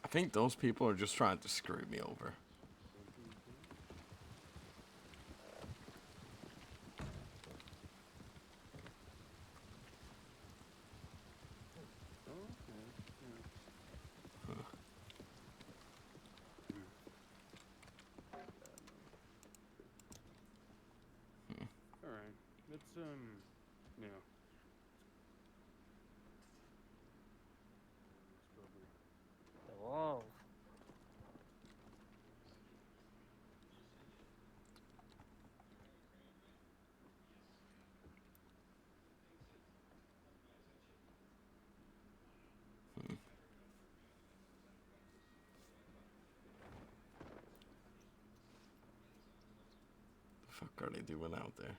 I think those people are just trying to screw me over. Alright. Let's, yeah. Whoa. The fuck are they doing out there?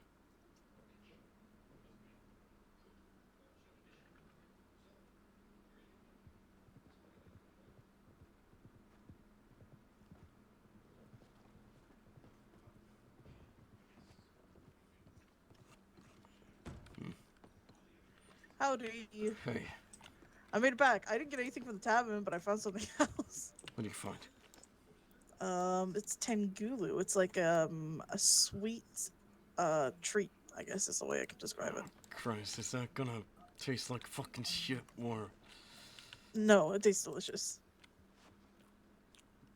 How do you? Hey, I made it back. I didn't get anything from the tavern, but I found something else. what do you find? It's tangulu. It's like a sweet treat, I guess is the way I can describe it. Christ, is that gonna taste like fucking shit or... No, it tastes delicious.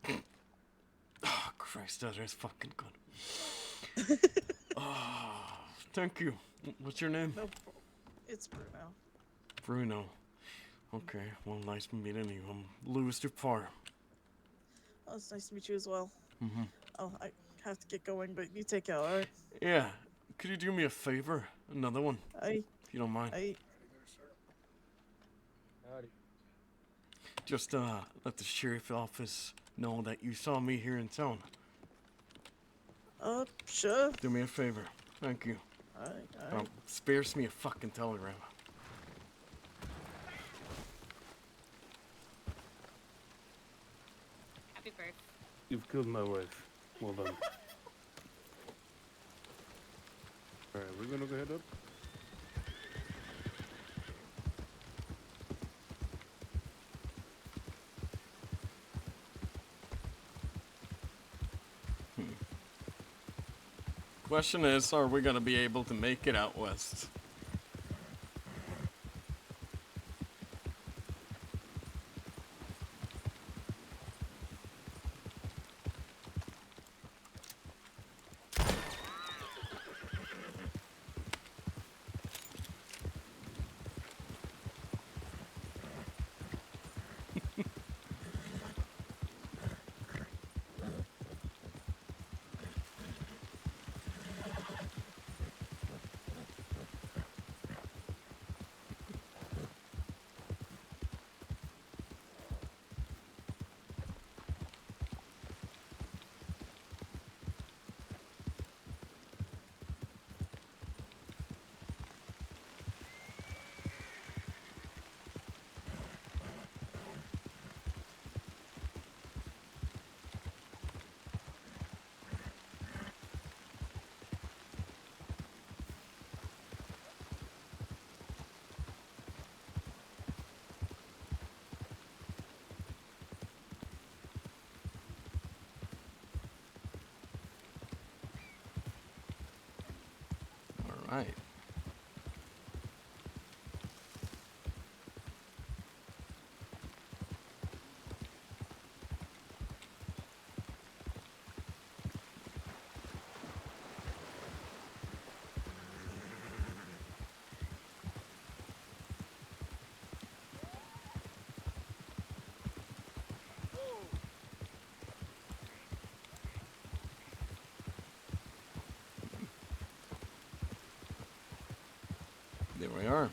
Oh, Christ, that is fucking good. Oh, thank you. What's your name? No, it's Bruno. Bruno. Okay, well, nice meeting you. I'm Louis Doupar. Oh, it's nice to meet you as well. Mm-hmm. I have to get going, but you take care, alright? Yeah. Could you do me a favor? Another one, I. if you don't mind. Howdy. Just let the sheriff office know that you saw me here in town. Sure. Do me a favor. Thank you. Alright. Spares me a fucking telegram. Happy birthday. You've killed my wife. Well done. Alright, we're gonna go head up. Question is, are we gonna be able to make it out west? All right. There we are.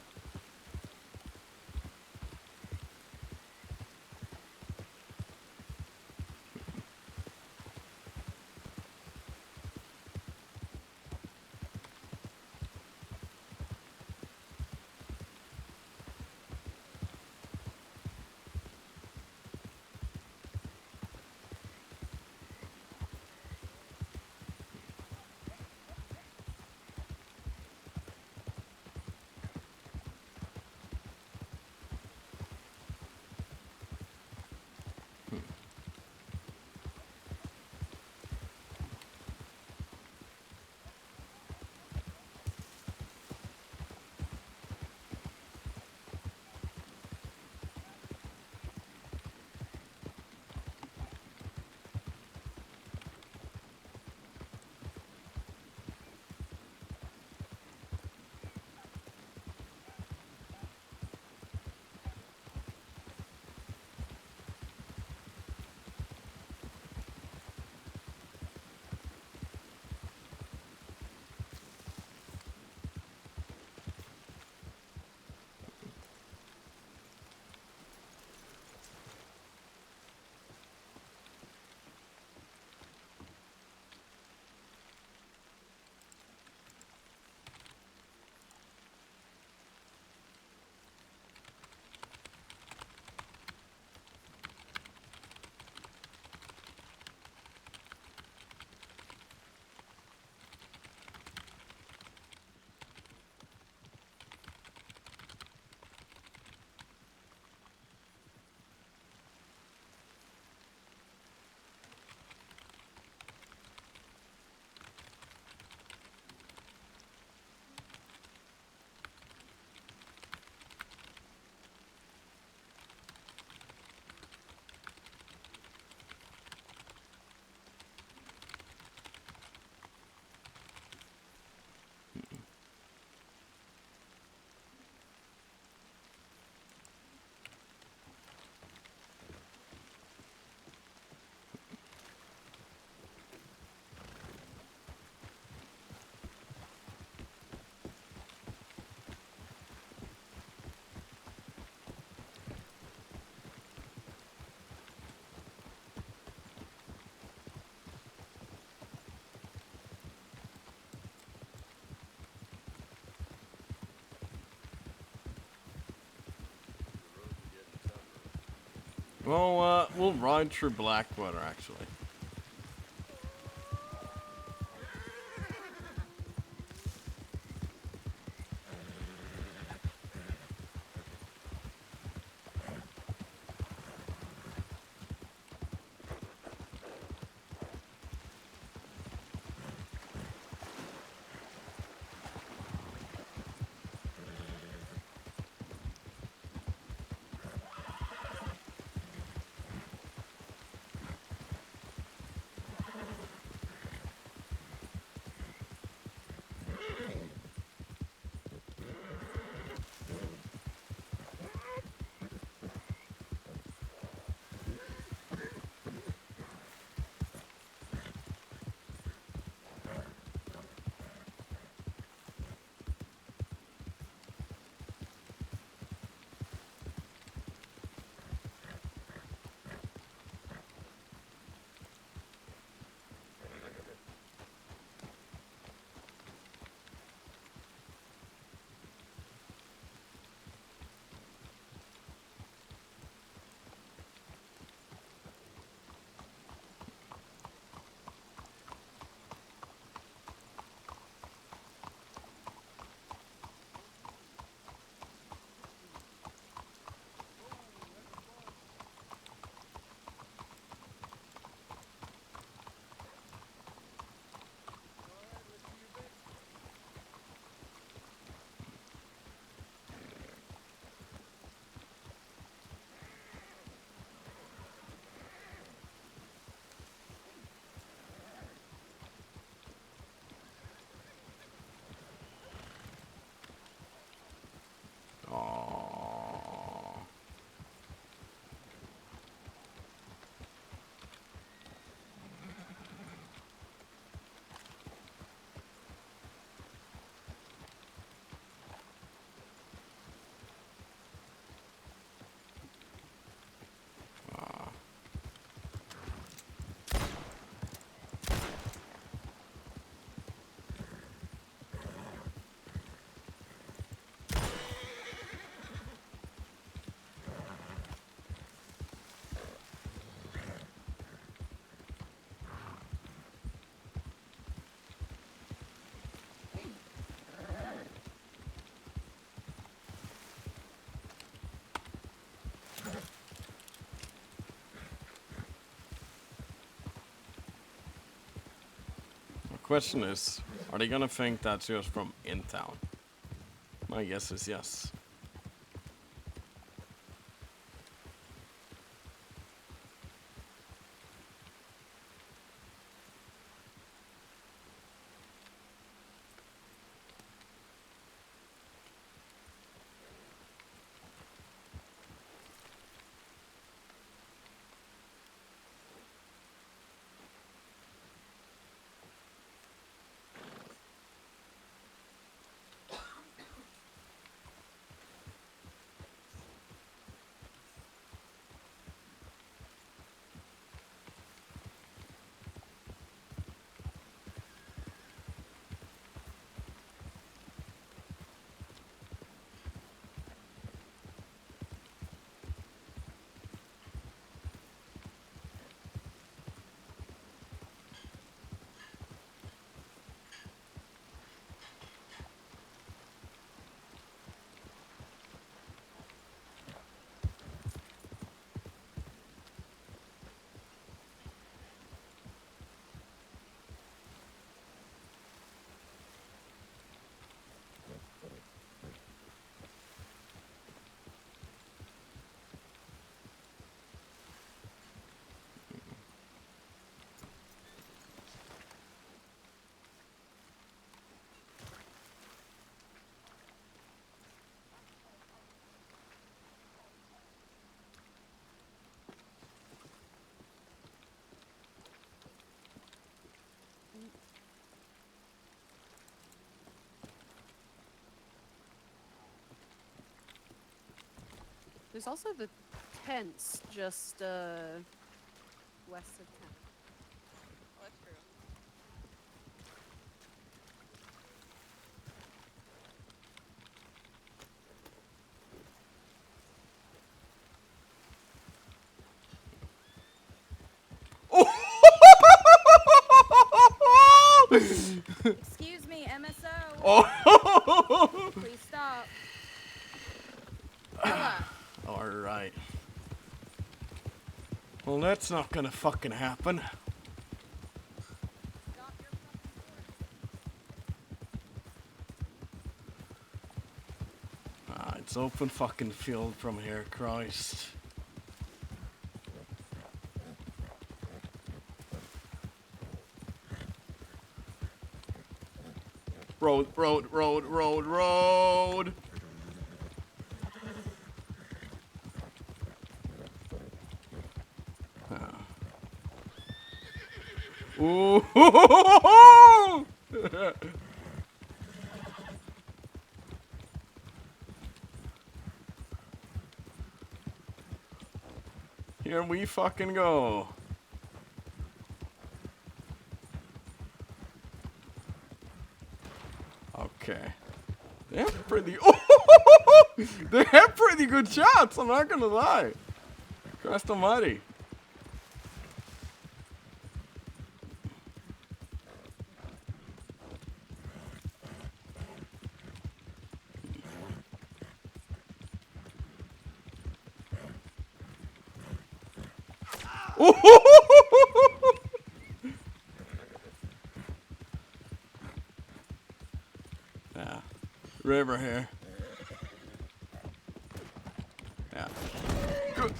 Well, we'll ride through Blackwater, actually. The question is, are they gonna think that's just from in town? My guess is yes. There's also the tents just west of town. Oh, that's true. Alright. Well, that's not gonna fucking happen. Ah, it's open fucking field from here, Christ. Road, road, road, road, road! Ooh! Here we fucking go. Okay. They have pretty. Oh, they have pretty good shots. I'm not gonna lie. Christ Almighty. Yeah. River here. Yeah. Good.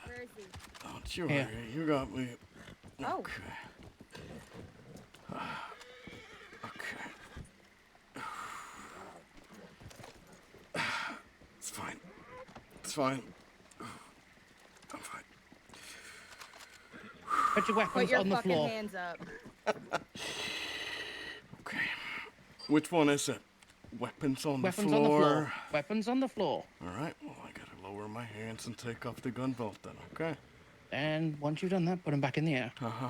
Where is he? Don't you worry, you got me. Oh. Okay. Okay. It's fine. It's fine. I'm fine. Put your weapons Put your on the fucking floor. hands up. Okay. Which one is it? Weapons on the floor. Weapons on the floor. Weapons on the floor. Alright, well, I gotta lower my hands and take off the gun belt then, okay? And once you've done that, put them back in the air. Uh-huh.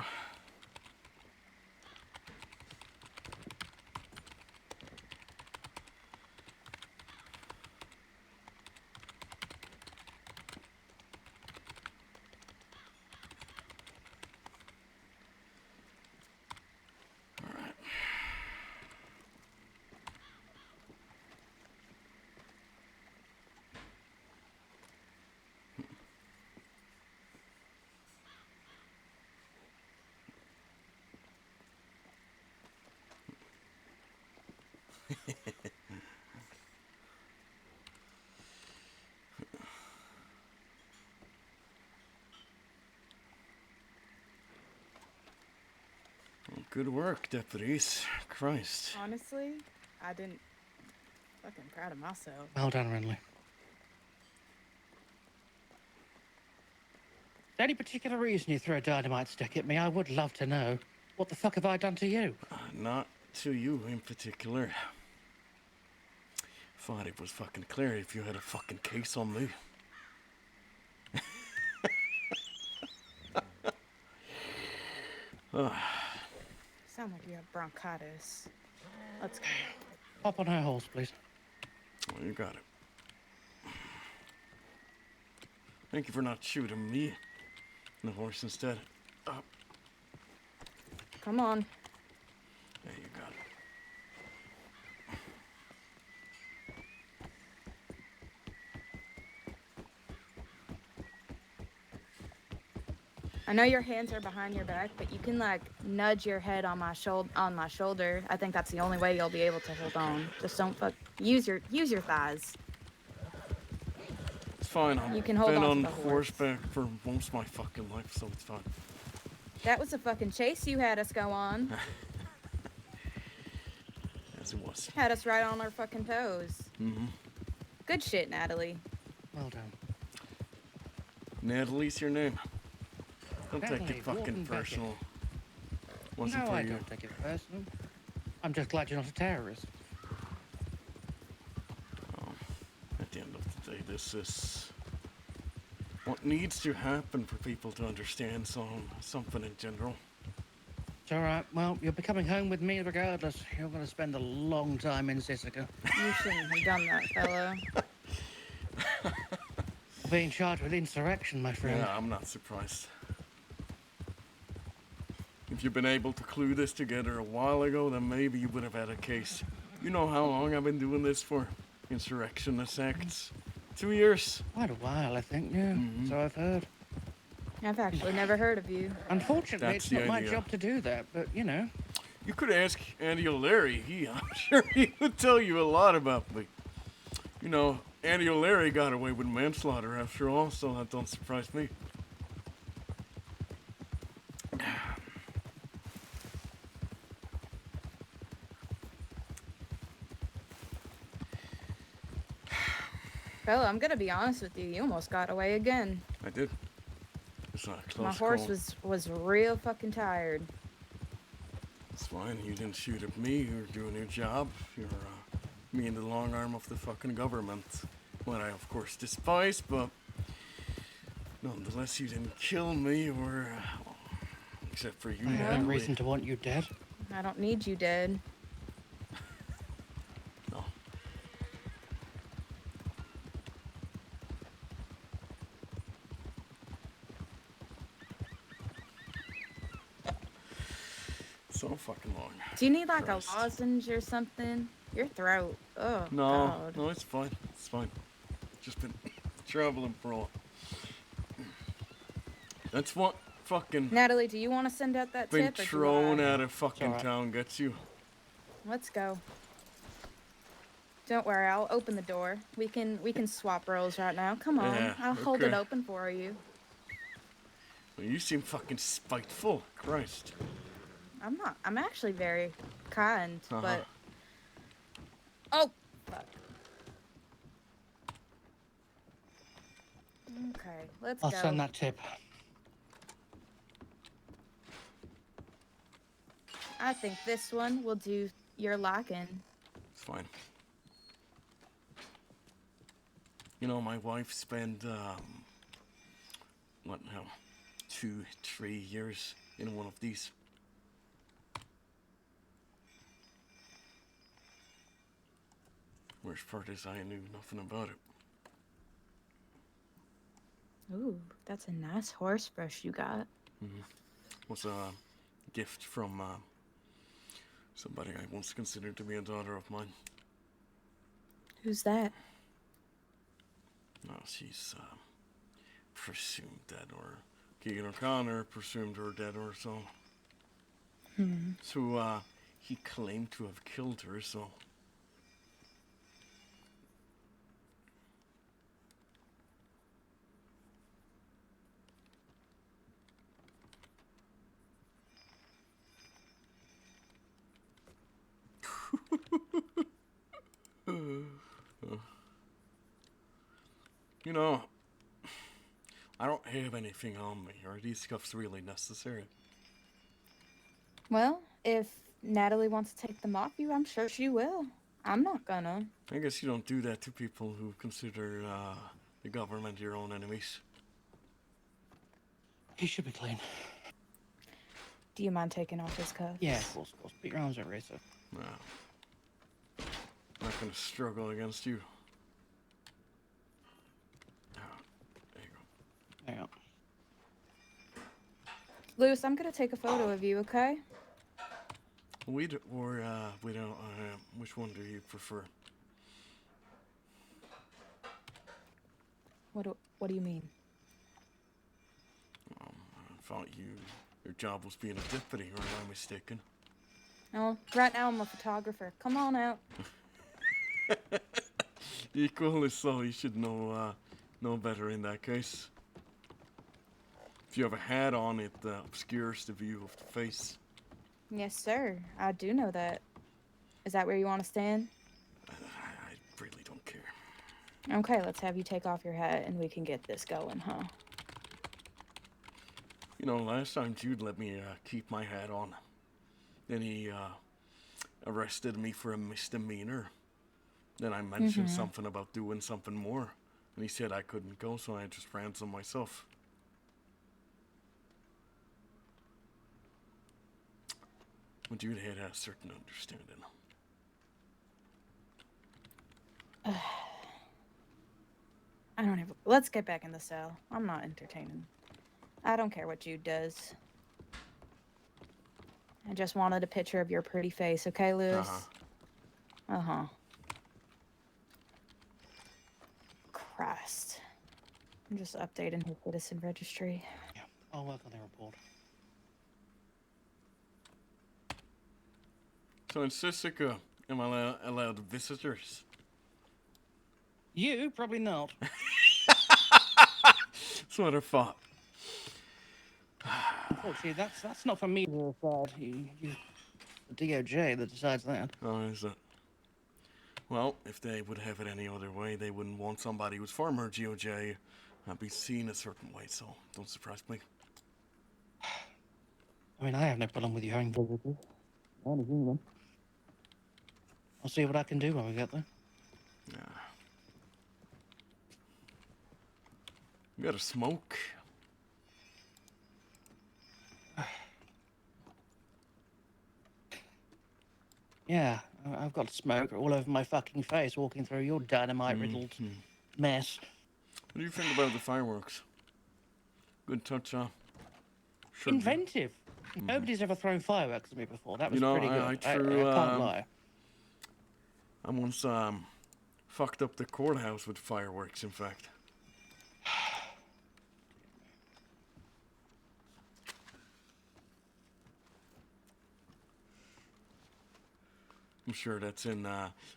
Good work, deputies. Christ. Honestly, I didn't. Fucking proud of myself. Well done, Renly. Is there any particular reason you threw a dynamite stick at me? I would love to know. What the fuck have I done to you? Not to you in particular. Thought it was fucking clear if you had a fucking case on me. Sound like you have bronchitis. Let's go. Hop on our horse, please. Oh, you got it. Thank you for not shooting me. The horse instead. Up. Come on. There you got it. I know your hands are behind your back, but you can like nudge your head on my shoulder. I think that's the only way you'll be able to hold on. Just don't use your thighs. It's fine. You can hold I've been on on to the horse. horseback for most of my fucking life, so it's fine. That was a fucking chase you had us go on. As it was. Had us right on our fucking toes. Mm-hmm. Good shit, Natalie. Well done. Natalie's your name. Don't take Natalie, it fucking Walton Beckett. personal. Wasn't No, for I you. don't take it personal. I'm just glad you're not a terrorist. At the end of the day, this is what needs to happen for people to understand something in general. It's all right. Well, you'll be coming home with me regardless. You're going to spend a long time in Sisika. You shouldn't have done that, fellow. Being charged with insurrection, my friend. Yeah, I'm not surprised. If you'd been able to clue this together a while ago, then maybe you would have had a case. You know how long I've been doing this for? Insurrectionist acts. 2 years. Quite a while, I think, yeah. So I've heard. I've actually never heard of you. Unfortunately, That's it's the not my idea. job to do that, but you know. You could ask Andy O'Leary. I'm sure he would tell you a lot about me. You know, Andy O'Leary got away with manslaughter after all, so that don't surprise me. Well, I'm gonna be honest with you. You almost got away again. I did. It's not a close My horse call. was real fucking tired. It's fine. You didn't shoot at me. You're doing your job. You're me in the long arm of the fucking government. What I, of course, despise, but nonetheless, you didn't kill me or... except for you, I have no Natalie. reason to want you dead. I don't need you dead. No. So fucking long. Do you need like Christ. a lozenge or something? Your throat. Oh, No, God. no, it's fine. It's fine. Just been traveling for all. That's what fucking Natalie, do you want to send out that been tip? Or thrown do I? out of fucking alright. town gets you. Let's go. Don't worry, I'll open the door. We can swap roles right now. Come on, Yeah, I'll hold it okay. open for you. Well, you seem fucking spiteful. Christ. I'm not. I'm actually very kind, Uh-huh. but oh, fuck. Okay, let's I'll go. send that tip. I think this one will do your liking. It's fine. You know, my wife spent, what now, 2-3 years in one of these. Worst part is I knew nothing about it. Ooh, that's a nice horse brush you got. Was a gift from somebody I once considered to be a daughter of mine. Who's that? No, she's presumed dead, or Keegan O'Connor presumed her dead or so. So he claimed to have killed her, so you know, I don't have anything on me. Are these scuffs really necessary? Well, if Natalie wants to take them off you, I'm sure she will. I'm not gonna. I guess you don't do that to people who consider the government your own enemies. He should be clean. Do you mind taking off his cuffs? Yeah, of course. Put your arms over here, sir. No. I'm not gonna struggle against you. There you go. Hang on. Lewis, I'm gonna take a photo of you, okay? We don't. Which one do you prefer? What do you mean? I thought your job was being a deputy, or am I mistaken? No, right now I'm a photographer. Come on out. Equally so, you should know better in that case. If you have a hat on, it obscures the view of the face. Yes, sir. I do know that. Is that where you want to stand? I really don't care. Okay, let's have you take off your hat and we can get this going, huh? You know, last time Jude let me keep my hat on. Then he arrested me for a misdemeanor. Then I mentioned something about doing something more. And he said I couldn't go, so I just ransomed myself. But Jude had a certain understanding. I don't even. Let's get back in the cell. I'm not entertaining. I don't care what Jude does. I just wanted a picture of your pretty face, okay, Lewis? Uh-huh. Christ. I'm just updating his citizen registry. Yeah, I'll work on the report. So in Sisika, am I allowed visitors? You? Probably not. That's what I thought. Unfortunately, that's not for me to decide. You, the DOJ that decides that. Oh, is it? Well, if they would have it any other way, they wouldn't want somebody who's former GOJ be seen a certain way, so don't surprise me. I mean, I have no problem with you having visitors. I'm a human. I'll see what I can do when we get there. Yeah. You gotta smoke. Yeah, I've got smoke all over my fucking face walking through your dynamite-riddled mess. What do you think about the fireworks? Good touch, huh? Sure. Inventive. Nobody's ever thrown fireworks at me before. That was You know, pretty good. I threw, I can't lie. I once fucked up the courthouse with fireworks, in fact. I'm sure that's in,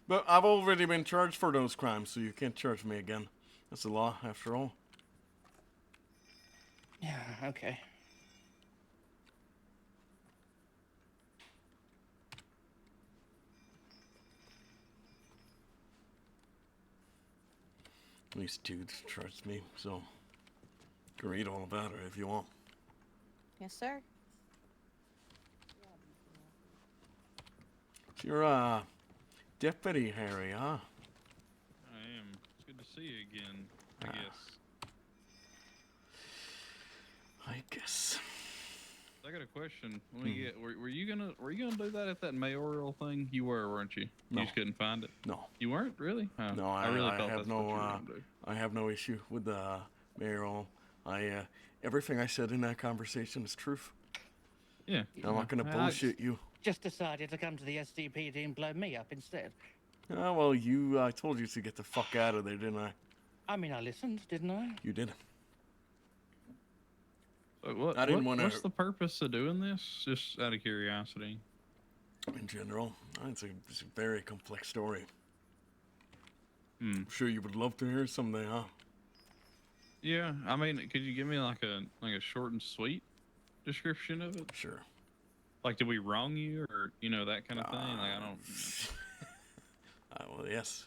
but I've already been charged for those crimes, so you can't charge me again. That's the law, after all. Yeah, okay. At least two charged me, so you can read all about it if you want. Yes, sir. So you're a deputy, Harry, huh? I am. It's good to see you again, I guess. I got a question. Let me get. Were you gonna do that at that mayoral thing? You were, weren't you? No. You just couldn't find it. No. You weren't really? Oh, No, I really thought have that's no. what you were gonna do. I have no issue with the mayoral. Everything I said in that conversation is truth. Yeah. I'm not gonna bullshit you. Just decided to come to the SCPD and blow me up instead. Oh, well, I told you to get the fuck out of there, didn't I? I mean, I listened, didn't I? You did. I didn't want to. What's the purpose of doing this? Just out of curiosity. In general, it's a very complex story. I'm sure you would love to hear someday, huh? Yeah, I mean, could you give me like a short and sweet description of it? Sure. Like, did we wrong you, or that kind of thing? Like, I don't. Well, yes.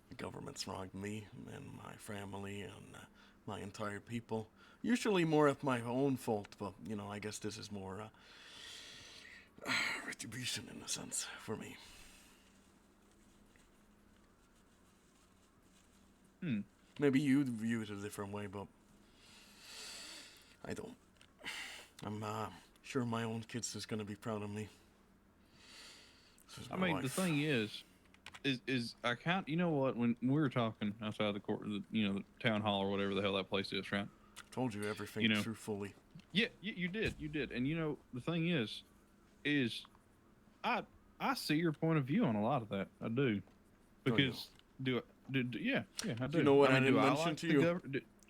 The government's wronged me and my family and my entire people. Usually more of my own fault, but I guess this is more retribution in a sense for me. Maybe you view it a different way, but I don't. I'm sure my own kids is gonna be proud of me. I mean, the thing is I can't. You know what? When we were talking outside the court, the town hall or whatever the hell that place is, right? Told you everything truthfully. Yeah, you did. And the thing is I see your point of view on a lot of that. I do, because yeah, I do. You know what I mean, didn't mention to you?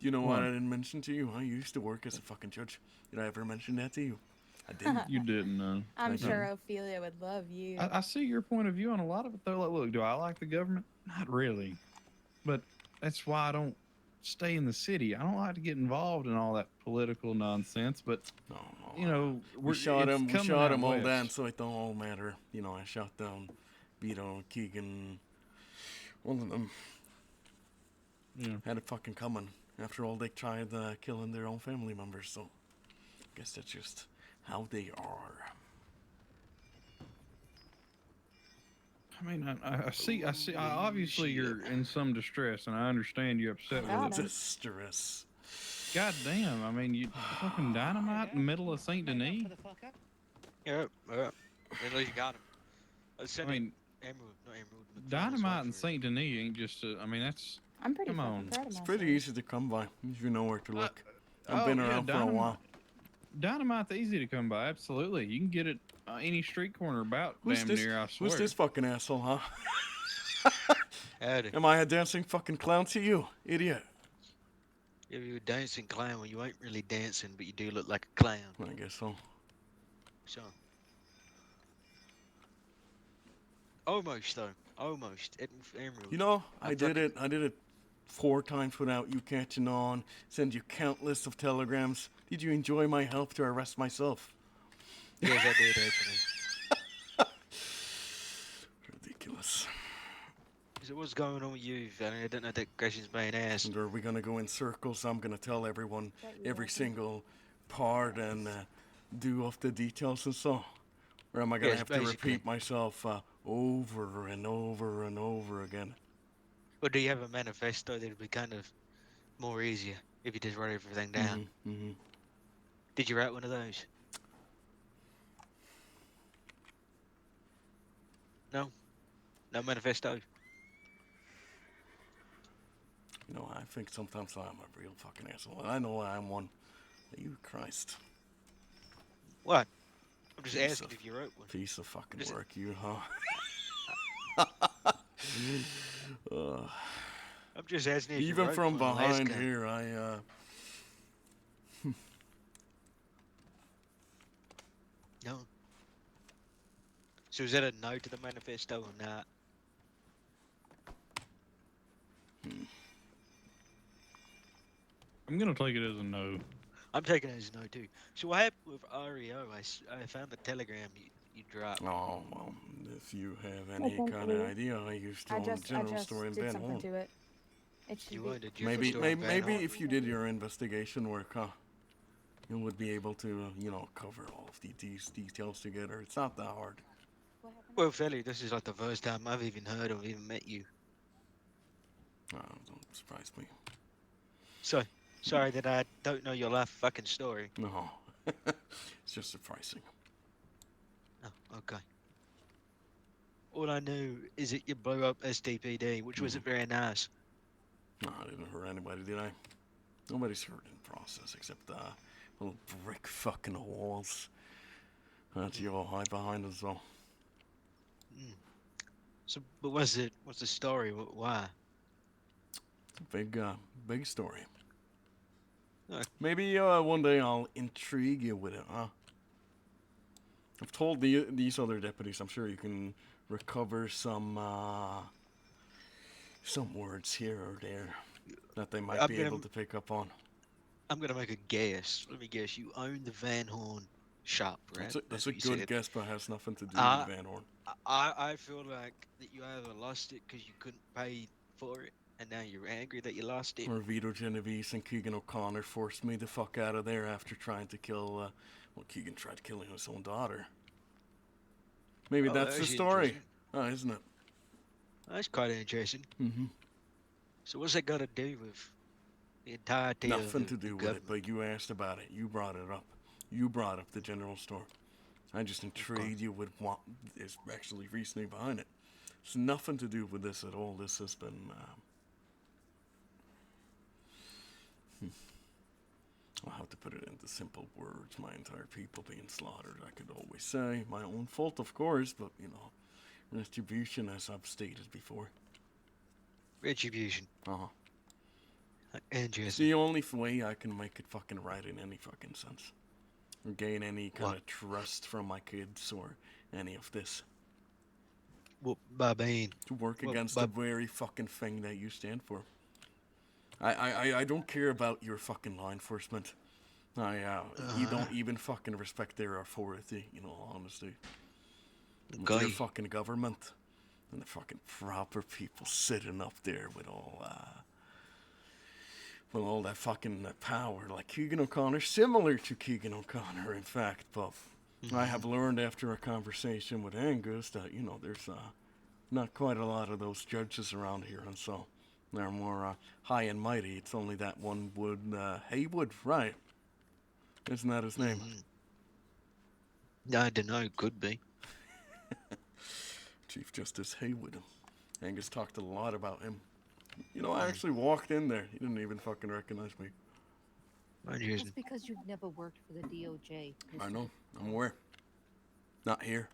You know what I didn't mention to you? I used to work as a fucking judge. Did I ever mention that to you? I didn't. You didn't, no. I'm sure Ophelia would love you. I see your point of view on a lot of it, though. Like, look, do I like the government? Not really. But that's why I don't stay in the city. I don't like to get involved in all that political nonsense, but, we shot him all down, so it don't all matter. I shot down Vito, Keegan, all of them. Yeah. Had it fucking coming. After all, they tried killing their own family members, so I guess that's just how they are. I mean, I see. Obviously, you're in some distress, and I understand you're upset with it. Distress. God damn! I mean, you fucking dynamite in the middle of Saint Denis. Yep. You got him. I mean, dynamite in Saint Denis ain't just. I mean, that's. I'm pretty Come on. proud of It's myself. pretty easy to come by if you know where to look. I've been around for a while. dynamite's easy to come by. Absolutely, you can get it any street corner about Who's damn this? near. I swear. Who's this fucking asshole, huh? Howdy. Am I a dancing fucking clown to you, idiot? If you're a dancing clown, well, you ain't really dancing, but you do look like a clown. I guess so. So. Almost though. Almost. Emerald. You know, I did it 4 times without you catching on. Send you countless of telegrams. Did you enjoy my help to arrest myself? Yes, I did actually. Ridiculous. So what's going on with you? I don't know that question's being asked. And are we gonna go in circles? I'm gonna tell everyone every single part and do off the details and so. Or am I gonna Yes, have to basically. repeat myself over and over and over again? Or do you have a manifesto that'd be kind of more easier if you just wrote everything down? Mm-hmm. Did you write one of those? No? No manifesto? You know, I think sometimes I'm a real fucking asshole. And I know I'm one. You Christ. What? I'm just Piece asking of- if you wrote one. Piece of fucking Just- work, you, huh? I'm just asking if you Even wrote from one last behind time. here, I No. So is that a no to the manifesto or not? I'm gonna take it as a no. I'm taking it as a no too. So what happened with REO? I found the telegram you dropped. Oh, well, if you have any think kind of we- idea, I used to I own a just general store in did Van something Horn. to it. It should You be. owned a general store in Van Maybe Horn? if you did your investigation work, huh? You would be able to, you know, cover all of these details together. It's not that hard. Well, Felly, this is like the first time I've even heard or even met you. Oh, don't surprise me. So, sorry that I don't know your life fucking story. No. It's just surprising. Oh, okay. All I knew is that you blew up STPD, which wasn't very nice. No, I didn't hurt anybody, did I? Nobody's hurt in the process except little brick fucking walls. That's you all hide behind as well. So, but what's the story? Why? Big story. Okay. Maybe one day I'll intrigue you with it, huh? I've told these other deputies. I'm sure you can recover some words here or there that they might be able to pick up on. I'm gonna make a guess. Let me guess. You own the Van Horn shop, right? That's a what you good said. guess, but it has nothing to do with Van Horn. I feel like that you either lost it because you couldn't pay for it, and now you're angry that you lost it. Or Vito Genovese and Keegan O'Connor forced me the fuck out of there after trying to kill, Keegan tried killing his own daughter. Maybe Oh, that's the that's story. interesting. Oh, isn't it? That's quite interesting. Mm-hmm. So what's that got to do with the entirety of Nothing the to do with it, but you asked about it. You brought it up. You brought up the general store. I just intrigued you with what is actually reasoning behind it. It's nothing to do with this at all. This has been... I'll have to put it into simple words. My entire people being slaughtered, I could always say. My own fault, of course, but, you know, retribution, as I've stated before. Retribution. Uh-huh. It's Interesting. the only way I can make it fucking right in any fucking sense. Or gain any kind of trust from my kids or any of this. Well, by being... To work well, against by- the very fucking thing that you stand for. I don't care about your fucking law enforcement. You don't even fucking respect their authority, you know, honestly. Okay. Your fucking government. And the fucking proper people sitting up there with all that fucking power, like Keegan O'Connor, similar to Keegan O'Connor, in fact, but I have learned after a conversation with Angus that, you know, there's not quite a lot of those judges around here, and so they're more high and mighty. It's only that one Wood, Haywood, right? Isn't that his name? I don't know, could be. Chief Justice Haywood. Angus talked a lot about him. You know, I actually walked in there. He didn't even fucking recognize me. Mind That's you, because you've never worked for the DOJ. I Mr. know. I'm aware. Not here.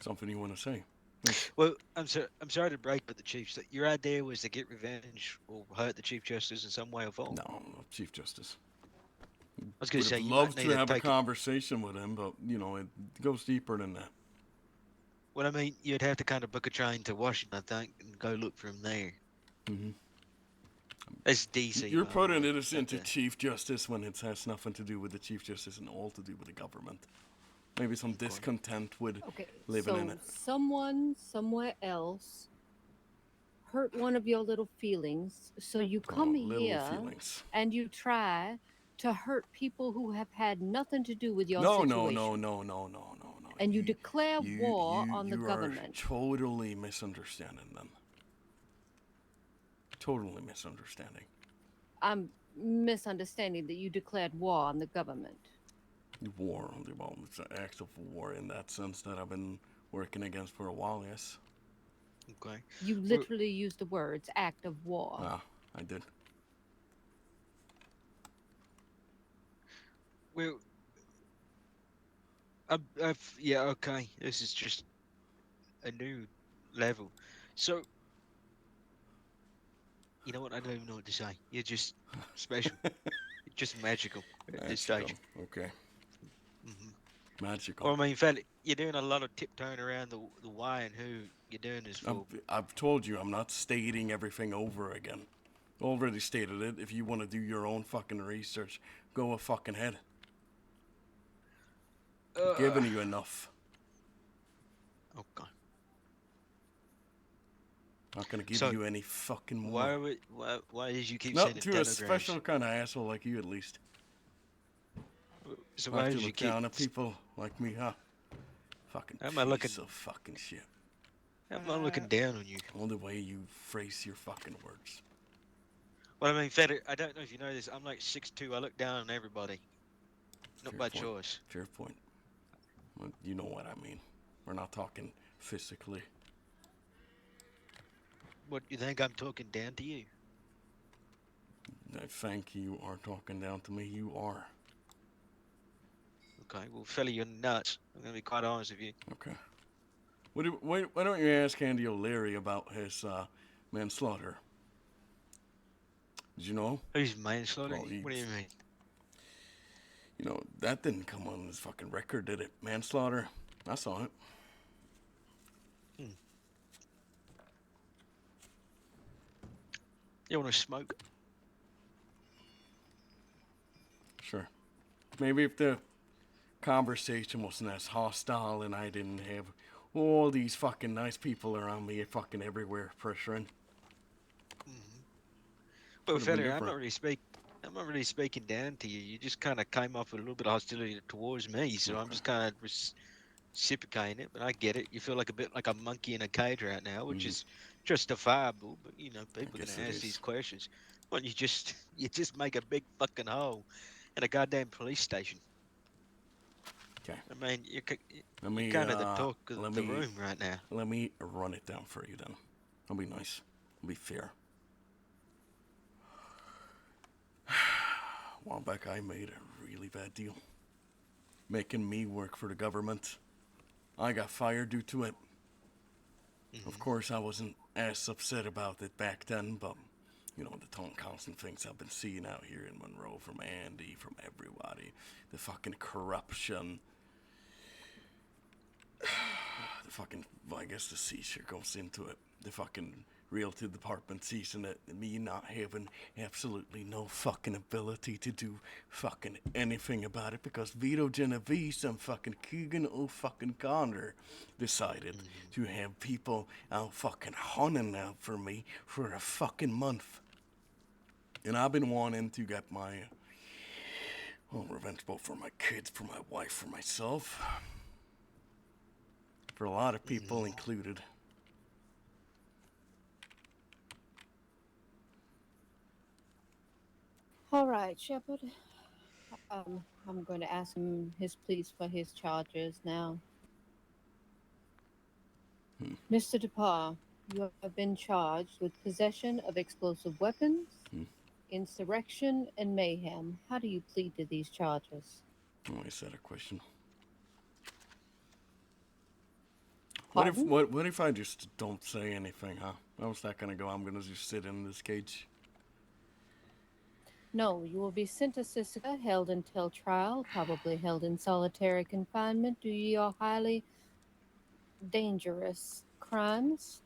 Something you want to say? well, I'm sorry to break, but the chiefs. Your idea was to get revenge or hurt the Chief Justice in some way or form. No, Chief Justice. I was going Would to say have you might loved need to to have a take it. conversation with him, but you know it goes deeper than that. Well, I mean, you'd have to kind of book a train to Washington, I think, and go look for him there. Mm-hmm. That's DC. You're by the putting way, it as not into the- Chief Justice when it has nothing to do with the Chief Justice and all to do with the government. Maybe some discontent with Okay, living so in it. someone somewhere else hurt one of your little feelings, so you come little here feelings. and you try to hurt people who have had nothing to do with your No, situation. no. And you declare war on the You government. are totally misunderstanding them. Totally misunderstanding. I'm misunderstanding that you declared war on the government. War on the bomb. It's an act of war in that sense that I've been working against for a while, yes. Okay. You literally used the words act of war. Ah, I did. Well, yeah, okay. This is just a new level. So, you know what? I don't even know what to say. You're just special. You're just magical at this stage. Okay. Mm-hmm. Magical. Or I mean, in fact, you're doing a lot of tiptoeing around the why and who you're doing this for. I've told you, I'm not stating everything over again. Already stated it. If you want to do your own fucking research, go a fucking head. Giving you enough. Okay. Not gonna give you any fucking more. Why did you keep Not sending to a telegrams? special kind of asshole like you, at least. So Not why to did you look keep? down at people like me, huh? Fucking How am I looking? piece of fucking shit. I'm not looking down on you. All the way you phrase your fucking words. Well, I mean, Feder, I don't know if you know this. I'm like 6'2". I look down on everybody. Not by choice. Fair point. Well, you know what I mean. We're not talking physically. What, you think I'm talking down to you? I think you are talking down to me. You are. Okay, well, fella, you're nuts. I'm gonna be quite honest with you. Okay. Why don't you ask Andy O'Leary about his manslaughter? Did you know? Who's manslaughter? Well, What do you mean? You know, that didn't come on his fucking record, did it? Manslaughter? I saw it. You want to smoke? Sure. Maybe if the conversation wasn't as hostile and I didn't have all these fucking nice people around me fucking everywhere pressuring. Well, Could've been fella, I'm different. not really speaking down to you. You just kind of came off with a little bit of hostility towards me, so I'm just kind of reciprocating it. But I get it. You feel like a bit like a monkey in a cage right now, which is justifiable. But you know, people are guess gonna it ask is. these questions. Well, you just make a big fucking hole in a goddamn police station. Okay. I mean, you're Let me, kind of the talk of let the me- room right now. Let me run it down for you then. I'll be nice. I'll be fair. A while back, I made a really bad deal. Making me work for the government. I got fired due to it. Of course, I wasn't as upset about it back then, but, you know, the constant things I've been seeing out here in Monroe from Andy, from everybody. The fucking corruption. The fucking, well, I guess the seizure goes into it. The fucking realty department seizing it. Me not having absolutely no fucking ability to do fucking anything about it because Vito Genovese and fucking Keegan fucking Connor decided to have people out fucking hunting out for me for a fucking month. And I've been wanting to get my revenge both for my kids, for my wife, for myself. For a lot of people included. All right, Shepard. I'm going to ask him his pleas for his charges now. Mr. Doupar, You have been charged with possession of explosive weapons, insurrection, and mayhem. How do you plead to these charges? Oh, is that a question? Pardon? What if I just don't say anything, huh? How's that gonna go? I'm gonna just sit in this cage. No, you will be sent to Sisika, held until trial, probably held in solitary confinement due to your highly dangerous crimes.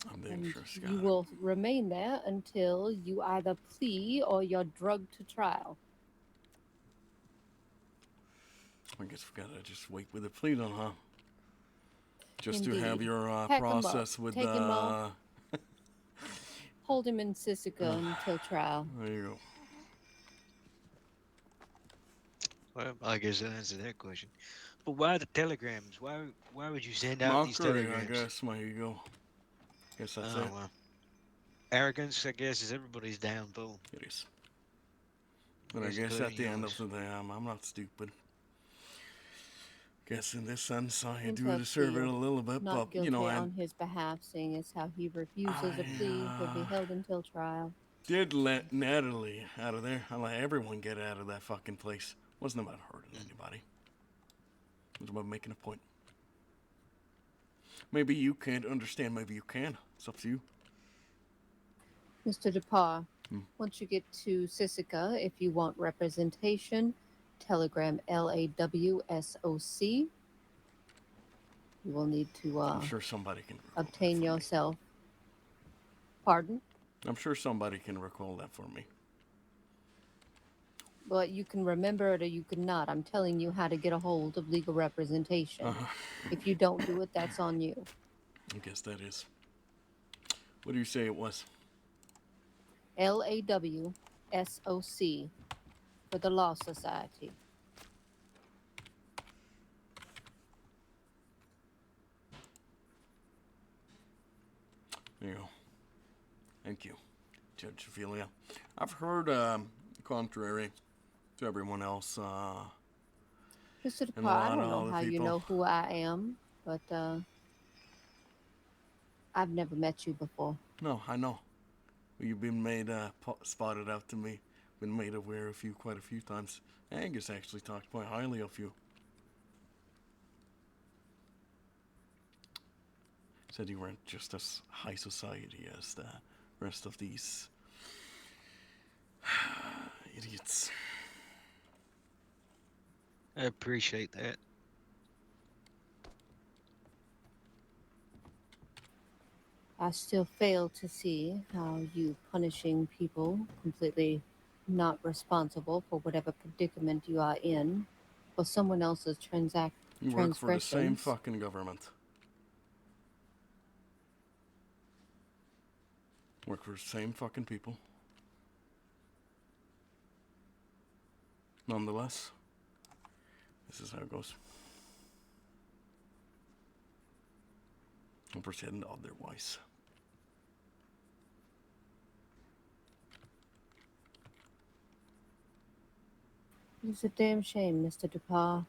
I'm And dangerous, you will remain there until you either plea or you're drugged to trial. I guess we gotta just wait with the plea then, huh? Just to have Indeed. your Pack him up. process with Take him off. Hold him in Sisika until trial. There you go. Well, I guess that answers that question. But why the telegrams? Why would you send out these Mockery, telegrams? I guess. My ego. Guess that's Oh it. well. Arrogance, I guess, is everybody's downfall. It is. But I Yes, guess at including the end yours. of the day, I'm not stupid. Guess in this sense, I do Until deserve it plea. a little bit, Not but guilty you know, I on his behalf, seeing as how he refuses a plea, he'll be held until trial. did let Natalie out of there. I let everyone get out of that fucking place. Wasn't about hurting anybody. It was about making a point. Maybe you can't understand. Maybe you can. It's up to you. Mr. Doupar, once you get to Sisika, if you want representation, telegram LAWSOC. You will need to I'm sure somebody can obtain yourself. Pardon? I'm sure somebody can recall that for me. Well, you can remember it or you can not. I'm telling you how to get a hold of legal representation. If you don't do it, that's on you. I guess that is. What do you say it was? LAWSOC for the Law Society. There you go. Thank you, Judge Ophelia. I've heard, contrary to everyone else, Mr. and a Doupar, I lot don't of know other how you people. know who I am, but I've never met you before. No, I know. You've been made, spotted out to me. Been made aware of you quite a few times. Angus actually talked quite highly of you. Said you weren't just as high society as the rest of these idiots. I appreciate that. I still fail to see how you punishing people completely not responsible for whatever predicament you are in for someone else's You work for the same transgressions. fucking government. Work for the same fucking people. Nonetheless, this is how it goes. Don't pretend otherwise. It's a damn shame, Mr. Doupar.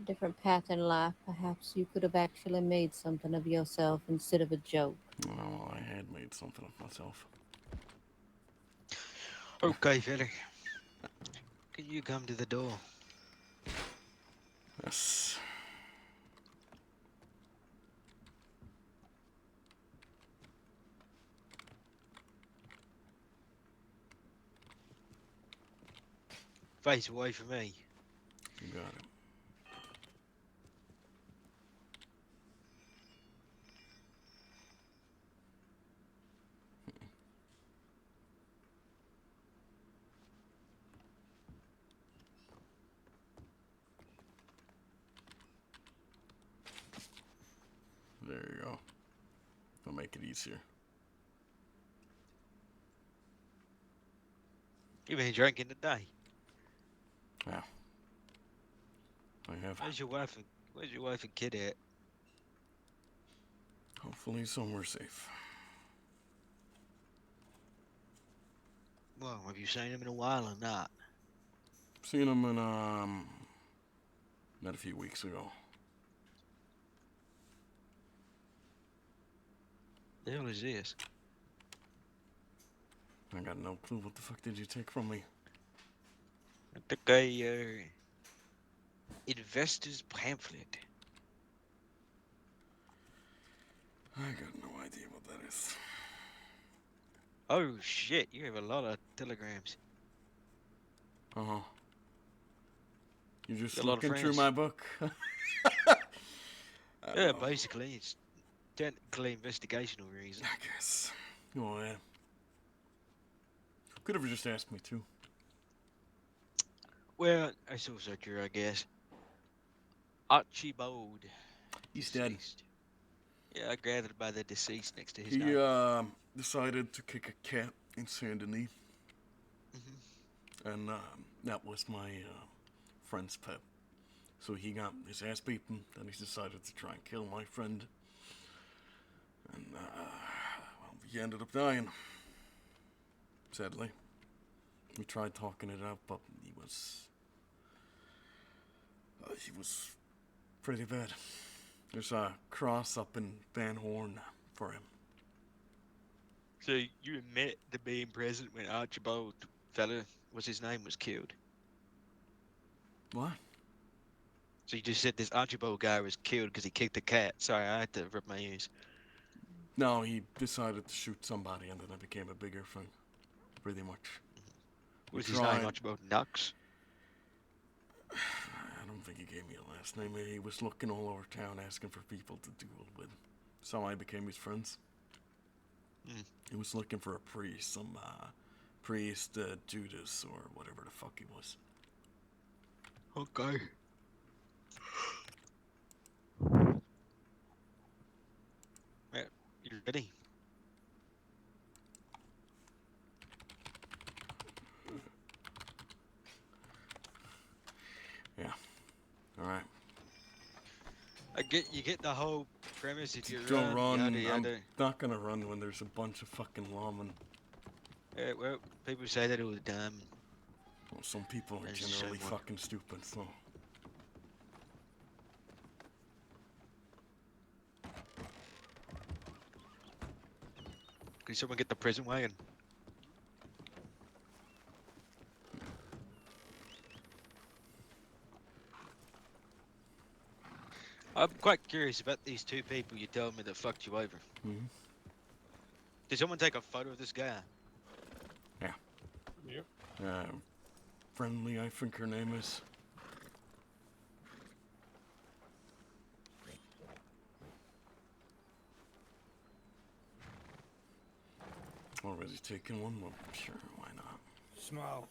Different path in life, perhaps you could have actually made something of yourself instead of a joke. Well, I had made something of myself. Okay, fella. Can you come to the door? Yes. Face away from me. You got it. There you go. I'll make it easier. You've been drinking today. Yeah. I have. Where's your wife and kid at? Hopefully somewhere safe. Well, have you seen him in a while or not? Seen him in, not a few weeks ago. The hell is this? I got no clue. What the fuck did you take from me? I took a investor's pamphlet. I got no idea what that is. Oh shit! You have a lot of telegrams. Uh-huh. You're just Got a lot of looking through friends. my book. Yeah, basically, it's technically investigational reason. I guess. Oh, yeah. Could have just asked me to. Well, that's also true, I guess. Archibald. He's dead. Deceased. Yeah, I gathered by the deceased next to his He name. decided to kick a cat in Saint Denis. And that was my friend's pet. So he got his ass beaten, then he decided to try and kill my friend. And, well, he ended up dying. Sadly. We tried talking it out, but he was pretty bad. There's a cross up in Van Horn for him. So you admit to being present when Archibald fella, what's his name, was killed? What? So you just said this Archibald guy was killed because he kicked the cat. Sorry, I had to rip my ears. No, he decided to shoot somebody and then it became a bigger thing. Pretty much. What's his name, Archibald Nux? I don't think he gave me a last name. He was looking all over town asking for people to duel with. So I became his friends. He was looking for a priest, some priest Judas or whatever the fuck he was. Okay. Yeah, you ready? Yeah. All right. You get the whole premise. If you Don't run. yada, I'm yada. not gonna run when there's a bunch of fucking lawmen. Yeah, well, people say that all the time. Well, some people are There's generally someone. fucking stupid, so. Can someone get the prison wagon? I'm quite curious about these two people you told me that fucked you over. Did someone take a photo of this guy? Yeah. Yep. Friendly, I think her name is. Already taken one? Well, sure, why not? Smile.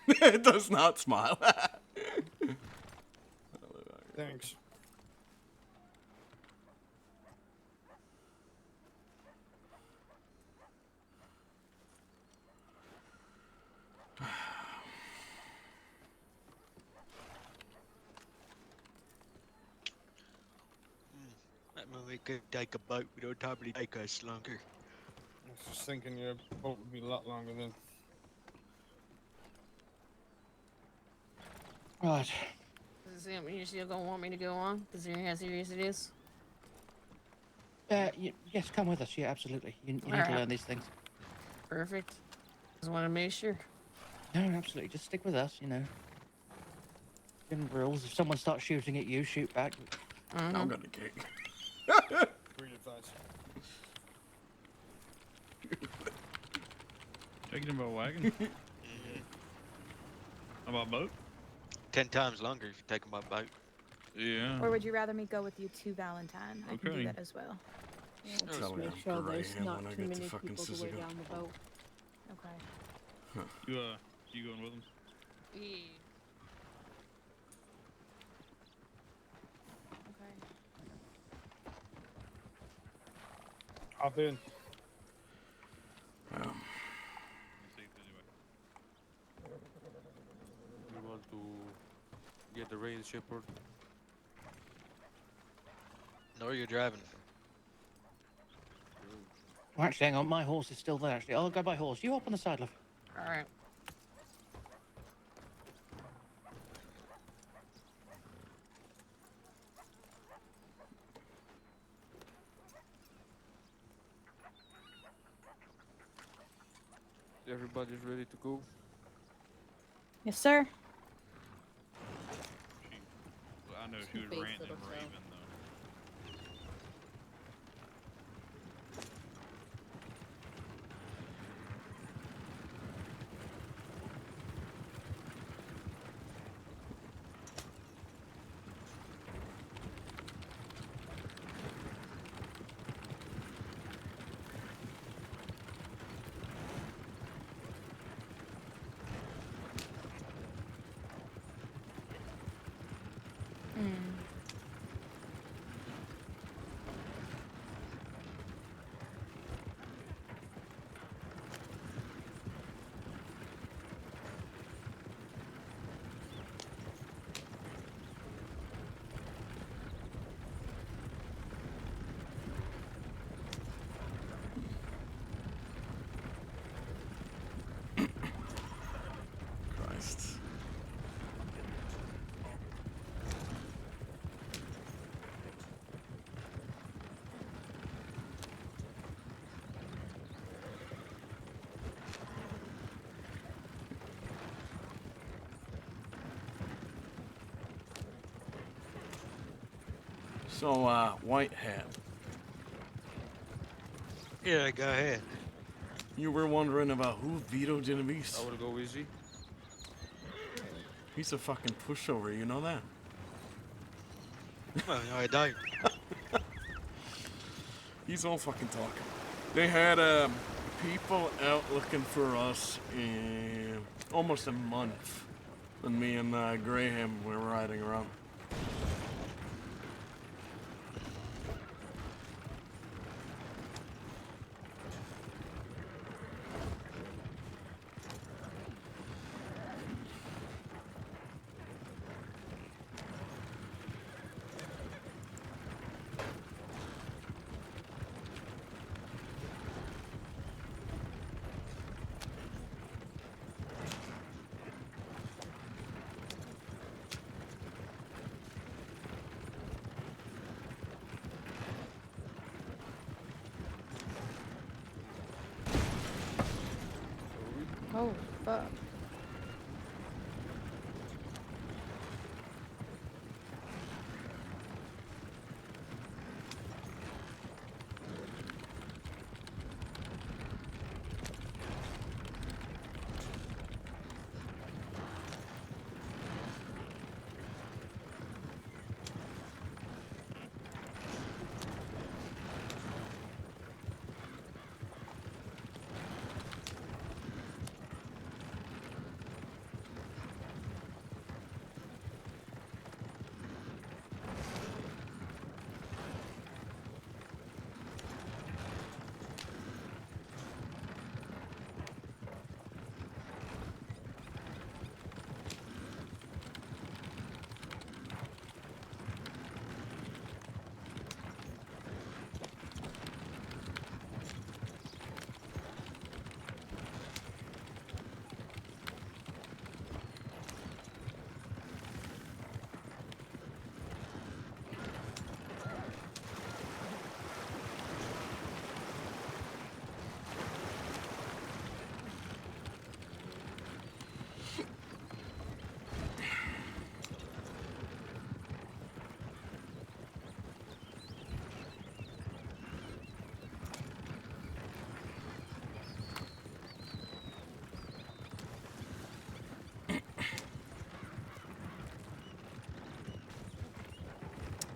It does not smile. Thanks. That mean we could take a boat, but it'll probably take us longer. I was just thinking your boat would be a lot longer than. Right. Does it mean you're still gonna want me to go on, considering how serious it is? Yes, come with us. Yeah, absolutely. You need to Alright. learn these things. Perfect. Just want to make sure. No, absolutely. Just stick with us, you know. Given rules, if someone starts shooting at you, shoot back. Mm-hmm. I'm gonna kick. Great advice. Taking him by wagon? How about boat? 10 times longer if you take them by boat. Yeah. Or would you rather me go with you to Valentine? I can Okay. do that as well. Just Tell me make I'm sure there's Graham not when I too get to many fucking people to weigh Sisika. down the boat. Okay. You going with him? Yeah. Okay. Hop in. You want to get the rain shepherd? No, you're driving. Well, actually, hang on. My horse is still there, actually. I'll go by horse. You up on the side, love. All right. everybody's ready to go. Yes, sir. I know she was Two-faced ranting and little raving show. though. Hmm. Christ. So, White Hat, Yeah, go ahead. you were wondering about who vetoed Genovese? I will go easy. He's a fucking pushover, you know that? Well, no, I don't. He's all fucking talk. They had people out looking for us in almost a month when me and Graham were riding around. Oh, fuck.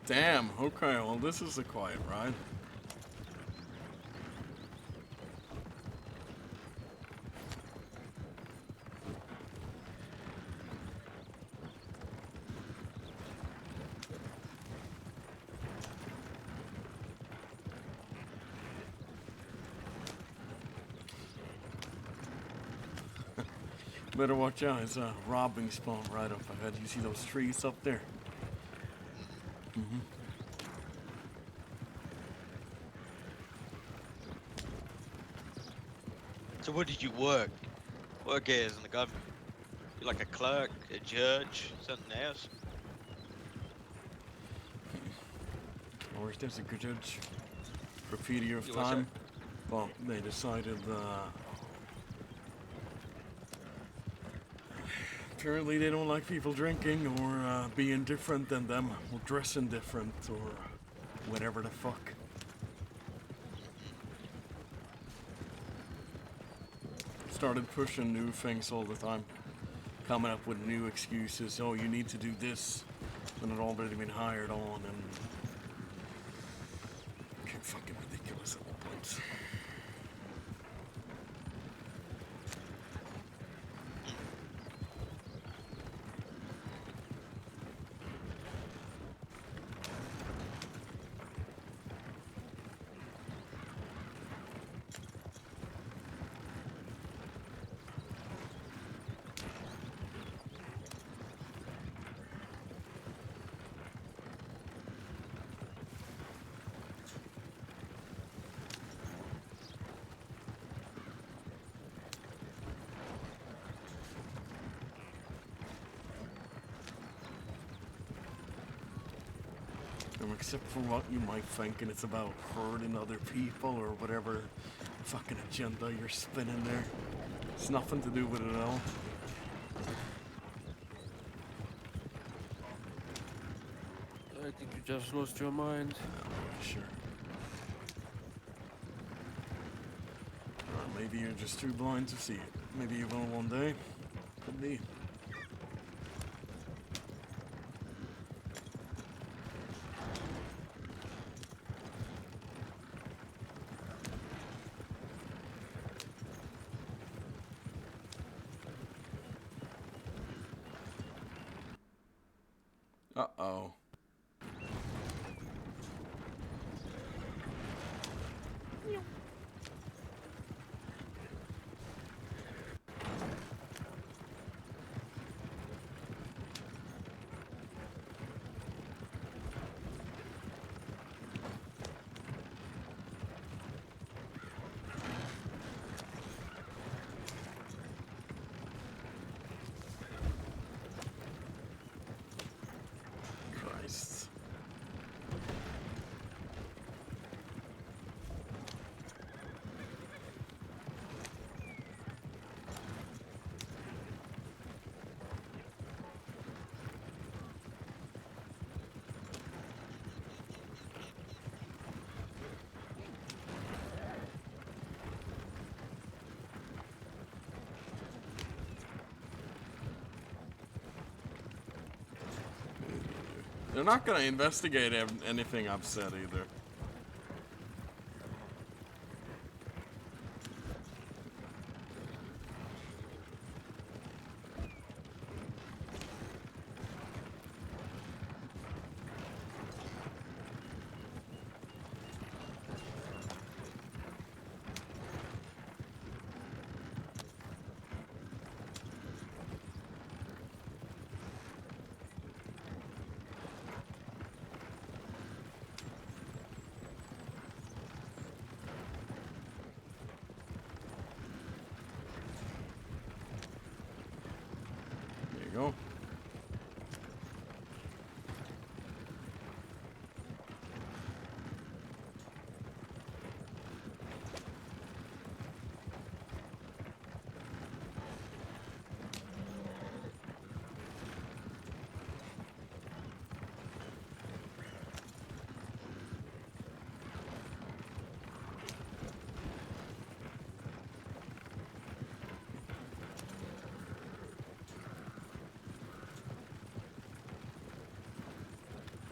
Damn, okay, well this is a quiet ride. Better watch out, it's a robbing spawn right up ahead. You see those trees up there? Mm-hmm. So what did you work? Work as in the government? You like a clerk, a judge, something else? Or is this a good judge? Graffiti of You what's time? Well, they decided Apparently they don't like people drinking or being different than them or dressing different or whatever the fuck. Started pushing new things all the time. Coming up with new excuses. Oh, you need to do this when it already been hired on and okay, fucking ridiculous at all points. Except for what you might think, and it's about hurting other people or whatever fucking agenda you're spinning there. It's nothing to do with it at all. I think you just lost your mind. Sure. Or maybe you're just too blind to see it. Maybe you will one day. Could be. Uh-oh. Christ. They're not gonna investigate anything I've said either. There you go.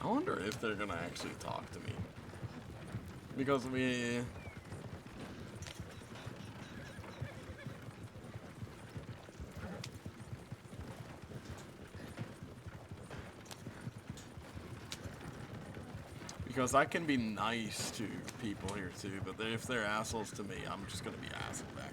I wonder if they're gonna actually talk to me. Because Because I can be nice to people here too, but if they're assholes to me, I'm just gonna be asshole back.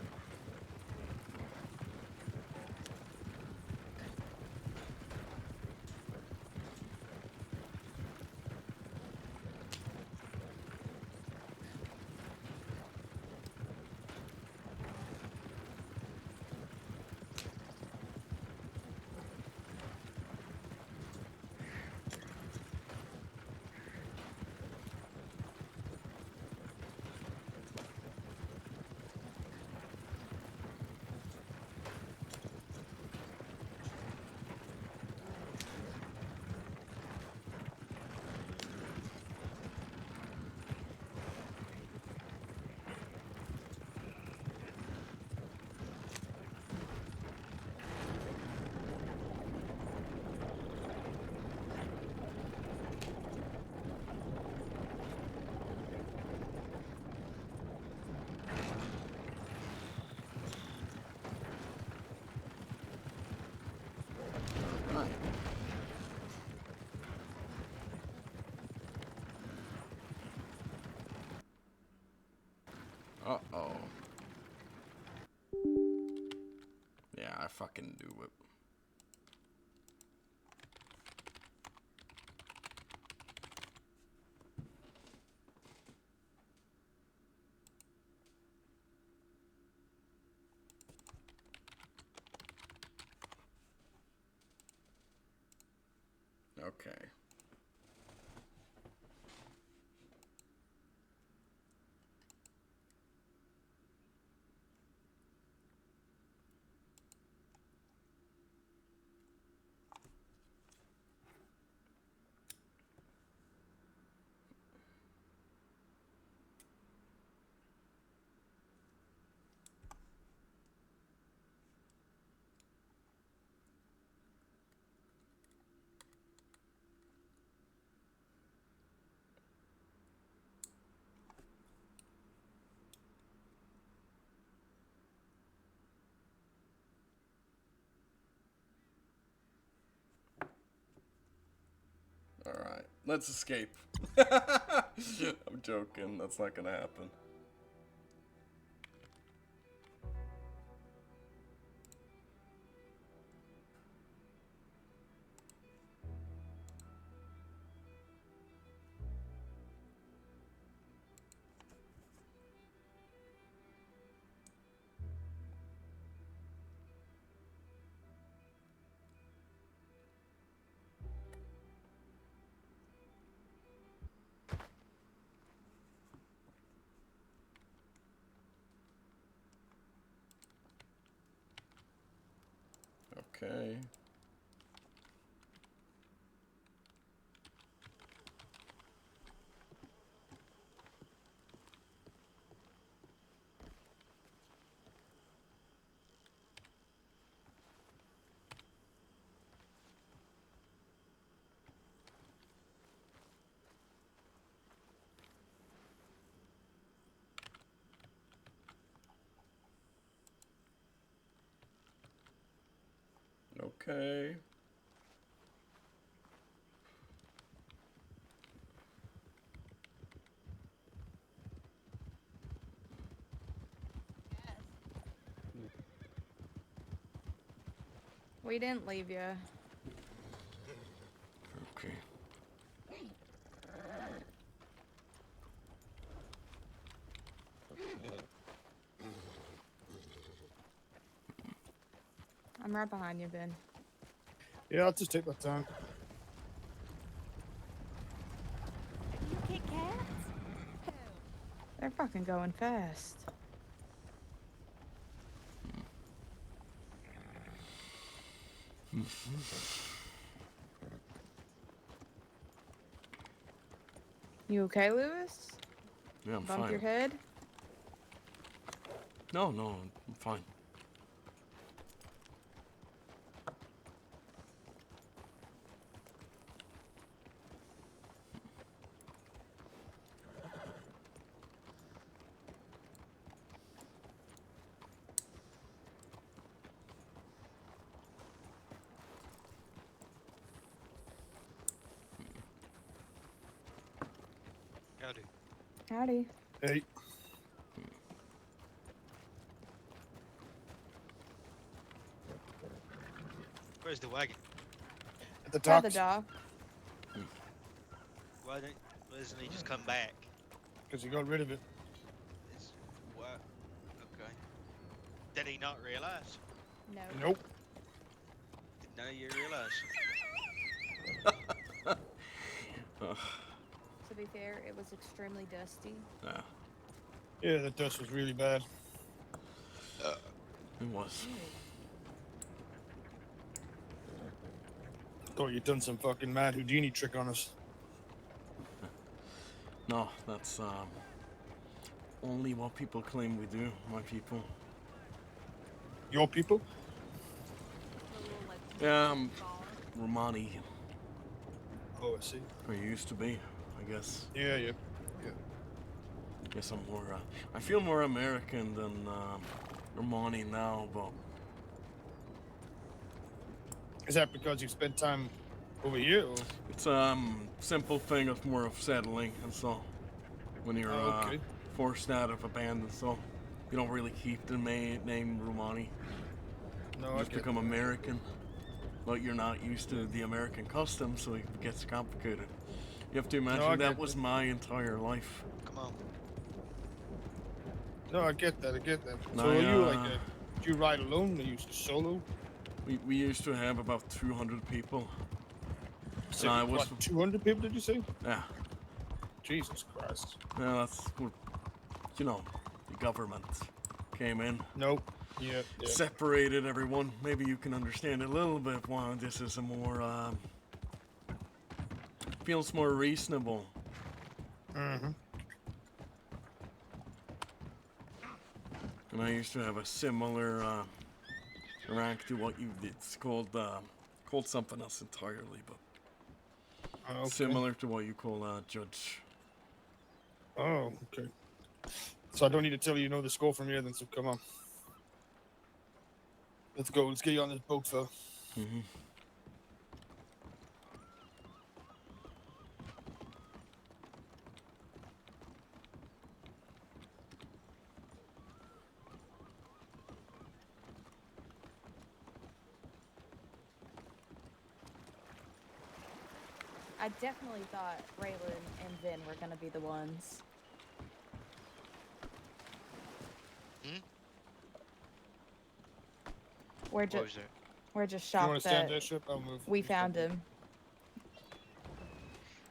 Uh-oh. Yeah, I fucking do it. Okay. Alright, let's escape. I'm joking, that's not gonna happen. Okay. Okay. We didn't leave you. Okay. I'm right behind you, Ben. Yeah, I'll just take my time. You kick cats? They're fucking going fast. You okay, Lewis? Yeah, I'm Bump fine. your head? No, I'm fine. Howdy. Howdy. Hey. Where's the wagon? At the At the docks. dock. Why doesn't he just come back? Because he got rid of it. It's, what? Okay. Did he not realize? No. Nope. Did none of you realize? To be fair, it was extremely dusty. Yeah, Yeah, the dust was really bad. it was. Thought you'd done some fucking mad Houdini trick on us. No, that's only what people claim we do, my people. Your people? Yeah, I'm Romani. Oh, I see. Or used to be, I guess. Yeah. Guess I'm more, I feel more American than Romani now, but... Is that because you spent time over here? Or? It's simple thing of more of settling and so. When you're okay. forced out of a band and so. You don't really keep the name Romani. No, You I just get become that. American. But you're not used to the American customs, so it gets complicated. You have to imagine I that get was that. my entire life. Come on. No, I get that. I get that. And So I, are you like do you ride alone? Are you solo? We used to have about 200 people. So And I was... what, 200 people, did you say? Yeah. Jesus Christ. Yeah, that's... You know, the government came in. Nope. Yeah. Separated everyone. Maybe you can understand a little bit why this is a more, feels more reasonable. Mm-hmm. And I used to have a similar, rank to what you did. It's called something else entirely, but Okay. similar to what you call judge. Oh, okay. So I don't need to tell you, you know the score from here then, so come on. Let's go. Let's get you on this boat, fella. Mm-hmm. I definitely thought Raylan and Vin were gonna be the ones. We're What was just that? we're just You want shocked to stand that there, Ship? I'll move. we found him.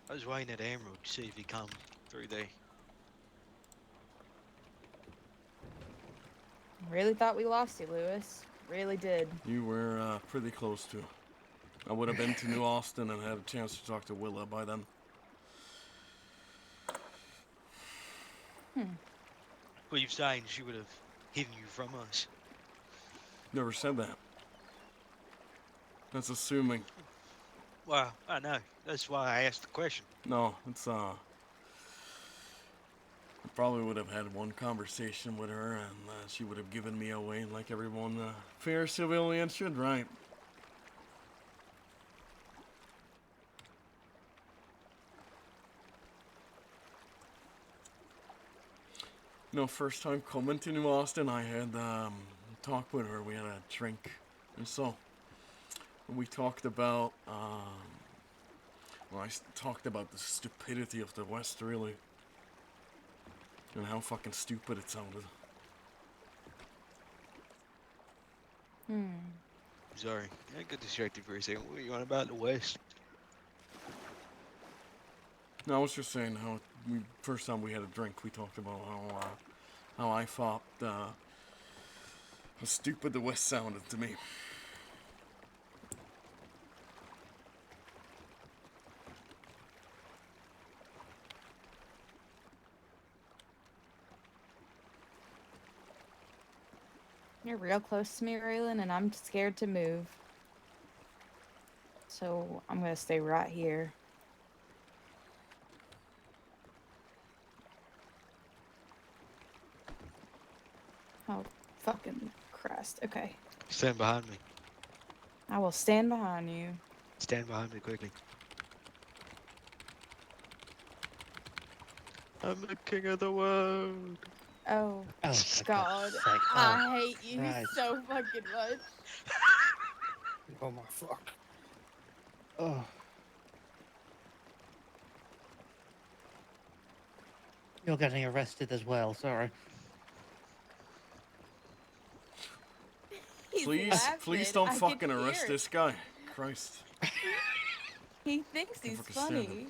I was waiting at Emerald to see if he come through there. Really thought we lost you, Lewis. Really did. You were pretty close to. I would have been to New Austin and had a chance to talk to Willa by then. Well, you're saying she would have hidden you from us. Never said that. That's assuming. Well, I know. That's why I asked the question. No, it's I probably would have had one conversation with her and she would have given me away like everyone fair civilian should, right? No, first time coming to New Austin, I had talked with her. We had a drink, and so we talked about. Well, I talked about the stupidity of the West, really, and how fucking stupid it sounded. Sorry, I got distracted for a second. What are you on about the West? No, I was just saying how first time we had a drink, we talked about how I thought how stupid the West sounded to me. You're real close to me, Raylan, and I'm scared to move. So I'm gonna stay right here. Oh, fucking Christ. Okay. Stand behind me. I will stand behind you. Stand behind me quickly. I'm the king of the world. Oh, Oh, for God. God's sake. I Oh, hate you Christ. so fucking much. Oh my fuck. Oh. You're getting arrested as well, sorry. He's Please laughing. don't I can fucking hear arrest it. this guy. Christ. He thinks he's fucking stand him. funny.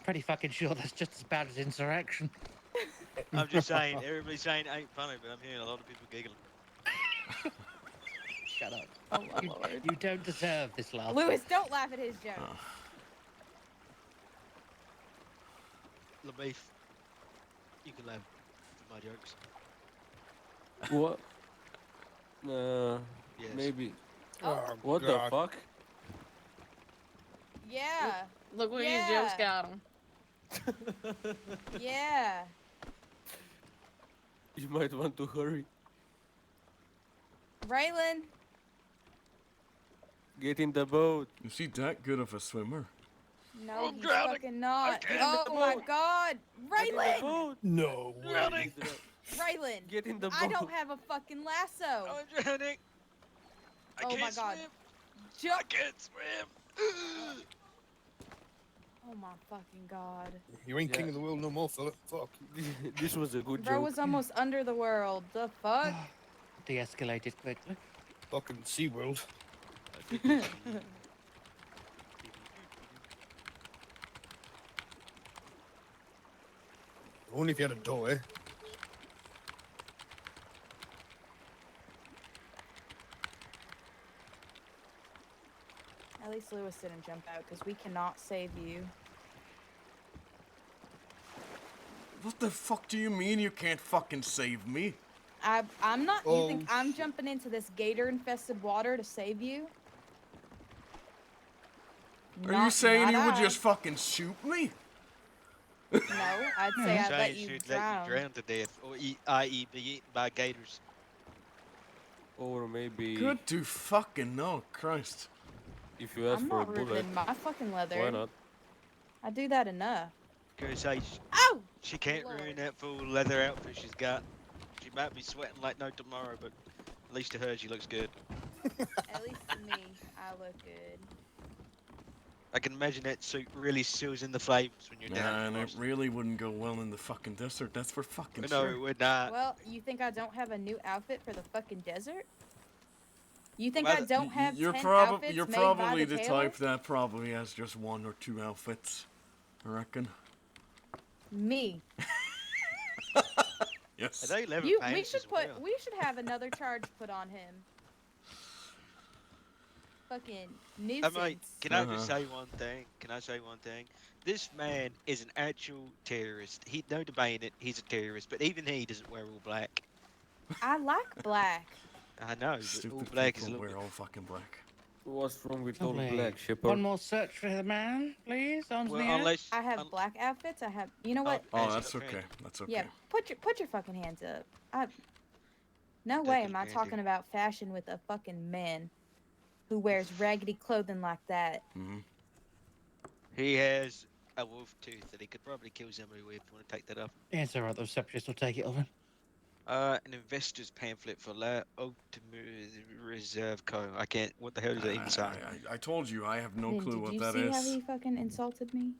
Pretty fucking sure that's just as bad as insurrection. I'm just saying, everybody's saying it ain't funny, but I'm hearing a lot of people giggling. Shut up. Oh my lord. You don't deserve this laugh. Lewis, don't laugh at his jokes. LaBeef, you can laugh at my jokes. What? Yes. Maybe. Oh, What God. the fuck? Yeah. Look what Yeah. his jokes got him. Yeah. You might want to hurry. Raylan. Get in the boat. Is he that good of a swimmer? No, he's fucking not. Oh my god. Raylan! No way. Raylan! Raylan, Get in the I boat. don't have a fucking lasso. I'm drowning. I Oh can't my god. swim. Jump. I can't swim. Oh my fucking god. You ain't king of the world no more, fella. Fuck. This was a good Bro joke. was almost under the world. The fuck? De-escalated quickly. Fucking SeaWorld. Only if you had a door, eh? At least Lewis didn't jump out because we cannot save you. What the fuck do you mean you can't fucking save me? I'm not. You think Oh, I'm jumping into this gator-infested water to save you? Are you saying not you would I. just fucking shoot me? No, I'd say I'd Saying let you she'd drown. let you drown to death, or i.e. be eaten by gators. Or maybe Good to fucking know, Christ. if you ask I'm for a not bullet, ripping my fucking leather. why not? I do that enough. Cause hey, Oh! she can't ruin that full leather outfit she's got. She might be sweating like no tomorrow, but at least to her she looks good. At least to me, I look good. I can imagine that suit really seals in the flavors when you're down. Nah, and it really wouldn't go well in the fucking desert, that's for fucking No, sure. it would not. Well, you think I don't have a new outfit for the fucking desert? You think Well, I don't have You're 10 outfits you're made probably by the the tailor? type that probably has just 1 or 2 outfits, I reckon. Me. Yes. Are they leather We pants should as well? we should have another charge put on him. Fucking nuisance. I mean, can I just say one thing? Can I say one thing? This man is an actual terrorist. He no debating it. He's a terrorist, but even he doesn't wear all black. I like black. I know, but all Stupid black is a people little wear bit. all fucking black. What's wrong with all Lovely. black, Shepard? One more search for the man, please. Well, Engineer. unless I have black outfits. I have. You know what? Oh, that's okay. That's okay. Yeah. Put your fucking hands up. No Take way it am I granted. talking about fashion with a fucking man who wears raggedy clothing like that. He has a wolf tooth that he could probably kill somebody with. If you want to take that off. Yeah, it's alright, those separatists will take it off him. An investor's pamphlet for La Reserve Co. I can't. What the hell does that even say? I told you, I have no Then clue did what you that see is. how he fucking insulted me?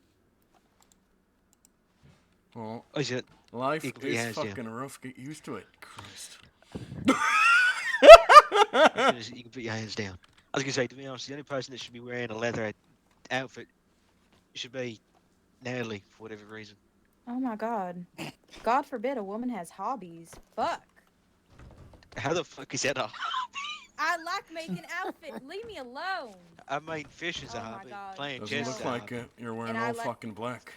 Well, Oh, is it? life You can put your is hands down. fucking rough. Get used to it. Christ. You can put your hands down. I was gonna say, to be honest, the only person that should be wearing a leather outfit should be Natalie for whatever reason. Oh my god. God forbid a woman has hobbies. Fuck. How the fuck is that a? I like making outfits. Leave me alone. I mean, fish is a Oh my hobby. God. Playing Doesn't chess look is a like hobby. it. You're wearing And I all like- fucking black.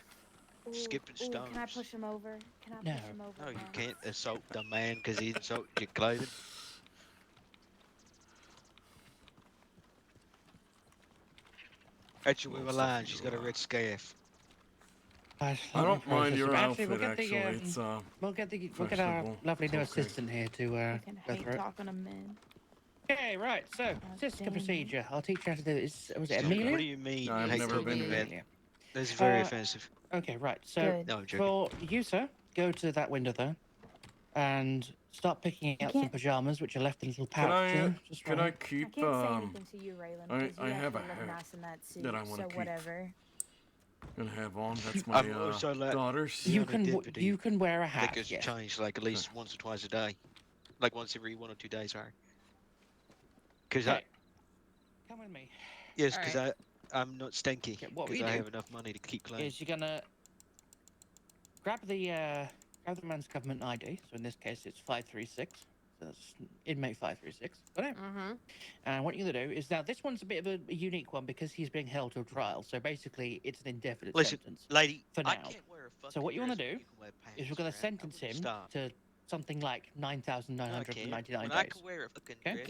Skipping stones. Can I push him over? Can I No. push him over? No, you now? can't assault the man because he insulted your clothing. Actually, we were lying. She's got a red scarf. Right, I let me don't mind process your it. outfit, we'll get actually. the, It's, we'll get our fashionable. lovely new It's okay. assistant here to Fucking go hate through it. talking to men. Okay, right. So, system damn. procedure. I'll teach you how to do it. Was it What Amelia? do you mean? No, I've you hate never talking been to here. men? That's very Uh, offensive. Okay, right. So, Good. No, I'm joking. for you, sir, go to that window there, and start picking out some can't- pajamas, which are left in a little Can pouch. I, there, just can right I here. I keep, can't say anything to you, Raylan, I- because I you have a actually look hat nice in that suit. that I wanna so keep. whatever. gonna have on? That's my, I'm also like daughters. You on a can deputy you can wear a hat. that gets Yeah. changed like at least once or twice a day, like once every 1 or 2 days. Sorry. Because Okay. Come with me. yes, because I'm not stinky. Okay, what Because we I do have enough money to keep clean. Is you're gonna grab the man's government ID. So in this case, it's 536. So that's inmate 536. Got it? Mm-hmm. And what you're gonna do is now this one's a bit of a unique one because he's being held to a trial. So basically, it's an indefinite Listen, sentence lady, for now. I can't wear a fucking So what you want to dress, do but you can wear pants, is we're gonna alright? I sentence wouldn't him stop. to something like No, I 9,999 can't. When I days. can wear a fucking Okay.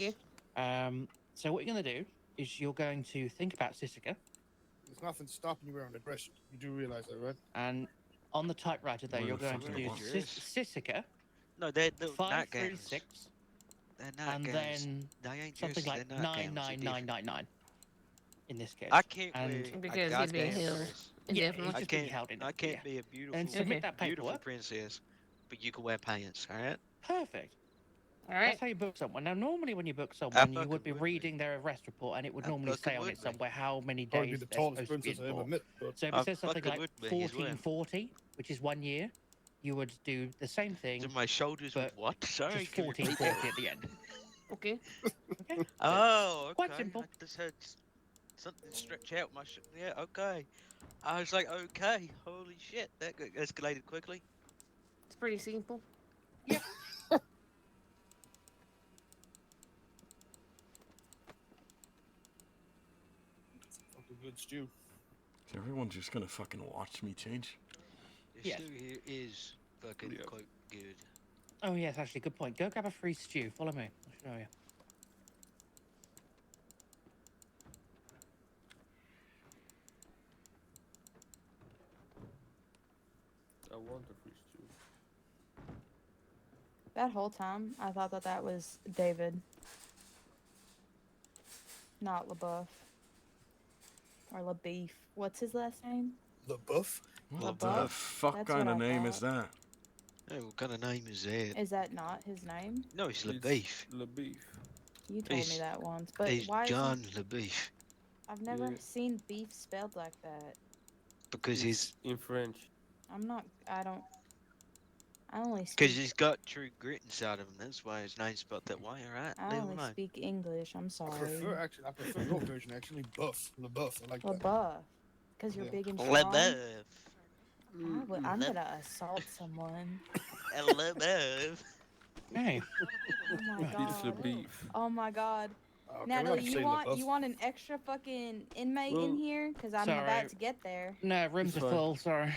dress. So what you're gonna do is you're going to think about Sisika, There's nothing stopping you wearing a dress. You do realize that, right? and on the typewriter there, Where you're the going to fuck do am I? Sisika No, they're little nightgowns. 536, They're and nightgowns. then They ain't something dresses, like they're nightgowns. They're different. 99999. In this case, I can't and wear a Because he's being goddamn held. dress. yeah, Indefinitely. he's just being held in. I can't be a beautiful, And submit that beautiful paperwork. princess, but you can wear pants. All right? Perfect. All right. That's how you book someone. Now, normally when you book someone, you would be fucking would reading their arrest report, and it would I normally say fucking on would it be. somewhere how many Probably be days the they're tallest supposed to be in princess I ever for. met. But So if I it says something fucking like would be as well. 1440, which is 1 year, you would do the same thing. So my shoulders would but what? Sorry, just can you repeat that? 1440 at the end. Okay. Okay. Oh, okay. Quite simple. I just heard something stretch out my yeah, okay. I was like, okay, holy shit, that got escalated quickly. It's pretty simple. Yep. fucking good stew. Is everyone just gonna fucking watch me change? The Yes. stew here is fucking quite good. Oh, yes, actually, good point. Go grab a free stew. Follow me. I'll show you. I want a free stew. That whole time, I thought that was David, not LaBeouf or LaBeef. What's his last name? LaBeouf? What LaBeouf? the fuck That's kind what of I name is thought. that? Hey, what kind of name is that? Is that not his name? No, it's LaBeef. LaBeef. You told me He's- that once, but He's why John is LaBeef. I've never Yeah. seen beef spelled like that. Because he's in French. I only because speak he's got true grit inside of him. That's why his name's spelled that way, right? I only speak English. I'm I sorry. prefer your version actually. Buff. LaBeouf. I like that. LaBeouf. Because you're Yeah. big and strong. LaBeouf. I'm gonna assault someone. LaBeouf. Hey. Oh my It's god. LaBeef. Oh my god. Okay, Natalie, we gotta say you want an extra fucking inmate in Well, here? Because I'm sorry. about to get there. No, rooms It's are fine. full. Sorry.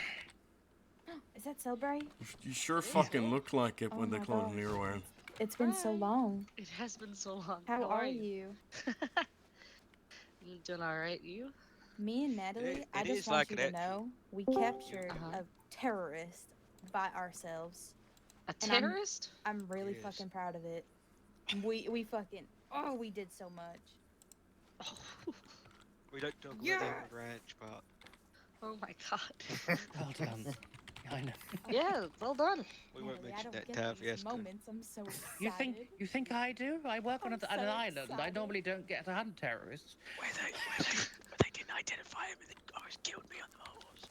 Is that Celebrate? You sure fucking look like it when Oh the my clothing gosh. you're wearing. It's been so long. It has been so long. How are you? You doing all right? You? Me and Natalie, I it just is want like you it to actually- know we captured Uh-huh. a terrorist by ourselves. A And I'm- terrorist? I'm really Yes. fucking proud of it. We we did so much. We don't talk Yes! about the ranch part. Oh my god. Well done. I know. Yeah, well done. We won't Natalie, I mention don't that get time these fiasco. moments. I'm so excited. You think I do? I work on I'm an so island. I excited. normally don't get to hunt terrorists. Where they didn't identify him and the guys killed me on the horse.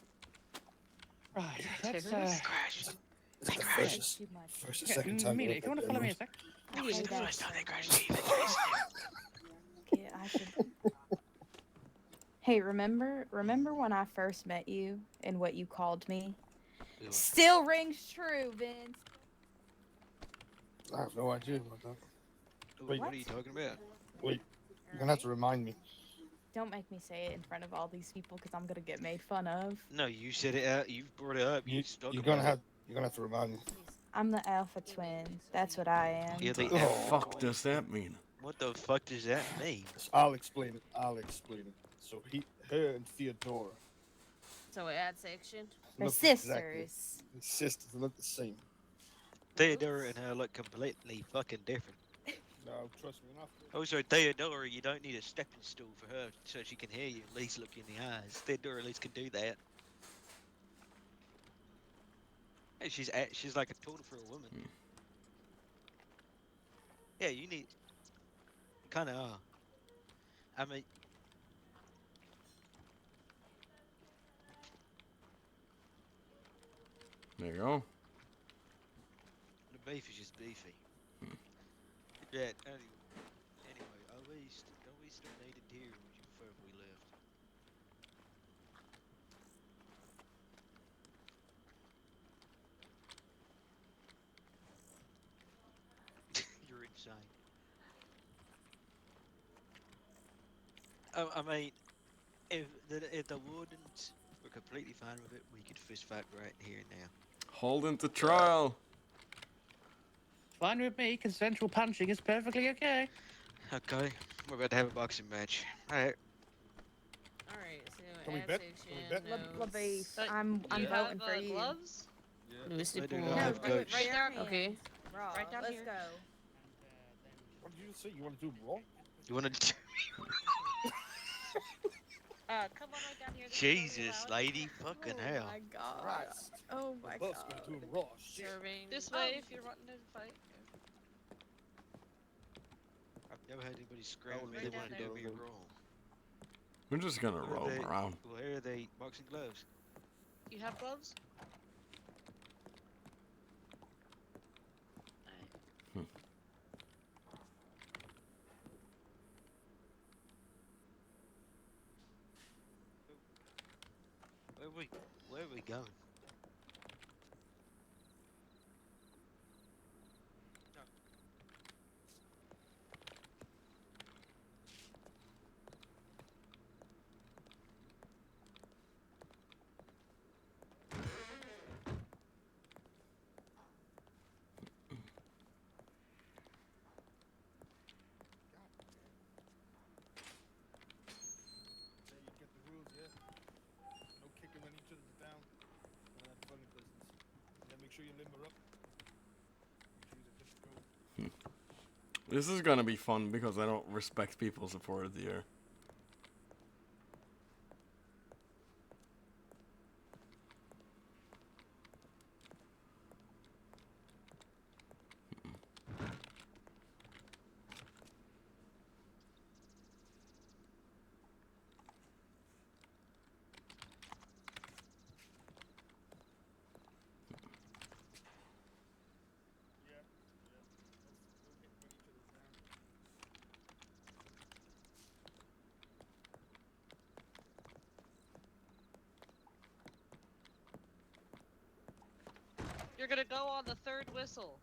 Right. Let's Terrorists? Crashed. It's the That's first, too much. first or yeah, second time. Amelia, if you want to follow me a sec. That I was hate the that first time so they crashed much. either. Chased him. Yeah, I should. Hey, remember when I first met you and what you called me? Yeah. Still rings true, Vince. I have no idea about that. Wait, What? what are you talking about? Wait, you're gonna have to remind me. Don't make me say it in front of all these people because I'm gonna get made fun of. No, you said it out. You brought it up. You spoke You're about gonna it. have to remind me. I'm the alpha twin. That's what I am. You're the The F- fuck does that mean? What the fuck does that mean? I'll explain it. So her and Theodora. So we add section. We're look sisters. Exactly. Sisters look the same. Theodora and her look completely fucking different. No, trust me enough. Also, Theodora, you don't need a stepping stool for her so she can hear you. At least look you in the eyes. Theodora at least can do that. Hey, she's like a tool for a woman. Yeah, you need. Kind of are. I mean. There you go. The beef is just beefy. Yeah. Anyway, are we still needed here, or would you prefer if we left? You're insane. I mean, if the wardens were completely fine with it, we could fist fight right here and now. Holding to trial. Fine with me. Consensual punching is perfectly okay. Okay, we're about to have a boxing match. Alright. All right. So Can we add bet? section. Can we bet? LaBeef, But I'm you voting have, for you. Gloves? Yeah. Lucy I do Pool. not have do it gloves. right there. Okay. Raw. Right down Let's here. go. What did you say? You want to do raw? You want to? Come on right down here. This is Jesus, allowed. lady, fucking Oh hell. my god. Christ. Oh my The buff's gonna god. do him raw. Shit. Serving. This way if you're wanting to fight. I've never heard anybody scream Oh, at me right they down want to there. do me wrong. We're just gonna Where are roam they- around. Where are they boxing gloves? You have gloves? Where are we going? Yeah, you get the rules, yeah? No kicking when each other's down. None of that funny business. Yeah, make sure you limber up. Make sure you're good to go. This is gonna be fun because I don't respect people's authority here. Yeah, yeah. No hitting when each other's down. You're gonna go on the third whistle.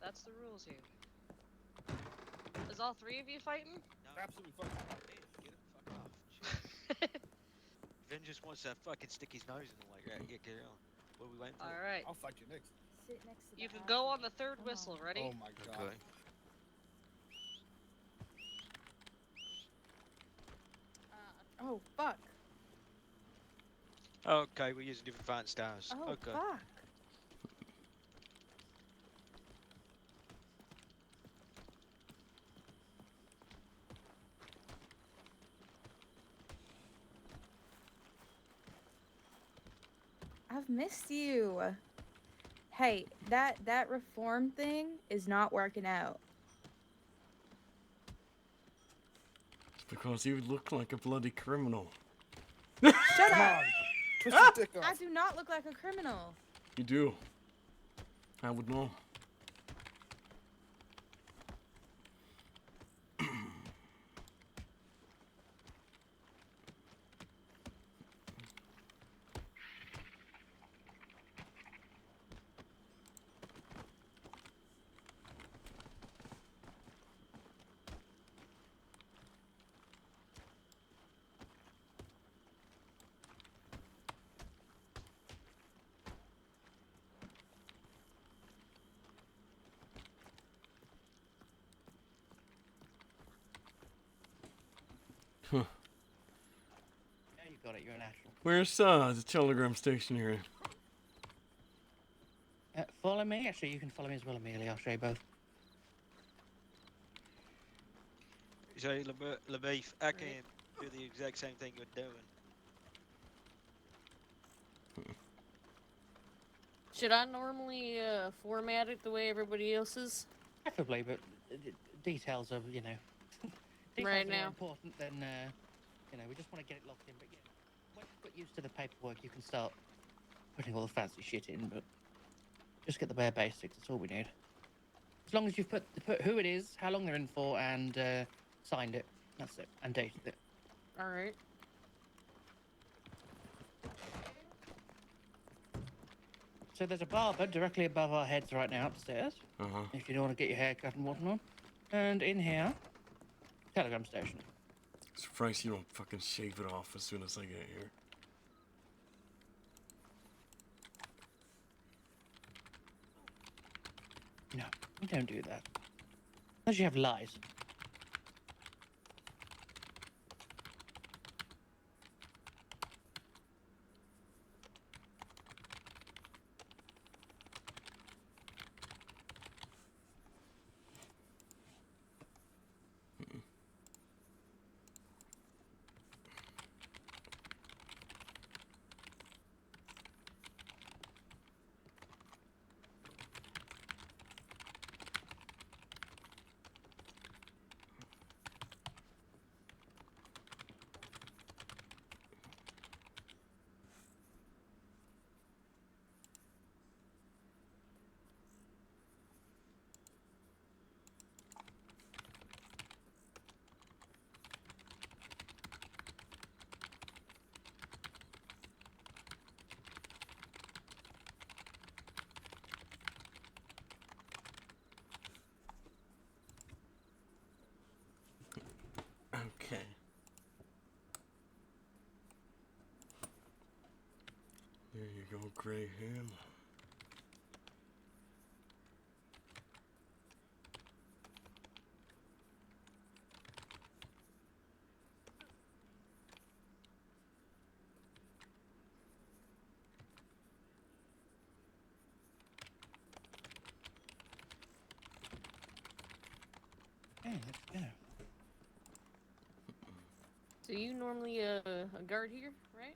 That's the rules here. Is all three of you fighting? Absolutely fucking. Get it, fuck off. Shit. Vin just wants to fucking stick his nose in the way. Right, yeah, carry on. What are we waiting for? Alright. I'll fight you next. Sit next to You the can go on asshole. the third Come whistle. on. Ready? Oh my god. Okay. Oh fuck. Okay, we're using different fighting styles. Oh okay. fuck. I've missed you. Hey, that reform thing is not working out. It's because you look like a bloody criminal. Shut Come up. on. Twist your dick I off. do not look like a criminal. You do. I would know. Huh. Yeah, you got it. You're a natural. Where's the telegram station here? Follow me. Actually, you can follow me as well, Amelia. I'll show you both. So, LaBeef, I can do the exact same thing you're doing. Should I normally format it the way everybody else's? Preferably, but details are, you know, details Right are now. more important than, you know, we just want to get it locked in. But yeah, once you've got used to the paperwork, you can start putting all the fancy shit in. But just get the bare basics. That's all we need. As long as you've put who it is, how long they're in for, and signed it. That's it, and dated it. All right. So there's a barber directly above our heads right now upstairs. If you don't want to get your hair cut and whatnot. And in here, telegram station. Surprised you don't fucking shave it off as soon as I get here. No, we don't do that. Unless you have lies. go, Graham. Okay, let's go. So you normally a guard here, right?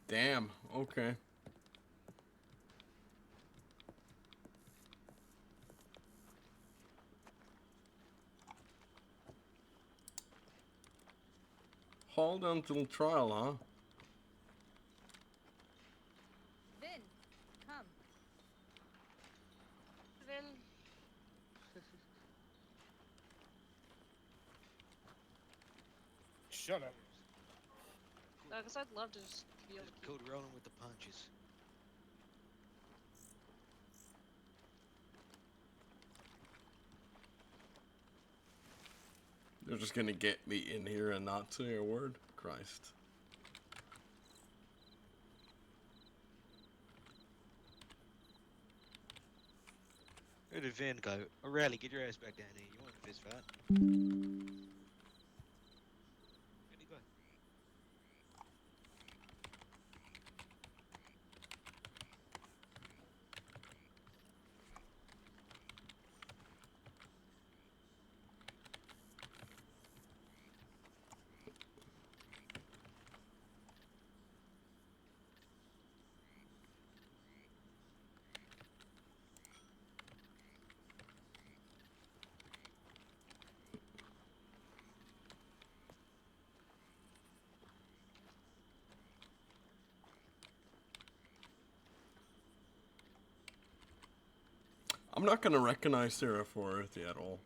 Damn, okay. Hold until trial, huh? Vin, come. Vin. Shut up. Because I'd love to just be able to keep... Code rolling with the punches. They're just gonna get me in here and not say a word? Christ. Where did Vin go? O'Reilly, get your ass back down here. You want a fist fight? Where'd he go? I'm not gonna recognize Sarah Forthy at all.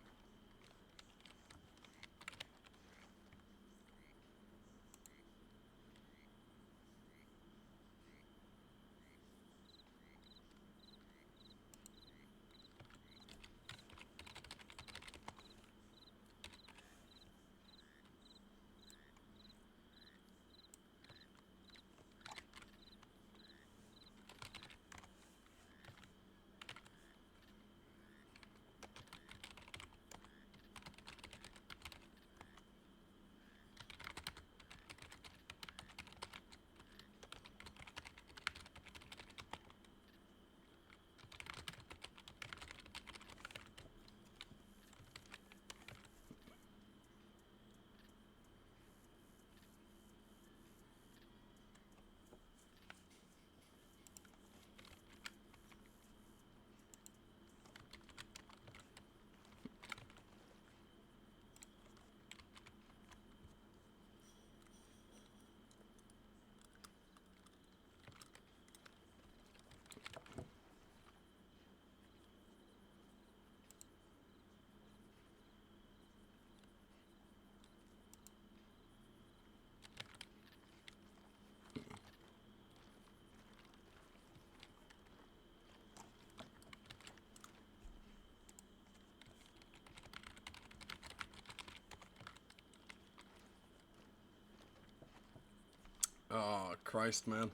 Oh, Christ, man.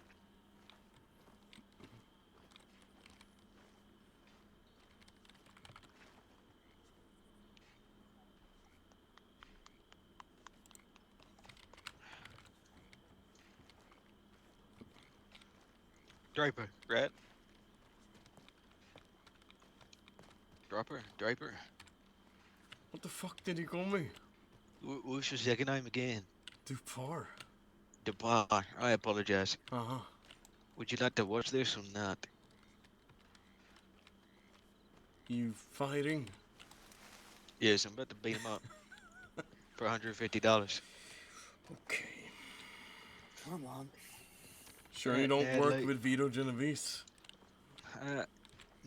Draper, right? Draper. What the fuck did he call me? What's your second name again? Doupar. Doupar. I apologize. Uh-huh. Would you like to watch this or not? You fighting? Yes, I'm about to beat him up for $150. Okay. Come on. Sure you don't Yeah, work like- with Vito Genovese?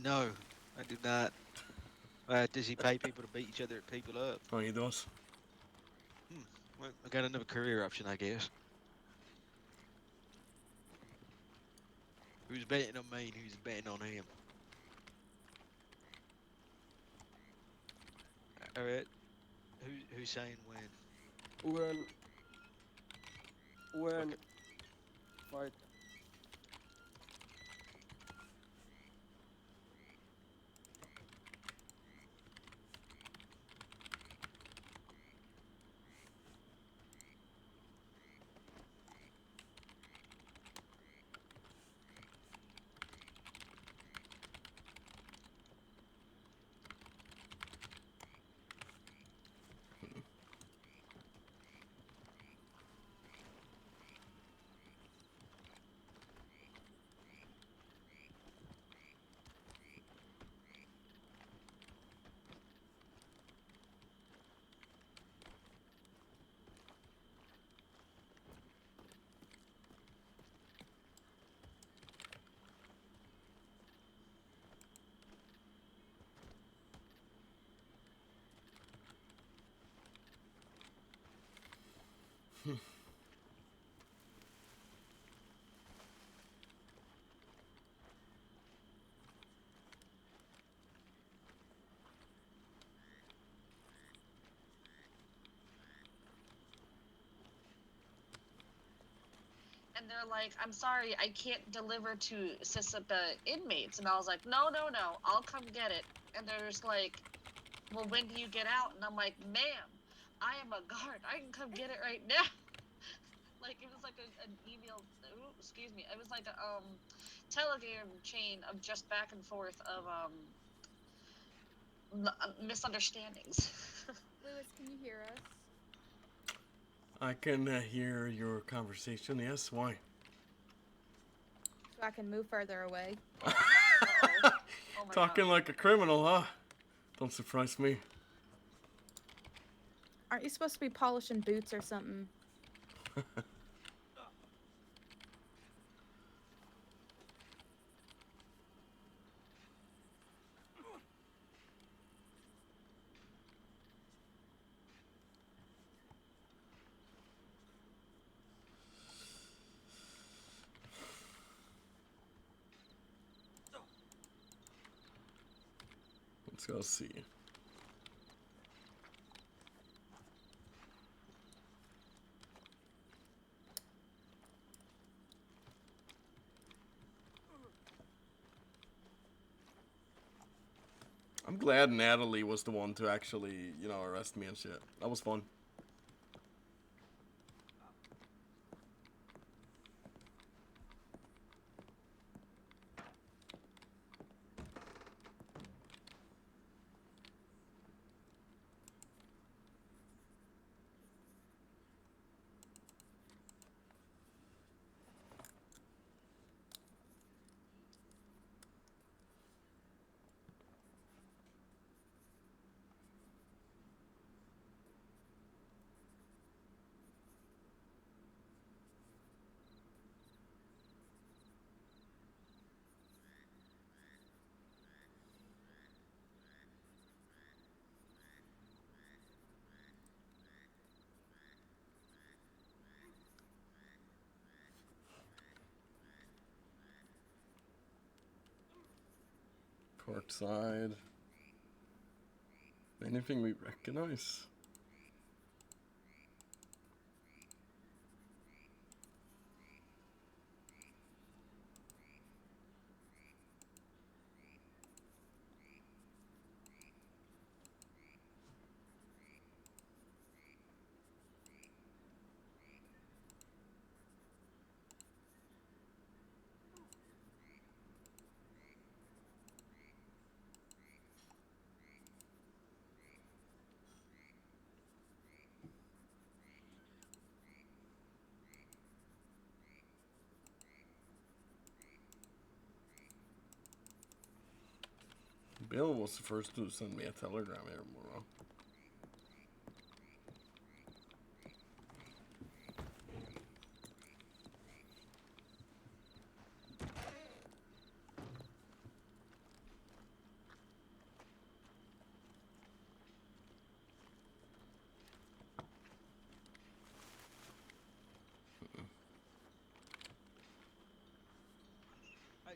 No, I do not. Does he pay people to beat each other people up? Oh, he does. Well, I got another career option, I guess. Who's betting on me and who's betting on him? Alright. Who's saying when? When fight. And they're like, I'm sorry, I can't deliver to Sisapa inmates. And I was like, no, I'll come get it. And they're just like, well, when do you get out? And I'm like, ma'am, I am a guard. I can come get it right now. Like, it was like an email, excuse me, it was like a telegram chain of just back and forth of misunderstandings. Lewis, can you hear us? I can hear your conversation. Yes, why? So I can move further away. Talking like a criminal, huh? Don't surprise me. Aren't you supposed to be polishing boots or something? Let's go see. I'm glad Natalie was the one to actually, you know, arrest me and shit. That was fun. Port side. Anything we recognize? Bill was the first to send me a telegram here, bro.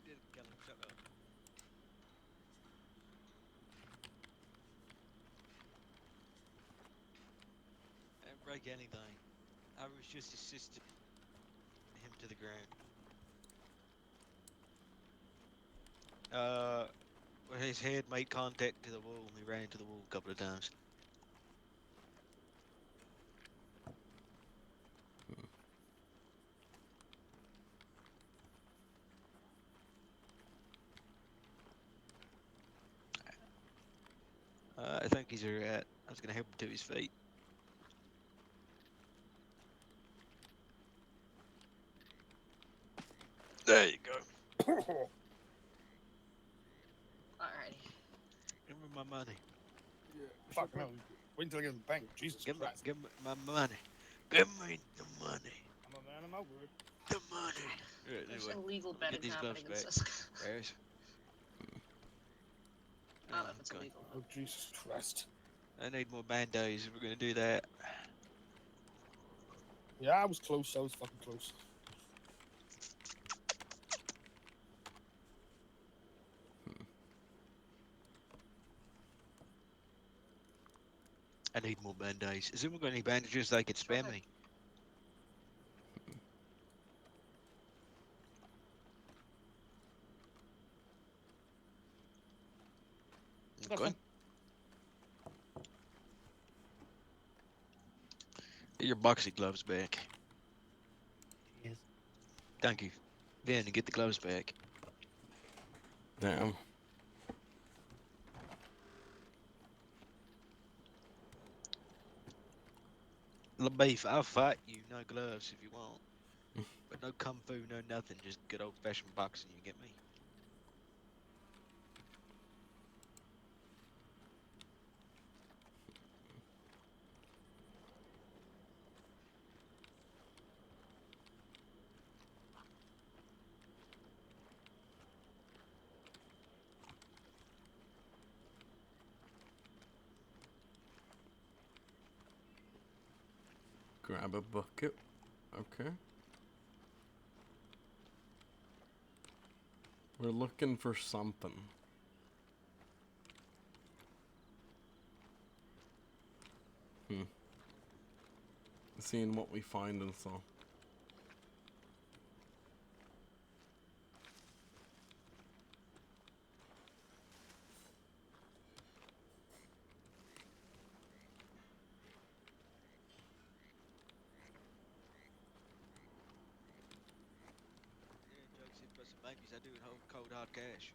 didn't kill him. Shut up. I didn't break anything. I was just assisting him to the ground. His head made contact to the wall. He ran into the wall a couple of times. I think he's a rat. I was gonna help him to his feet. There you go. Alrighty. Give me my money. Yeah. Fuck no. Wait until I get in the bank. Jesus Christ. Give me my money. Give me the money. I'm a man of my word. The money. Right, There's anyway, illegal let me betting get these gloves happening in back. Cisco. Where's? I don't know if it's illegal. Oh, Jesus Christ. I need more band-aids if we're gonna do that. Yeah, I was close. I was fucking close. I need more band-aids. Has anyone got any bandages they could spare me? Okay. Get your boxing gloves back. Cheers. Thank you. Then get the gloves back. Damn. LaBeef, I'll fight you, no gloves if you want. But no kung fu, no nothing. Just good old-fashioned boxing, you get me? Grab a bucket. Okay. We're looking for something. Seeing what we find and so. Yeah, jokes if for some babies, I do it whole cold hard cash.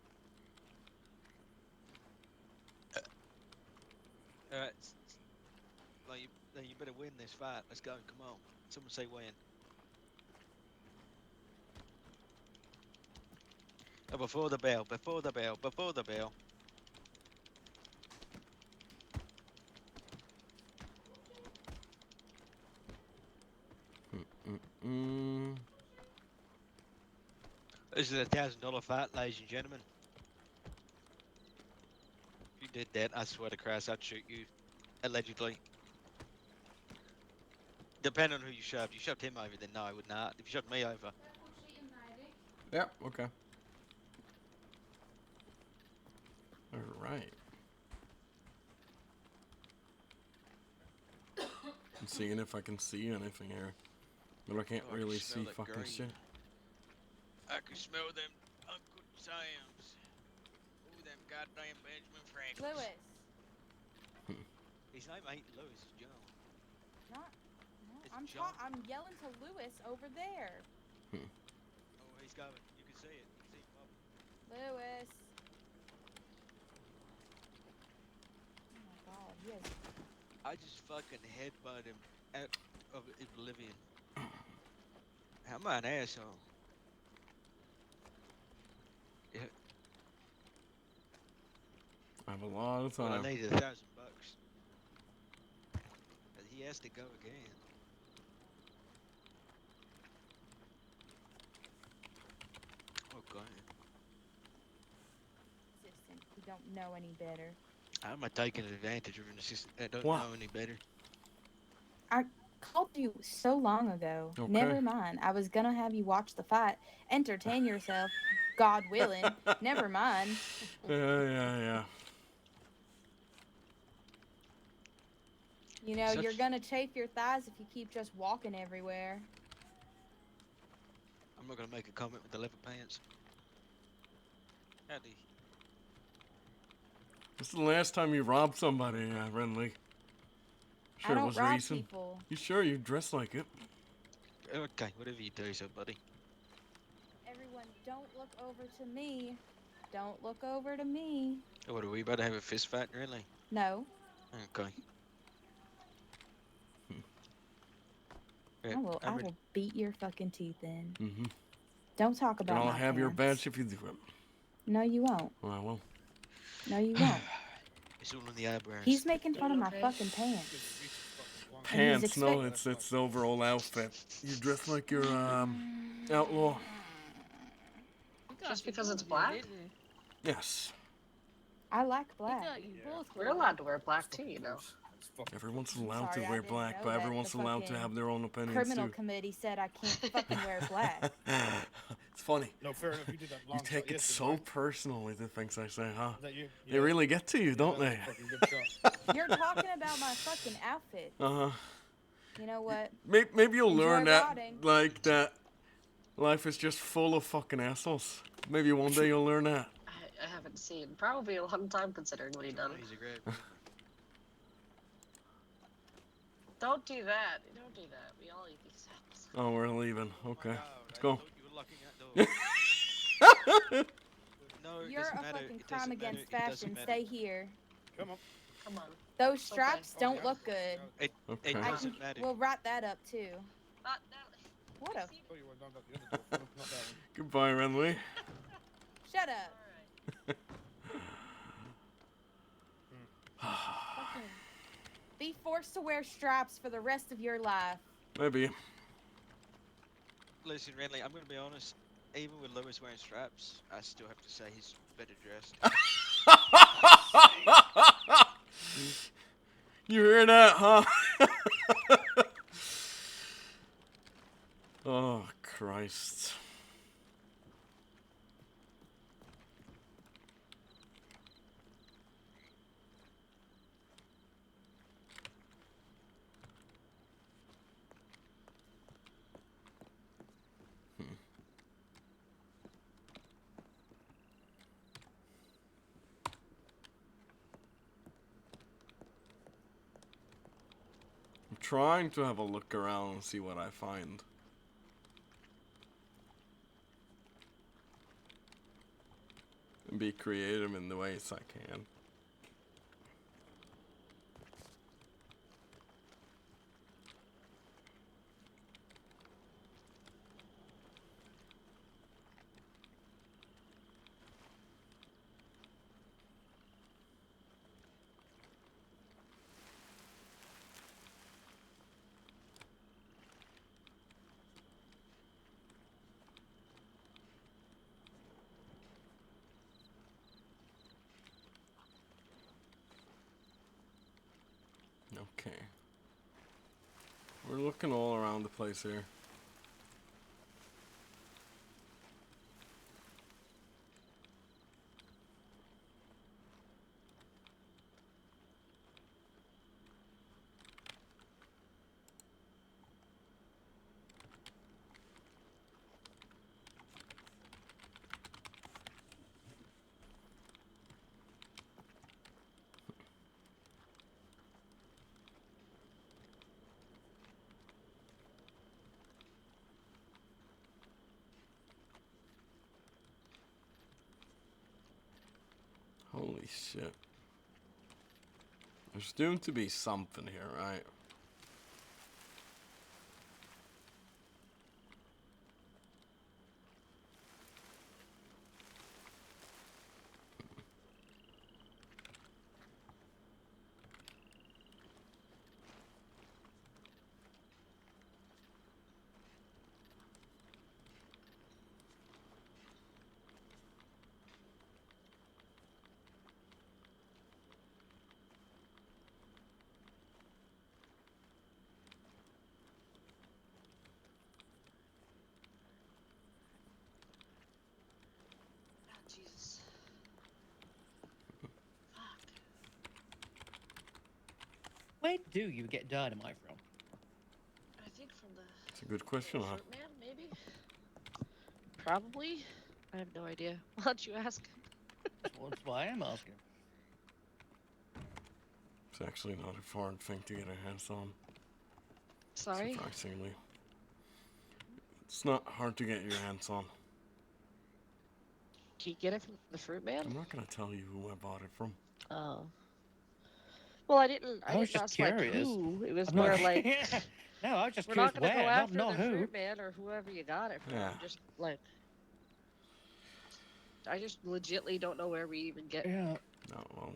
Alright. Then you better win this fight. Let's go, come on. Someone say win. Oh, before the bell, before the bell, before the bell. This is a $1,000 fight, ladies and gentlemen. If you did that, I swear to Christ, I'd shoot you. Allegedly. Depending on who you shoved. You shoved him over, then no, I would not. If you shoved me over. Yep, okay. Alright. I'm seeing if I can see anything here. But I can't Oh, I can really smell see that fucking green. shit. I can smell them Uncle Sam's. Ooh, them goddamn Benjamin Franklins. Lewis. His name ain't Lewis, it's John. Not. No, It's John. I'm yelling to Lewis over there. Oh, he's coming. You can see it. You can see him up. Lewis. Oh my God, he has. I just fucking headbutt him out of oblivion. Am I an asshole? Yeah. I have a lot of Well, I time. need $1,000. But he has to go again. Okay. Assistant. You don't know any better. I'm not taking advantage of an assistant that don't What? know any better. I called you so long ago. Okay. Never mind. I was gonna have you watch the fight, entertain yourself, God willing. Never mind. Yeah. You know, Such- you're gonna chafe your thighs if you keep just walking everywhere. I'm not gonna make a comment with the leather pants. Howdy. This is the last time you robbed somebody, Renly. Sure, I don't it was rob recent. people. You sure? You dress like it. Okay, whatever you do, so buddy. Everyone, don't look over to me. Don't look over to me. Oh, what are we about to have a fist fight, really? No. Okay. I will beat your fucking teeth in. Mm-hmm. Don't talk about And I'll my have your pants. badge if you do it. No, you won't. Well, I will. No, you won't. It's all in the eyebrows. He's making fun of my fucking pants. Pants? No, it's the overall outfit. You dress like you're outlaw. Just because it's black? Yes. I like black. We're allowed to wear black too, you know. Everyone's allowed Sorry, to I wear didn't black, know but that everyone's the allowed to fucking have their own opinions Criminal too. committee said I can't fucking wear black. It's funny. No, fair enough. You did that long You take shot it yesterday, so right? personally, the things I say, huh? Is that you? They Yeah. really get to you, don't they? Fucking good shot. You're talking about my fucking outfit. Uh-huh. You know what? Maybe you'll Enjoy learn that, rotting. like, that life is just full of fucking assholes. Maybe one day you'll learn that. I haven't seen probably a long time considering what he done. Don't do that. Don't do that. We all eat these apples. Oh, we're leaving. Okay. Let's go. No, it You're doesn't a matter. fucking It crime doesn't against matter. It doesn't fashion. matter. Stay here. Come on. Come on. Those It's okay. straps don't look good. It Okay. I doesn't can, matter. we'll write that up too. Not What a Oh, you went down the other door. Not that one. Goodbye, Renly. shut up. Fucking be forced to wear straps for the rest of your life. Maybe. Listen, Renly, I'm gonna be honest. Even with Lewis wearing straps, I still have to say he's better dressed. You hear that, huh? Oh, Christ. I'm trying to have a look around and see what I find. And be creative in the ways I can. Okay. We're looking all around the place here. Holy shit. There's doomed to be something here, right? Where do you get dynamite from? I think from the It's a good question, huh? fruit man, maybe. Probably. I have no idea. Why don't you ask him? That's why I am asking. It's actually not a foreign thing to get a hands on. Sorry? Surprisingly. It's not hard to get your hands on. Can you get it from the fruit man? I'm not gonna tell you who I bought it from. Oh. Well, I didn't was just ask curious. like who. It was I'm more not- like Yeah. No, I was just we're curious not gonna where, go after not the who. fruit man or whoever you got it from. Yeah. Just like I just legitly don't know where we even get Yeah. No, well,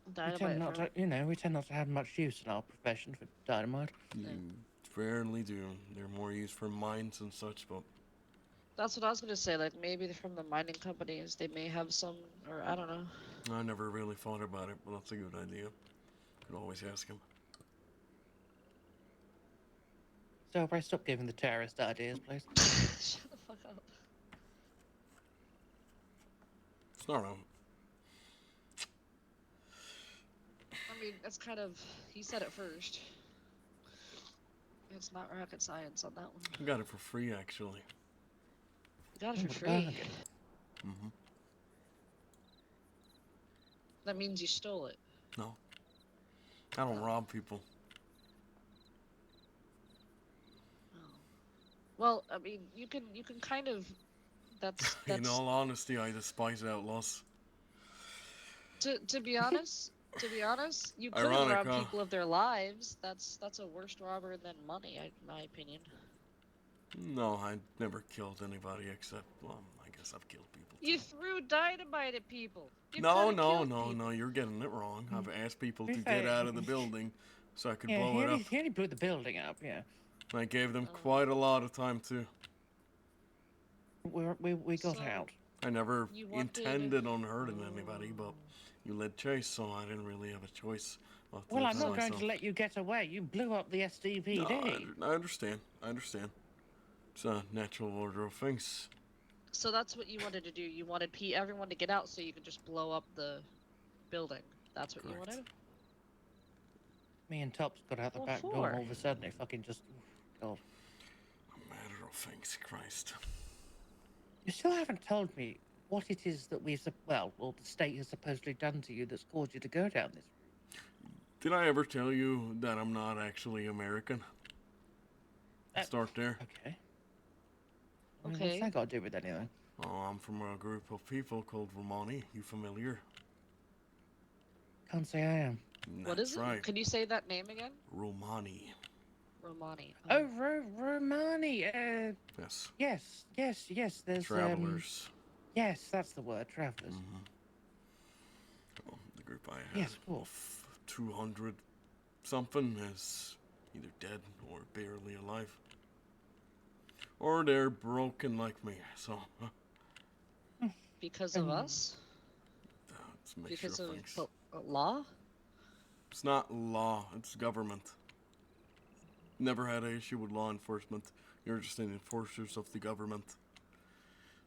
We dynamite tend not from. to, we tend not to have much use in our profession for dynamite. you rarely do. They're more used for mines and such, but That's what I was gonna say. Like maybe they're from the mining companies. They may have some, or I don't know. I never really thought about it, but that's a good idea. Could always ask him. So if I stop giving the terrorist ideas, please. Shut the fuck up. It's not wrong. I mean, that's kind of he said it first. It's not rocket science on that one. I got it for free, actually. You got it for Oh, free. bargain. Mm-hmm. That means you stole it. No. I don't rob people. Well, I mean, you can kind of. That's In all honesty, I despise outlaws. to be honest. To be honest, you could Ironic, rob huh? people of their lives. That's a worse robber than money, in my opinion. No, I never killed anybody except, well, I guess I've killed people. You threw dynamite at people. You No, coulda no, killed no, people. no, you're getting it wrong. I've asked people To to be get fair, out of the building so I could Yeah, blow it up. he only blew the building up, yeah. I gave them quite a lot of time, too. We got So, out. I never you wanted- intended on hurting anybody, but you led chase, so I didn't really have a choice. But to Well, I'm defend not going myself. to let you get away. You blew up the SDPD. No, I understand. I understand. It's a natural order of things. So that's what you wanted to do. You wanted everyone to get out so you could just blow up the building. That's what you wanted? Me and Tops got out the What back door, for? and all of a sudden it fucking just... God. A matter of things, Christ. You still haven't told me what it is that the state has supposedly done to you that's caused you to go down this. Did I ever tell you that I'm not actually American? Start there. Okay. What's that got to do with anything? Oh, I'm from a group of people called Romani. You familiar? Can't say I am. What is it? Right. Can you say that name again? Romani. Romani. Oh, Romani. Yes. Yes. There's Travelers. Yes, that's the word. Travelers. Well, the group I had Yes, cool. of 200 something is either dead or barely alive. Or they're broken like me, so... Because of us? It's a mixture Because of of things. law? It's not law, it's government. Never had an issue with law enforcement. You're just an enforcers of the government.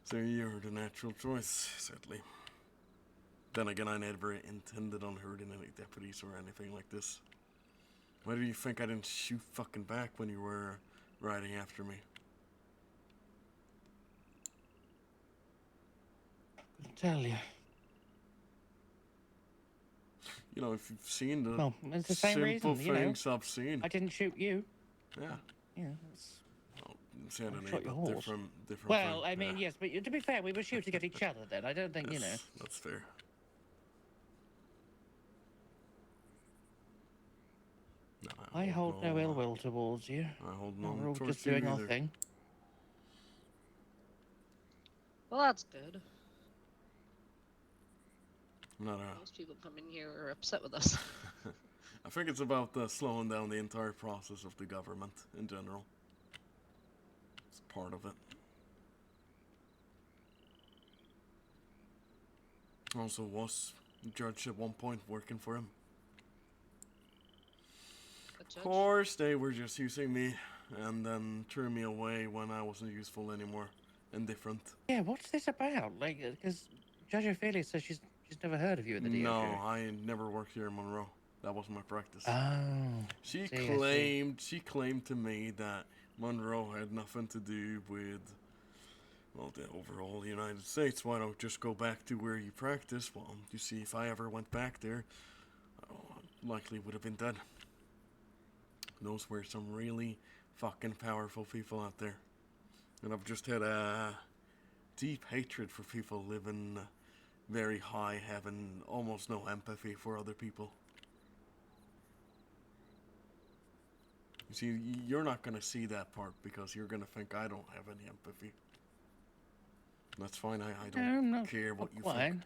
So you're the natural choice, sadly. Then again, I never intended on hurting any deputies or anything like this. Why do you think I didn't shoot fucking back when you were riding after me? Couldn't tell you. You know, if you've seen the Well, it's the same simple reason, you know. things I've seen. I didn't shoot you. Yeah. Yeah, that's... Well, said I an shot your horse. different Well, thing. I mean, Yeah. yes, but to be fair, we were shooting at each other then. I don't think, you know. Yes, that's fair. No, I hold no ill will towards you. I hold No, none we're all towards just you doing our either. thing. Well, that's good. Not Most people come in here are upset with us. I think it's about slowing down the entire process of the government in general. It's part of it. Also was a judge at one point working for him. Of course, they were just using me and then threw me away when I wasn't useful anymore. Indifferent. Yeah, what's this about? Like, because Judge Ophelia says she's never heard of you in the DOJ. No, I never worked here in Monroe. That was my practice. Oh. She see, I see. claimed to me that Monroe had nothing to do with, well, the overall United States. Why don't just go back to where you practice? Well, you see, if I ever went back there, I likely would have been dead. Those were some really fucking powerful people out there. And I've just had a deep hatred for people living very high, having almost no empathy for other people. You see, you're not going to see that part because you're going to think I don't have any empathy. That's fine, I don't care what you think.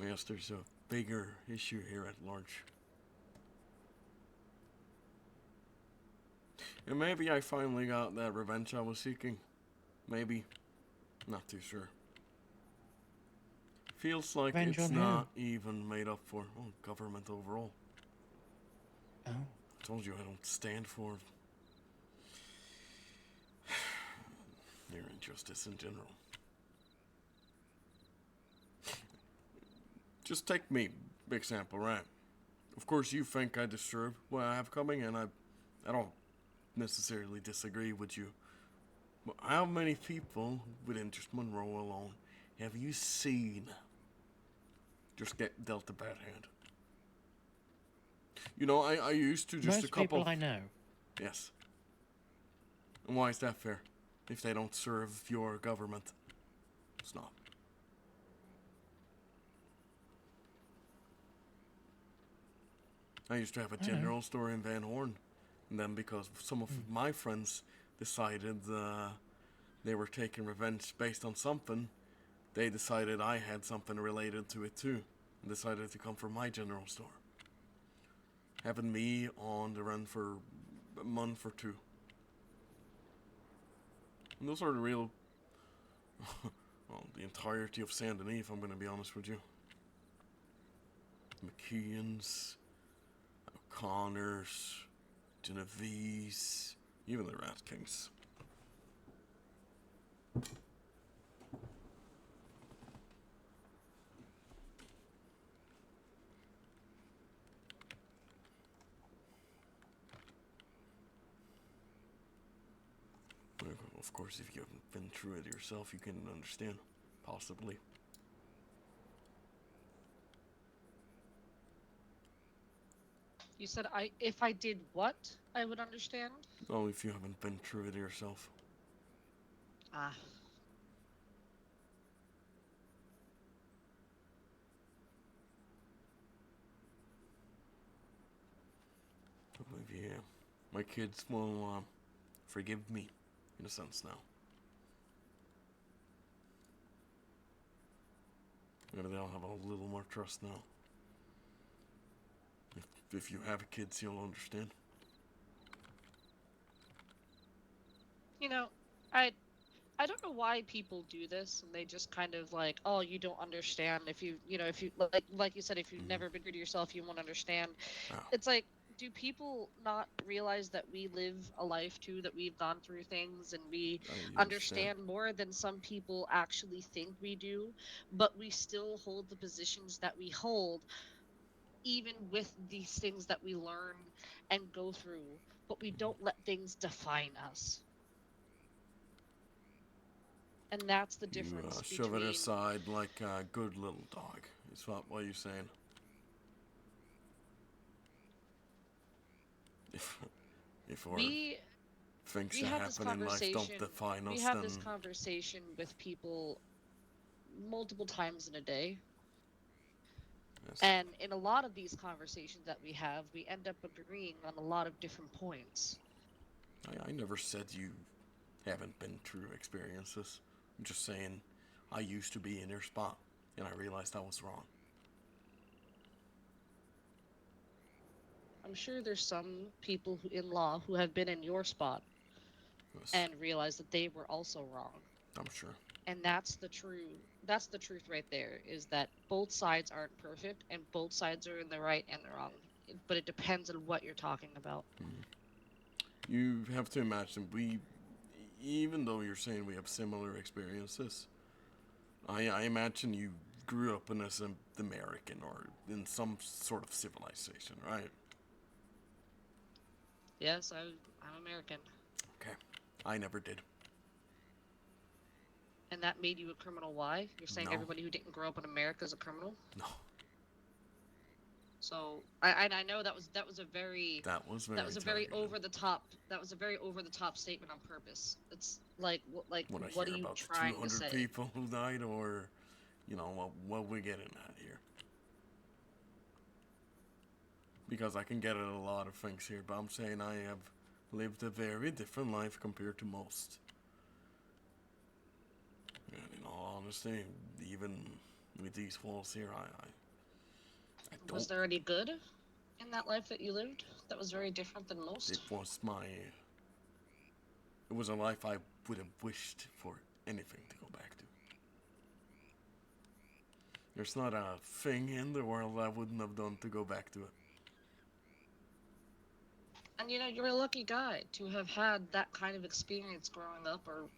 Yes, there's a bigger issue here at large. And maybe I finally got that revenge I was seeking. Maybe. Not too sure. Feels like Revenge it's on who? not even made up for government overall. Oh. I told you I don't stand for their injustice in general. Just take me, example, right? Of course, you think I deserve what I have coming, and I don't necessarily disagree with you. But how many people within just Monroe alone have you seen just get dealt a bad hand? You know, I used to just Most a couple. people I know. Yes. And why is that fair? If they don't serve your government, it's not. I used to have a general store in Van Horn, and then because some of my friends decided they were taking revenge based on something, they decided I had something related to it too, and decided to come from my general store. Having me on the run for a month or two. And those are the real, well, the entirety of Saint Denis, if I'm going to be honest with you. McKeons, O'Connors, Genovese, even the Rat Kings. Of course, if you haven't been through it yourself, you can understand, possibly. You said if I did what, I would understand? Oh, if you haven't been through it yourself. Ah. Yeah, my kids will forgive me, in a sense now. Maybe they'll have a little more trust now. If you have kids, you'll understand. You know, I don't know why people do this, and they just kind of like, oh, you don't understand. If you like you said, if you've never been through to yourself, you won't understand. Oh. It's like, do people not realize that we live a life too, that we've gone through things, and we understand more than some people actually think we do, but we still hold the positions that we hold, even with these things that we learn and go through, but we don't let things define us. And that's the difference You shove it between... aside like a good little dog. Is that what you're saying? If our things that happen in life don't define us, we have then... this conversation with people multiple times in a day. Yes. And in a lot of these conversations that we have, we end up agreeing on a lot of different points. I never said you haven't been through experiences. I'm just saying I used to be in your spot, and I realized I was wrong. I'm sure there's some people in law who have been in your spot and realized that they were also wrong. I'm sure. And that's the truth right there, is that both sides aren't perfect and both sides are in the right and the wrong. But it depends on what you're talking about. You have to imagine, even though you're saying we have similar experiences, I imagine you grew up in as an American or in some sort of civilization, right? Yes, I'm American. Okay. I never did. And that made you a criminal. Why? You're saying No. everybody who didn't grow up in America is a criminal? No. So I know that was a very over the top statement on purpose. It's like When I what hear are you about the trying to 200 say? people who died, or, what we're getting at here. Because I can get at a lot of things here, but I'm saying I have lived a very different life compared to most. And in all honesty, even with these walls here, I don't. Was there any good in that life that you lived that was very different than most? It was a life I would have wished for anything to go back to. There's not a thing in the world I wouldn't have done to go back to it. And you're a lucky guy to have had that kind of experience growing up, or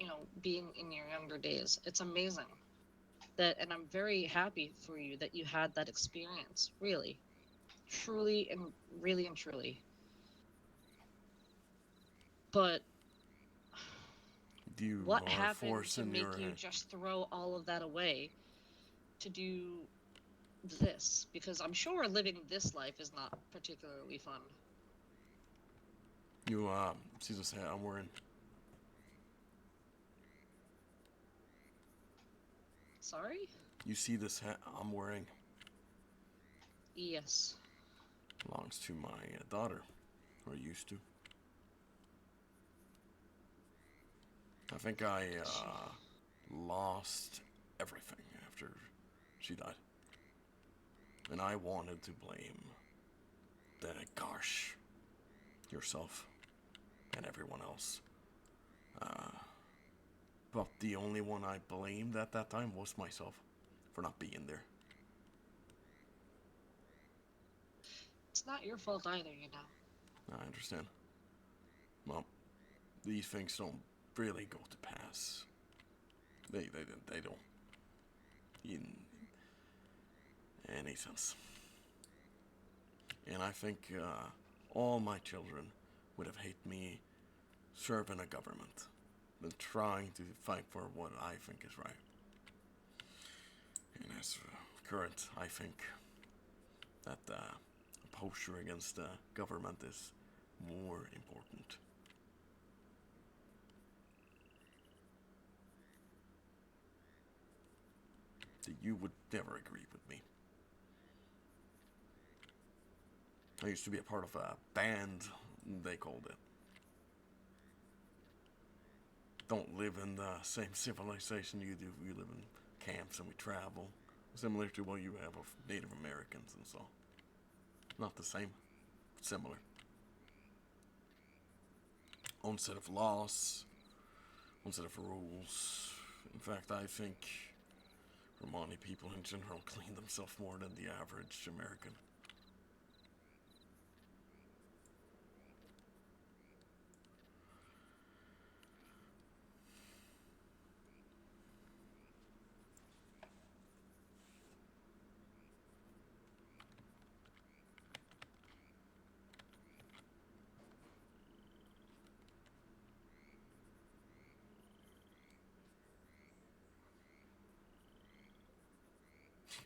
being in your younger days. It's amazing. And I'm very happy for you that you had that experience. Really. Truly and really and truly. But what happened to make you just throw all of that away to do this? Because I'm sure living this life is not particularly fun. You see this hat I'm wearing? Sorry? You see this hat I'm wearing? Yes. Belongs to my daughter, or used to. I think I lost everything after she died. And I wanted to blame yourself and everyone else. But the only one I blamed at that time was myself for not being there. It's not your fault either, I understand. Well, these things don't really go to pass. They don't. In any sense. And I think all my children would have hated me serving a government than trying to fight for what I think is right. And as current, I think that posture against the government is more important. That you would never agree with me. I used to be a part of a band, they called it. Don't live in the same civilization you do. We live in camps and we travel. Similar to what you have of Native Americans and so. Not the same. Similar. Own set of laws. Own set of rules. In fact, I think Romani people in general clean themselves more than the average American.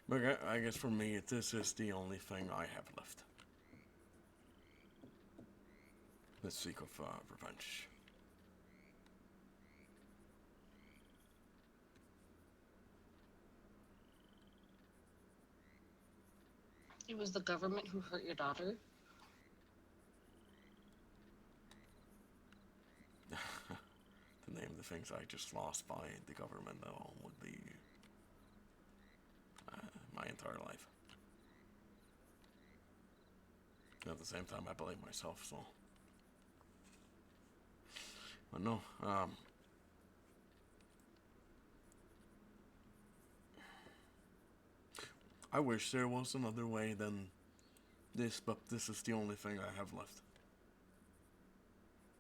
But I guess for me, this is the only thing I have left. The seek of revenge. It was the government who hurt your daughter? To name the things I just lost by the government alone would be my entire life. At the same time, I blame myself, so. But no, I wish there was another way than this, but this is the only thing I have left.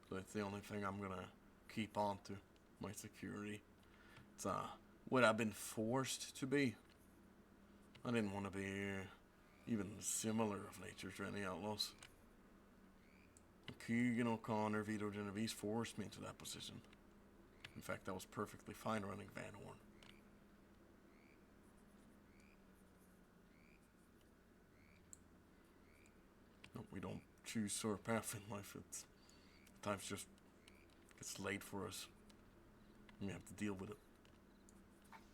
So it's the only thing I'm gonna keep on to, my security. It's what I've been forced to be. I didn't want to be even similar of nature to any outlaws. Keegan O'Connor, Vito Genovese forced me into that position. In fact, I was perfectly fine running Van Horn. No, we don't choose our path in life. It's times just gets laid for us. And we have to deal with it.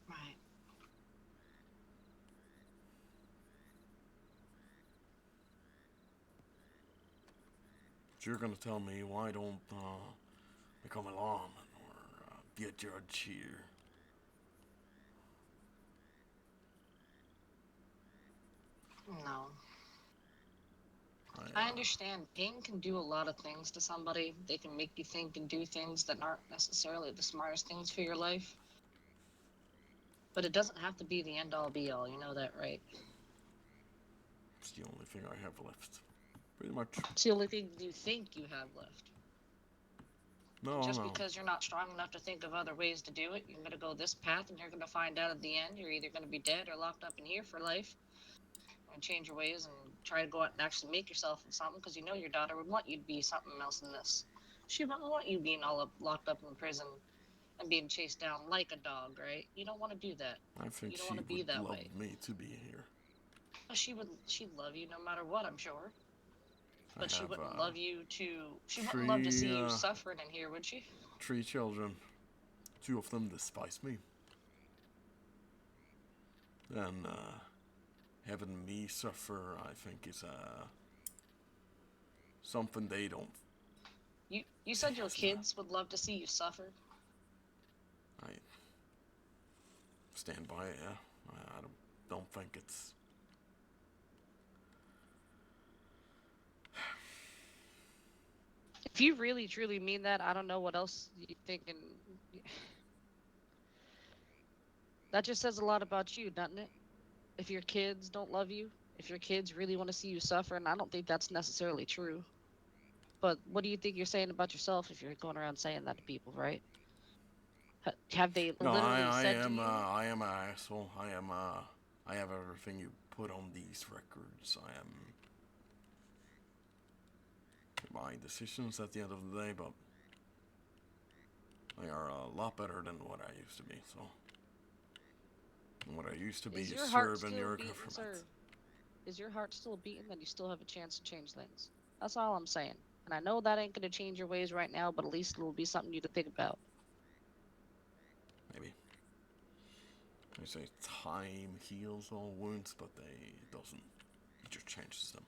Right. But you're gonna tell me why don't become a lawman or be a judge here? No. I understand pain can do a lot of things to somebody. They can make you think and do things that aren't necessarily the smartest things for your life. But it doesn't have to be the end all be all, you know that, right? It's the only thing I have left. Pretty much. It's the only thing you think you have left. No, Just no. because you're not strong enough to think of other ways to do it, you're going to go this path and you're going to find out at the end you're either going to be dead or locked up in here for life. And change your ways and try to go out and actually make yourself something, because you know your daughter would want you to be something else than this. She wouldn't want you being all locked up in prison and being chased down like a dog, right? You don't want to do that. I think you don't she want to be would that love way. me to be here. She'd love you no matter what, I'm sure. But she have, wouldn't love you to. She wouldn't three, love to see you suffering in here, would she? 3 children. 2 of them despise me. And having me suffer, I think, is something they don't. You said your kids would love to see you suffer. I stand by it. Yeah, I don't think it's. If you really truly mean that, I don't know what else you thinking. That just says a lot about you, doesn't it? If your kids don't love you, if your kids really want to see you suffer, and I don't think that's necessarily true. But what do you think you're saying about yourself if you're going around saying that to people, right? Have they No, literally said to you? I am an asshole. I have everything you put on these records. I am my decisions at the end of the day, but they are a lot better than what I used to be. So, what I used to be is serving your government. Sir? Is your heart still beating that you still have a chance to change things? That's all I'm saying. And I know that ain't going to change your ways right now, but at least it'll be something you to think about. Maybe. They say time heals all wounds, but it doesn't. It just changes them.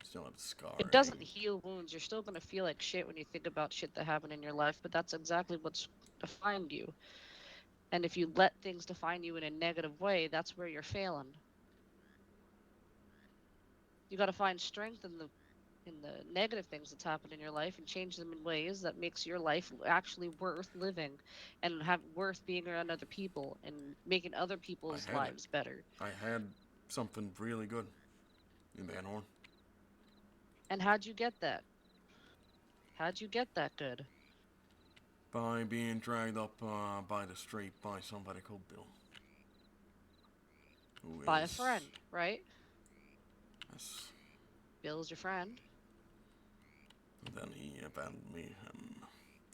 You still have a scar. It doesn't heal wounds. You're still going to feel like shit when you think about shit that happened in your life, but that's exactly what's defined you. And if you let things define you in a negative way, that's where you're failing. You got to find strength in the negative things that's happened in your life and change them in ways that makes your life actually worth living and have worth being around other people and making other people's lives better. I had something really good in Van Horn. And how'd you get that? How'd you get that good? By being dragged up by the street by somebody called Bill. By a friend, right? Yes. Bill's your friend. And then he abandoned me and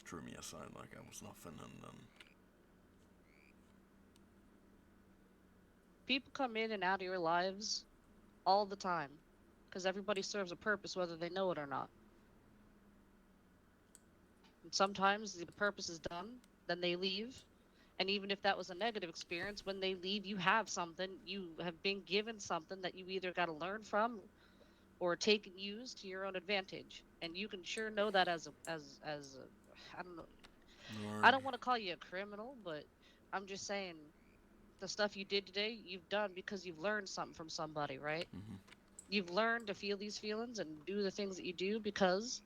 threw me aside like I was nothing, and then... People come in and out of your lives all the time, because everybody serves a purpose whether they know it or not. And sometimes the purpose is done, then they leave. And even if that was a negative experience, when they leave, you have something, you have been given something that you either got to learn from or take and use to your own advantage. And you can sure know that as a I don't know. I don't want to call you a criminal, but I'm just saying the stuff you did today, you've done because you've learned something from somebody, right? Mm-hmm. You've learned to feel these feelings and do the things that you do because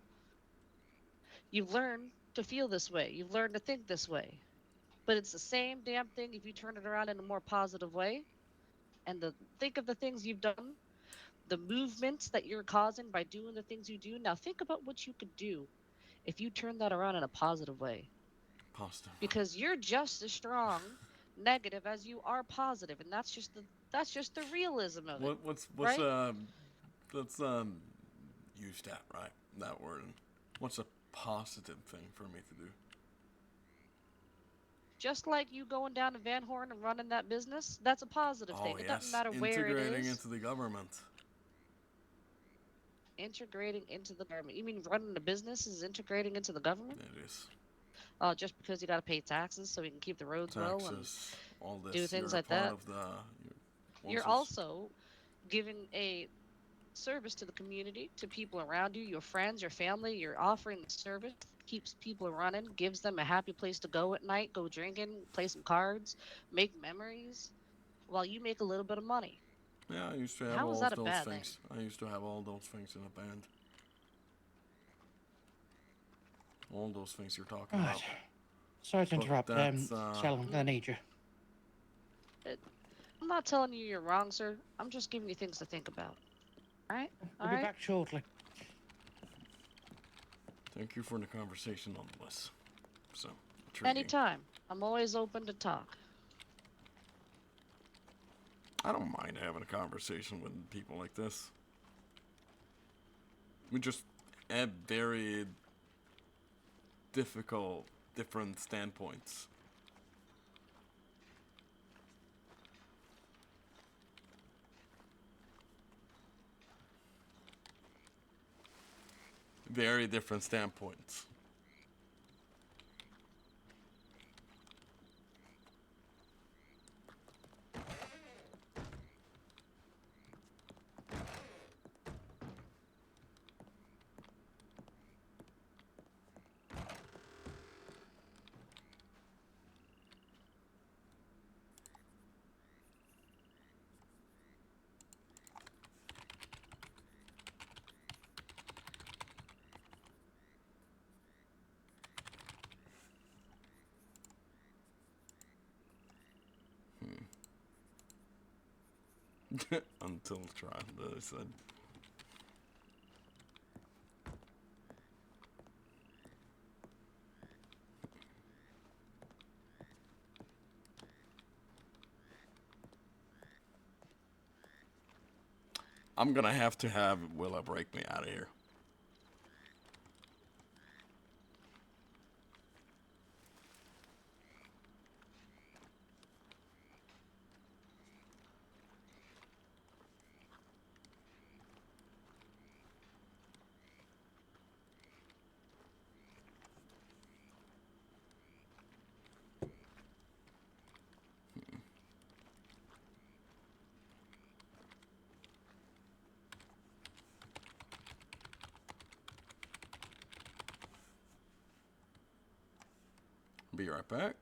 you've learned to feel this way. You've learned to think this way. But it's the same damn thing if you turn it around in a more positive way and think of the things you've done, the movements that you're causing by doing the things you do. Now think about what you could do if you turn that around in a positive way. Positive. Because you're just as strong negative as you are positive, and that's just the realism of it. What's right? let's use that, right? That word. What's a positive thing for me to do? Just like you going down to Van Horn and running that business, that's a positive Oh, thing. It doesn't yes. matter where it Integrating is. into the government. Integrating into the government. You mean running a business is integrating into the government? It is. Just because you got to pay taxes so you can keep the roads well and Taxes, all this. do things You're a like part that. of the. You're also giving a service to the community, to people around you, your friends, your family. You're offering the service, keeps people running, gives them a happy place to go at night, go drinking, play some cards, make memories, while you make a little bit of money. Yeah, I used to have How is all that a those bad things. thing? I used to have all those things in a band. All those things you're talking Right. about. Sorry to But interrupt. that's, Shell, I'm gonna need you. I'm not telling you you're wrong, sir. I'm just giving you things to think about. All right? I'll be back shortly. Thank you for the conversation nonetheless. So, intriguing. Anytime. I'm always open to talk. I don't mind having a conversation with people like this. We just have very different standpoints. Very different standpoints. Until trial, I said. I'm gonna have to have Willa break me out of here. Be right back.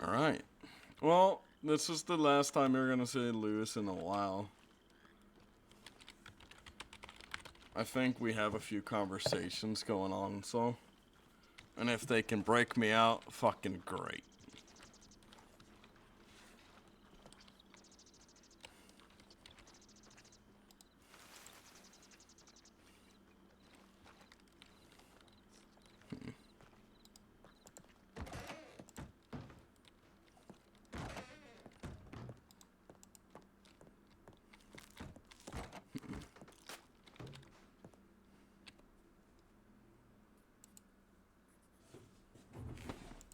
Alright. Well, this is the last time you're gonna see Lewis in a while. I think we have a few conversations going on, so. And if they can break me out, fucking great.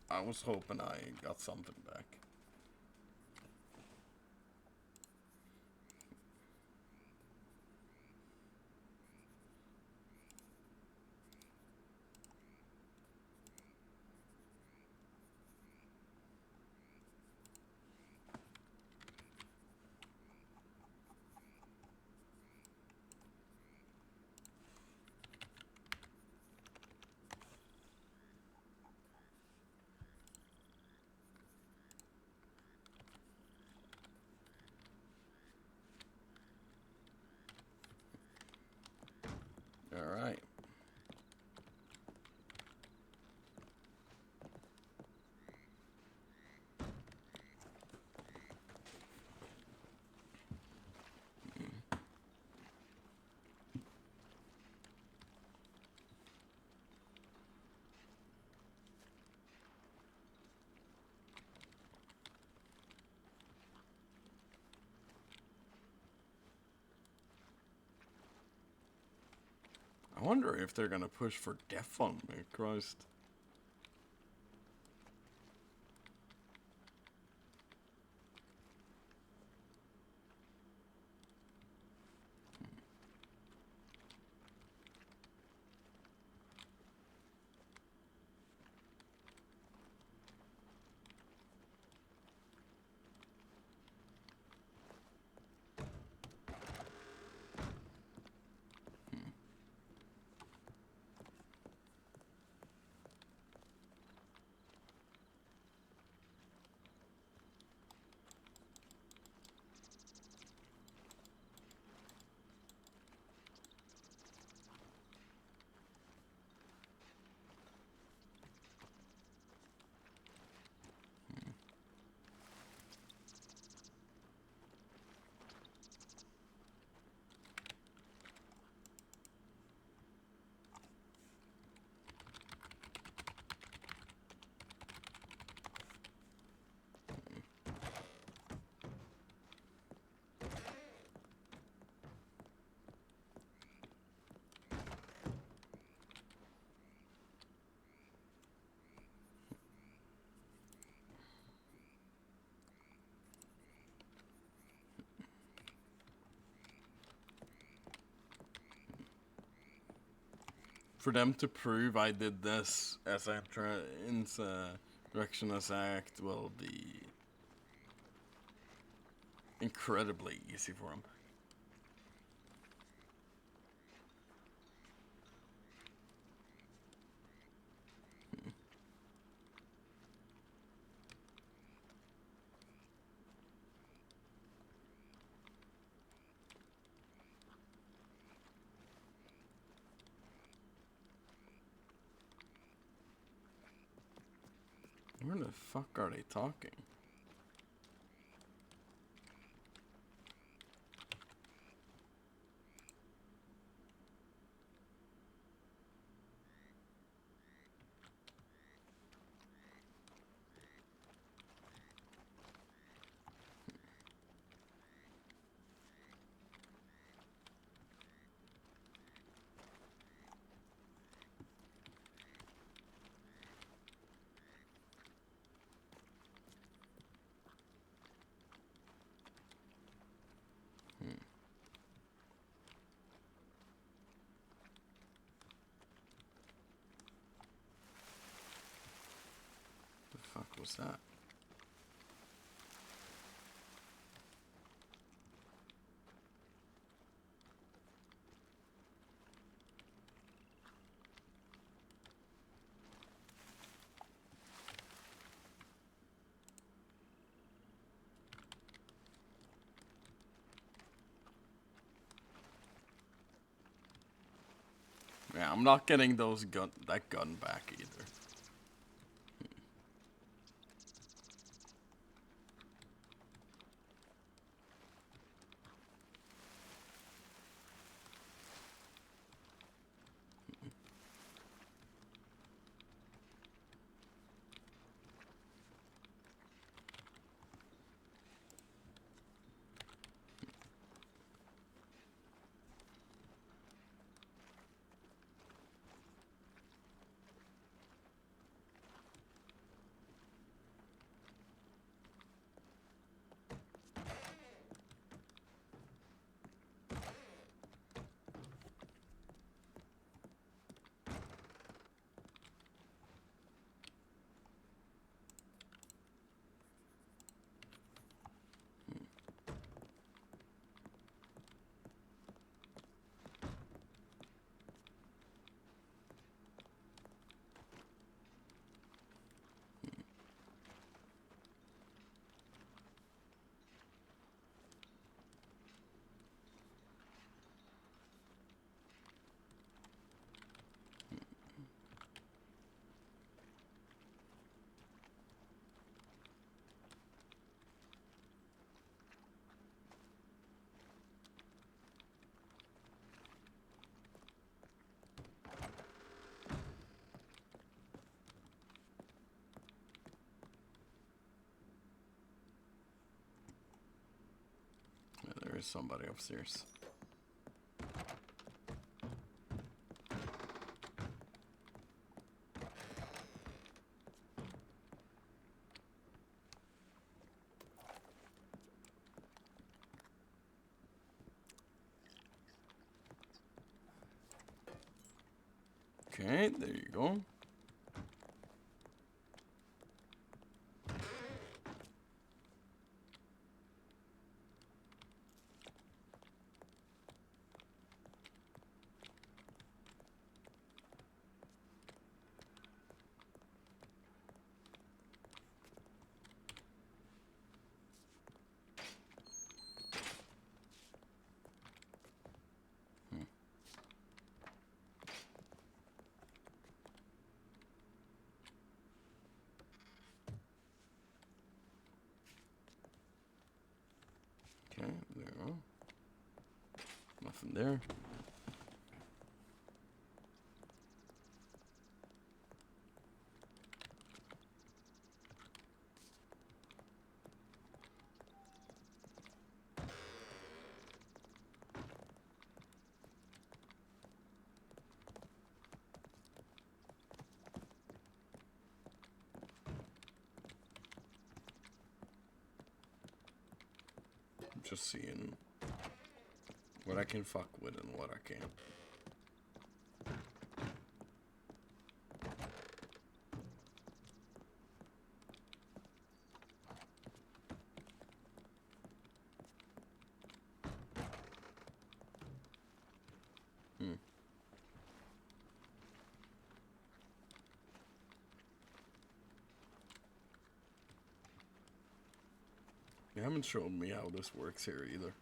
I was hoping I got something back. Alright. I wonder if they're gonna push for death on me, Christ. For them to prove I did this as I insurrectionist act will be incredibly easy for them. Where the fuck are they talking? The fuck was that? I'm not getting that gun back either. Yeah, there is somebody upstairs. Okay, there you go. Okay, there you go. Nothing there. I'm just seeing what I can fuck with and what I can't. You haven't shown me how this works here either.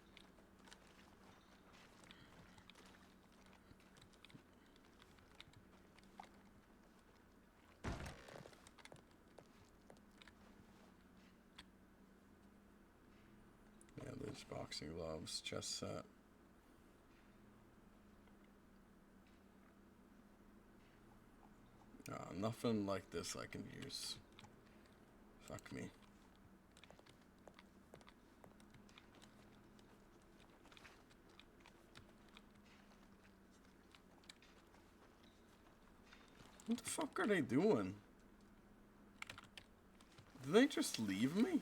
Yeah, there's boxing gloves, chest set. Nothing like this I can use. Fuck me. What the fuck are they doing? Did they just leave me?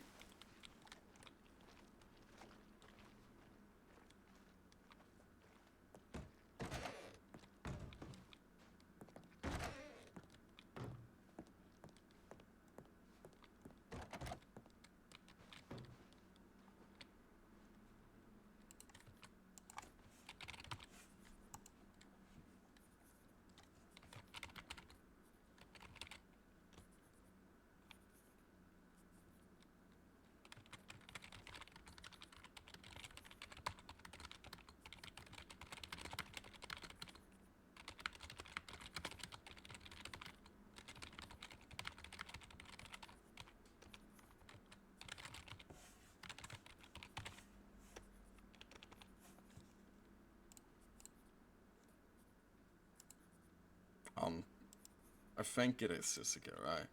I think it is Jessica, right?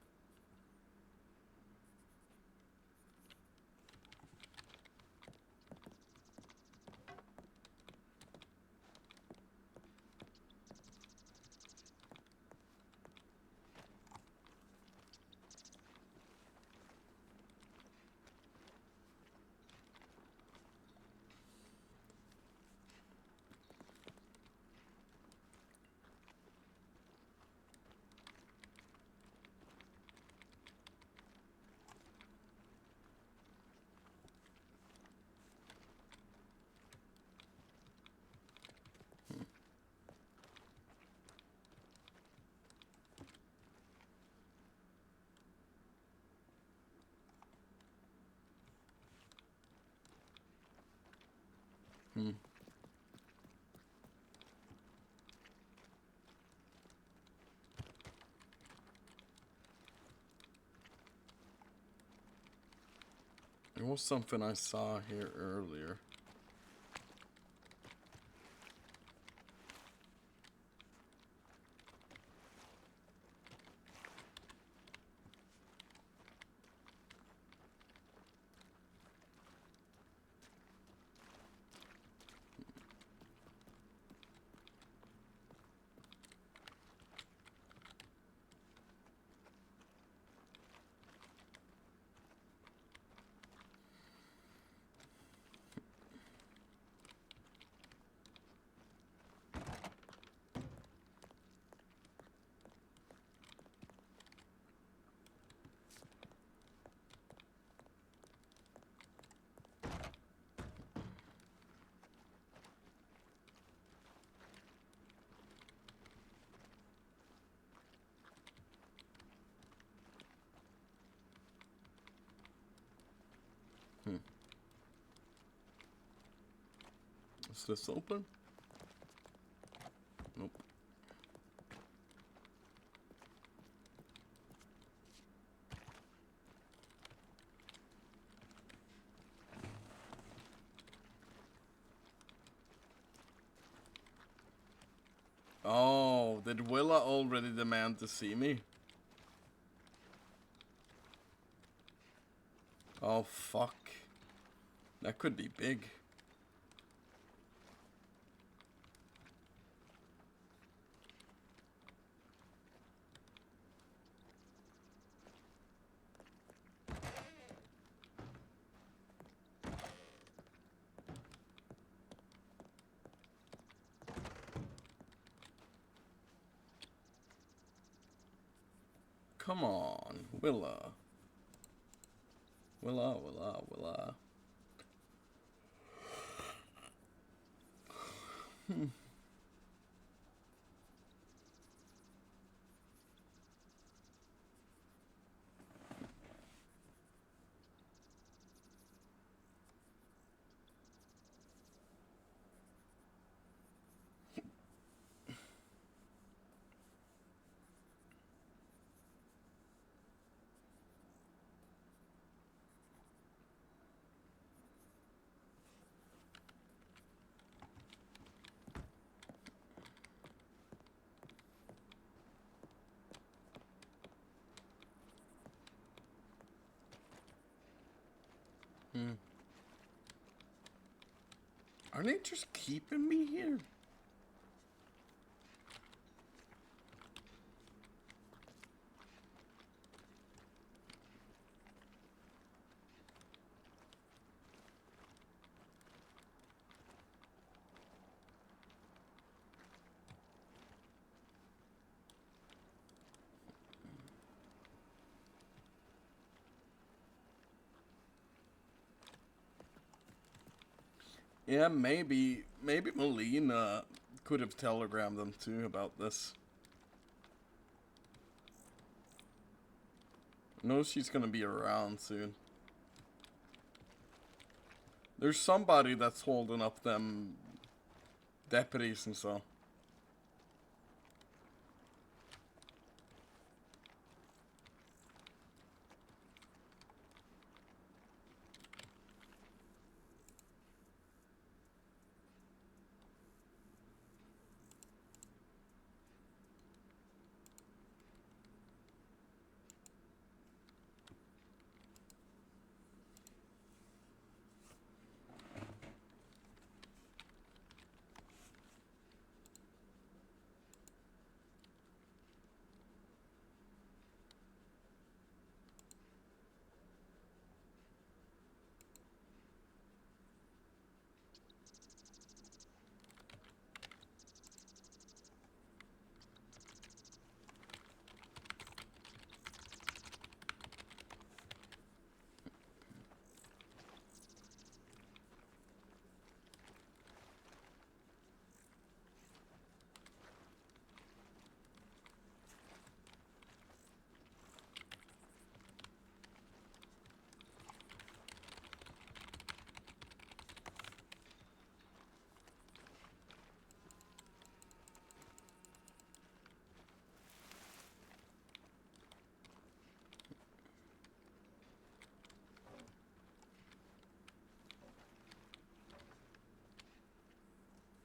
Hmm. There was something I saw here earlier. Is this open? Nope. Oh, did Willa already demand to see me? Oh, fuck. That could be big. Come on, Willa. Willa. Are they just keeping me here? Yeah, maybe Melina could have telegrammed them too about this. I know she's gonna be around soon. There's somebody that's holding up them deputies and so.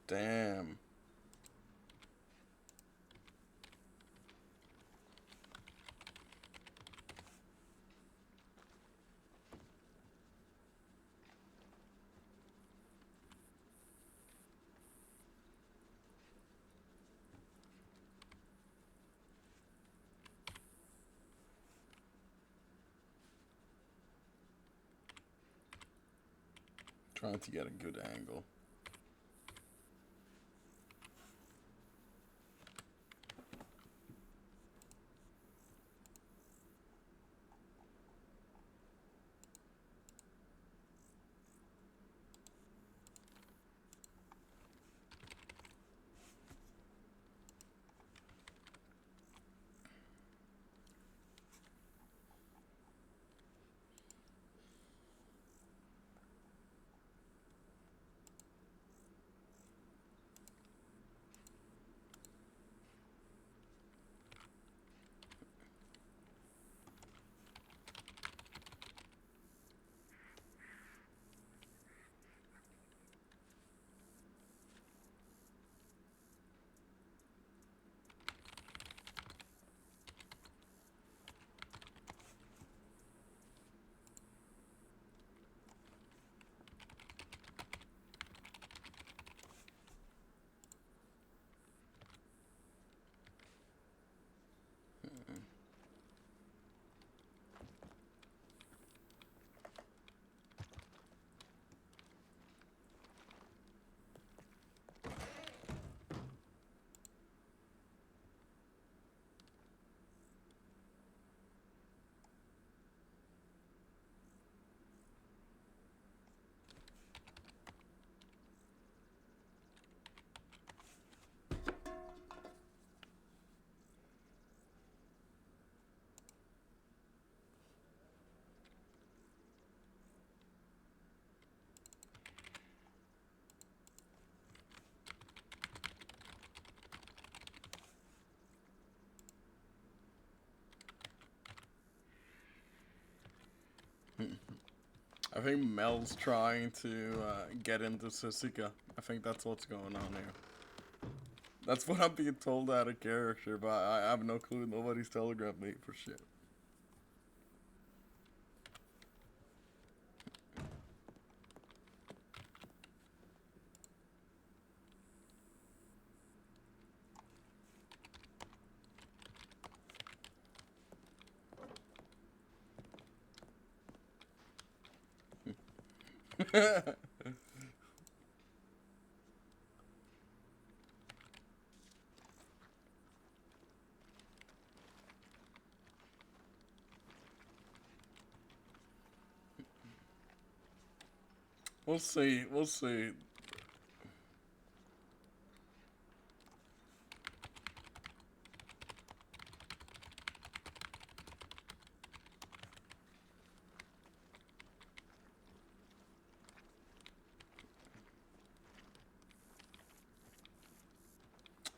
Damn. Trying to get a good angle. I think Mel's trying to get into Susica. I think that's what's going on here. That's what I'm being told out of character, but I have no clue. Nobody's telegrammed me for shit. We'll see. We'll see.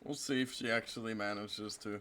We'll see if she actually manages to.